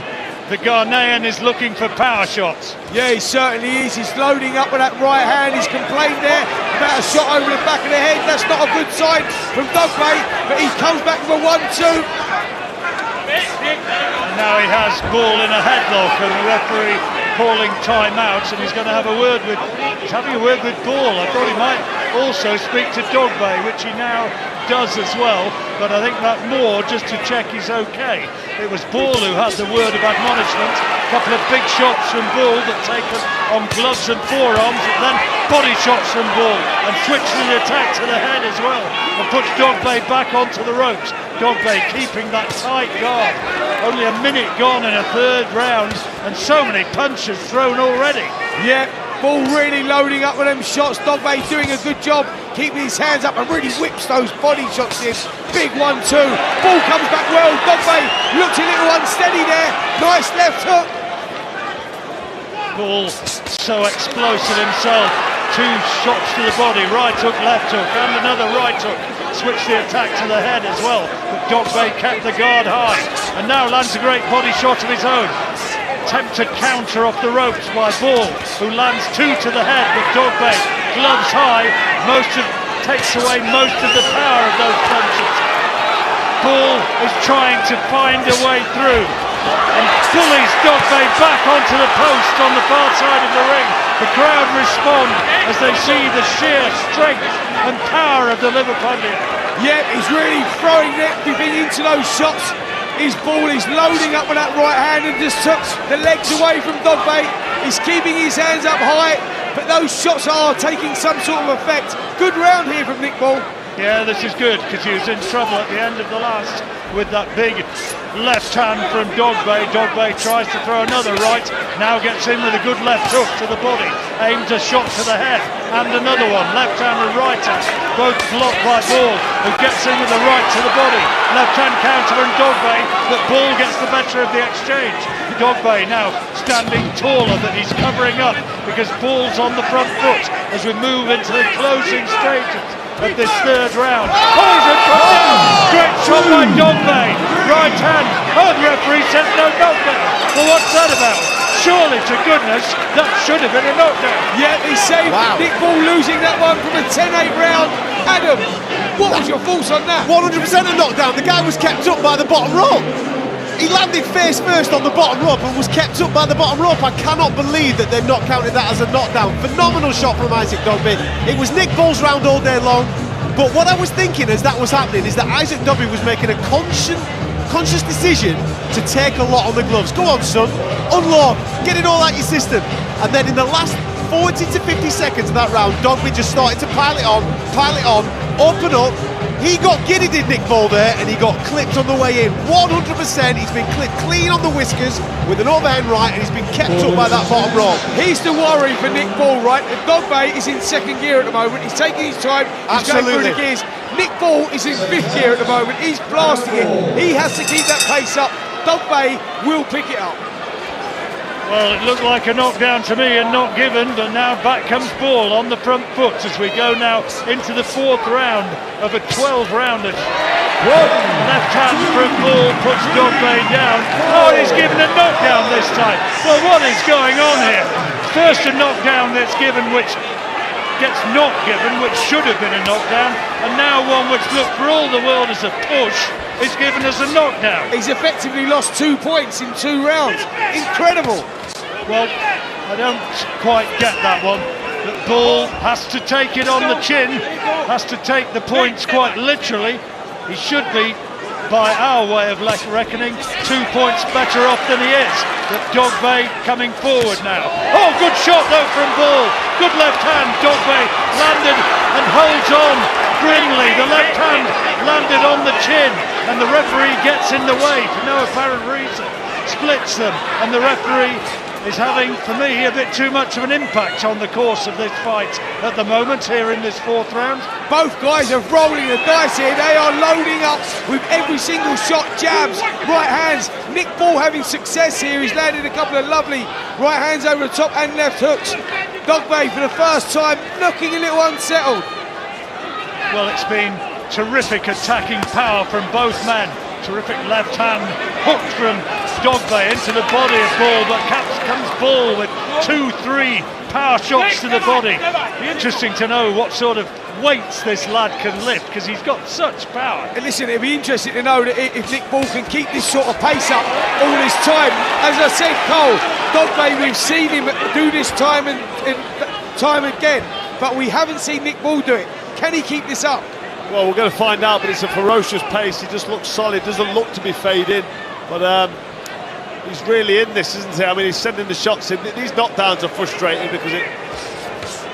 The Ghanaian is looking for power shots. Yeah, he certainly is. He's loading up with that right hand. He's complained there about a shot over the back of the head. That's not a good sign from Dogboe, but he comes back with a 1-2. And now he has Ball in a headlock, and the referee calling timeouts, and he's going to have a word with. He's having a word with Ball. I thought he might also speak to Ugboe, which he now does as well, but I think that more just to check he's okay. It was Ball who had the word of admonishment. A couple of big shots from Ball that taken on gloves and forearms, and then body shots from Ball, and switched the attack to the head as well, and puts Ugboe back onto the ropes. Ugboe keeping that tight guard. Only a minute gone in a third round, and so many punches thrown already. Yeah, Ball really loading up with them shots. Ugboe doing a good job, keeping his hands up and really whips those body shots in. Big 1-2. Ball comes back well. Ugboe looks a little unsteady there. Nice left hook. Ball so explosive himself. 2 shots to the body, right hook, left hook, and another right hook. Switched the attack to the head as well, but Ugboe kept the guard high, and now lands a great body shot of his own. Attempted counter off the ropes by Ball, who lands 2 to the head, but Ugboe, gloves high, takes away most of the power of those punches. Ball is trying to find a way through, and bullies Ugboe back onto the post on the far side of the ring. The crowd respond as they see the sheer strength and power of the Liverpudlian. Yeah, he's really throwing everything into those shots. His Ball is loading up with that right hand and just took the legs away from Ugboe. He's keeping his hands up high, but those shots are taking some sort of effect. Good round here from Nick Ball. Yeah, this is good, because he was in trouble at the end of the last with that big left hand from Ugboe. Ugboe tries to throw another right, now gets in with a good left hook to the body, aims a shot to the head, and another one, left hand and right hand, both blocked by Ball, who gets in with the right to the body. Left hand counter from Ugboe, but Ball gets the better of the exchange. Ugboe now standing taller, but he's covering up because Ball's on the front foot as we move into the closing stages of this third round. Oh, he's put down! Great shot by Ugboe. Right hand. Oh, the referee says no knockdown. Well, what's that about? Surely to goodness, that should have been a knockdown. Yeah, he saved Nick Ball losing that one from a 10-8 round. Adam, what was your thoughts on that? 100% a knockdown. The guy was kept up by the bottom rope. He landed face first on the bottom rope and was kept up by the bottom rope. I cannot believe that they've not counted that as a knockdown. Phenomenal shot from Usyk Ugboe. It was Nick Ball's round all day long. But what I was thinking as that was happening is that Usyk Ugboe was making a conscious decision to take a lot on the gloves. Go on, son, unload, get it all out your system. And then in the last 40 to 50 seconds of that round, Ugboe just started to pile it on, open up. He got giddy, did Nick Ball there, and he got clipped on the way in. 100%, he's been clipped clean on the whiskers with an overhand right, and he's been kept up by that bottom rope. He's the worry for Nick Ball, right? Ugboe is in second gear at the moment. He's taking his time. He's going through the gears. Nick Ball is in fifth gear at the moment. He's blasting it. He has to keep that pace up. Ugboe will pick it up. Well, it looked like a knockdown to me and not given, but now back comes Ball on the front foot as we go now into the 4th round of a 12-rounder. Left hand from Ball puts Ugboe down. Oh, he's given a knockdown this time. Well, what is going on here? First a knockdown that's given, which gets not given, which should have been a knockdown, and now one which looked for all the world as a push is given as a knockdown. He's effectively lost 2 points in 2 rounds. Incredible. Well, I don't quite get that one. But Ball has to take it on the chin, has to take the points quite literally. He should be, by our way of reckoning, 2 points better off than he is. But Ugboe coming forward now. Oh, good shot though from Ball. Good left hand. Ugboe landed and holds on grimly. The left hand landed on the chin, and the referee gets in the way for no apparent reason. Splits them, and the referee is having, for me, a bit too much of an impact on the course of this fight at the moment here in this 4th round. Both guys are rolling the dice here. They are loading up with every single shot, jabs, right hands. Nick Ball having success here. He's landed a couple of lovely right hands over the top and left hooks. Ugboe for the first time looking a little unsettled. Well, it's been terrific attacking power from both men. Terrific left hand hooked from Ugboe into the body of Ball, but comes Ball with 2-3 power shots to the body. Be interesting to know what sort of weights this lad can lift, because he's got such power. And listen, it'd be interesting to know that if Nick Ball can keep this sort of pace up all this time. As I said, Cole, Dogboe, we've seen him do this time and time again, but we haven't seen Nick Ball do it. Can he keep this up? Well, we're going to find out, but it's a ferocious pace. He just looks solid, doesn't look to be fading, but he's really in this, isn't he? I mean, he's sending the shots in. These knockdowns are frustrating because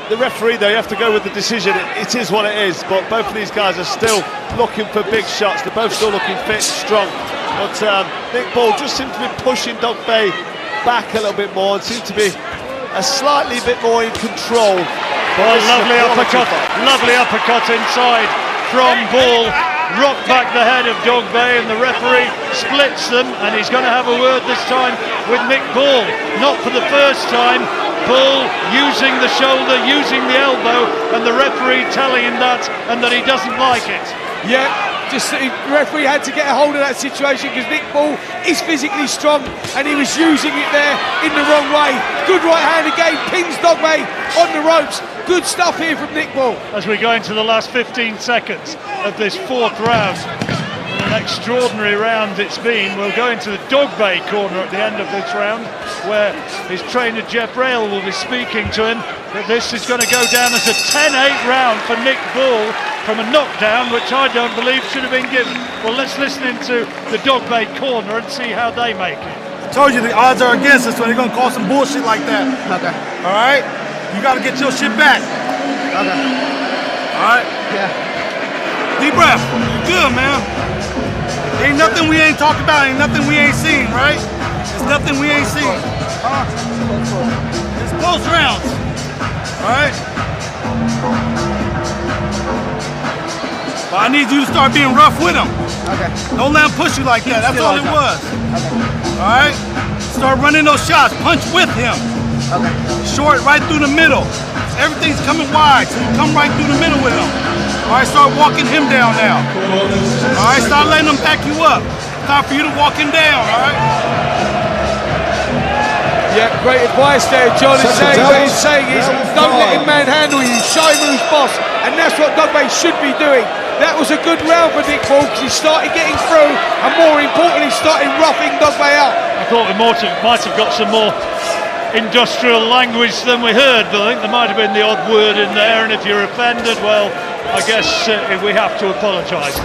the referee, though, you have to go with the decision. It is what it is, but both of these guys are still looking for big shots. They're both still looking fit and strong. But Nick Ball just seems to be pushing Dogboe back a little bit more and seems to be a slightly bit more in control. Well, lovely uppercut inside from Ball. Rocked back the head of Dogboe, and the referee splits them, and he's going to have a word this time with Nick Ball. Not for the first time. Ball using the shoulder, using the elbow, and the referee telling him that, and that he doesn't like it. Yeah, just the referee had to get a hold of that situation because Nick Ball is physically strong, and he was using it there in the wrong way. Good right hand again, pins Dogboe on the ropes. Good stuff here from Nick Ball. As we go into the last 15 seconds of this fourth round, an extraordinary round it's been. We'll go into the Dogboe corner at the end of this round, where his trainer Jeff Rail will be speaking to him. But this is going to go down as a 10-8 round for Nick Ball from a knockdown, which I don't believe should have been given. Well, let's listen into the Dogboe corner and see how they make it. I told you the odds are against us, so they're going to call some bullshit like that. Okay. All right? You got to get your shit back. Okay. All right? Yeah. Deep breath. You good, man. Ain't nothing we ain't talked about. Ain't nothing we ain't seen, right? There's nothing we ain't seen. It's close rounds. All right? But I need you to start being rough with him. Okay. Don't let him push you like that. That's all it was. Okay. All right? Start running those shots. Punch with him. Okay. Short right through the middle. Everything's coming wide, so you come right through the middle with him. All right, start walking him down now. All right, start letting him back you up. Time for you to walk him down, all right? Yeah, great advice there, John. Is saying what he's saying is don't let him manhandle you, show him who's boss, and that's what Dogboe should be doing. That was a good round for Nick Ball because he started getting through, and more importantly, started roughing Dogboe up. I thought we might have got some more industrial language than we heard, but I think there might have been the odd word in there, and if you're offended, well, I guess we have to apologise.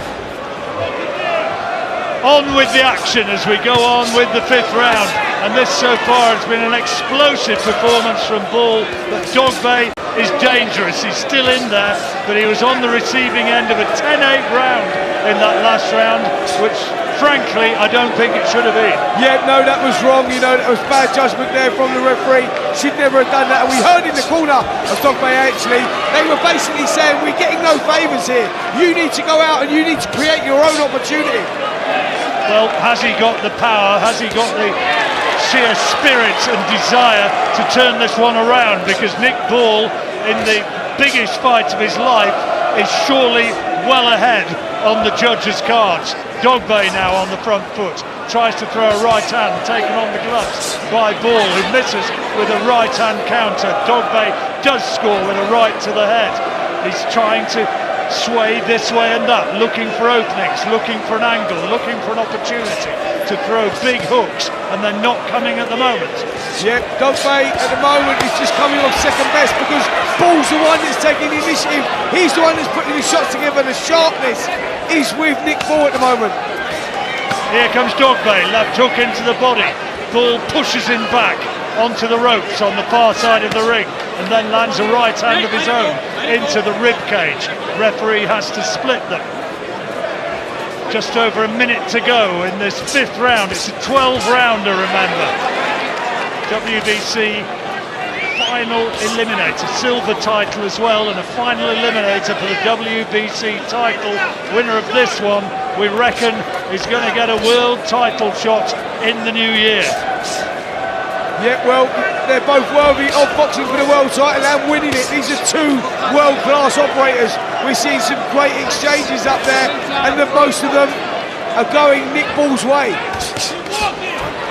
On with the action as we go on with the fifth round, and this so far has been an explosive performance from Ball, but Dogboe is dangerous. He's still in there, but he was on the receiving end of a 10-8 round in that last round, which frankly I don't think it should have been. Yeah, no, that was wrong. You know, that was bad judgment there from the referee. Should never have done that. And we heard in the corner of Dogboe actually, they were basically saying we're getting no favours here. You need to go out and you need to create your own opportunity. Well, has he got the power? Has he got the sheer spirit and desire to turn this one around? Because Nick Ball, in the biggest fight of his life, is surely well ahead on the judges' cards. Dogboe now on the front foot, tries to throw a right hand, taken on the gloves by Ball, who misses with a right hand counter. Dogboe does score with a right to the head. He's trying to sway this way and that, looking for openings, looking for an angle, looking for an opportunity to throw big hooks, and they're not coming at the moment. Yeah, Dogboe at the moment is just coming off second best because Ball's the one that's taking the initiative. He's the one that's putting the shots together. The sharpness is with Nick Ball at the moment. Here comes Dogboe, left hook into the body. Ball pushes him back onto the ropes on the far side of the ring, and then lands a right hand of his own into the rib cage. Referee has to split them. Just over a minute to go in this fifth round. It's a 12-rounder, remember. WBC final eliminator, silver title as well, and a final eliminator for the WBC title. Winner of this one, we reckon, is going to get a world title shot in the new year. Yeah, well, they're both worthy of boxing for the world title and winning it. These are two world-class operators. We're seeing some great exchanges up there, and most of them are going Nick Ball's way.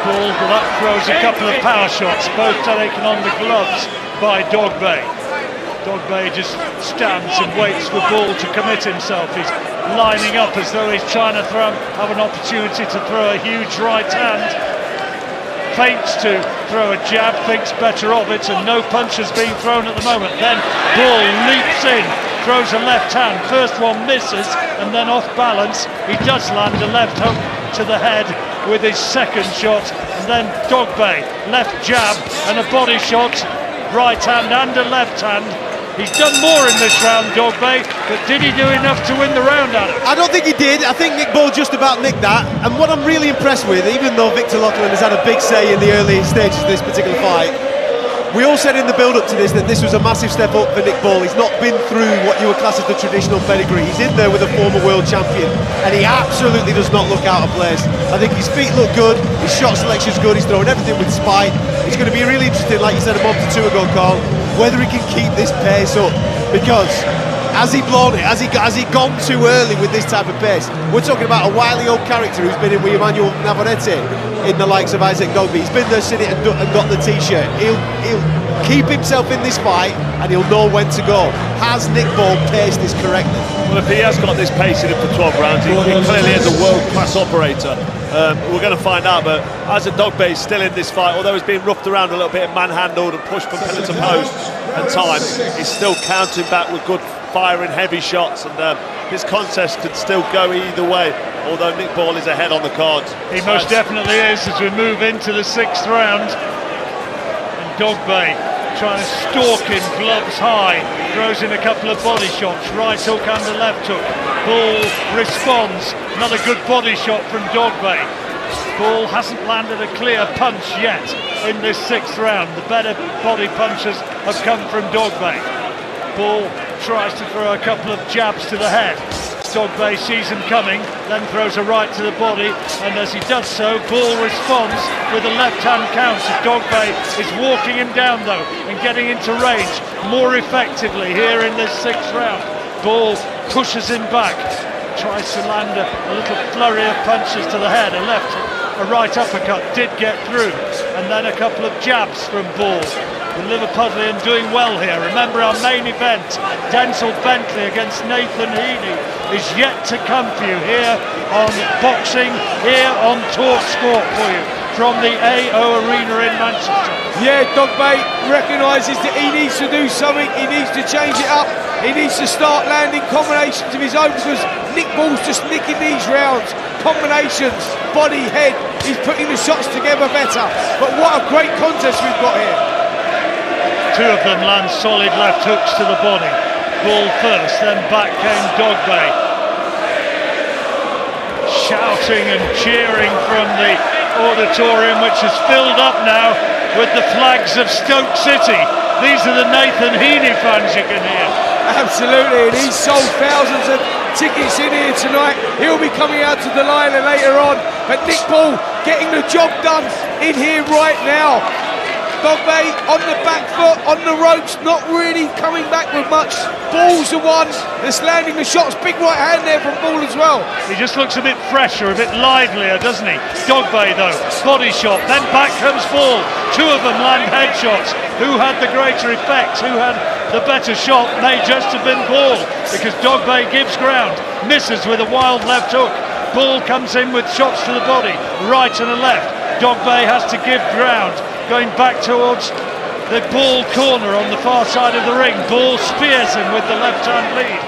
Ball throws a couple of power shots, both taken on the gloves by Dogboe. Dogboe just stands and waits for Ball to commit himself. He's lining up as though he's trying to have an opportunity to throw a huge right hand. Feints to throw a jab, thinks better of it, and no punch is being thrown at the moment. Then Ball leaps in, throws a left hand. First one misses, and then off balance, he does land a left hook to the head with his second shot. And then Dogboe, left jab and a body shot, right hand and a left hand. He's done more in this round, Dogboe, but did he do enough to win the round, Adam? I don't think he did. I think Nick Ball just about nicked that. And what I'm really impressed with, even though Victor Lachlan has had a big say in the early stages of this particular fight, we all said in the build-up to this that this was a massive step up for Nick Ball. He's not been through what you would class as the traditional pedigree. He's in there with a former world champion, and he absolutely does not look out of place. I think his feet look good, his shot selection's good, he's throwing everything with spite. It's going to be really interesting, like you said a month or two ago, Carl, whether he can keep this pace up, because has he blown it? Has he gone too early with this type of pace? We're talking about a wily old character who's been in with Emmanuel Navarrete in the likes of Isaac Dogboe. He's been there, seen it, and got the t-shirt. He'll keep himself in this fight, and he'll know when to go. Has Nick Ball paced this correctly? Well, if he has got this pace in him for 12 rounds, he clearly is a world-class operator. We're going to find out, but Isaac Dogboe is still in this fight, although he's been roughed around a little bit and manhandled and pushed from pillar to post at times. He's still countering back with good firing heavy shots, and this contest could still go either way, although Nick Ball is ahead on the cards. He most definitely is as we move into the 6th round. And Dogboe trying to stalk him, gloves high, throws in a couple of body shots, right hook and a left hook. Ball responds, another good body shot from Dogboe. Ball hasn't landed a clear punch yet in this 6th round. The better body punches have come from Dogboe. Ball tries to throw a couple of jabs to the head. Dogboe sees him coming, then throws a right to the body, and as he does so, Ball responds with a left-hand counter. Dogboe is walking him down though, and getting into range more effectively here in this 6th round. Ball pushes him back, tries to land a little flurry of punches to the head, a right uppercut did get through, and then a couple of jabs from Ball. The Liverpudlian doing well here. Remember our main event, DENZEL Bentley against Nathan Heaney, is yet to come for you here on Boxing, here on talkSPORT for you from the AO Arena in Manchester. Yeah, Dogboe recognises that he needs to do something, he needs to change it up, he needs to start landing combinations of his own, because Nick Ball's just nicking these rounds. Combinations, body, head, he's putting the shots together better. But what a great contest we've got here. Two of them land solid left hooks to the body. Ball first, then back came Dogboe. Shouting and cheering from the auditorium, which is filled up now with the flags of Stoke City. These are the Nathan Heaney fans you can hear. Absolutely, and he's sold thousands of tickets in here tonight. He'll be coming out to the line later on. But Nick Ball getting the job done in here right now. Dogboe on the back foot, on the ropes, not really coming back with much. Ball's the one that's landing the shots. Big right hand there from Ball as well. He just looks a bit fresher, a bit livelier, doesn't he? Dogboe though, body shot, then back comes Ball. Two of them land headshots. Who had the greater effect? Who had the better shot? May just have been Ball, because Dogboe gives ground, misses with a wild left hook. Ball comes in with shots to the body, right and a left. Dogboe has to give ground, going back towards the Ball corner on the far side of the ring. Ball spears him with the left-hand lead.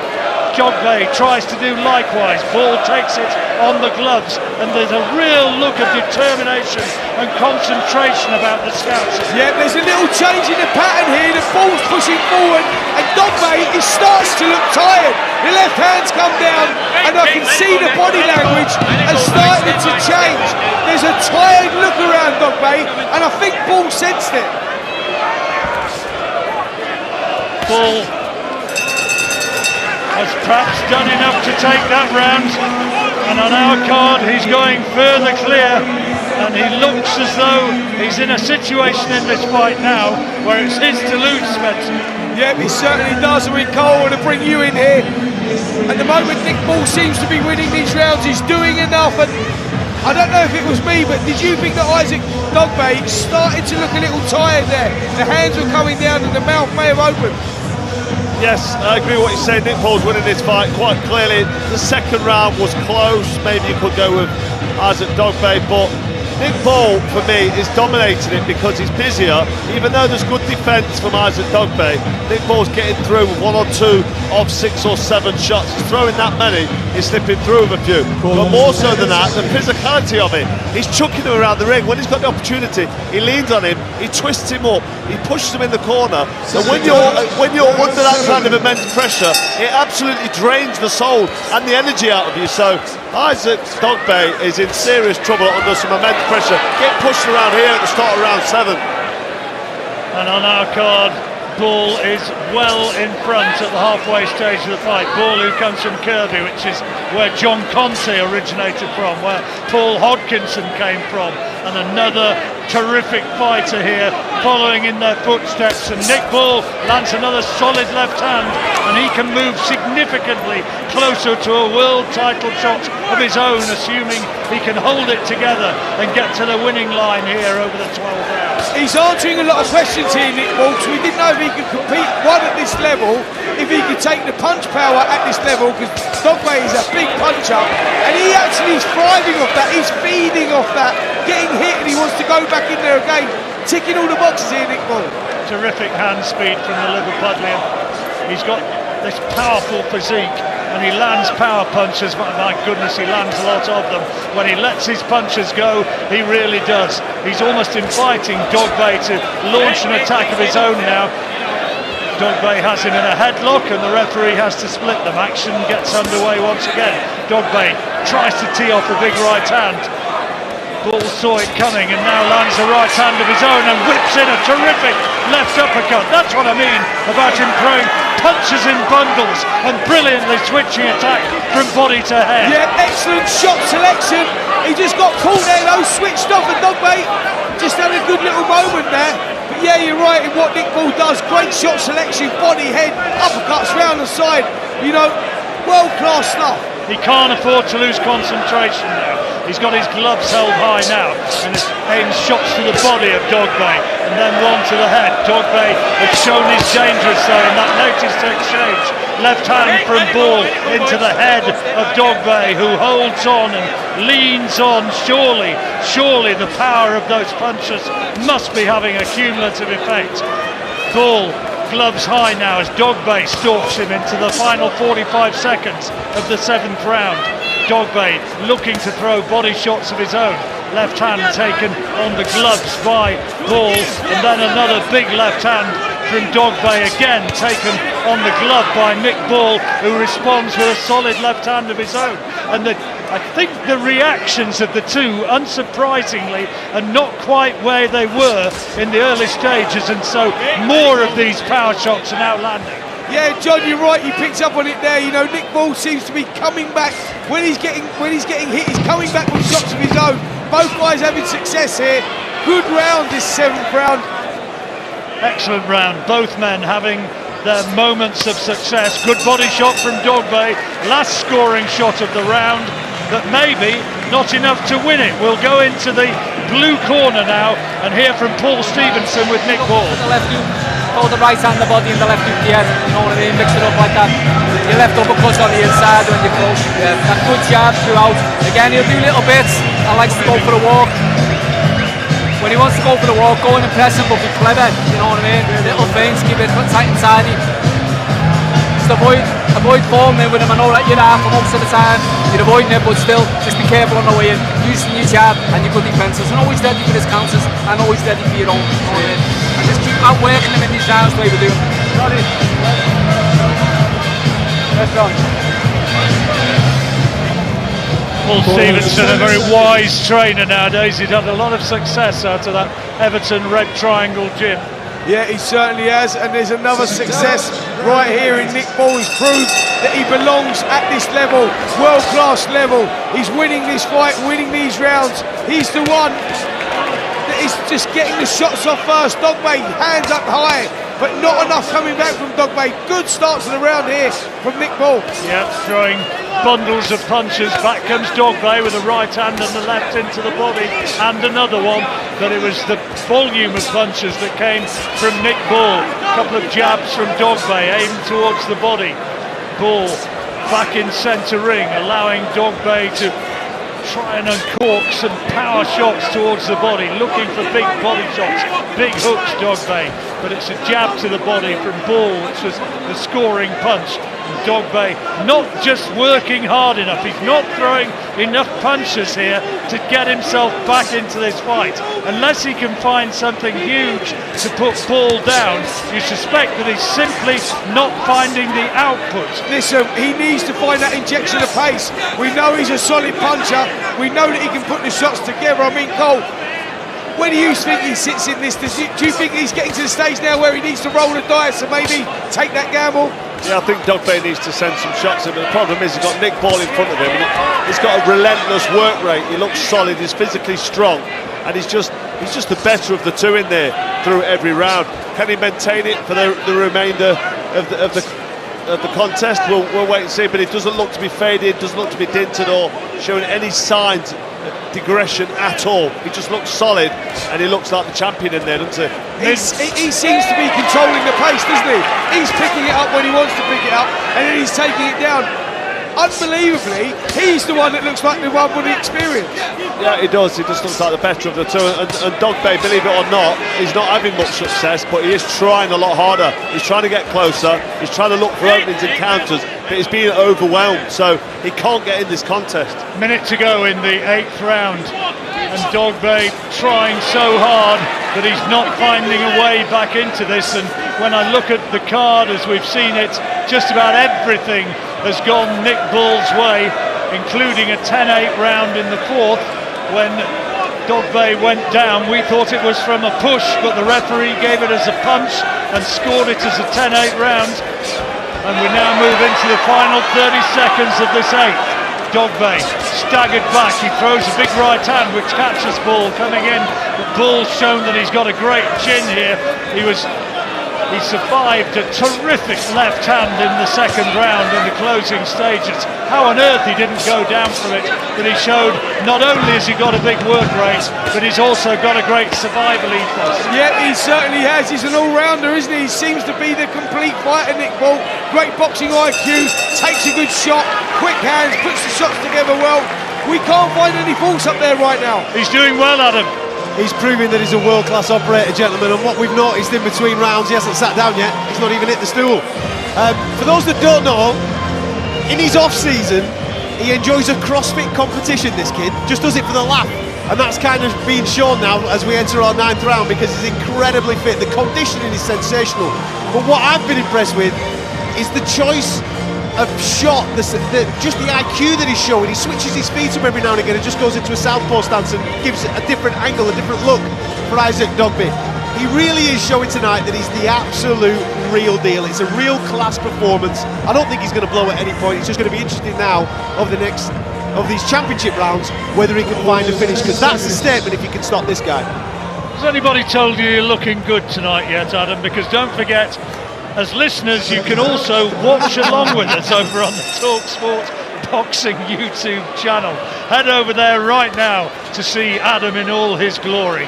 Dogboe tries to do likewise. Ball takes it on the gloves, and there's a real look of determination and concentration about the scouts. Yeah, there's a little change in the pattern here. The Ball's pushing forward, and Dogboe, he starts to look tired. The left hand's come down, and I can see the body language has started to change. There's a tired look around Dogboe, and I think Ball sensed it. Ball has perhaps done enough to take that round, and on our card he's going further clear, and he looks as though he's in a situation in this fight now where it's his to lose, Spencer. Yeah, he certainly does. And Cole, to bring you in here. At the moment, Nick Ball seems to be winning these rounds. He's doing enough, and I don't know if it was me, but did you think that Isaac Dogboe started to look a little tired there? The hands were coming down and the mouth may have opened. Yes, I agree with what you're saying. Nick Paul's winning this fight quite clearly. The second round was close. Maybe you could go with Isaac Dogboe, but Nick Paul, for me, is dominating it because he's busier. Even though there's good defence from Isaac Dogboe, Nick Paul's getting through with 1 or 2 of 6 or 7 shots. He's throwing that many, he's slipping through with a few. But more so than that, the physicality of it. He's chucking him around the ring. When he's got the opportunity, he leans on him, he twists him up, he pushes him in the corner. And when you're under that kind of immense pressure, it absolutely drains the soul and the energy out of you. So Isaac Dogboe is in serious trouble under some immense pressure. Get pushed around here at the start of round 7. And on our card, Ball is well in front at the halfway stage of the fight. Ball, who comes from Kirby, which is where John Conte originated from, where Paul Hodkinson came from, and another terrific fighter here following in their footsteps. And Nick Ball lands another solid left hand, and he can move significantly closer to a world title shot of his own, assuming he can hold it together and get to the winning line here over the 12 rounds. He's answering a lot of questions here, Nick Ball, so we didn't know if he could compete at this level, if he could take the punch power at this level, because Dogboe is a big puncher, and he actually is thriving off that, he's feeding off that, getting hit, and he wants to go back in there again, ticking all the boxes here, Nick Ball. Terrific hand speed from the Liverpudlian. He's got this powerful physique, and he lands power punches, but my goodness, he lands a lot of them. When he lets his punches go, he really does. He's almost inviting Dogboe to launch an attack of his own now. Dogboe has him in a headlock, and the referee has to split them. Action gets underway once again. Dogboe tries to tee off a big right hand. Ball saw it coming and now lands a right hand of his own and whips in a terrific left uppercut. That's what I mean about him throwing punches in bundles and brilliantly switching attack from body to head. Yeah, excellent shot selection. He just got caught there though, switched off, and Dogboe just had a good little moment there. But yeah, you're right in what Nick Ball does. Great shot selection, body, head, uppercuts round the side. You know, world-class stuff. He can't afford to lose concentration now. He's got his gloves held high now and aims shots to the body of Dogboe and then one to the head. Dogboe has shown his dangerous though in that latest exchange. Left hand from Ball into the head of Dogboe, who holds on and leans on. Surely the power of those punches must be having a cumulative effect. Ball, gloves high now as Dogboe stalks him into the final 45 seconds of the 7th round. Dogboe looking to throw body shots of his own. Left hand taken on the gloves by Ball, and then another big left hand from Dogboe, again taken on the glove by Nick Ball, who responds with a solid left hand of his own. And I think the reactions of the two, unsurprisingly, are not quite where they were in the early stages, and so more of these power shots are now landing. Yeah, John, you're right. You picked up on it there. You know, Nick Ball seems to be coming back when he's getting hit. He's coming back with shots of his own. Both guys having success here. Good round, this 7th round. Excellent round. Both men having their moments of success. Good body shot from Dogboe. Last scoring shot of the round, but maybe not enough to win it. We'll go into the blue corner now and hear from Paul Stevenson with Nick Ball. Hold the right hand, the body, and the left hook the head. You know what I mean? Mix it up like that. Your left uppercut on the inside when you close. Yeah. That good jab throughout. Again, he'll do little bits and likes to go for the walk. When he wants to go for the walk, go in and press him, but be clever. You know what I mean? Little things, keep it tight and tidy. Just avoid falling in with him. I know that you're there for most of the time. You're avoiding it, but still, just be careful on the way in. Using your jab and your good defences. And always ready for his counters and always ready for your own. You know what I mean? And just keep outworking him in these rounds the way we're doing. Paul Stevenson, a very wise trainer nowadays. He's had a lot of success out of that Everton Red Triangle gym. Yeah, he certainly has, and there's another success right here in Nick Ball. He's proved that he belongs at this level, world-class level. He's winning this fight, winning these rounds. He's the one that is just getting the shots off first. Dogboe, hands up high, but not enough coming back from Ugsyk. Good start to the round here from Nick Ball. Yeah, throwing bundles of punches. Back comes Ugsyk with the right hand and the left into the body, and another one. But it was the volume of punches that came from Nick Ball. A couple of jabs from Ugsyk aimed towards the body. Ball back in centre ring, allowing Ugsyk to try and uncork some power shots towards the body, looking for big body shots, big hooks, Ugsyk. But it's a jab to the body from Ball, which was the scoring punch. Ugsyk not just working hard enough, he's not throwing enough punches here to get himself back into this fight. Unless he can find something huge to put Ball down, you suspect that he's simply not finding the output. Listen, he needs to find that injection of pace. We know he's a solid puncher, we know that he can put the shots together. I mean, Cole, where do you think he sits in this? Do you think he's getting to the stage now where he needs to roll the dice and maybe take that gamble? Yeah, I think Ugsyk needs to send some shots in, but the problem is he's got Nick Ball in front of him. He's got a relentless work rate. He looks solid. He's physically strong, and he's just the better of the two in there through every round. Can he maintain it for the remainder of the contest? We'll wait and see. But it doesn't look to be faded. Doesn't look to be dented or showing any signs of digression at all. He just looks solid, and he looks like the champion in there, doesn't he? He seems to be controlling the pace, doesn't he? He's picking it up when he wants to pick it up, and then he's taking it down. Unbelievably, he's the one that looks like the one with the experience. Yeah, he does. He just looks like the better of the two. And Ugsyk, believe it or not, he's not having much success, but he is trying a lot harder. He's trying to get closer. He's trying to look for openings and counters, but he's being overwhelmed, so he can't get in this contest. Minute to go in the 8th round, and Ugsyk trying so hard that he's not finding a way back into this. And when I look at the card as we've seen it, just about everything has gone Nick Ball's way, including a 10-8 round in the 4th when Ugsyk went down. We thought it was from a push, but the referee gave it as a punch and scored it as a 10-8 round. And we now move into the final 30 seconds of this 8th. Ugsyk staggered back, he throws a big right hand which catches Ball coming in, but Ball's shown that he's got a great chin here. He survived a terrific left hand in the 2nd round in the closing stages. How on earth he didn't go down from it, but he showed not only has he got a big work rate, but he's also got a great survival ethos. Yeah, he certainly has. He's an all-rounder, isn't he? He seems to be the complete fighter, Nick Ball. Great boxing IQ, takes a good shot, quick hands, puts the shots together well. We can't find any faults up there right now. He's doing well, Adam. He's proving that he's a world-class operator, gentlemen, and what we've noticed in between rounds, he hasn't sat down yet, he's not even hit the stool. For those that don't know, in his off-season, he enjoys a CrossFit competition, this kid, just does it for the laugh, and that's kind of being shown now as we enter our 9th round, because he's incredibly fit. The conditioning is sensational, but what I've been impressed with is the choice of shot, just the IQ that he's showing. He switches his feet up every now and again and just goes into a southpaw stance and gives a different angle, a different look for Ugsyk. He really is showing tonight that he's the absolute real deal. It's a real class performance. I don't think he's going to blow at any point. It's just going to be interesting now over the next of these championship rounds whether he can find a finish, because that's the statement if he can stop this guy. Has anybody told you you're looking good tonight yet, Adam? Because don't forget, as listeners, you can also watch along with us over on the talkSPORT Boxing YouTube channel. Head over there right now to see Adam in all his glory.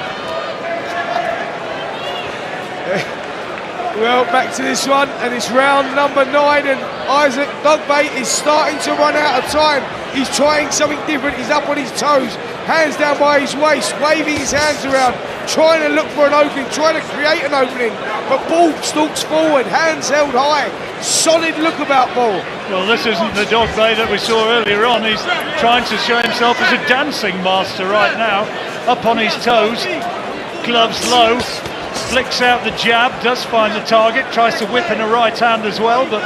Well, back to this one, and it's round number 9, and Ugsyk is starting to run out of time. He's trying something different. He's up on his toes, hands down by his waist, waving his hands around, trying to look for an opening, trying to create an opening. But Ball stalks forward, hands held high. Solid look about Ball. Well, this isn't the Ugsyk that we saw earlier on. He's trying to show himself as a dancing master right now. Up on his toes, gloves low, flicks out the jab, does find the target, tries to whip in a right hand as well, but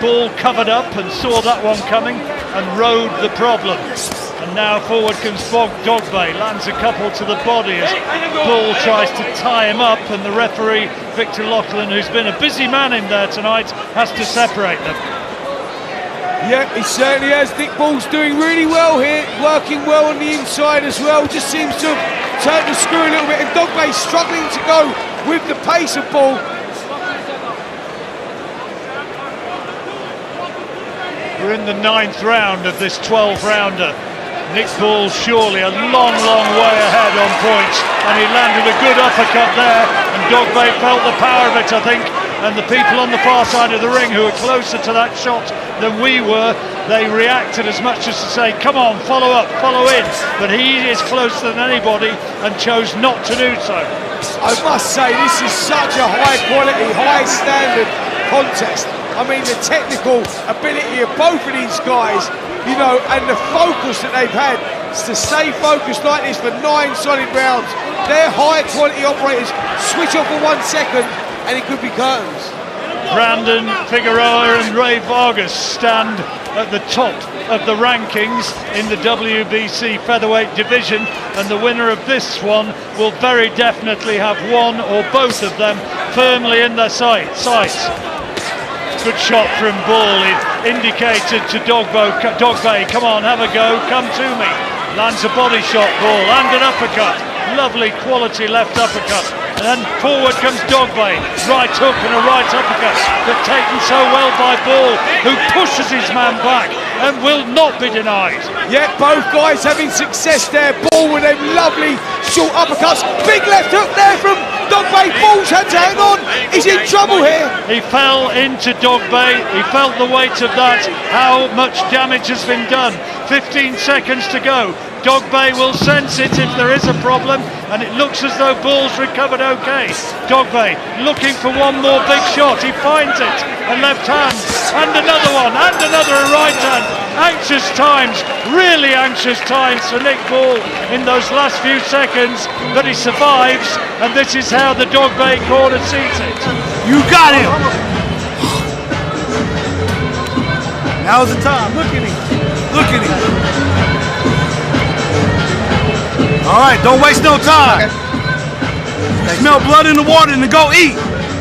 Ball covered up and saw that one coming and rode the problem. And now forward comes Ugsyk, lands a couple to the body as Ball tries to tie him up, and the referee, Victor Loughlin, who's been a busy man in there tonight, has to separate them. Yeah, he certainly has. Nick Ball's doing really well here, working well on the inside as well, just seems to have turned the screw a little bit, and Ugsyk struggling to go with the pace of Ball. We're in the 9th round of this 12-rounder. Nick Ball surely a long, long way ahead on points, and he landed a good uppercut there, and Dogboe felt the power of it, I think, and the people on the far side of the ring who were closer to that shot than we were, they reacted as much as to say, come on, follow up, follow in, but he is closer than anybody and chose not to do so. I must say, this is such a high quality, high standard contest. I mean, the technical ability of both of these guys, you know, and the focus that they've had to stay focused like this for 9 solid rounds. They're high quality operators. Switch off for 1 second and it could be curtains. Brandon Figueroa and Ray Vargas stand at the top of the rankings in the WBC featherweight division, and the winner of this one will very definitely have one or both of them firmly in their sights. Good shot from Ball. It indicated to Dogboe, come on, have a go, come to me. Lands a body shot, Ball, and an uppercut. Lovely quality left uppercut. And then forward comes Dogboe. Right hook and a right uppercut, but taken so well by Ball, who pushes his man back and will not be denied. Yeah, both guys having success there. Ball with them lovely short uppercuts. Big left hook there from Dogboe. Ball's had to hang on. He's in trouble here. He fell into Dogboe. He felt the weight of that. How much damage has been done? 15 seconds to go. Dogboe will sense it if there is a problem, and it looks as though Ball's recovered okay. Dogboe looking for one more big shot. He finds it. A left hand, and another one, and another right hand. Anxious times, really anxious times for Nick Ball in those last few seconds, but he survives, and this is how the Dogboe corner sees it. You got him! Now's the time. Look at him. Look at him. All right, don't waste no time. Okay. Smell blood in the water, then go eat.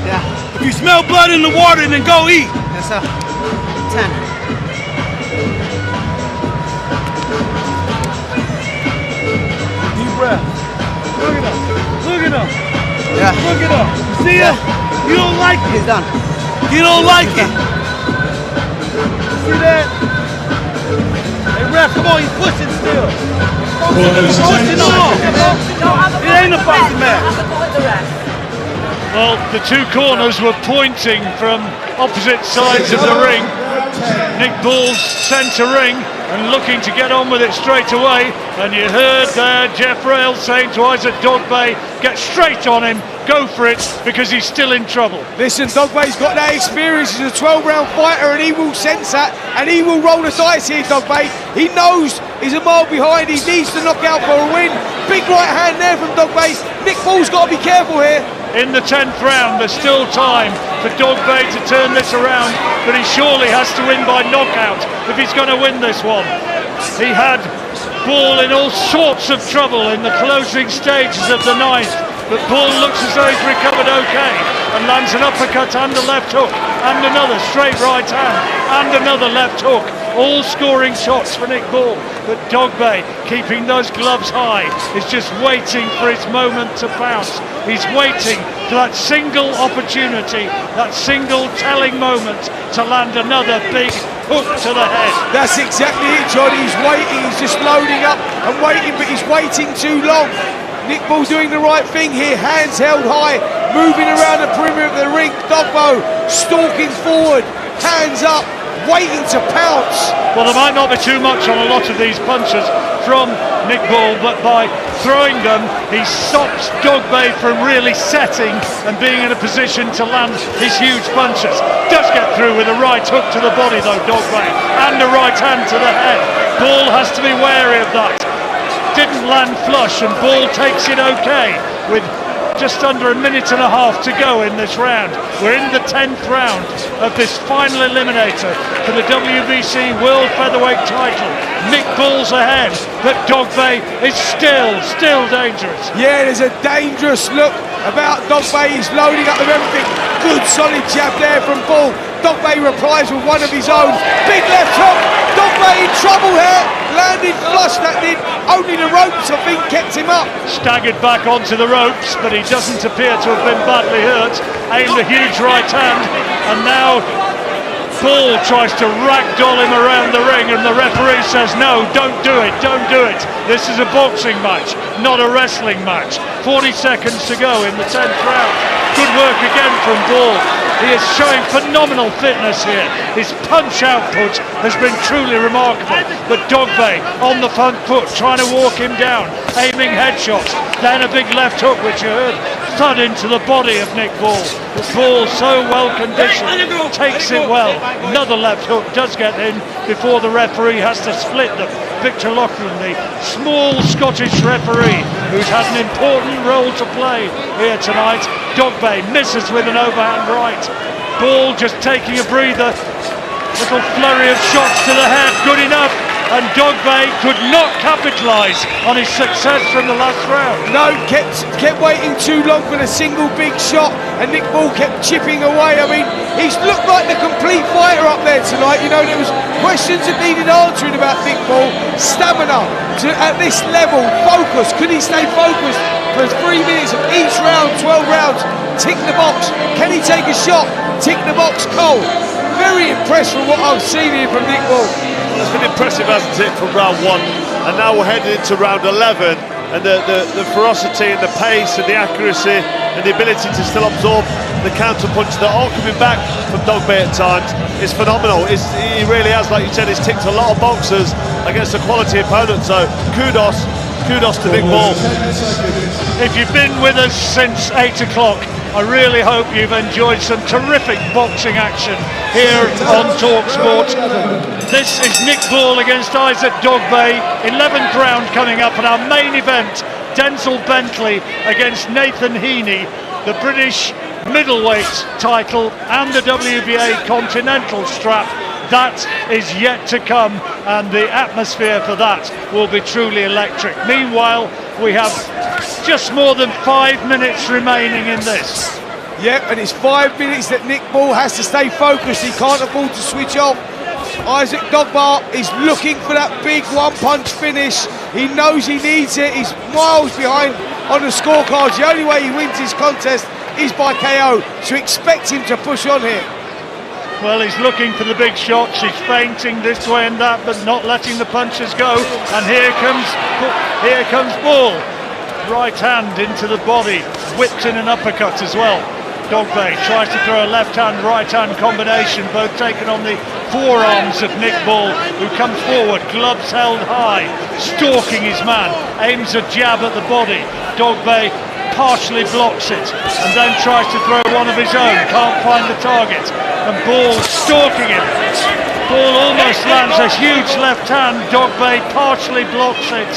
Yeah. If you smell blood in the water, then go eat. Yes, sir. 10. Deep breath. Look at him. Look at him. Yeah. Look at him. See it? You don't like it. He's done. You don't like it. See that? Hey, ref, come on, he's pushing still. Pushing on. It ain't a boxing match. Well, the two corners were pointing from opposite sides of the ring. Nick Ball's centre ring and looking to get on with it straight away. And you heard there Jeff Rail saying to Isaac Dogboe, get straight on him, go for it, because he's still in trouble. Listen, Dogboe's got that experience. He's a 12-round fighter, and he will sense that, and he will roll the dice here, Dogboe. He knows he's a mile behind. He needs to knock out for a win. Big right hand there from Dogboe. Nick Ball's got to be careful here. In the 10th round, there's still time for Dogboe to turn this around, but he surely has to win by knockout if he's going to win this one. He had Ball in all sorts of trouble in the closing stages of the 9th, but Ball looks as though he's recovered okay and lands an uppercut and a left hook and another straight right hand and another left hook, all scoring shots for Nick Ball. But Dogboe, keeping those gloves high, is just waiting for his moment to pounce. He's waiting for that single opportunity, that single telling moment to land another big hook to the head. That's exactly it, John. He's waiting, he's just loading up and waiting, but he's waiting too long. Nick Ball doing the right thing here, hands held high, moving around the perimeter of the ring. Dogboe stalking forward, hands up, waiting to pounce. Well, there might not be too much on a lot of these punches from Nick Ball, but by throwing them, he stops Dogboe from really setting and being in a position to land his huge punches. Does get through with a right hook to the body though, Dogboe, and a right hand to the head. Ball has to be wary of that. Didn't land flush, and Ball takes it okay with just under a minute and a half to go in this round. We're in the 10th round of this final eliminator for the WBC World Featherweight title. Nick Ball's ahead, but Dogboe is still dangerous. Yeah, there's a dangerous look about Dogboe. He's loading up with everything. Good solid jab there from Ball. Dogboe replies with one of his own. Big left hook. Dogboe in trouble here. Landed flush, that did. Only the ropes, I think, kept him up. Staggered back onto the ropes, but he doesn't appear to have been badly hurt. Aimed a huge right hand, and now Ball tries to ragdoll him around the ring, and the referee says, no, don't do it, don't do it. This is a boxing match, not a wrestling match. 40 seconds to go in the 10th round. Good work again from Ball. He is showing phenomenal fitness here. His punch output has been truly remarkable. But Dogboe on the front foot, trying to walk him down, aiming headshots. Then a big left hook, which you heard thud into the body of Nick Ball. The Ball, so well conditioned, takes it well. Another left hook does get in before the referee has to split them. Victor Loughlin, the small Scottish referee, who's had an important role to play here tonight. Dogboe misses with an overhand right. Ball just taking a breather. Little flurry of shots to the head, good enough. And Dogboe could not capitalise on his success from the last round. No, kept waiting too long for the single big shot, and Nick Ball kept chipping away. I mean, he's looked like the complete fighter up there tonight. You know, there was questions that needed answering about Nick Ball. Stamina at this level, focus. Could he stay focused for 3 minutes of each round, 12 rounds? Tick the box. Can he take a shot? Tick the box, Cole. Very impressed from what I've seen here from Nick Ball. Well, it's been impressive, hasn't it, from round 1, and now we're heading into round 11, and the ferocity and the pace and the accuracy and the ability to still absorb the counter punch that are coming back from Dogboe at times is phenomenal. He really has, like you said, he's ticked a lot of boxers against a quality opponent, so kudos to Nick Ball. If you've been with us since 8 o'clock, I really hope you've enjoyed some terrific boxing action here on talkSPORT. This is Nick Ball against Isaac Dogboe, 11th round coming up, and our main event, DENZEL Bentley against Nathan Heaney, the British middleweight title and the WBA Continental strap. That is yet to come, and the atmosphere for that will be truly electric. Meanwhile, we have just more than 5 minutes remaining in this. Yep, and it's 5 minutes that Nick Ball has to stay focused. He can't afford to switch off. Isaac Dogboe is looking for that big one-punch finish. He knows he needs it. He's miles behind on the scorecards. The only way he wins his contest is by KO, so expect him to push on here. Well, he's looking for the big shots. He's feinting this way and that, but not letting the punches go. And here comes Ball. Right hand into the body, whipped in an uppercut as well. Dogboe tries to throw a left hand, right hand combination, both taken on the forearms of Nick Ball, who comes forward, gloves held high, stalking his man, aims a jab at the body. Dogboe partially blocks it and then tries to throw one of his own, can't find the target, and Ball stalking him. Ball almost lands a huge left hand. Dogboe partially blocks it.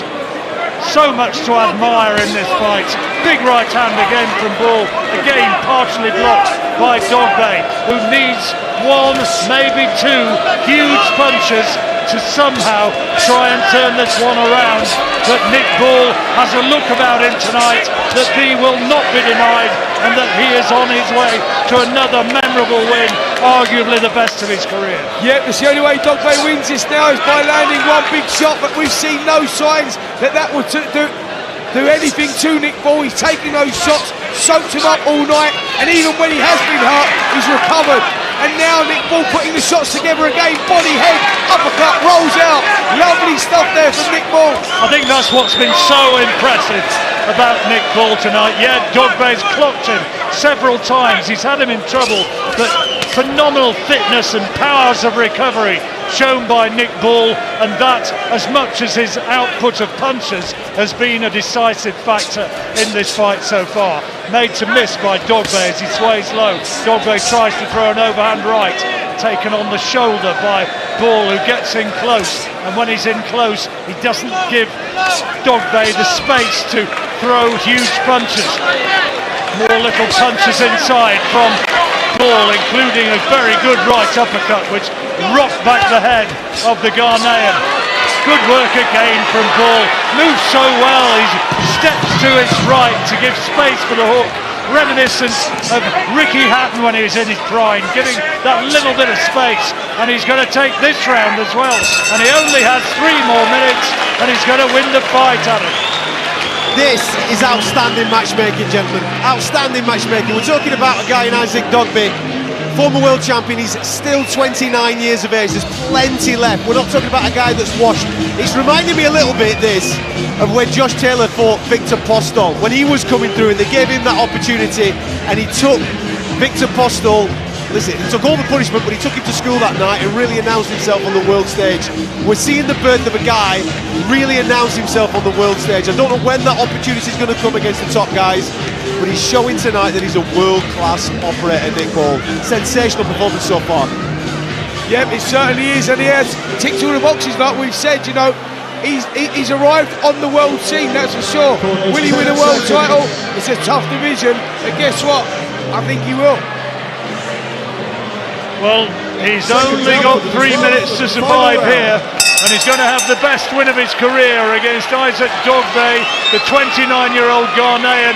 So much to admire in this fight. Big right hand again from Ball, again partially blocked by Dogboe, who needs one, maybe two huge punches to somehow try and turn this one around. But Nick Ball has a look about him tonight that he will not be denied, and that he is on his way to another memorable win, arguably the best of his career. Yeah, it's the only way Dogboe wins this now is by landing one big shot, but we've seen no signs that will do anything to Nick Ball. He's taking those shots, soaked him up all night, and even when he has been hurt, he's recovered. And now Nick Ball putting the shots together again, body, head, uppercut, rolls out. Lovely stuff there from Nick Ball. I think that's what's been so impressive about Nick Ball tonight. Yeah, Dogboe's clocked him several times. He's had him in trouble, but phenomenal fitness and powers of recovery shown by Nick Ball, and that, as much as his output of punches, has been a decisive factor in this fight so far. Made to miss by Dogboe as he sways low. Dogboe tries to throw an overhand right, taken on the shoulder by Ball, who gets in close, and when he's in close, he doesn't give Dogboe the space to throw huge punches. More little punches inside from Ball, including a very good right uppercut, which rocked back the head of the Ghanaian. Good work again from Ball. Moves so well, he steps to his right to give space for the hook. Reminiscent of Ricky Hatton when he was in his prime, giving that little bit of space. And he's going to take this round as well. And he only has 3 more minutes, and he's going to win the fight, Adam. This is outstanding matchmaking, gentlemen. Outstanding matchmaking. We're talking about a guy in Isaac Dogboe former world champion. He's still 29 years of age. There's plenty left. We're not talking about a guy that's washed. It's reminding me a little bit, this, of when Josh Taylor fought Victor Postol. When he was coming through and they gave him that opportunity and he took Victor Postol. Listen, he took all the punishment, but he took him to school that night and really announced himself on the world stage. We're seeing the birth of a guy really announce himself on the world stage. I don't know when that opportunity is going to come against the top guys, but he's showing tonight that he's a world-class operator, Nick Ball. Sensational performance so far. Yep, it certainly is, and he has ticked all the boxes, like we've said. You know, he's arrived on the world scene, that's for sure. Will he win a world title? It's a tough division, but guess what? I think he will. Well, he's only got 3 minutes to survive here, and he's going to have the best win of his career against Usyk Dogboe, the 29-year-old Ghanaian.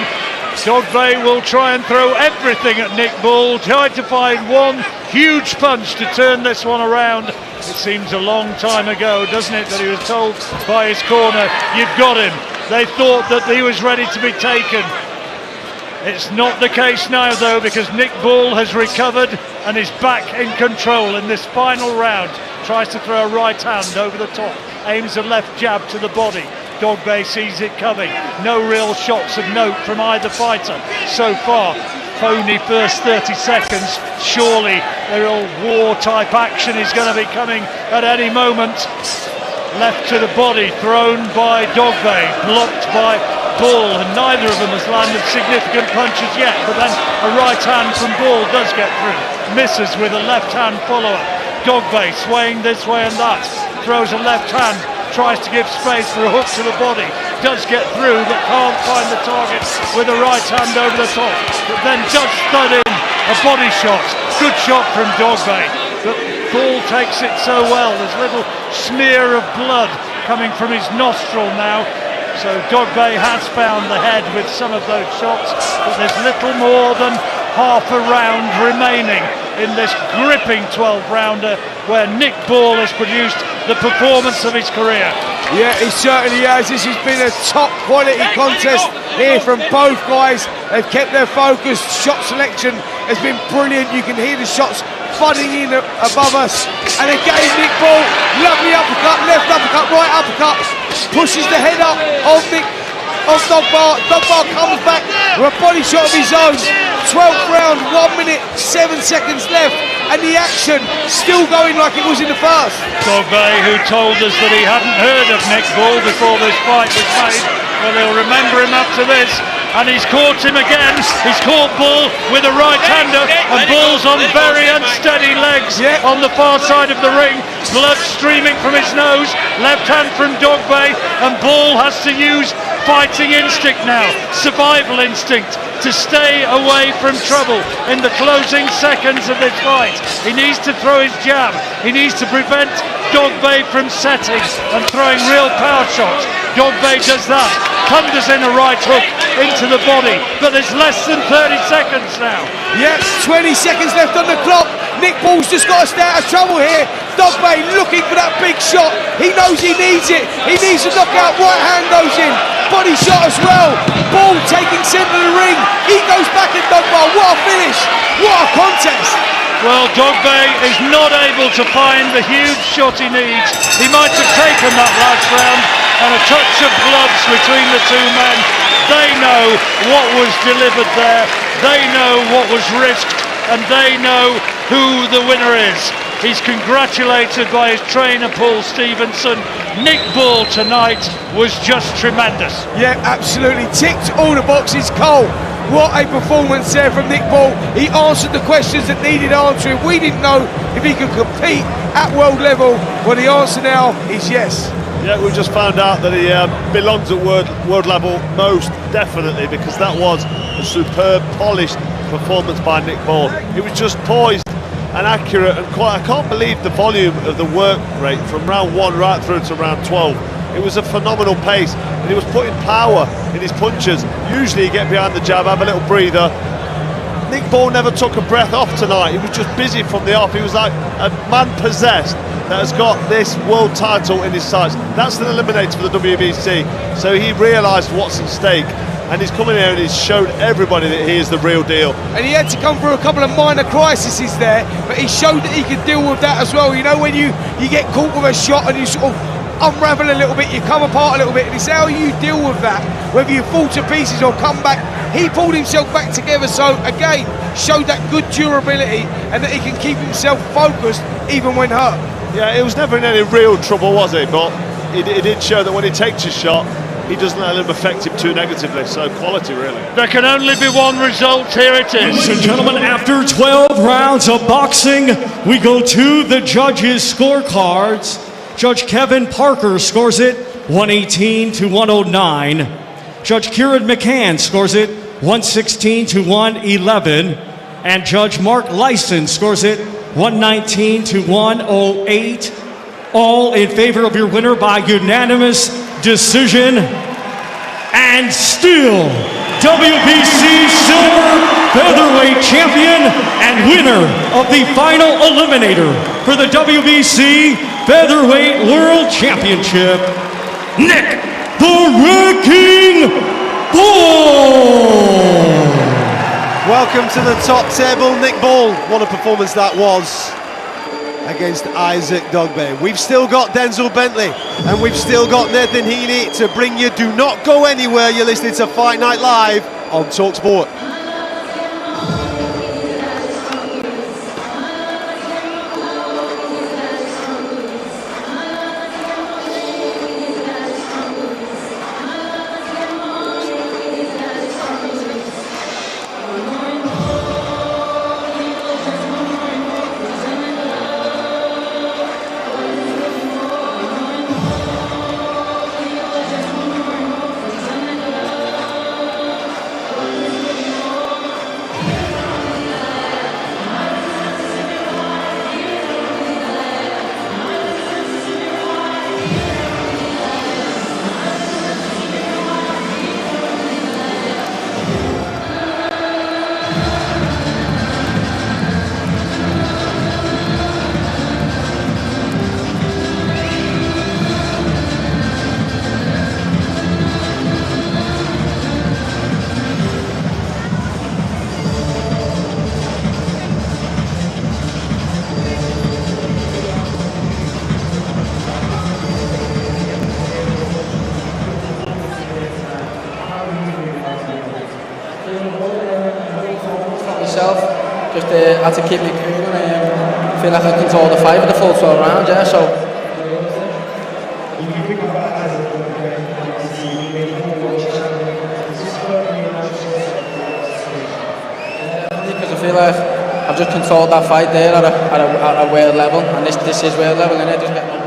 Dogboe will try and throw everything at Nick Ball, try to find one huge punch to turn this one around. It seems a long time ago, doesn't it, that he was told by his corner, "You've got him." They thought that he was ready to be taken. It's not the case now, though, because Nick Ball has recovered and is back in control in this final round. Tries to throw a right hand over the top, aims a left jab to the body. Dogboe sees it coming. No real shots of note from either fighter so far. Phony first 30 seconds. Surely the real war-type action is going to be coming at any moment. Left to the body, thrown by Dogboe, blocked by Ball, and neither of them has landed significant punches yet, but then a right hand from Ball does get through, misses with a left hand follow-up. Dogboe swaying this way and that, throws a left hand, tries to give space for a hook to the body, does get through but can't find the target with a right hand over the top, but then does stud in a body shot. Good shot from Dogboe, but Ball takes it so well. There's a little smear of blood coming from his nostril now. So Dogboe has found the head with some of those shots, but there's little more than half a round remaining in this gripping 12-rounder where Nick Ball has produced the performance of his career. Yeah, he certainly has. This has been a top quality contest here from both guys. They've kept their focus. Shot selection has been brilliant. You can hear the shots flooding in above us. And again, Nick Ball, lovely uppercut, left uppercut, right uppercut, pushes the head up of Dogboe. Dogboe comes back with a body shot of his own. 12th round, 1 minute, 7 seconds left, and the action still going like it was in the first. Dogboe, who told us that he hadn't heard of Nick Ball before this fight was made, well, they'll remember him after this. And he's caught him again. He's caught Ball with a right-hander, and Ball's on very unsteady legs on the far side of the ring. Blood streaming from his nose. Left hand from Dogboe, and Ball has to use fighting instinct now, survival instinct, to stay away from trouble in the closing seconds of this fight. He needs to throw his jab. He needs to prevent Dogboe from setting and throwing real power shots. Dogboe does that, thunders in a right hook into the body, but there's less than 30 seconds now. Yep, 20 seconds left on the clock. Nick Ball's just got to stay out of trouble here. Dogboe looking for that big shot. He knows he needs it. He needs a knockout. Right hand goes in. Body shot as well. Ball taking centre of the ring. He goes back at Dogboe. What a finish. What a contest. Well, Dogboe is not able to find the huge shot he needs. He might have taken that last round, and a touch of gloves between the two men. They know what was delivered there. They know what was risked, and they know who the winner is. He's congratulated by his trainer Paul Stevenson. Nick Ball tonight was just tremendous. Yeah, absolutely. Ticked all the boxes. Cole, what a performance there from Nick Ball. He answered the questions that needed answering. We didn't know if he could compete at world level. Well, the answer now is yes. Yeah, we just found out that he belongs at world level most definitely, because that was a superb, polished performance by Nick Ball. He was just poised and accurate, and I can't believe the volume of the work rate from round 1 right through to round 12. It was a phenomenal pace, and he was putting power in his punches. Usually you get behind the jab, have a little breather. Nick Ball never took a breath off tonight. He was just busy from the off. He was like a man possessed. that has got this world title in his sights. That's an eliminator for the WBC. So he realised what's at stake, and he's coming here and he's showed everybody that he is the real deal. And he had to come through a couple of minor crises there, but he showed that he could deal with that as well. You know, when you get caught with a shot and you sort of unravel a little bit, you come apart a little bit, and it's how you deal with that, whether you fall to pieces or come back. He pulled himself back together, so again, showed that good durability and that he can keep himself focused even when hurt. Yeah, it was never in any real trouble, was it? But it did show that when he takes a shot, he doesn't let him affect him too negatively, so quality really. There can only be one result, here it is. Ladies and gentlemen, after 12 rounds of boxing, we go to the judges' scorecards. Judge Kevin Parker scores it 118 to 109. Judge Kieran McCann scores it 116 to 111. And Judge Mark Lyson scores it 119 to 108. All in favor of your winner by unanimous decision. And still, WBC Silver Featherweight Champion and winner of the final eliminator for the WBC Featherweight World Championship, Nick the Wrecking Ball! Welcome to the top table, Nick Ball. What a performance that was against Usyk. We've still got Denzel Bentley and we've still got Nathan Heaney to bring you. Do not go anywhere. You're listening to Fight Night Live on talkSPORT. Just had to keep me cool and feel like I controlled the fight for the full 12 rounds, yeah, so. Because I feel like I've just controlled that fight there at a world level, and this is world level, and just getting on.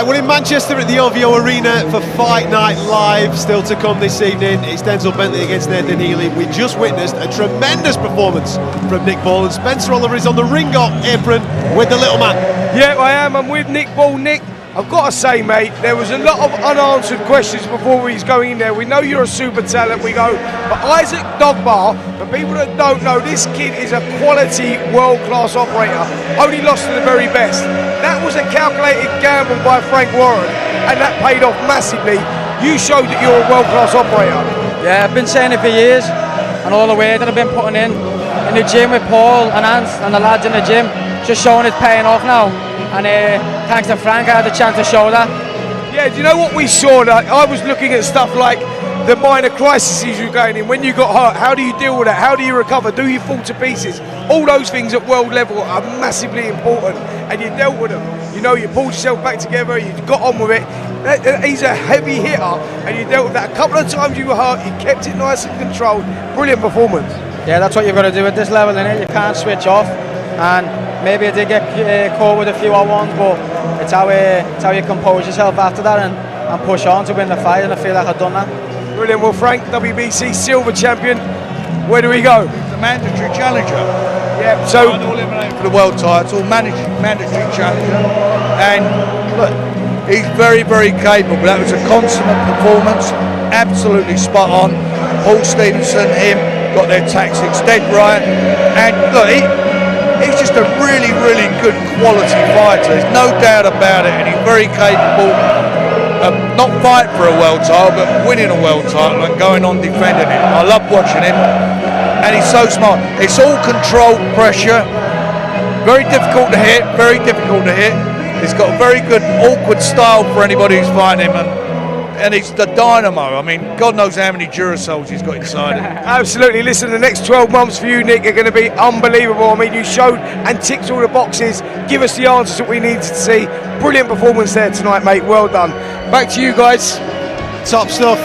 We're in Manchester at the OVO Arena for Fight Night Live. Still to come this evening, it's Denzel Bentley against Nathan Heaney. We just witnessed a tremendous performance from Nick Ball, and Spencer Oliver is on the ring apron with the little man. Yeah, I am. I'm with Nick Ball. Nick, I've got to say, mate, there was a lot of unanswered questions before he's going in there. We know you're a super talent, we go, but Usyk Dogboe, for people that don't know, this kid is a quality world-class operator, only lost to the very best. That was a calculated gamble by Frank Warren, and that paid off massively. You showed that you're a world-class operator. Yeah, I've been saying it for years, and all the work that I've been putting in the gym with Paul and Ant and the lads in the gym, just showing it's paying off now. And thanks to Frank, I had the chance to show that. Yeah, do you know what we saw? I was looking at stuff like the minor crises you're going in. When you got hurt, how do you deal with that? How do you recover? Do you fall to pieces? All those things at world level are massively important, and you dealt with them. You know, you pulled yourself back together, you got on with it. He's a heavy hitter, and you dealt with that. A couple of times you were hurt, you kept it nice and controlled. Brilliant performance. Yeah, that's what you've got to do at this level, innit? You can't switch off, and maybe I did get caught with a few odd ones, but it's how you compose yourself after that and push on to win the fight, and I feel like I've done that. Brilliant. Well, Frank, WBC silver champion, where do we go? The mandatory challenger. Yeah, so eliminated for the world title, mandatory challenger, and look, he's very, very capable. That was a consummate performance, absolutely spot on. Paul Stevenson, him, got their tactics dead right, and look, he's just a really, really good quality fighter. There's no doubt about it, and he's very capable of not fighting for a world title, but winning a world title and going on defending it. I love watching him, and he's so smart. It's all controlled pressure, very difficult to hit, very difficult to hit. He's got a very good awkward style for anybody who's fighting him, and he's the dynamo. I mean, God knows how many Duracells he's got inside him. Absolutely. Listen, the next 12 months for you, Nick, are going to be unbelievable. I mean, you showed and ticked all the boxes. Give us the answers that we needed to see. Brilliant performance there tonight, mate. Well done. Back to you guys. Top stuff.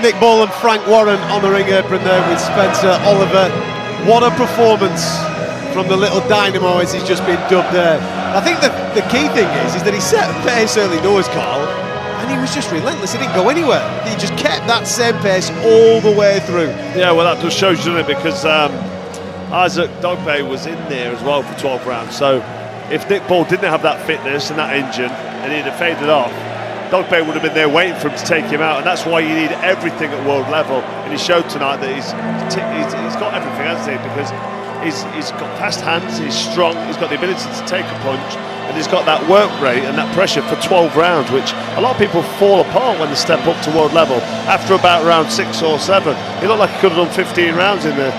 Nick Ball and Frank Warren on the ring apron there with Spencer Oliver. What a performance from the little dynamo, as he's just been dubbed there. I think the key thing is that he set a pace early doors, Carl, and he was just relentless. He didn't go anywhere. He just kept that same pace all the way through. Yeah, well, that just shows you, doesn't it? Because Usyk Dogboe was in there as well for 12 rounds. So if Nick Ball didn't have that fitness and that engine, and he'd have faded off, Dogboe would have been there waiting for him to take him out, and that's why you need everything at world level. And he showed tonight that he's got everything, hasn't he? Because he's got fast hands, he's strong, he's got the ability to take a punch, and he's got that work rate and that pressure for 12 rounds, which a lot of people fall apart when they step up to world level after about round 6 or 7. He looked like he could have done 15 rounds in there.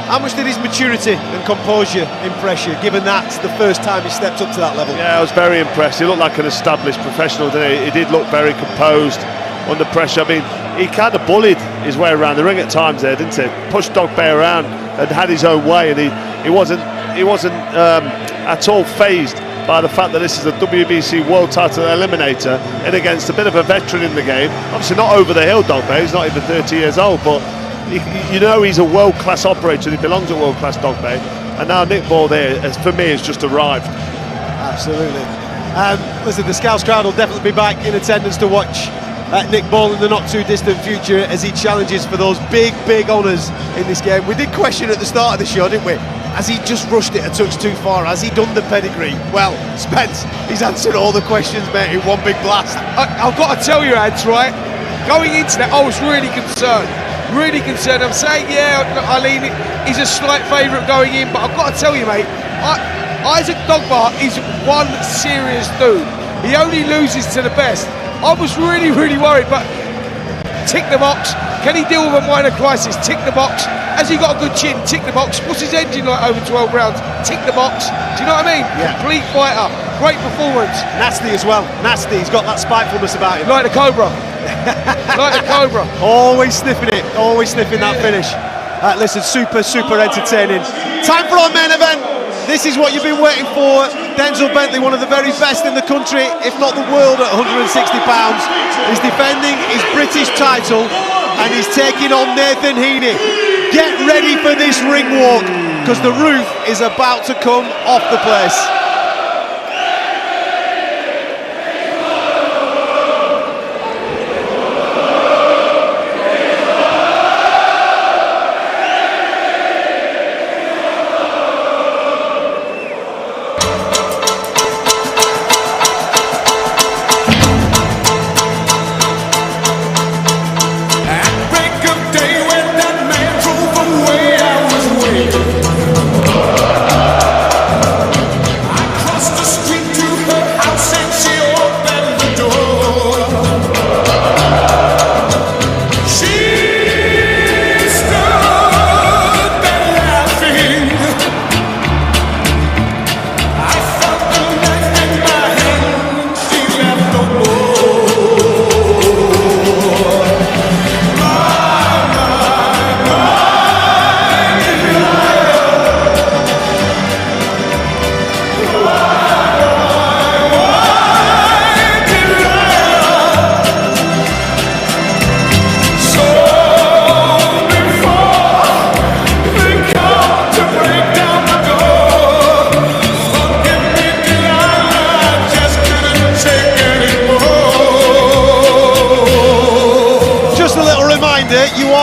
How much did his maturity and composure impress you, given that's the first time he stepped up to that level? Yeah, I was very impressed. He looked like an established professional, didn't he? He did look very composed under pressure. I mean, he kind of bullied his way around the ring at times there, didn't he? Pushed Dogboe around and had his own way, and he wasn't at all fazed by the fact that this is a WBC world title eliminator and against a bit of a veteran in the game. Obviously not over the hill, Dogboe. He's not even 30 years old, but you know he's a world-class operator. He belongs at world-class, Dogboe. And now Nick Ball there, for me, has just arrived. Absolutely. Listen, the Scarff crowd will definitely be back in attendance to watch Nick Ball in the not-too-distant future as he challenges for those big, big honours in this game. We did question at the start of the show, didn't we? Has he just rushed it a touch too far? Has he done the pedigree? Well, Spence, he's answered all the questions, mate, in one big blast. I've got to tell you, Ads, right? Going into that, I was really concerned. Really concerned. I'm saying, yeah, Eileen is a slight favourite going in, but I've got to tell you, mate, Usyk Dogboe is one serious dude. He only loses to the best. I was really, really worried, but tick the box. Can he deal with a minor crisis? Tick the box. Has he got a good chin? Tick the box. What's his engine like over 12 rounds? Tick the box. Do you know what I mean? Yeah. Complete fighter. Great performance. Nasty as well. Nasty. He's got that spitefulness about him. Like the Cobra. Like the Cobra. Always sniffing it. Always sniffing that finish. Listen, super, super entertaining. Time for our main event. This is what you've been waiting for. Denzel Bentley, one of the very best in the country, if not the world, at 160 pounds. He's defending his British title, and he's taking on Nathan Heaney. Get ready for this ring walk, because the roof is about to come off the place.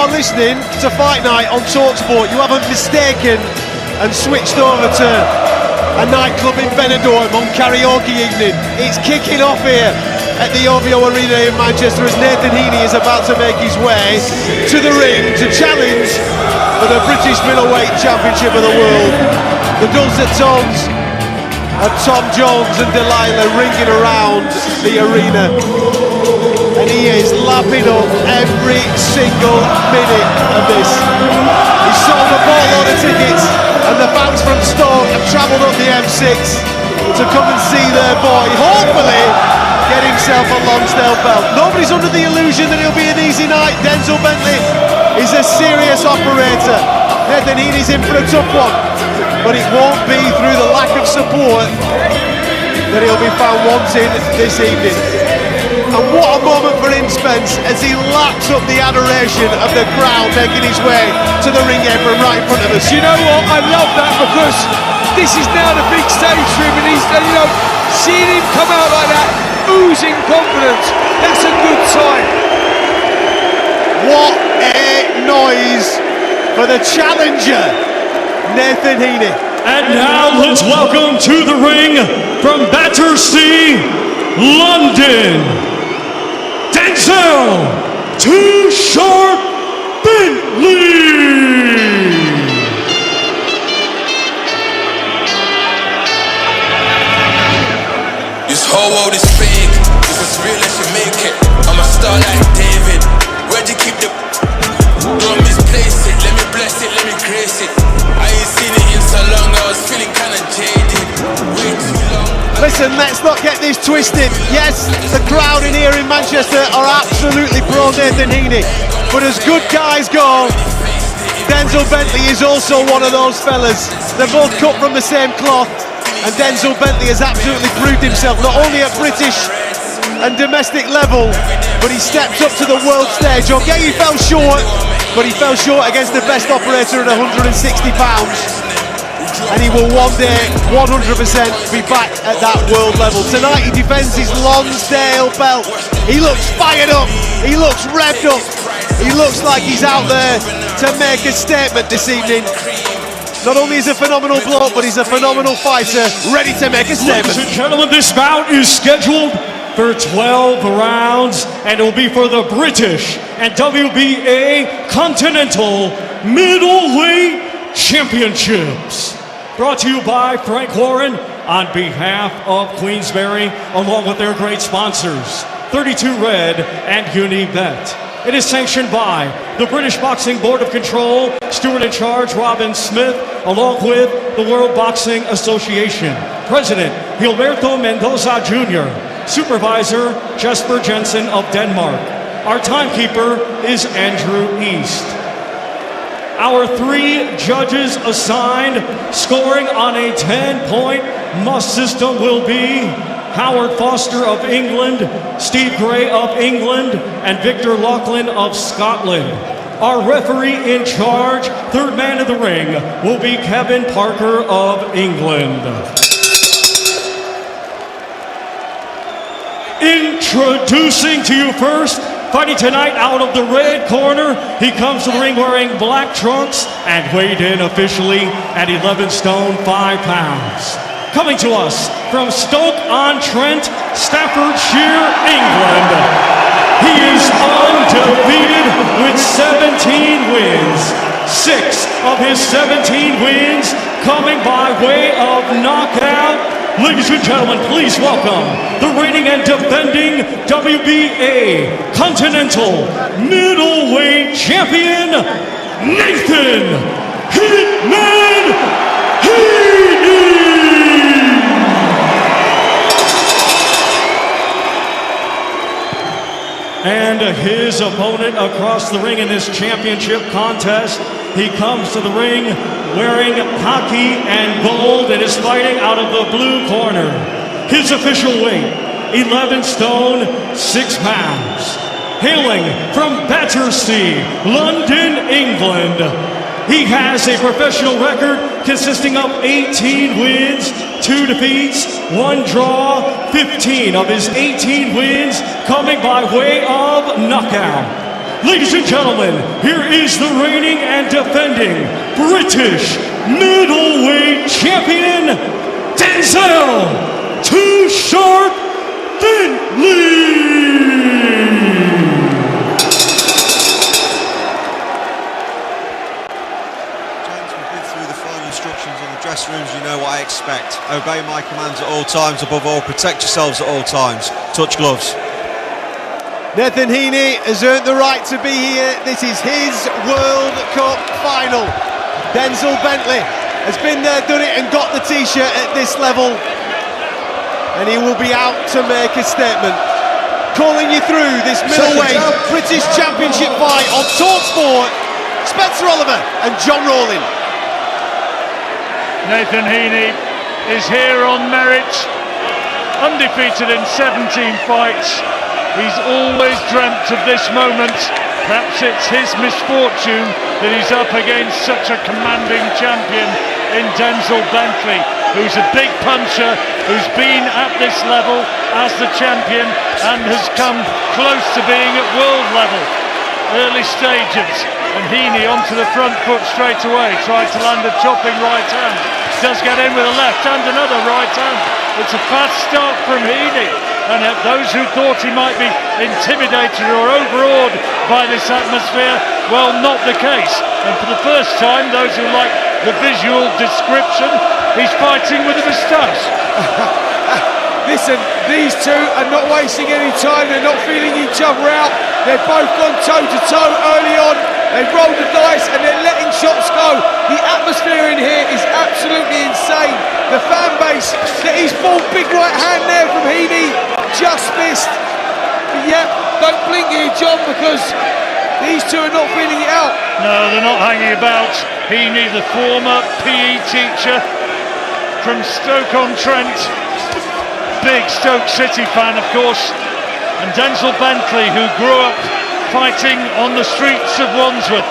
are listening to Fight Night on talkSPORT, you haven't mistaken and switched over to a nightclub in Benidorm on karaoke evening. It's kicking off here at the OVO Arena in Manchester as Nathan Heaney is about to make his way to the ring to challenge for the British Middleweight Championship of the World. The dulcet tones of Tom Jones and Delilah ringing around the arena, and he is lapping up every single minute of this. He's sold a boatload of tickets, and the fans from Stoke have travelled up the M6 to come and see their boy hopefully get himself a Lonsdale belt. Nobody's under the illusion that it'll be an easy night. Denzel Bentley is a serious operator. Nathan Heaney's in for a tough one, but it won't be through the lack of support that he'll be found wanting this evening. And what a moment for him, Spence, as he laps up the adoration of the crowd making his way to the ring apron right in front of us. You know what? I love that, because this is now the big stage for him, and he's, seeing him come out like that, oozing confidence, that's a good sign. What a noise for the challenger, Nathan Heaney. And now let's welcome to the ring from Battersea, London, Denzel Too Short Bentley. This whole world is fake. If it's real, I should make it. I'm a star like David. Where'd you keep the? Don't misplace it. Let me bless it. Let me grace it. I ain't seen it in so long. I was feeling kinda jaded. Way too long. Listen, let's not get this twisted. Yes, the crowd in here in Manchester are absolutely pro Nathan Heaney, but as good guys go, Denzel Bentley is also one of those fellas. They're both cut from the same cloth, and Denzel Bentley has absolutely proved himself not only at British and domestic level, but he stepped up to the world stage. Okay, he fell short, but he fell short against the best operator at 160 pounds. And he will one day 100% be back at that world level. Tonight he defends his Lonsdale belt. He looks fired up, he looks revved up, he looks like he's out there to make a statement this evening. Not only is he a phenomenal bloke, but he's a phenomenal fighter, ready to make a statement. Ladies and gentlemen, this bout is scheduled for 12 rounds, and it will be for the British and WBA Continental Middleweight Championships. Brought to you by Frank Warren on behalf of Queensberry, along with their great sponsors, 32 Red and Unibet. It is sanctioned by the British Boxing Board of Control, Steward in Charge Robin Smith, along with the World Boxing Association. President Gilberto Mendoza Jr., Supervisor Jesper Jensen of Denmark. Our timekeeper is Andrew East. Our 3 judges assigned, scoring on a 10-point must system, will be Howard Foster of England, Steve Gray of England, and Victor Laughlin of Scotland. Our referee in charge, third man in the ring, will be Kevin Parker of England. Introducing to you first, fighting tonight out of the red corner, he comes to the ring wearing black trunks and weighed in officially at 11 stone 5 pounds. Coming to us from Stoke-on-Trent, Staffordshire, England. He is undefeated with 17 wins. 6 of his 17 wins coming by way of knockout. Ladies and gentlemen, please welcome the reigning and defending WBA Continental Middleweight Champion, Nathan Hitman Heaney! And his opponent across the ring in this championship contest, he comes to the ring wearing khaki and gold and is fighting out of the blue corner. His official weight, 11 stone 6 pounds. Hailing from Battersea, London, England, he has a professional record consisting of 18 wins, 2 defeats, 1 draw, 15 of his 18 wins coming by way of knockout. Ladies and gentlemen, here is the reigning and defending British middleweight champion, Denzel Too Sharp Bentley. Dressing rooms, you know what I expect. Obey my commands at all times. Above all, protect yourselves at all times. Touch gloves. Nathan Heaney has earned the right to be here. This is his World Cup final. Denzel Bentley has been there, done it, and got the t-shirt at this level. And he will be out to make a statement. Calling you through this middleweight British Championship fight on talkSPORT, Spencer Oliver and John Rowling. Nathan Heaney is here on merit, undefeated in 17 fights. He's always dreamt of this moment. Perhaps it's his misfortune that he's up against such a commanding champion in Denzel Bentley, who's a big puncher, who's been at this level as the champion and has come close to being at world level. Early stages, and Heaney onto the front foot straight away, tried to land a chopping right hand, does get in with a left and another right hand. It's a fast start from Heaney, and those who thought he might be intimidated or overawed by this atmosphere, well, not the case. And for the first time, those who like the visual description, he's fighting with a moustache. Listen, these two are not wasting any time, they're not feeling each other out. They've both gone toe-to-toe early on. They've rolled the dice and they're letting shots go. The atmosphere in here is absolutely insane. The fan base, that he's fought big right hand there from Heaney, just missed. But yeah, don't blink here, John, because these two are not feeling it out. No, they're not hanging about. Heaney, the former PE teacher from Stoke-on-Trent, big Stoke City fan, of course. And Denzel Bentley, who grew up fighting on the streets of Wandsworth,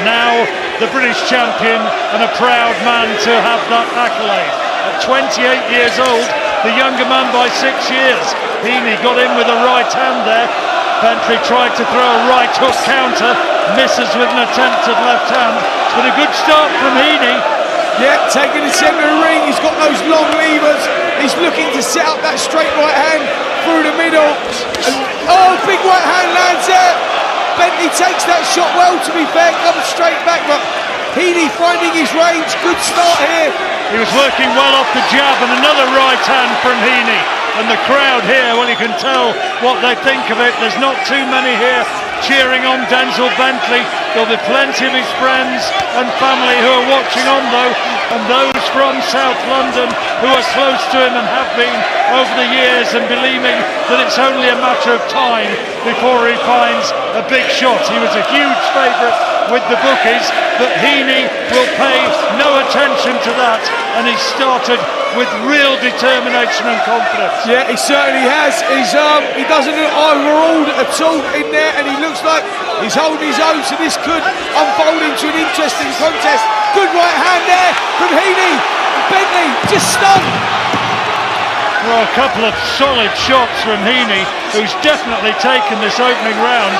now the British champion and a proud man to have that accolade. At 28 years old, the younger man by 6 years. Heaney got in with a right hand there. Bentley tried to throw a right hook counter, misses with an attempted left hand. It's been a good start from Heaney. Yeah, taking the centre of the ring, he's got those long levers. He's looking to set up that straight right hand through the middle. And, oh, big right hand lands there. Bentley takes that shot well, to be fair, comes straight back, but Heaney finding his range, good start here. He was working well off the jab, and another right hand from Heaney. And the crowd here, well, you can tell what they think of it. There's not too many here cheering on Denzel Bentley. There'll be plenty of his friends and family who are watching on, though, and those from South London who are close to him and have been over the years, and believing that it's only a matter of time before he finds a big shot. He was a huge favourite with the bookies, but Heaney will pay no attention to that, and he started with real determination and confidence. Yeah, he certainly has. He doesn't look overawed at all in there, and he looks like he's holding his own, so this could unfold into an interesting contest. Good right hand there from Heaney. Bentley just stunned. Well, a couple of solid shots from Heaney, who's definitely taken this opening round.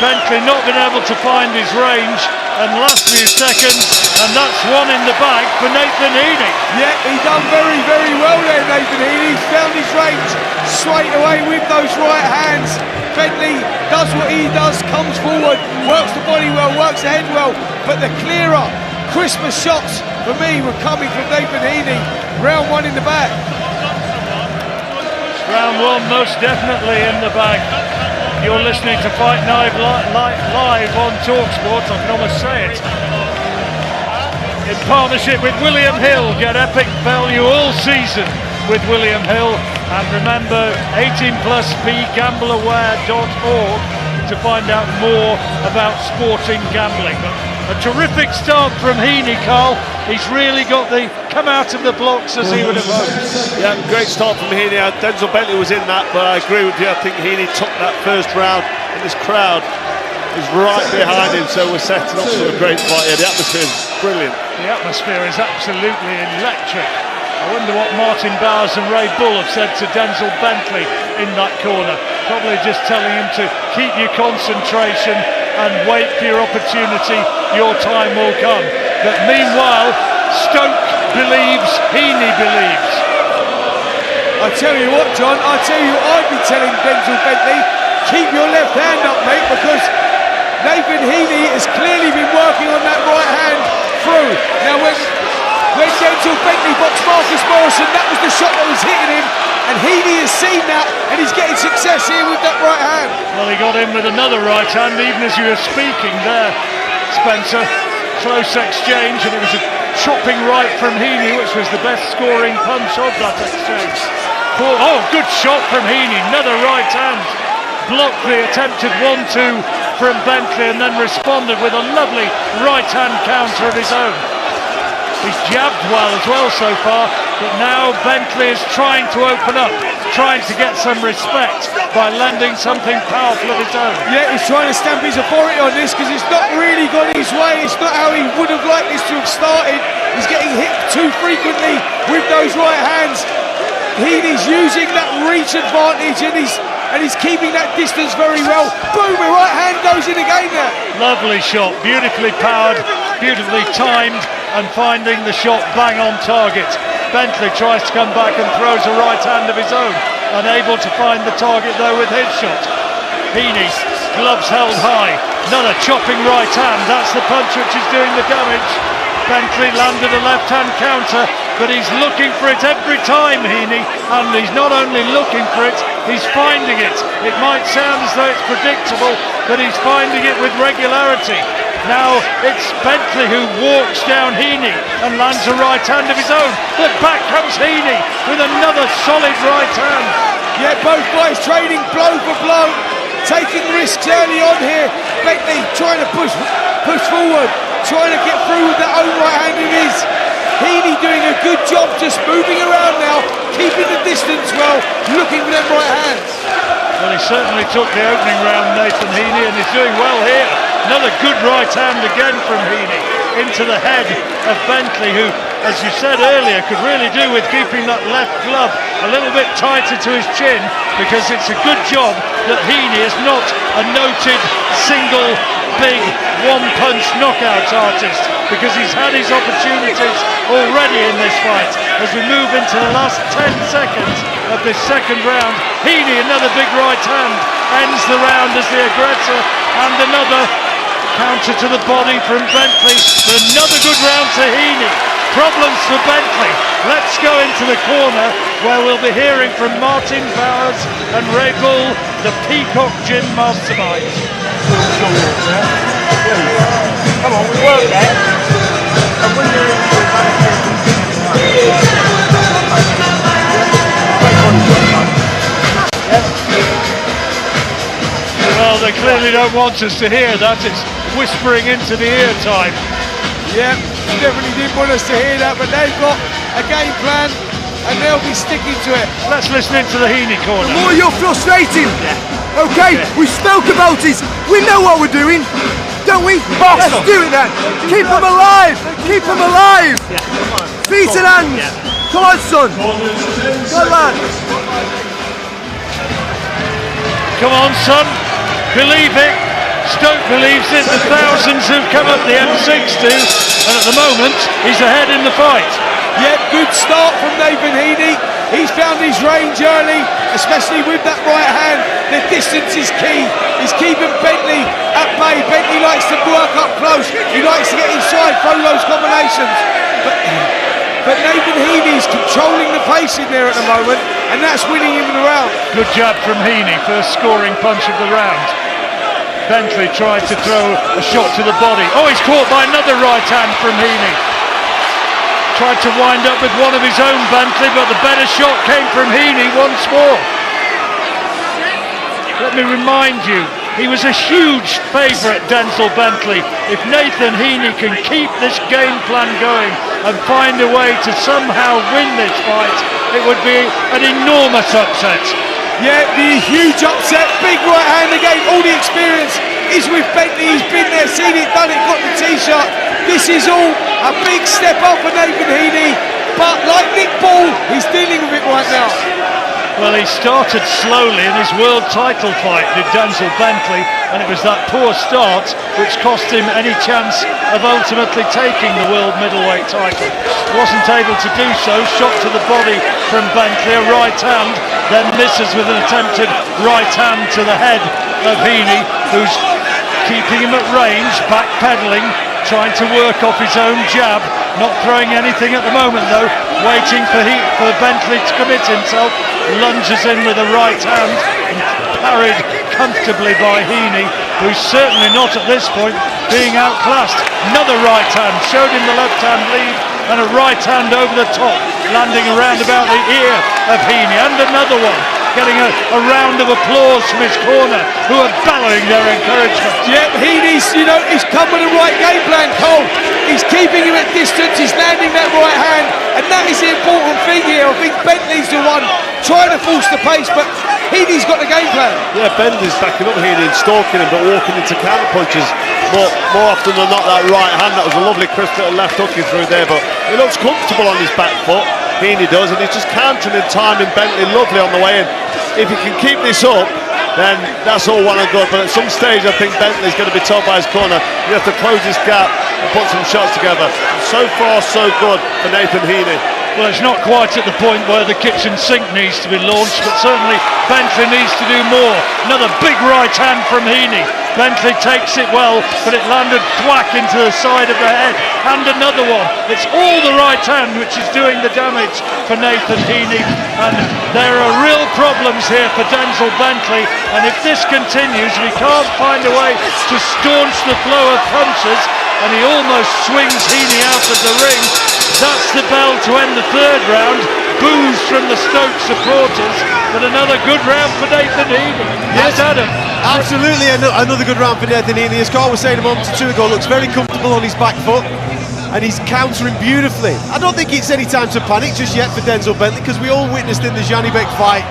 Bentley not been able to find his range, and last few seconds, and that's one in the bag for Nathan Heaney. Yeah, he done very, very well there, Nathan Heaney. He's found his range straight away with those right hands. Bentley does what he does, comes forward, works the body well, works the head well, but the clearer, crisper shots for me were coming from Nathan Heaney. Round one in the bag. Round one most definitely in the bag. You're listening to Fight Night live on talkSPORT, I can almost say it. In partnership with William Hill, get epic value all season with William Hill. And remember, 18+ begambleaware.org to find out more about sporting gambling. A terrific start from Heaney, Carl. He's really got the come out of the blocks as he would have hoped. Yeah, great start from Heaney. Denzel Bentley was in that, but I agree with you. I think Heaney took that first round, and this crowd is right behind him, so we're setting up for a great fight here. The atmosphere is brilliant. The atmosphere is absolutely electric. I wonder what Martin Bowers and Ray Bull have said to Denzel Bentley in that corner. Probably just telling him to keep your concentration, and wait for your opportunity. Your time will come. But meanwhile, Stoke believes, Heaney believes. I tell you what, John, I'd be telling Denzel Bentley, keep your left hand up, mate, because Nathan Heaney has clearly been working on that right hand through. Now, when Denzel Bentley boxed Marcus Morrison, that was the shot that was hitting him, and Heaney has seen that, and he's getting success here with that right hand. Well, he got in with another right hand, even as you were speaking there, Spencer. Close exchange, and it was a chopping right from Heaney, which was the best scoring punch of that exchange. Oh, good shot from Heaney, another right hand. Blocked the attempted 1-2 from Bentley and then responded with a lovely right hand counter of his own. He's jabbed well as well so far, but now Bentley is trying to open up, trying to get some respect by lending something powerful of his own. Yeah, he's trying to stamp his authority on this because it's not really gone his way. It's not how he would have liked this to have started. He's getting hit too frequently with those right hands. Heaney's using that reach advantage and he's keeping that distance very well. Boom, the right hand goes in again there. Lovely shot, beautifully powered, beautifully timed, and finding the shot bang on target. Bentley tries to come back and throws a right hand of his own, unable to find the target though with his shot. Heaney, gloves held high, another chopping right hand, that's the punch which is doing the damage. Bentley landed a left hand counter, but he's looking for it every time, Heaney, and he's not only looking for it, he's finding it. It might sound as though it's predictable, but he's finding it with regularity. Now it's Bentley who walks down Heaney and lands a right hand of his own, but back comes Heaney with another solid right hand. Yeah, both guys trading blow for blow, taking risks early on here. Bentley trying to push forward, trying to get through with that own right hand of his. Heaney doing a good job just moving around now, keeping the distance well, looking for them right hands. Well, he certainly took the opening round, Nathan Heaney, and he's doing well here. Another good right hand again from Heaney into the head of Bentley, who, as you said earlier, could really do with keeping that left glove a little bit tighter to his chin, because it's a good job that Heaney is not a noted single big one-punch knockout artist, because he's had his opportunities already in this fight. As we move into the last 10 seconds of this second round, Heaney, another big right hand, ends the round as the aggressor, and another counter to the body from Bentley, but another good round to Heaney. Problems for Bentley. Let's go into the corner where we'll be hearing from Martin Bowers and Ray Bull, the Peacock Gym Masterminds. Come on, we work there. And when you're in Well, they clearly don't want us to hear that. It's whispering into the ear time. Yeah, definitely didn't want us to hear that, but they've got a game plan and they'll be sticking to it. Let's listen into the Heaney corner. The more you're frustrating, okay, we spoke about it, we know what we're doing, don't we? Let's do it then. Keep them alive, keep them alive. Feet and hands, come on son, good lad. Come on son, believe it. Stoke believes it. The thousands who've come up the M60, and at the moment he's ahead in the fight. Yeah, good start from Nathan Heaney. He's found his range early, especially with that right hand. The distance is key. He's keeping Bentley at bay. Bentley likes to work up close. He likes to get inside, throw those combinations. But Nathan Heaney's controlling the pace in there at the moment, and that's winning him the round. Good jab from Heaney, first scoring punch of the round. Bentley tried to throw a shot to the body. Oh, he's caught by another right hand from Heaney. Tried to wind up with one of his own, Bentley, but the better shot came from Heaney once more. Let me remind you, he was a huge favourite, Denzel Bentley. If Nathan Heaney can keep this game plan going and find a way to somehow win this fight, it would be an enormous upset. Yeah, the huge upset, big right hand again. All the experience is with Bentley. He's been there, seen it, done it, got the T-shirt. This is all a big step up for Nathan Heaney, but like Nick Ball, he's dealing with it right now. Well, he started slowly in his world title fight with Denzel Bentley, and it was that poor start which cost him any chance of ultimately taking the world middleweight title. Wasn't able to do so, shot to the body from Bentley, a right hand, then misses with an attempted right hand to the head of Heaney, who's keeping him at range, backpedaling, trying to work off his own jab, not throwing anything at the moment though, waiting for Bentley to commit himself, lunges in with a right hand, and parried comfortably by Heaney, who's certainly not at this point being outclassed. Another right hand, showed him the left hand lead, and a right hand over the top, landing around about the ear of Heaney, and another one, getting a round of applause from his corner, who are bellowing their encouragement. Yep, Heaney's, he's come with the right game plan, Cole. He's keeping him at distance, he's landing that right hand, and that is the important thing here. I think Bentley's the one trying to force the pace, but Heaney's got the game plan. Yeah, Bentley's backing up Heaney and stalking him, but walking into counter punches. More often than not, that right hand, that was a lovely crisp little left hook he threw there, but he looks comfortable on his back foot. Heaney does, and he's just countering and timing Bentley lovely on the way in. If he can keep this up, then that's all well and good, but at some stage I think Bentley's going to be told by his corner, you have to close this gap and put some shots together. So far so good for Nathan Heaney. Well, it's not quite at the point where the kitchen sink needs to be launched, but certainly Bentley needs to do more. Another big right hand from Heaney. Bentley takes it well, but it landed thwack into the side of the head. And another one. It's all the right hand which is doing the damage for Nathan Heaney. And there are real problems here for Denzel Bentley. And if this continues, we can't find a way to staunch the flow of punches, and he almost swings Heaney out of the ring. That's the bell to end the third round. Boos from the Stoke supporters, but another good round for Nathan Heaney. Yes, Adam. Absolutely, another good round for Nathan Heaney. As Carl was saying a moment or two ago, looks very comfortable on his back foot, and he's countering beautifully. I don't think it's any time to panic just yet for Denzel Bentley, because we all witnessed in the Janibek fight,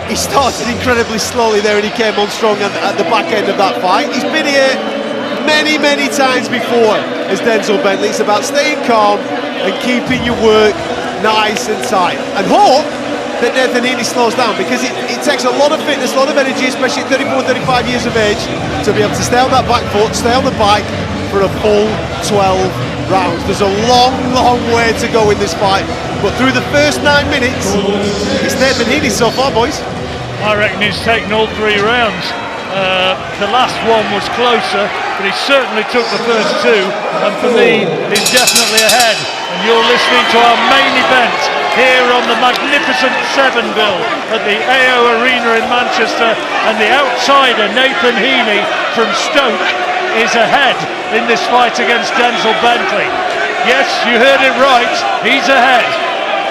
he started incredibly slowly there and he came on strong at the back end of that fight. He's been here many times before as Denzel Bentley. It's about staying calm and keeping your work nice and tight, and hope that Nathan Heaney slows down, because it takes a lot of fitness, a lot of energy, especially at 34, 35 years of age, to be able to stay on that back foot, stay on the bike for a full 12 rounds. There's a long way to go in this fight, but through the first 9 minutes, it's Nathan Heaney so far, boys. I reckon he's taken all 3 rounds. The last one was closer, but he certainly took the first 2, and for me, he's definitely ahead. And you're listening to our main event here on the magnificent 7 bill at the AO Arena in Manchester, and the outsider Nathan Heaney from Stoke is ahead in this fight against Denzel Bentley. Yes, you heard it right, he's ahead.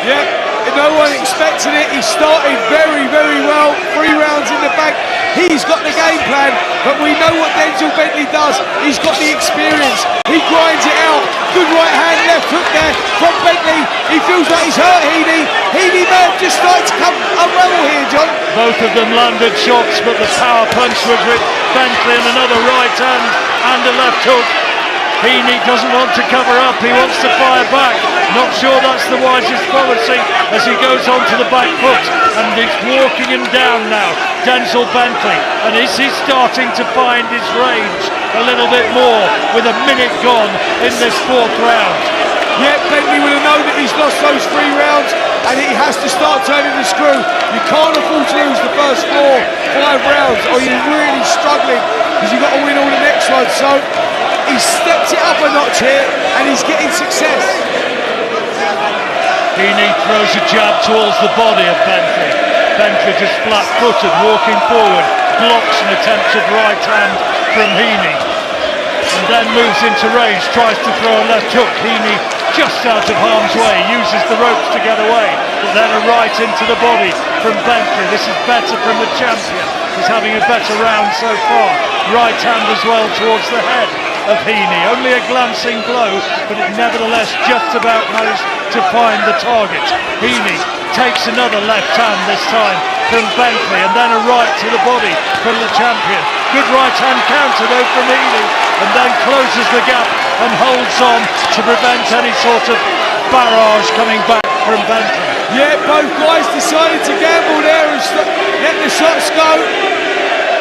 Yep, no one expected it. He started very well, 3 rounds in the bank. He's got the game plan, but we know what Denzel Bentley does. He's got the experience. He grinds it out. Good right hand, left hook there from Bentley. He feels like he's hurt Heaney. Heaney may have just started to come unravel here, John. Both of them landed shots, but the power punch was with Bentley, and another right hand and a left hook. Heaney doesn't want to cover up, he wants to fire back. Not sure that's the wisest policy as he goes on to the back foot, and he's walking him down now, Denzel Bentley. And is he starting to find his range a little bit more with a minute gone in this 4th round? Yeah, Bentley would have known that he's lost those 3 rounds, and he has to start turning the screw. You can't afford to lose the first 4, 5 rounds, or you're really struggling, because you've got to win all the next ones. So he's stepped it up a notch here, and he's getting success. Heaney throws a jab towards the body of Bentley. Bentley just flat-footed, walking forward, blocks an attempted right hand from Heaney, and then moves into range, tries to throw a left hook. Heaney just out of harm's way, uses the ropes to get away, but then a right into the body from Bentley. This is better from the champion. He's having a better round so far. Right hand as well towards the head of Heaney. Only a glancing blow, but it nevertheless just about managed to find the target. Heaney takes another left hand this time from Bentley, and then a right to the body from the champion. Good right hand counter though from Heaney, and then closes the gap and holds on to prevent any sort of barrage coming back from Bentley. Yeah, both guys decided to gamble there and let the shots go.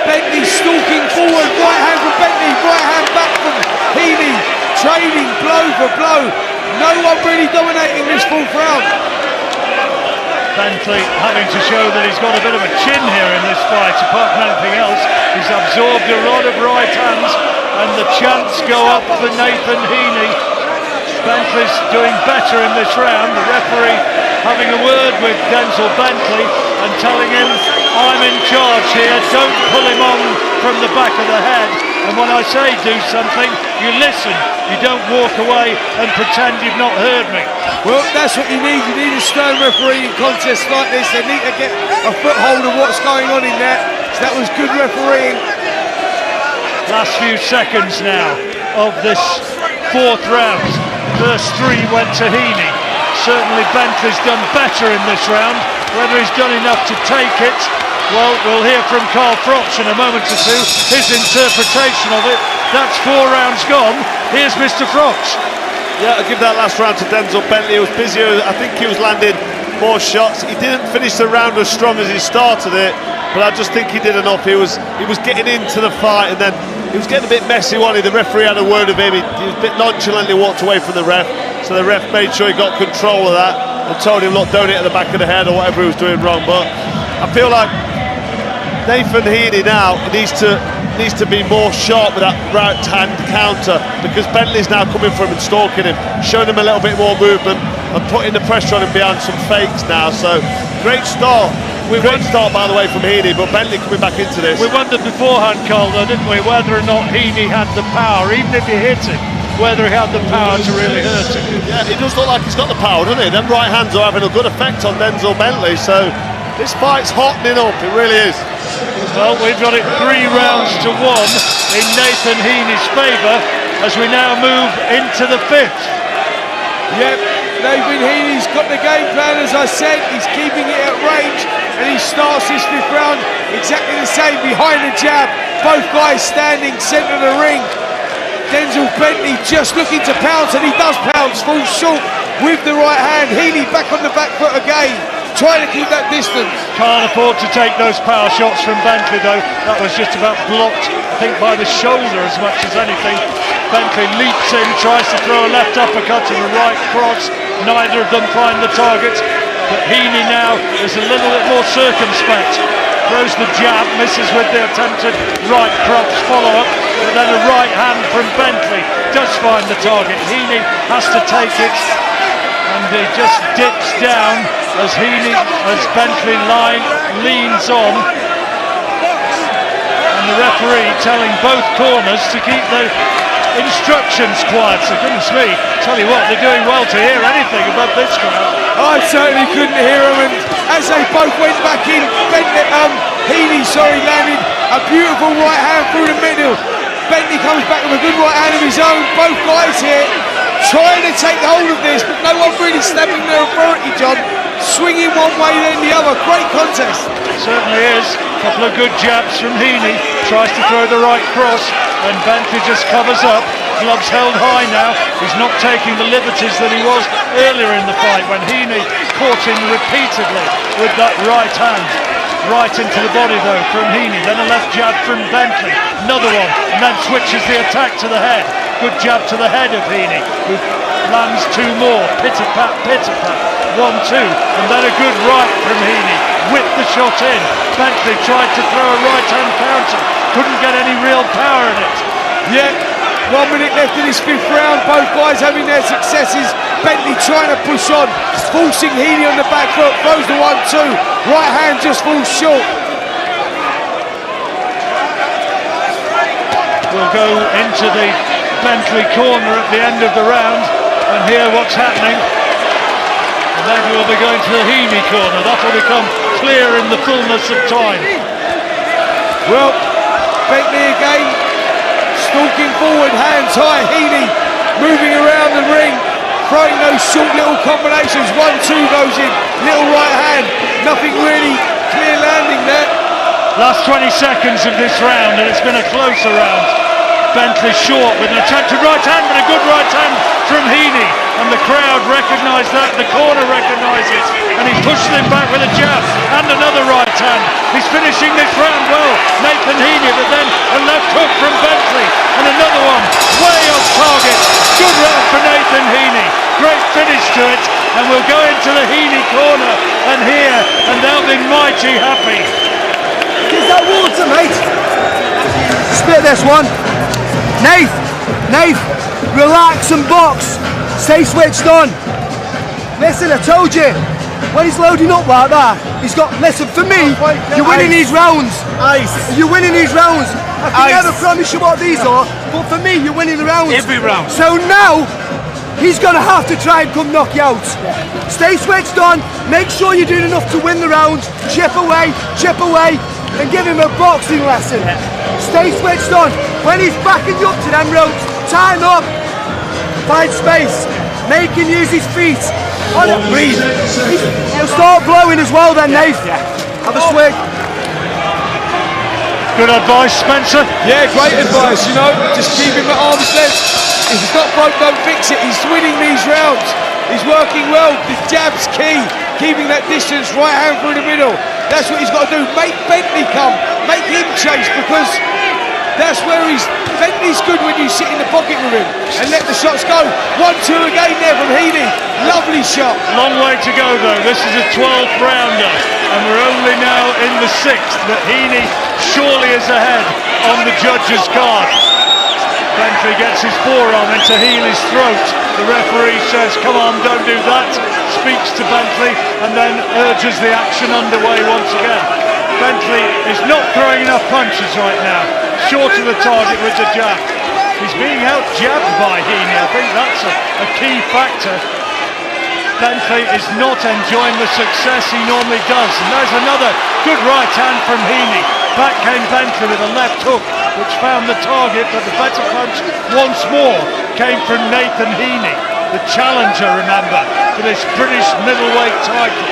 Bentley stalking forward, right hand from Bentley, right hand back from Heaney, trading blow for blow. No one really dominating this fourth round. Bentley having to show that he's got a bit of a chin here in this fight. Apart from anything else, he's absorbed a lot of right hands, and the chants go up for Nathan Heaney. Bentley's doing better in this round. The referee having a word with Denzel Bentley and telling him, I'm in charge here, don't pull him on from the back of the head. And when I say do something, you listen. You don't walk away and pretend you've not heard me. Well, that's what you need. You need a stern referee in contests like this. They need to get a foothold of what's going on in there. So that was good refereeing. Last few seconds now of this fourth round. First three went to Heaney. Certainly Bentley's done better in this round. Whether he's done enough to take it, well, we'll hear from Carl Froch in a moment or two, his interpretation of it. That's 4 rounds gone. Here's Mr. Froch. Yeah, I'll give that last round to Denzel Bentley. He was busier. I think he was landing more shots. He didn't finish the round as strong as he started it, but I just think he did enough. He was getting into the fight, and then he was getting a bit messy, wasn't he? The referee had a word of him. He was a bit nonchalantly walked away from the ref, so the ref made sure he got control of that and told him, look, don't hit at the back of the head or whatever he was doing wrong. But I feel like Nathan Heaney now needs to be more sharp with that right hand counter, because Bentley's now coming for him and stalking him, showing him a little bit more movement and putting the pressure on him behind some fakes now. So great start. Great start, by the way, from Heaney, but Bentley coming back into this. We wondered beforehand, Carl, though, didn't we, whether or not Heaney had the power, even if he hit him, whether he had the power to really hurt him. Yeah, it does look like he's got the power, doesn't he? Them right hands are having a good effect on Denzel Bentley, so this fight's hottening up, it really is. Well, we've got it 3 rounds to 1 in Nathan Heaney's favour as we now move into the 5th. Yep, Nathan Heaney's got the game plan, as I said. He's keeping it at range, and he starts this 5th round exactly the same, behind the jab. Both guys standing centre of the ring. Denzel Bentley just looking to pounce, and he does pounce, falls short with the right hand. Heaney back on the back foot again, trying to keep that distance. Can't afford to take those power shots from Bentley, though. That was just about blocked, I think, by the shoulder as much as anything. Bentley leaps in, tries to throw a left uppercut and a right cross. Neither of them find the target, but Heaney now is a little bit more circumspect. Throws the jab, misses with the attempted right cross follow-up, but then a right hand from Bentley does find the target. Heaney has to take it, and he just dips down as Bentley leans on, and the referee telling both corners to keep the instructions quiet. So goodness me, tell you what, they're doing well to hear anything above this crowd. I certainly couldn't hear them, and as they both went back in, Heaney landed a beautiful right hand through the middle. Bentley comes back with a good right hand of his own. Both guys here trying to take hold of this, but no one really snapping their authority, John. Swinging one way then the other. Great contest. It certainly is. A couple of good jabs from Heaney. Tries to throw the right cross, and Bentley just covers up. Gloves held high now. He's not taking the liberties that he was earlier in the fight when Heaney caught him repeatedly with that right hand. Right into the body though from Heaney. Then a left jab from Bentley. Another one, and then switches the attack to the head. Good jab to the head of Heaney, who lands 2 more. Pitter-pat, pitter-pat. 1-2, and then a good right from Heaney. Whipped the shot in. Bentley tried to throw a right hand counter. Couldn't get any real power in it. Yeah. 1 minute left in this 5th round, both guys having their successes. Bentley trying to push on, forcing Heaney on the back foot, throws the 1-2, right hand just falls short. We'll go into the Bentley corner at the end of the round and hear what's happening. And then we'll be going to the Heaney corner. That will become clear in the fullness of time. Well, Bentley again, stalking forward, hands high. Heaney moving around the ring, throwing those short little combinations. 1-2 goes in, little right hand, nothing really clear landing there. Last 20 seconds of this round, and it's been a closer round. Bentley short with an attempted right hand, but a good right hand from Heaney, and the crowd recognise that, the corner recognises, and he pushes him back with a jab and another right hand. He's finishing this round well, Nathan Heaney, but then a left hook from Bentley and another one way off target. Good round for Nathan Heaney, great finish to it, and we'll go into the Heaney corner and here, and they'll be mighty happy. Is that water, mate? Spit this one. Nath, relax and box. Stay switched on. Listen, I told you, when he's loading up like that, he's got, listen, for me, you're winning these rounds. You're winning these rounds. I can never promise you what these are, but for me, you're winning the rounds. Every round. So now, he's going to have to try and come knock you out. Stay switched on, make sure you're doing enough to win the rounds, chip away, and give him a boxing lesson. Stay switched on. When he's backing you up to them ropes, time up, find space, make him use his feet. On it, breathe. He'll start blowing as well then, Nath. Have a swig. Good advice, Spencer. Yeah, great advice, you know, just keep him at arm's length. If he's not broke, don't fix it. He's winning these rounds. He's working well. The jab's key. Keeping that distance, right hand through the middle. That's what he's got to do. Make Bentley come. Make him chase, because that's where Bentley's good when you sit in the pocket with him and let the shots go. 1-2 again there from Heaney. Lovely shot. Long way to go though. This is a 12th rounder, and we're only now in the 6th, but Heaney surely is ahead on the judges' card. Bentley gets his forearm into Heaney's throat. The referee says, come on, don't do that. Speaks to Bentley and then urges the action underway once again. Bentley is not throwing enough punches right now. Short of the target with the jab. He's being out-jabbed by Heaney. I think that's a key factor. Bentley is not enjoying the success he normally does. And there's another good right hand from Heaney. Back came Bentley with a left hook, which found the target, but the better punch once more came from Nathan Heaney, the challenger, remember, for this British middleweight title.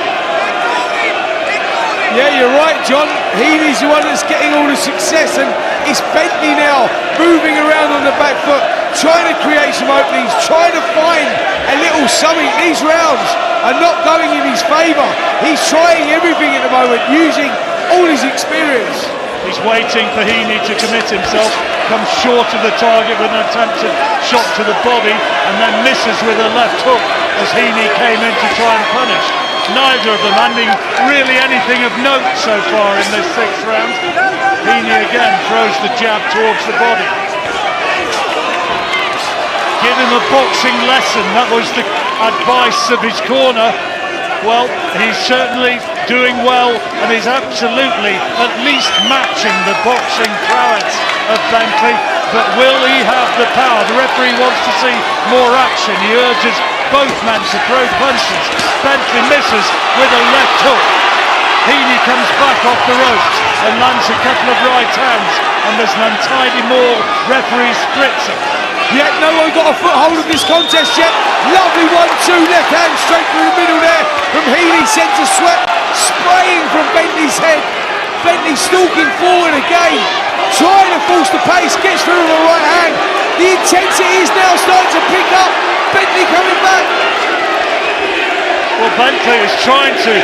Yeah, you're right, John. Heaney's the one that's getting all the success, and it's Bentley now moving around on the back foot, trying to create some openings, trying to find a little something. These rounds are not going in his favour. He's trying everything at the moment, using all his experience. He's waiting for Heaney to commit himself, comes short of the target with an attempted shot to the body, and then misses with a left hook as Heaney came in to try and punish. Neither of them landing really anything of note so far in this 6th round. Heaney again throws the jab towards the body. Give him a boxing lesson, that was the advice of his corner. Well, he's certainly doing well, and he's absolutely at least matching the boxing prowess of Bentley, but will he have the power? The referee wants to see more action. He urges both men to throw punches. Bentley misses with a left hook. Heaney comes back off the ropes and lands a couple of right hands, and there's an untidy maul. Referee splits it. Yeah, no one got a foothold of this contest yet. Lovely 1-2, left hand straight through the middle there from Heaney, centre swept, spraying from Bentley's head. Bentley stalking forward again, trying to force the pace, gets through with the right hand. The intensity is now starting to pick up. Bentley coming back. Well, Bentley is trying to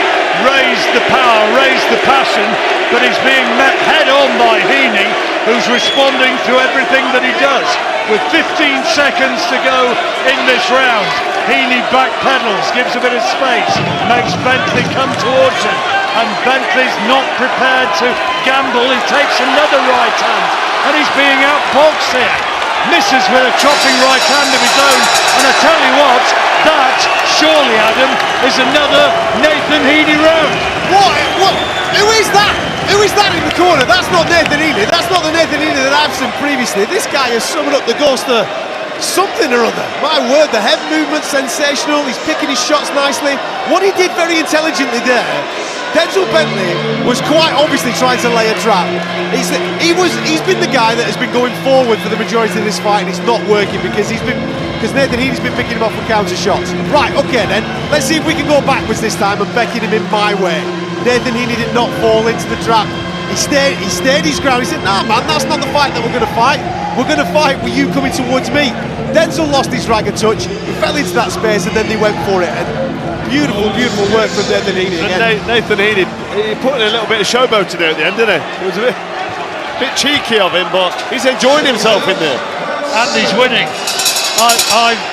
raise the power, raise the passion, but he's being met head on by Heaney, who's responding to everything that he does. With 15 seconds to go in this round, Heaney backpedals, gives a bit of space, makes Bentley come towards him, and Bentley's not prepared to gamble. He takes another right hand, and he's being outboxed here. Misses with a chopping right hand of his own, and I tell you what, that, surely, Adam, is another Nathan Heaney round. What? Who is that? Who is that in the corner? That's not Nathan Heaney. That's not the Nathan Heaney that I've seen previously. This guy has summoned up the ghost of something or other. My word, the head movement sensational. He's picking his shots nicely. What he did very intelligently there, Denzel Bentley was quite obviously trying to lay a trap. He's been the guy that has been going forward for the majority of this fight, and it's not working because Nathan Heaney's been picking him off with counter shots. Right, okay then, let's see if we can go backwards this time and becking him in my way. Nathan Heaney did not fall into the trap He stayed his ground. He said, "Nah, man, that's not the fight that we're going to fight. We're going to fight with you coming towards me." Denzel lost his ragged touch. He fell into that space, and then they went for it. And beautiful, beautiful work from Nathan Heaney again. Nathan Heaney, he put in a little bit of showboat to do at the end, didn't he? It was a bit cheeky of him, but he's enjoying himself in there. And he's winning.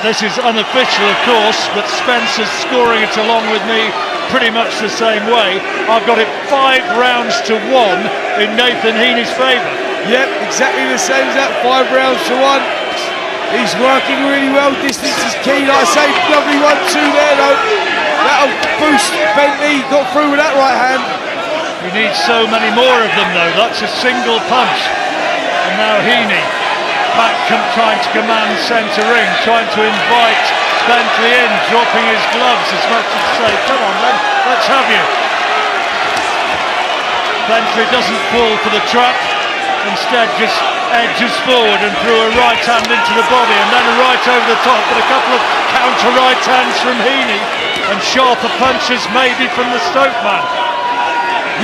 This is unofficial, of course, but Spencer's scoring it along with me pretty much the same way. I've got it 5 rounds to 1 in Nathan Heaney's favour. Yep, exactly the same as that, 5 rounds to 1. He's working really well, distance is key, like I say, lovely 1-2 there though. That'll boost Bentley, got through with that right hand. He needs so many more of them though, that's a single punch. And now Heaney back trying to command centre ring, trying to invite Bentley in, dropping his gloves as much as to say, come on then, let's have you. Bentley doesn't fall for the trap, instead just edges forward and threw a right hand into the body and then a right over the top, but a couple of counter right hands from Heaney and sharper punches maybe from the Stoke man.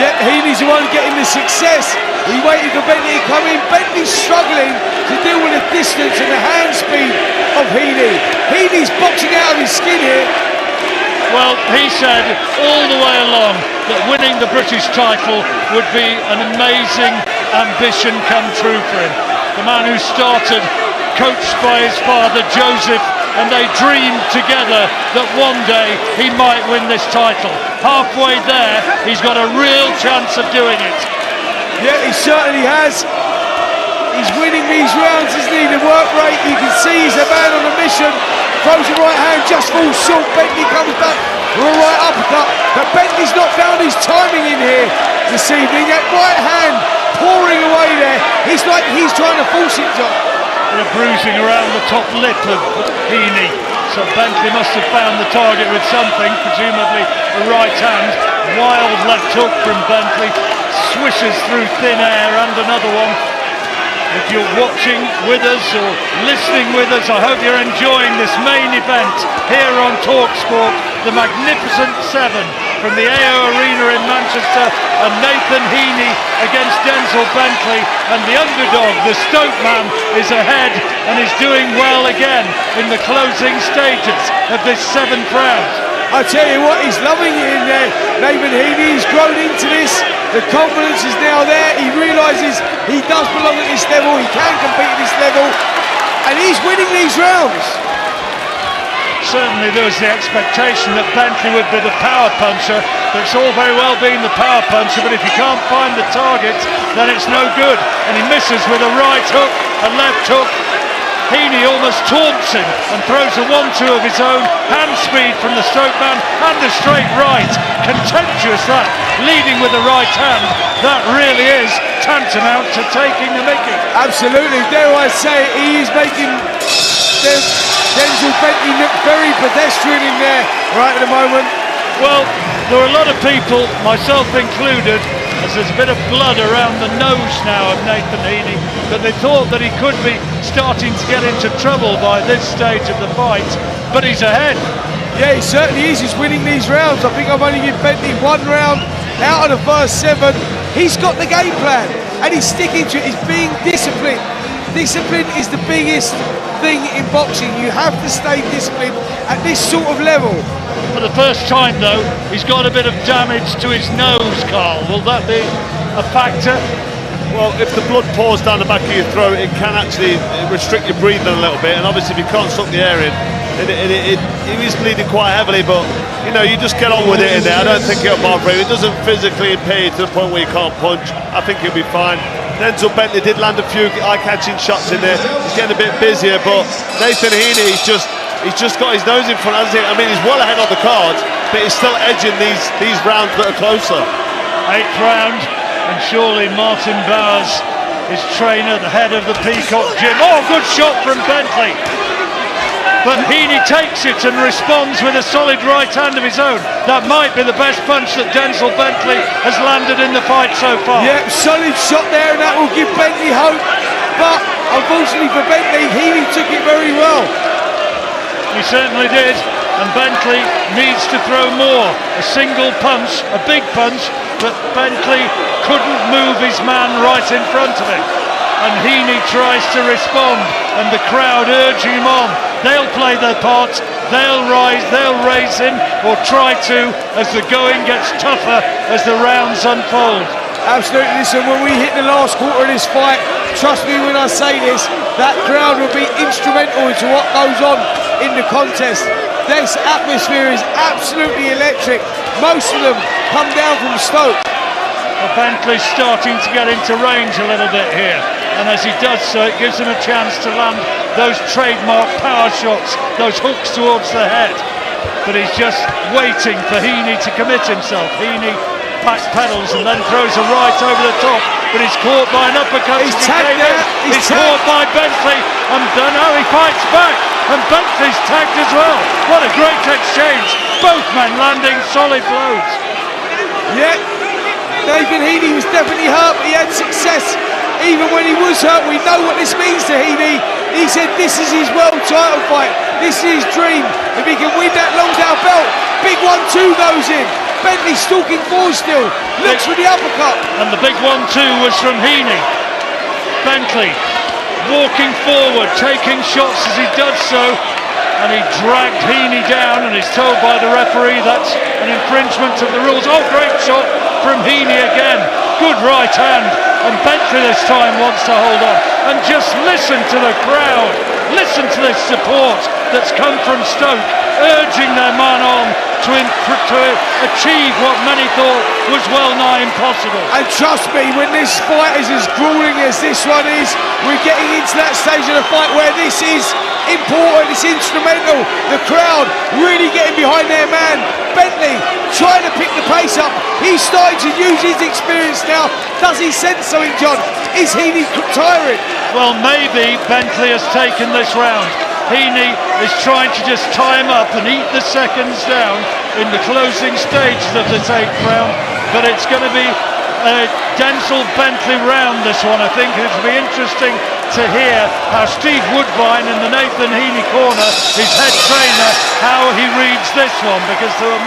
Yeah, Heaney's the one getting the success. He waited for Bentley to come in. Bentley's struggling to deal with the distance and the hand speed of Heaney. Heaney's boxing out of his skin here. Well, he said all the way along that winning the British title would be an amazing ambition come true for him. The man who started, coached by his father Joseph, and they dreamed together that one day he might win this title. Halfway there, he's got a real chance of doing it. Yeah, he certainly has. He's winning these rounds, isn't he? The work rate, you can see he's a man on a mission. Throws the right hand, just falls short. Bentley comes back with a right uppercut. But Bentley's not found his timing in here this evening. That right hand pouring away there. He's like he's trying to force it to. A bruising around the top lip of Heaney. So Bentley must have found the target with something, presumably a right hand. Wild left hook from Bentley. Swishes through thin air and another one. If you're watching with us or listening with us, I hope you're enjoying this main event here on talkSPORT. The Magnificent 7 from the AO Arena in Manchester, and Nathan Heaney against Denzel Bentley, and the underdog, the Stoke man, is ahead and is doing well again in the closing stages of this 7th round. I tell you what, he's loving it in there. Nathan Heaney, he's grown into this. The confidence is now there. He realises he does belong at this level. He can compete at this level. And he's winning these rounds. Certainly there was the expectation that Bentley would be the power puncher. But it's all very well being the power puncher, but if you can't find the target, then it's no good. And he misses with a right hook, a left hook. Heaney almost taunts him and throws a 1-2 of his own. Hand speed from the Stoke man and a straight right. Contemptuous that, leading with the right hand. That really is tantamount to taking the mickey. Absolutely, dare I say, he is making Denzel Bentley look very pedestrian in there right at the moment. Well, there are a lot of people, myself included, as there's a bit of blood around the nose now of Nathan Heaney, that they thought that he could be starting to get into trouble by this stage of the fight, but he's ahead. Yeah, he certainly is. He's winning these rounds. I think I've only given Bentley 1 round out of the first 7. He's got the game plan and he's sticking to it. He's being disciplined. Discipline is the biggest thing in boxing. You have to stay disciplined at this sort of level. For the first time though, he's got a bit of damage to his nose, Carl. Will that be a factor? Well, if the blood pours down the back of your throat, it can actually restrict your breathing a little bit, and obviously if you can't suck the air in, it is bleeding quite heavily, but you know, you just get on with it in there. I don't think it'll bother him. It doesn't physically impair you to the point where you can't punch. I think he'll be fine. Denzel Bentley did land a few eye-catching shots in there. He's getting a bit busier, but Nathan Heaney, he's just got his nose in front, hasn't he? I mean, he's well ahead on the cards, but he's still edging these rounds that are closer. 8th round, and surely Martin Bowers, his trainer, the head of the Peacock Gym. Oh, good shot from Bentley. But Heaney takes it and responds with a solid right hand of his own. That might be the best punch that Denzel Bentley has landed in the fight so far. Yeah, solid shot there, and that will give Bentley hope. But unfortunately for Bentley, Heaney took it very well. He certainly did, and Bentley needs to throw more. A single punch, a big punch, but Bentley couldn't move his man right in front of him. And Heaney tries to respond, and the crowd urging him on. They'll play their part, they'll raise him, or try to, as the going gets tougher as the rounds unfold. Absolutely. Listen, when we hit the last quarter of this fight, trust me when I say this, that crowd will be instrumental into what goes on in the contest. This atmosphere is absolutely electric. Most of them come down from Stoke. Well, Bentley's starting to get into range a little bit here, and as he does so, it gives him a chance to land those trademark power shots, those hooks towards the head. But he's just waiting for Heaney to commit himself. Heaney backpedals and then throws a right over the top, but he's caught by an uppercut. He's tagged there. He's caught by Bentley, and now he fights back, and Bentley's tagged as well. What a great exchange! Both men landing solid blows. Yeah, Nathan Heaney was definitely hurt, but he had success. Even when he was hurt, we know what this means to Heaney. He said this is his world title fight. This is his dream. If he can win that Longdale belt, big 1-2 goes in. Bentley stalking forward still, looks for the uppercut. And the big 1-2 was from Heaney. Bentley walking forward, taking shots as he does so, and he dragged Heaney down, and he's told by the referee that's an infringement of the rules. Oh, great shot from Heaney again. Good right hand, and Bentley this time wants to hold on. And just listen to the crowd, listen to this support that's come from Stoke, urging their man on to achieve what many thought was well nigh impossible. And trust me, when this fight is as grueling as this one is, we're getting into that stage of the fight where this is important, it's instrumental. The crowd really getting behind their man. Bentley trying to pick the pace up. He's starting to use his experience now. Does he sense something, John? Is Heaney tiring? Well, maybe Bentley has taken this round. Heaney is trying to just tie him up and eat the seconds down in the closing stages of this 8th round, but it's going to be a DENZEL Bentley round, this one. I think it'll be interesting to hear how Steve Woodbine in the Nathan Heaney corner, his head trainer, how he reads this one, because there were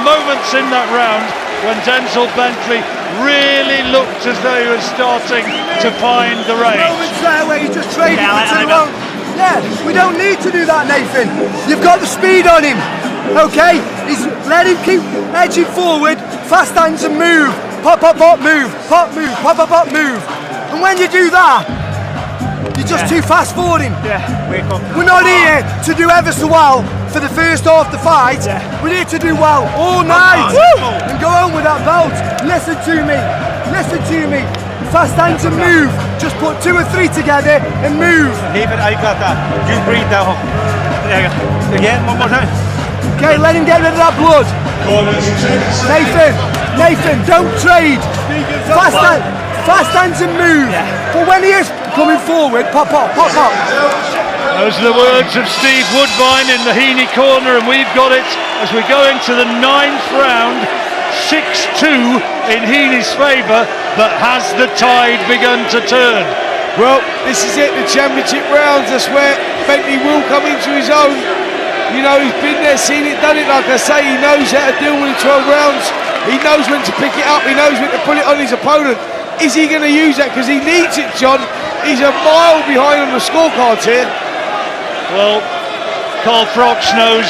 moments in that round when DENZEL Bentley really looked as though he was starting to find the range. Moments there where he's just trading for too long. Yeah, we don't need to do that, Nathan. You've got the speed on him, okay? Let him keep edging forward, fast hands and move. Pop, pop, pop, move, pop, move, pop, pop, pop, move. And when you do that, you're just too fast for him. Yeah, wake up. We're not here to do ever so well for the first half of the fight. We're here to do well all night and go home with that belt. Listen to me, listen to me. Fast hands and move. Just put 2 or 3 together and move. Leave it, I got that. You breathe that hook. There you go. Again, one more time. Okay, let him get rid of that blood. Nathan, don't trade. Fast hands and move. But when he is coming forward, pop, pop, pop, pop. Those are the words of Steve Woodbine in the Heaney corner, and we've got it as we go into the 9th round. 6-2 in Heaney's favour, but has the tide begun to turn? Well, this is it, the championship rounds. That's where Bentley will come into his own. You know, he's been there, seen it, done it. Like I say, he knows how to deal with the 12 rounds. He knows when to pick it up. He knows when to put it on his opponent. Is he going to use that? Because he needs it, John. He's a mile behind on the scorecards here. Well, Carl Froch knows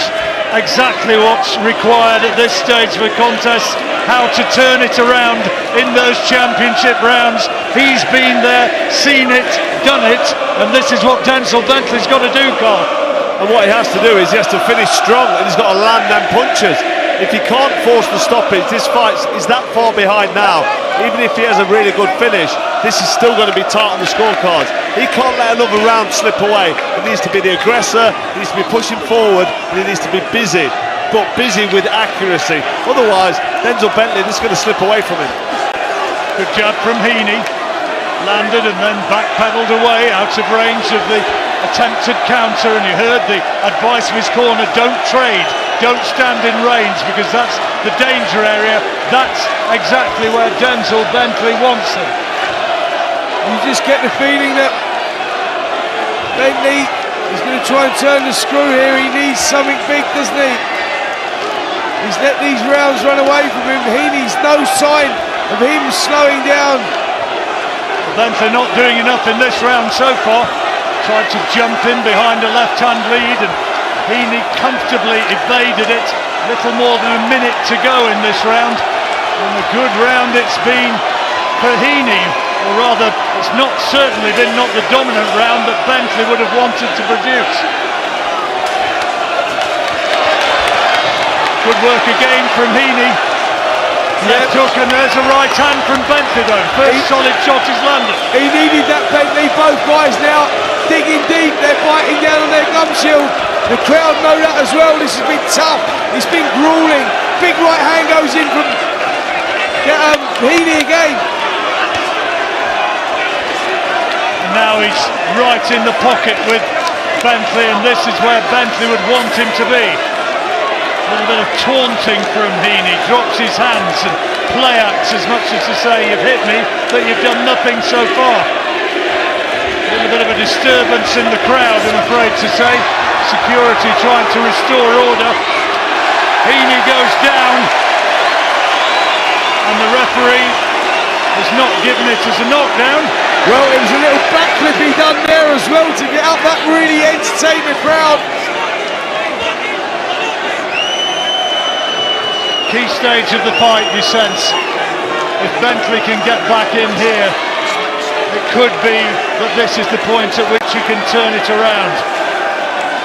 exactly what's required at this stage of a contest, how to turn it around in those championship rounds. He's been there, seen it, done it, and this is what DENZEL Bentley's got to do, Carl. And what he has to do is he has to finish strong, and he's got to land them punches. If he can't force the stoppage, this fight is that far behind now. Even if he has a really good finish, this is still going to be tight on the scorecards. He can't let another round slip away. He needs to be the aggressor, he needs to be pushing forward, and he needs to be busy, but busy with accuracy. Otherwise, DENZEL Bentley, this is going to slip away from him. Good jab from Heaney. Landed and then backpedaled away, out of range of the attempted counter, and you heard the advice of his corner, don't trade, don't stand in range, because that's the danger area. That's exactly where DENZEL Bentley wants him. You just get the feeling that Bentley is going to try and turn the screw here. He needs something big, doesn't he? He's let these rounds run away from him. Heaney's no sign of him slowing down. Bentley not doing enough in this round so far. Tried to jump in behind a left-hand lead and Heaney comfortably evaded it. Little more than a minute to go in this round. And a good round it's been for Heaney. Or rather, it's certainly been not the dominant round that Bentley would have wanted to produce. Good work again from Heaney. Left hook, and there's a right hand from Bentley though. First solid shot is landed. He needed that, Bentley. Both guys now digging deep. They're biting down on their gum shield. The crowd know that as well. This has been tough. It's been grueling. Big right hand goes in from Heaney again. And now he's right in the pocket with Bentley, and this is where Bentley would want him to be. A little bit of taunting from Heaney, drops his hands and play acts as much as to say, you've hit me, but you've done nothing so far. A little bit of a disturbance in the crowd, I'm afraid to say. Security trying to restore order. Heaney goes down, and the referee has not given it as a knockdown. Well, it was a little backflip he done there as well to get up that really entertained the crowd. Key stage of the fight, you sense. If Bentley can get back in here, it could be that this is the point at which he can turn it around.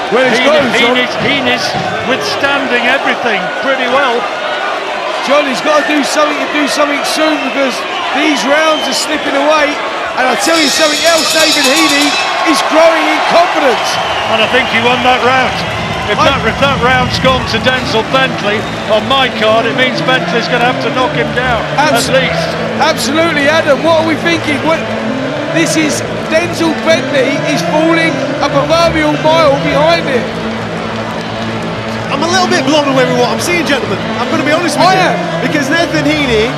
Well, Heaney's withstanding everything pretty well. John, he's got to do something soon, because these rounds are slipping away. And I'll tell you something else, David, Heaney is growing in confidence. And I think he won that round. If that round's gone to Denzel Bentley on my card, it means Bentley's going to have to knock him down, at least. Absolutely, Adam. What are we thinking? This is Denzel Bentley is falling a proverbial mile behind it. I'm a little bit blown away with what I'm seeing, gentlemen. I'm going to be honest with you. Because Nathan Heaney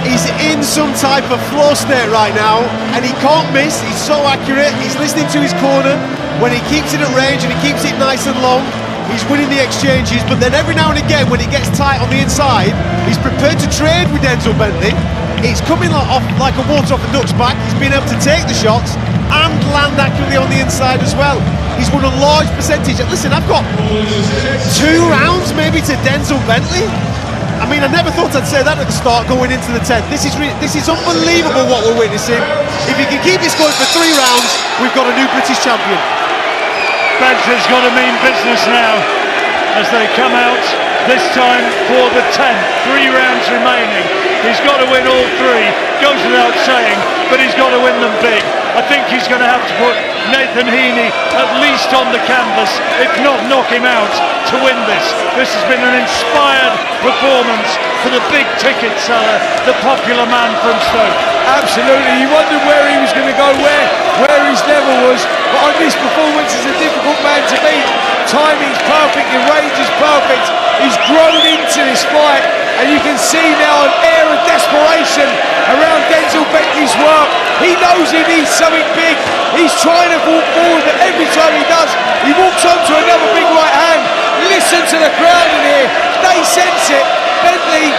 is in some type of flow state right now, and he can't miss. He's so accurate. He's listening to his corner when he keeps it at range and he keeps it nice and long. He's winning the exchanges, but then every now and again when it gets tight on the inside, he's prepared to trade with Denzel Bentley. It's coming off like a water off a duck's back. He's been able to take the shots and land accurately on the inside as well. He's won a large percentage. Listen, I've got 2 rounds maybe to Denzel Bentley. I mean, I never thought I'd say that at the start going into the 10th. This is unbelievable what we're witnessing. If he can keep this going for 3 rounds, we've got a new British champion. Bentley's got to mean business now as they come out, this time for the 10th. 3 rounds remaining. He's got to win all 3. Goes without saying, but he's got to win them big. I think he's going to have to put Nathan Heaney at least on the canvas, if not knock him out, to win this. This has been an inspired performance for the big ticket seller, the popular man from Stoke. Absolutely. You wondered where he was going to go, where his level was. But on this performance, he's a difficult man to beat. Timing's perfect, the range is perfect. He's grown into this fight, and you can see now an air of desperation around Denzel Bentley's work. He knows he needs something big. He's trying to walk forward, but every time he does, he walks onto another big right hand. Listen to the crowd in here. They sense it. Bentley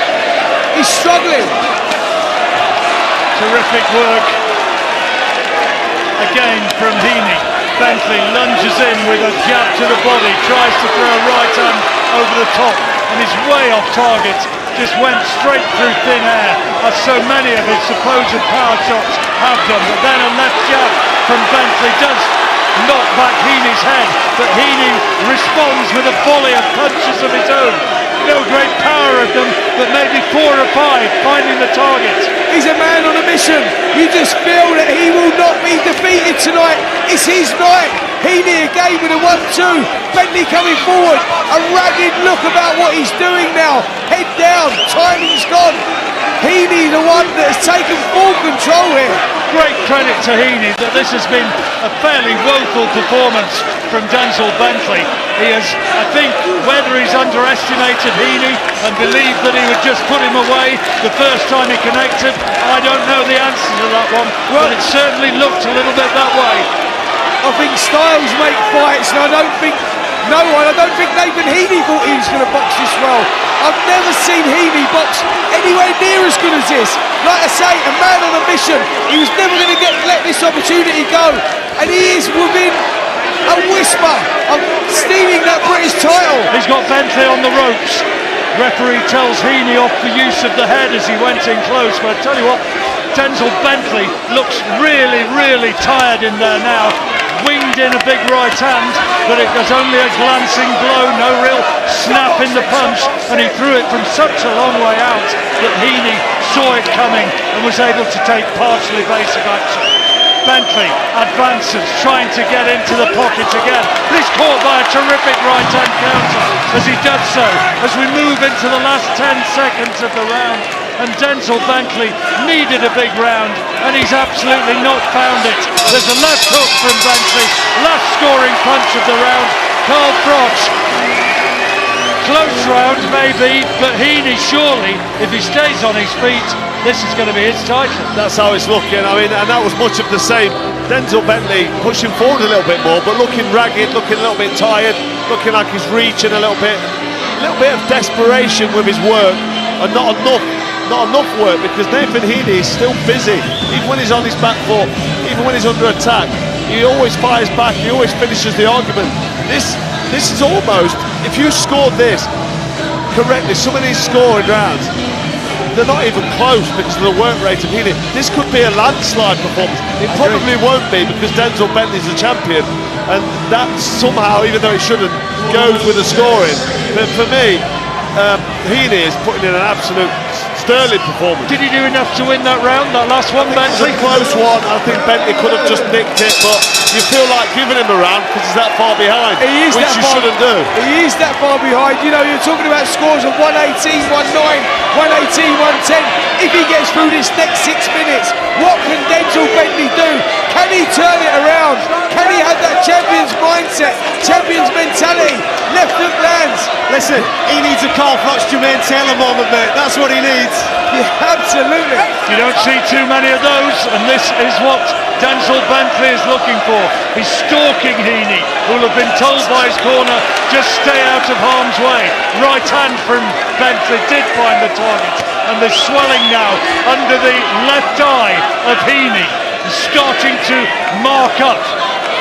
is struggling. Terrific work again from Heaney. Bentley lunges in with a jab to the body, tries to throw a right hand over the top, and is way off target. Just went straight through thin air, as so many of his supposed power shots have done. But then a left jab from Bentley does knock back Heaney's head, but Heaney responds with a volley of punches of his own. No great power of them, but maybe 4 or 5 finding the target. He's a man on a mission. You just feel that he will not be defeated tonight. It's his night. Heaney again with a 1-2. Bentley coming forward. A ragged look about what he's doing now. Head down. Timing's gone. Heaney, the one that has taken full control here. Great credit to Heaney that this has been a fairly woeful performance from Denzel Bentley. He has, I think, whether he's underestimated Heaney and believed that he would just put him away the first time he connected, I don't know the answer to that one, but it certainly looked a little bit that way. I think styles make fights, and I don't think No one. I don't think Nathan Heaney thought he was going to box this well. I've never seen Heaney box anywhere near as good as this. Like I say, a man on a mission. He was never going to let this opportunity go. And he is within a whisper of stealing that British title. He's got Bentley on the ropes. Referee tells Heaney off the use of the head as he went in close. But I tell you what, Denzel Bentley looks really, really tired in there now. Winged in a big right hand, but it was only a glancing blow, no real snap in the punch, and he threw it from such a long way out that Heaney saw it coming and was able to take partially evasive action. Bentley advances, trying to get into the pocket again, but he's caught by a terrific right hand counter as he does so, as we move into the last 10 seconds of the round. And Denzel Bentley needed a big round, and he's absolutely not found it. There's a left hook from Bentley, last scoring punch of the round. Carl Froch, close round maybe, but Heaney surely, if he stays on his feet, this is going to be his title. That's how it's looking. I mean, and that was much of the same. Denzel Bentley pushing forward a little bit more, but looking ragged, looking a little bit tired, looking like he's reaching a little bit of desperation with his work, and not enough work, because Nathan Heaney is still busy. Even when he's on his back foot, even when he's under attack, he always fires back, he always finishes the argument. This is almost, if you scored this correctly, some of these scoring rounds, they're not even close because of the work rate of Heaney. This could be a landslide performance. It probably won't be, because Denzel Bentley's the champion, and that somehow, even though it shouldn't, goes with the scoring. But for me, Heaney is putting in an absolute sterling performance. Did he do enough to win that round, that last one, Bentley? It's a close one. I think Bentley could have just nicked it, but you feel like giving him a round because he's that far behind, which you shouldn't do. He is that far behind. You know, you're talking about scores of 118, 1-9, 118, 110. If he gets through this next 6 minutes, what can Denzel Bentley do? Can he turn it around? Can he have that champion's mindset, champion's mentality? Left hook lands. Listen, he needs a Carl Froch Jermaine Taylor moment, mate. That's what he needs. Yeah, absolutely. You don't see too many of those, and this is what Denzel Bentley is looking for. He's stalking Heaney, who'll have been told by his corner, just stay out of harm's way. Right hand from Bentley did find the target, and there's swelling now under the left eye of Heaney, starting to mark up.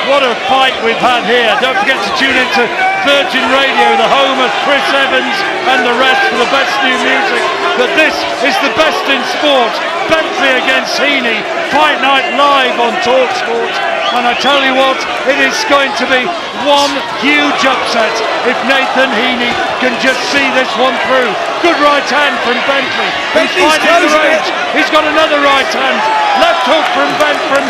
What a fight we've had here. Don't forget to tune into Virgin Radio, the home of Chris Evans and the rest, for the best new music. But this is the best in sport. Bentley against Heaney, Fight Night live on talkSPORT. And I tell you what, it is going to be one huge upset if Nathan Heaney can just see this one through. Good right hand from Bentley. He's finding the range. He's got another right hand. Left hook from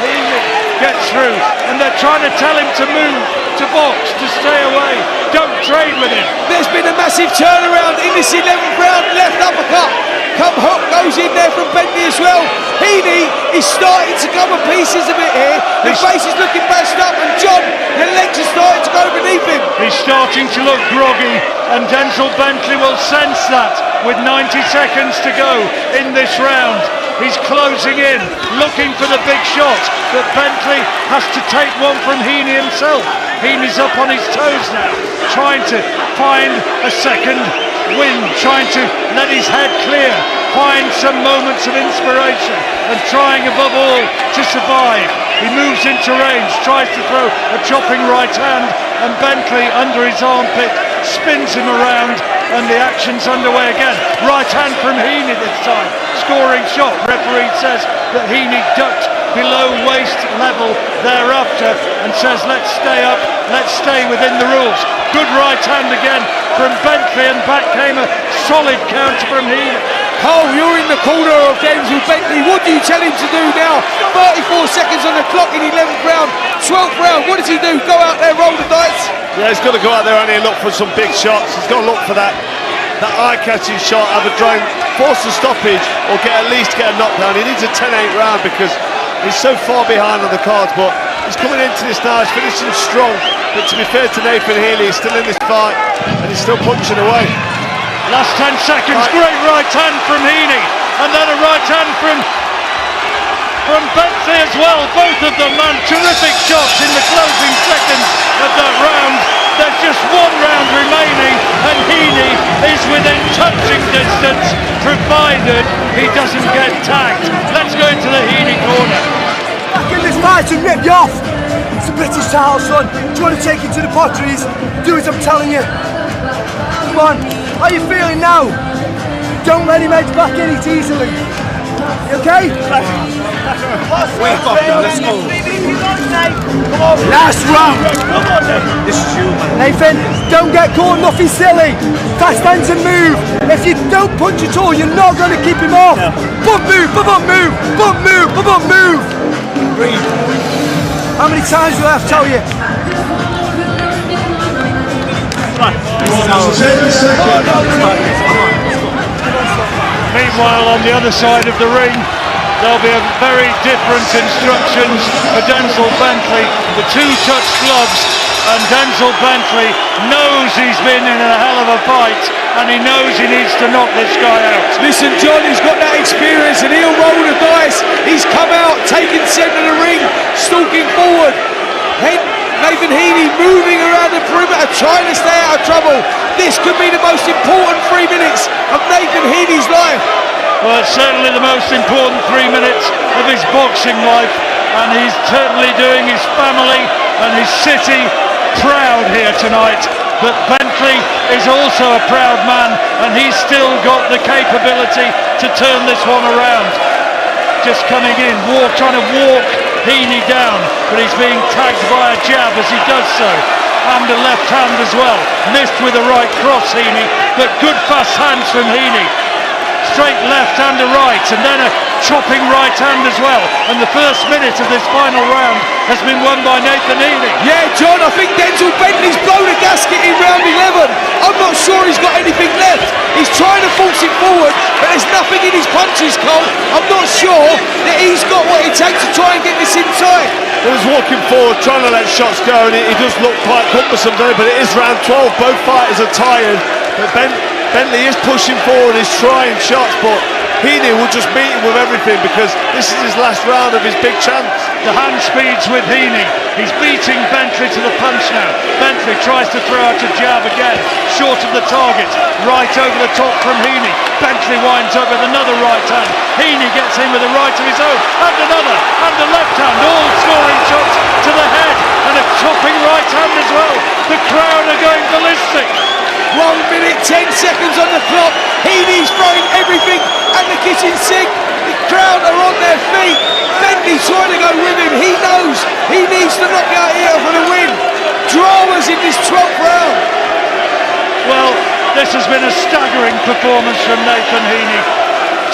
Heaney. Gets through, and they're trying to tell him to move, to box, to stay away. Don't trade with him. There's been a massive turnaround in this 11th round. Left uppercut, come hook goes in there from Bentley as well. Heaney is starting to come to pieces a bit here. The face is looking bashed up, and John, the legs are starting to go beneath him. He's starting to look groggy, and Denzel Bentley will sense that with 90 seconds to go in this round. He's closing in, looking for the big shot, but Bentley has to take one from Heaney himself. Heaney's up on his toes now, trying to find a second wind, trying to let his head clear, find some moments of inspiration, and trying above all to survive. He moves into range, tries to throw a chopping right hand, and Bentley under his armpit spins him around, and the action's underway again. Right hand from Heaney this time, scoring shot. Referee says that Heaney ducked below waist level thereafter and says let's stay up, let's stay within the rules. Good right hand again from Bentley, and back came a solid counter from Heaney. Cole, you're in the corner of Denzel Bentley. What do you tell him to do now? 34 seconds on the clock in 11th round, 12th round. What does he do? Go out there, roll the dice? Yeah, he's got to go out there and look for some big shots. He's got to look for that eye-catching shot, either try and force a stoppage or at least get a knockdown. He needs a 10-8 round because he's so far behind on the cards, but he's coming into this now, he's finishing strong. But to be fair to Nathan Heaney, he's still in this fight and he's still punching away. Last 10 seconds, great right hand from Heaney, and then a right hand from Bentley as well. Both of them, man, terrific shots in the closing seconds of that round. There's just one round remaining, and Heaney is within touching distance, provided he doesn't get tagged. Let's go into the Heaney corner. Back in this fight and rip you off. It's a British title, son. Do you want to take it to the potteries? Do as I'm telling you. Come on, how are you feeling now? Don't let him edge back in it easily. You okay? Wake up now, let's go. Last round. This is you, man. Nathan, don't get caught, nothing silly. Fast hands and move. If you don't punch at all, you're not going to keep him off. Bump move, bump move, bump move, bump move. Breathe. How many times will I have to tell you? Meanwhile, on the other side of the ring, there'll be a very different instructions for Denzel Bentley. The two-touch gloves, and Denzel Bentley knows he's been in a hell of a fight, and he knows he needs to knock this guy out. Listen, John, he's got that experience, and he'll roll the dice. He's come out, taking centre of the ring, stalking forward. Nathan Heaney moving around the perimeter, trying to stay out of trouble. This could be the most important 3 minutes of Nathan Heaney's life. Well, it's certainly the most important 3 minutes of his boxing life, and he's certainly doing his family and his city proud here tonight. But Bentley is also a proud man, and he's still got the capability to turn this one around. Just coming in, trying to walk Heaney down, but he's being tagged by a jab as he does so, and a left hand as well. Missed with a right cross, Heaney, but good fast hands from Heaney. Straight left and a right, and then a chopping right hand as well. And the first minute of this final round has been won by Nathan Heaney. Yeah, John, I think Denzel Bentley's blown a gasket in round 11. I'm not sure he's got anything left. He's trying to force it forward, but there's nothing in his punches, Cole. I'm not sure that he's got what it takes to try and get this inside. He was walking forward, trying to let shots go, and he does look quite cumbersome, but it is round 12. Both fighters are tired, but Bentley is pushing forward, he's trying shots, but Heaney will just meet him with everything because this is his last round of his big chance. The hand speeds with Heaney. He's beating Bentley to the punch now. Bentley tries to throw out a jab again, short of the target, right over the top from Heaney. Bentley winds up with another right hand. Heaney gets in with a right of his own, and another, and a left hand, all scoring shots to the head, and a chopping right hand as well. The crowd are going ballistic. 1 minute, 10 seconds on the clock. Heaney's throwing everything at the kitchen sink. The crowd are on their feet. Bentley's trying to go with him. He knows he needs to knock out here for the win. Dramas in this 12th round. Well, this has been a staggering performance from Nathan Heaney.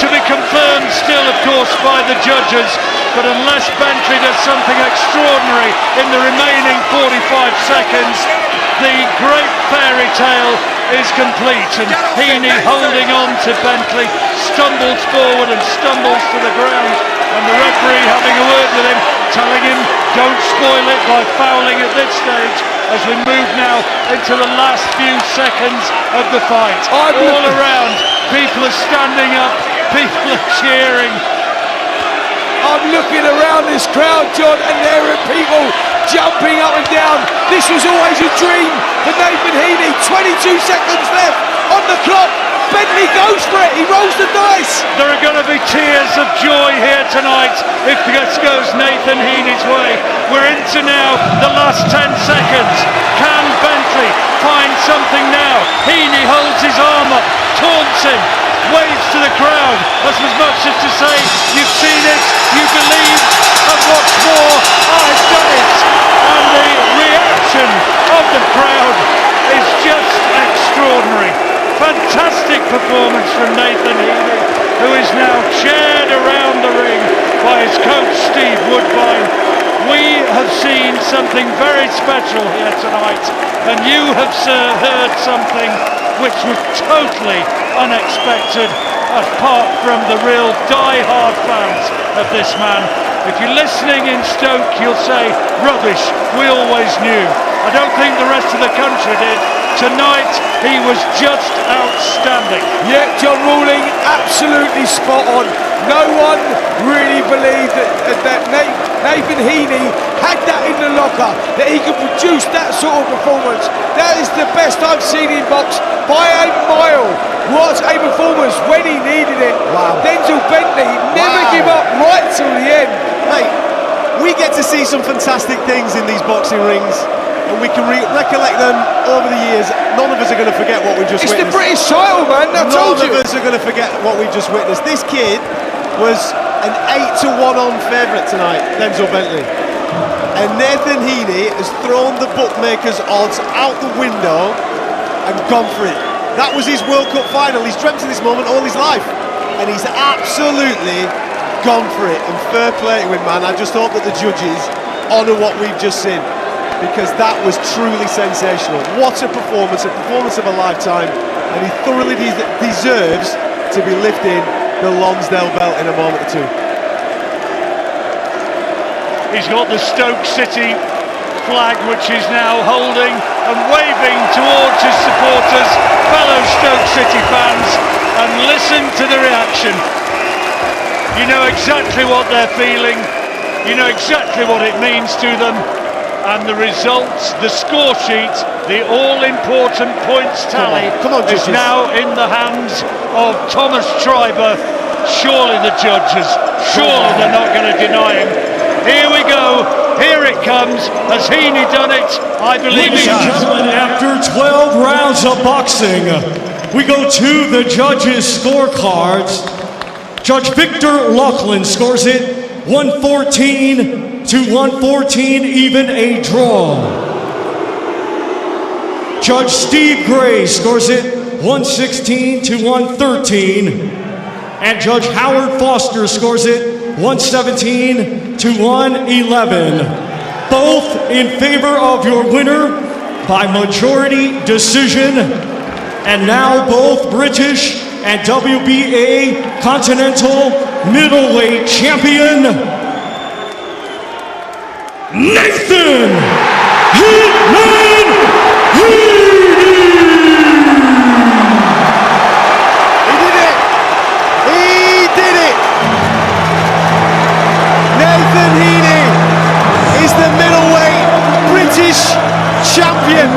To be confirmed still, of course, by the judges, but unless Bentley does something extraordinary in the remaining 45 seconds, the great fairy tale is complete, and Heaney, holding on to Bentley, stumbles forward and stumbles to the ground, and the referee having a word with him, telling him don't spoil it by fouling at this stage, as we move now into the last few seconds of the fight. All around, people are standing up, people are cheering. I'm looking around this crowd, John, and there are people jumping up and down. This was always a dream for Nathan Heaney. 22 seconds left on the clock. Bentley goes for it. He rolls the dice. There are going to be tears of joy here tonight if this goes Nathan Heaney's way. We're into now the last 10 seconds. Can Bentley find something now? Heaney holds his arm up, taunts him, waves to the crowd as much as to say, you've seen it, you believe, and what's more, I've done it. And the reaction of the crowd is just extraordinary. Fantastic performance from Nathan Heaney, who is now chaired around the ring by his coach Steve Woodbine. We have seen something very special here tonight, and you have heard something which was totally unexpected, apart from the real die-hard fans of this man. If you're listening in Stoke, you'll say, rubbish, we always knew. I don't think the rest of the country did, Tonight, he was just outstanding. Yeah, John Rawling, absolutely spot on. No one really believed that Nathan Heaney had that in the locker, that he could produce that sort of performance. That is the best I've seen in box by a mile. What a performance when he needed it. Wow. Denzel Bentley never give up right till the end. Mate, we get to see some fantastic things in these boxing rings, and we can recollect them over the years. None of us are going to forget what we just witnessed. It's the British title, man, I told you. None of us are going to forget what we just witnessed. This kid was an 8-1 on favourite tonight, Denzel Bentley. And Nathan Heaney has thrown the bookmakers' odds out the window and gone for it. That was his World Cup final. He's dreamt of this moment all his life, and he's absolutely gone for it. And fair play to him, man. I just hope that the judges honour what we've just seen, because that was truly sensational. What a performance of a lifetime, and he thoroughly deserves to be lifting the Lonsdale belt in a moment or two. He's got the Stoke City flag, which he's now holding and waving towards his supporters, fellow Stoke City fans, and listen to the reaction. You know exactly what they're feeling, you know exactly what it means to them, and the results, the score sheet, the all-important points tally is now in the hands of Thomas Schreiber. Surely the judges, surely they're not going to deny him. Here we go, here it comes. Has Heaney done it? I believe he has. Ladies and gentlemen, after 12 rounds of boxing, we go to the judges' scorecards. Judge Victor Loughlin scores it 114 to 114, even a draw. Judge Steve Gray scores it 116 to 113. And Judge Howard Foster scores it 117 to 111. Both in favor of your winner by majority decision. And now both British and WBA Continental Middleweight Champion, Nathan Hitman Heaney! He did it! He did it! Nathan Heaney is the middleweight British champion,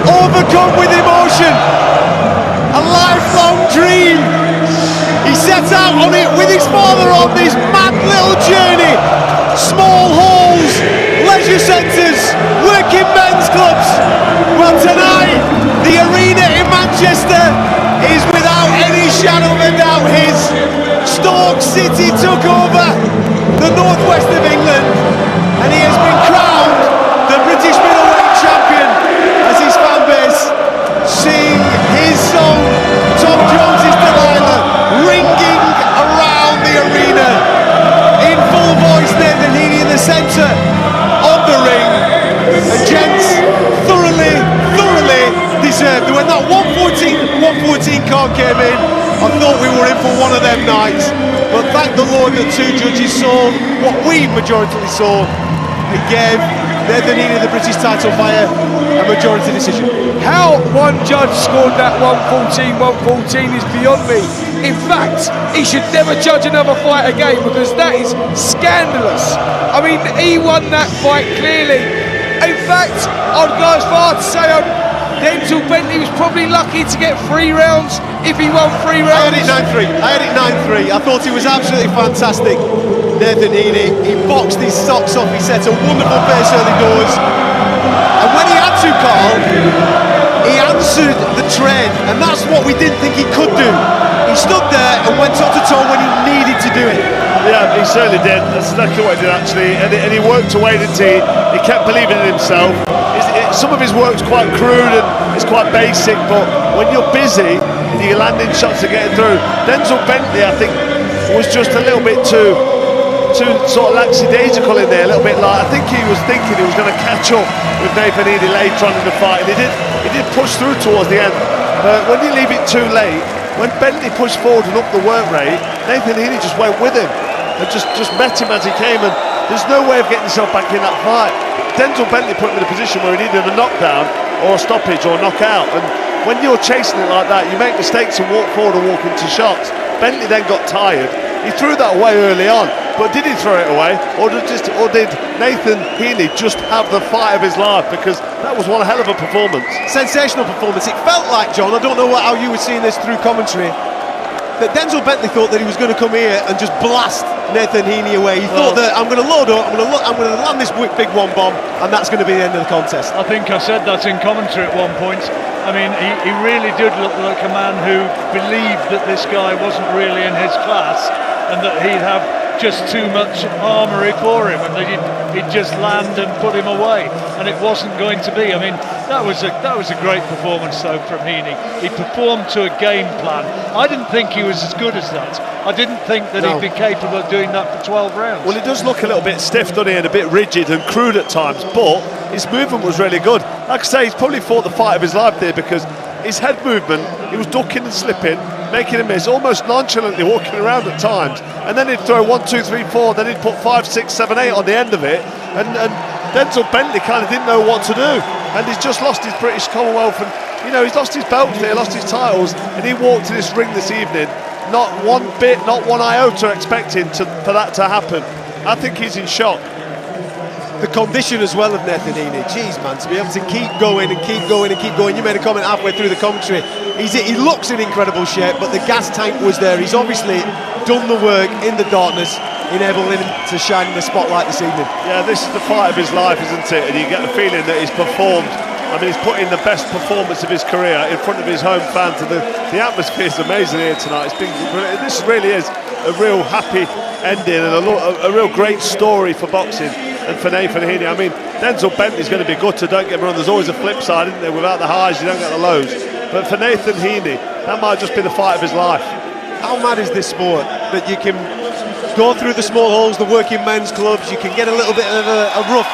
overcome with emotion, a lifelong dream. He set out on it with his father on this mad little journey. Small halls, leisure centres, working men's clubs. Well, tonight, the arena in Manchester is without any shadow of a doubt his. Stoke City took over the northwest of England, and he has been crowned the British middleweight champion as his fan base sing his song, Tom Jones's Delilah, ringing around the arena. In full voice, Nathan Heaney in the centre of the ring. And gents, thoroughly deserved. When that 114 card came in, I thought we were in for one of them nights. But thank the Lord that two judges saw what we majoritarily saw and gave Nathan Heaney the British title via a majority decision. How one judge scored that 114 is beyond me. In fact, he should never judge another fight again, because that is scandalous. I mean, he won that fight clearly. In fact, I'd go as far to say Denzel Bentley was probably lucky to get 3 rounds if he won 3 rounds. I had it 9-3. I thought he was absolutely fantastic, Nathan Heaney. He boxed his socks off. He set a wonderful pace early doors. And when he had to, Carl, he answered the trend. And that's what we didn't think he could do. He stood there and went toe-to-toe when he needed to do it. Yeah, he certainly did. That's exactly what he did, actually. And he worked away, didn't he? He kept believing in himself. Some of his work's quite crude and it's quite basic, but when you're busy and you're landing shots and getting through, Denzel Bentley, I think, was just a little bit too sort of lackadaisical in there, a little bit like, I think he was thinking he was going to catch up with Nathan Heaney later on in the fight, and he did push through towards the end. But when you leave it too late, when Bentley pushed forward and up the work rate, Nathan Heaney just went with him and just met him as he came, and there's no way of getting himself back in that fight. Denzel Bentley put him in a position where he needed a knockdown, or a stoppage or knockout. And when you're chasing it like that, you make mistakes and walk forward or walk into shots. Bentley then got tired. He threw that away early on, but did he throw it away, or did Nathan Heaney just have the fight of his life? Because that was one hell of a performance. Sensational performance. It felt like, John, I don't know how you were seeing this through commentary, that Denzel Bentley thought that he was going to come here and just blast Nathan Heaney away. He thought that I'm going to load up, I'm going to land this big one bomb, and that's going to be the end of the contest. I think I said that in commentary at one point. I mean, he really did look like a man who believed that this guy wasn't really in his class, and that he'd have just too much armoury for him, and that he'd just land and put him away, and it wasn't going to be. I mean, that was a great performance though from Heaney. He performed to a game plan. I didn't think he was as good as that. I didn't think that he'd be capable of doing that for 12 rounds. Well, he does look a little bit stiff, doesn't he, and a bit rigid and crude at times, but his movement was really good. Like I say, he's probably fought the fight of his life there, because his head movement, he was ducking and slipping, making a miss, almost nonchalantly walking around at times, and then he'd throw 1, 2, 3, 4, then he'd put 5, 6, 7, 8 on the end of it, and Denzel Bentley kind of didn't know what to do, and he's just lost his British Commonwealth, and you know, he's lost his belts there, lost his titles, and he walked to this ring this evening, not one bit, not one iota expecting for that to happen. I think he's in shock. The condition as well of Nathan Heaney, geez man, to be able to keep going and keep going and keep going. You made a comment halfway through the commentary, he looks in incredible shape, but the gas tank was there. He's obviously done the work in the darkness, enabling him to shine in the spotlight this evening. Yeah, this is the fight of his life, isn't it? And you get the feeling that he's performed. I mean, he's put in the best performance of his career in front of his home fans, and the atmosphere is amazing here tonight. It's been, this really is a real happy ending and a real great story for boxing and for Nathan Heaney. I mean, Denzel Bentley's going to be gutted, don't get me wrong. There's always a flip side, isn't there? Without the highs, you don't get the lows. But for Nathan Heaney, that might just be the fight of his life. How mad is this sport that you can go through the small holes, the working men's clubs, you can get a little bit of a rough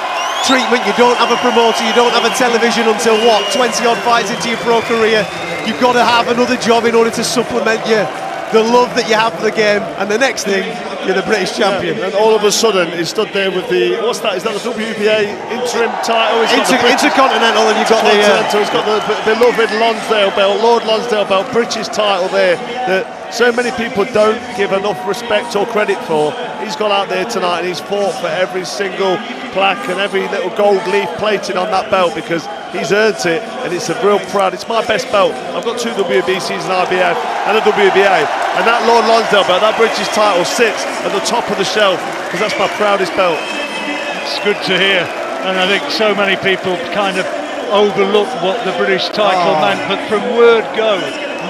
treatment, you don't have a promoter, you don't have a television until what, 20 odd fights into your pro career, you've got to have another job in order to supplement the love that you have for the game, and the next thing, you're the British champion. Yeah, and all of a sudden he stood there with the, what's that, is that the WBA interim title? Intercontinental, and you've got he's got the beloved Lonsdale belt, Lord Lonsdale belt, British title there, that so many people don't give enough respect or credit for. He's gone out there tonight and he's fought for every single plaque and every little gold leaf plated on that belt, because he's earned it, and it's a real proud. It's my best belt. I've got 2 WBCs, an IBF and a WBA, and that Lord Lonsdale belt, that British title, sits at the top of the shelf, because that's my proudest belt. It's good to hear, and I think so many people kind of overlook what the British title meant, but from word go,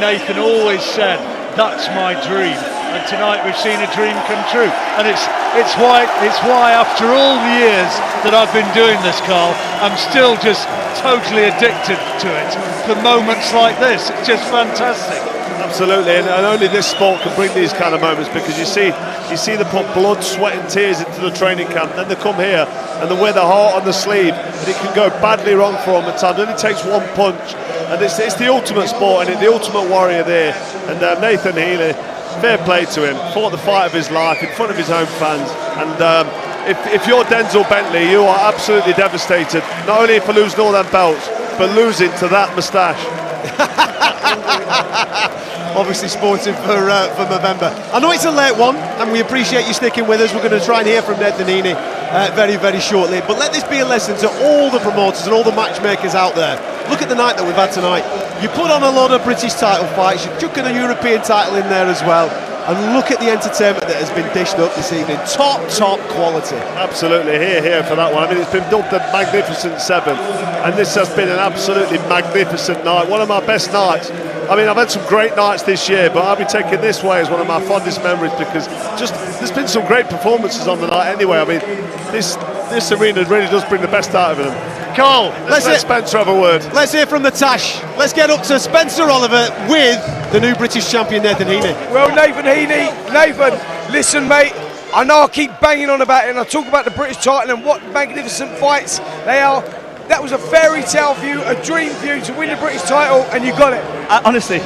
Nathan always said, that's my dream, and tonight we've seen a dream come true, and it's why after all the years that I've been doing this, Carl, I'm still just totally addicted to it. For moments like this, it's just fantastic. Absolutely, and only this sport can bring these kind of moments, because you see them put blood, sweat and tears into the training camp, then they come here and they wear their heart on the sleeve, and it can go badly wrong for them at times. It only takes one punch, and it's the ultimate sport, and the ultimate warrior there. And Nathan Heaney, fair play to him, fought the fight of his life in front of his own fans, and if you're Denzel Bentley, you are absolutely devastated, not only for losing all them belts, but losing to that moustache. Obviously sporting for November. I know it's a late one, and we appreciate you sticking with us. We're going to try and hear from Nathan Heaney very, very shortly. But let this be a lesson to all the promoters and all the matchmakers out there. Look at the night that we've had tonight. You put on a lot of British title fights, you're chucking a European title in there as well. And look at the entertainment that has been dished up this evening. Top quality. Absolutely, here for that one. I mean, it's been dubbed the Magnificent Seven, and this has been an absolutely magnificent night. One of my best nights. I mean, I've had some great nights this year, but I'll be taking this way as one of my fondest memories, because just there's been some great performances on the night anyway. I mean, this arena really does bring the best out of them. Carl, let's let Spencer have a word. Let's hear from the Tash. Let's get up to Spencer Oliver with the new British champion, Nathan Heaney. Well, Nathan Heaney, listen, mate, I know I keep banging on about it, and I talk about the British title and what magnificent fights they are. That was a fairy tale view, a dream view to win the British title, and you got it. Honestly,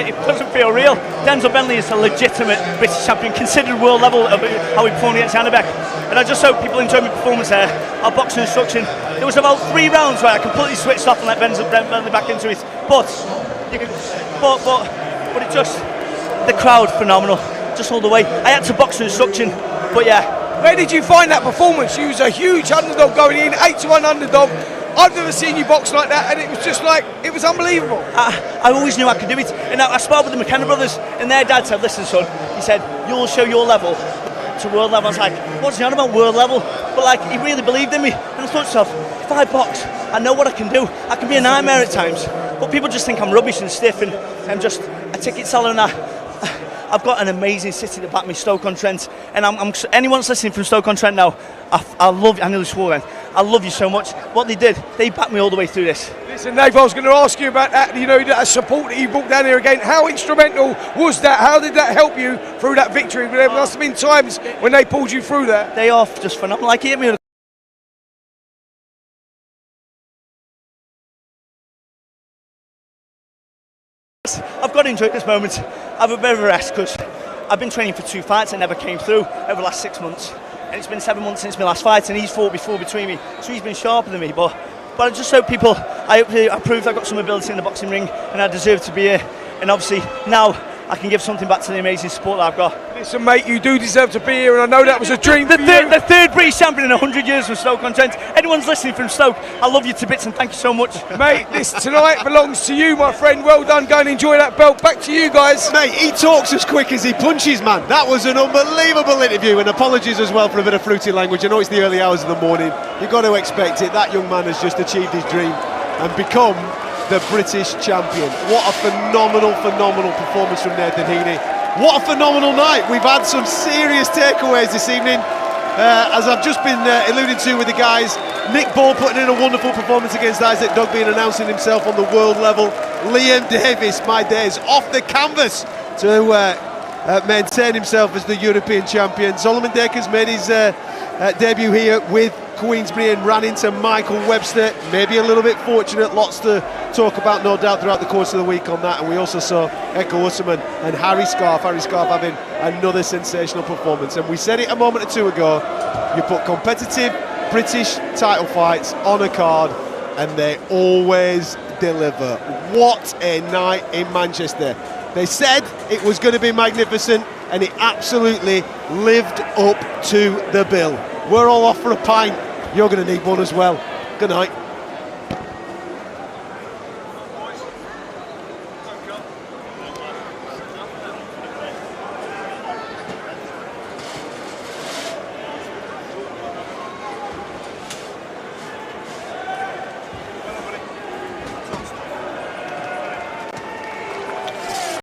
it doesn't feel real. Denzel Bentley is a legitimate British champion, considered world level of how he performed against Janibek. And I just hope people enjoy my performance there. Our boxing instruction, there was about 3 rounds where I completely switched off and let Bentley back into it. But it just, the crowd, phenomenal, just all the way. I had to box instruction, but yeah. Where did you find that performance? You was a huge underdog going in, 8-1 underdog. I've never seen you box like that, and it was just like, it was unbelievable. I always knew I could do it. And I sparred with the McKenna brothers, and their dad said, listen son, he said, you'll show your level to world level. I was like, what's he on about, world level? But like, he really believed in me. And I thought to myself, if I box, I know what I can do. I can be a nightmare at times. But people just think I'm rubbish and stiff, and I'm just a ticket seller and I've got an amazing city to back me, Stoke-on-Trent, and anyone that's listening from Stoke-on-Trent now, I love you. I nearly swore then. I love you so much. What they did, they backed me all the way through this. Listen, Dave, I was going to ask you about that. You know, that support that you brought down here again. How instrumental was that? How did that help you through that victory? There must have been times when they pulled you through that. They are just phenomenal. Like, he hit me with I've got to enjoy this moment. I have a bit of a rest because I've been training for 2 fights. I never came through over the last 6 months, and it's been 7 months since my last fight, and he's fought before between me, so he's been sharper than me. But I just hope people, I proved I've got some ability in the boxing ring, and I deserve to be here. And obviously now I can give something back to the amazing support that I've got. Listen, mate, you do deserve to be here, and I know that was a dream for you. The third British champion in 100 years from Stoke-on-Trent. Anyone's listening from Stoke, I love you to bits, and thank you so much. Mate, this tonight belongs to you, my friend. Well done. Go and enjoy that belt. Back to you guys. Mate, he talks as quick as he punches, man. That was an unbelievable interview, and apologies as well for a bit of fruity language. I know it's the early hours of the morning. You've got to expect it. That young man has just achieved his dream and become the British champion. What a phenomenal performance from Nathan Heaney. What a phenomenal night. We've had some serious takeaways this evening. As I've just been alluding to with the guys, Nick Ball putting in a wonderful performance against Isaac Dogboe and announcing himself on the world level. Liam Davies, my days, off the canvas to maintain himself as the European champion. Solomon Dacres made his debut here with Queensbury and ran into Michael Webster. Maybe a little bit fortunate, lots to talk about no doubt throughout the course of the week on that. And we also saw Essuman and Harry Scarff having another sensational performance. And we said it a moment or two ago, you put competitive British title fights on a card and they always deliver. What a night in Manchester. They said it was going to be magnificent and it absolutely lived up to the bill. We're all off for a pint. You're going to need one as well. Good night.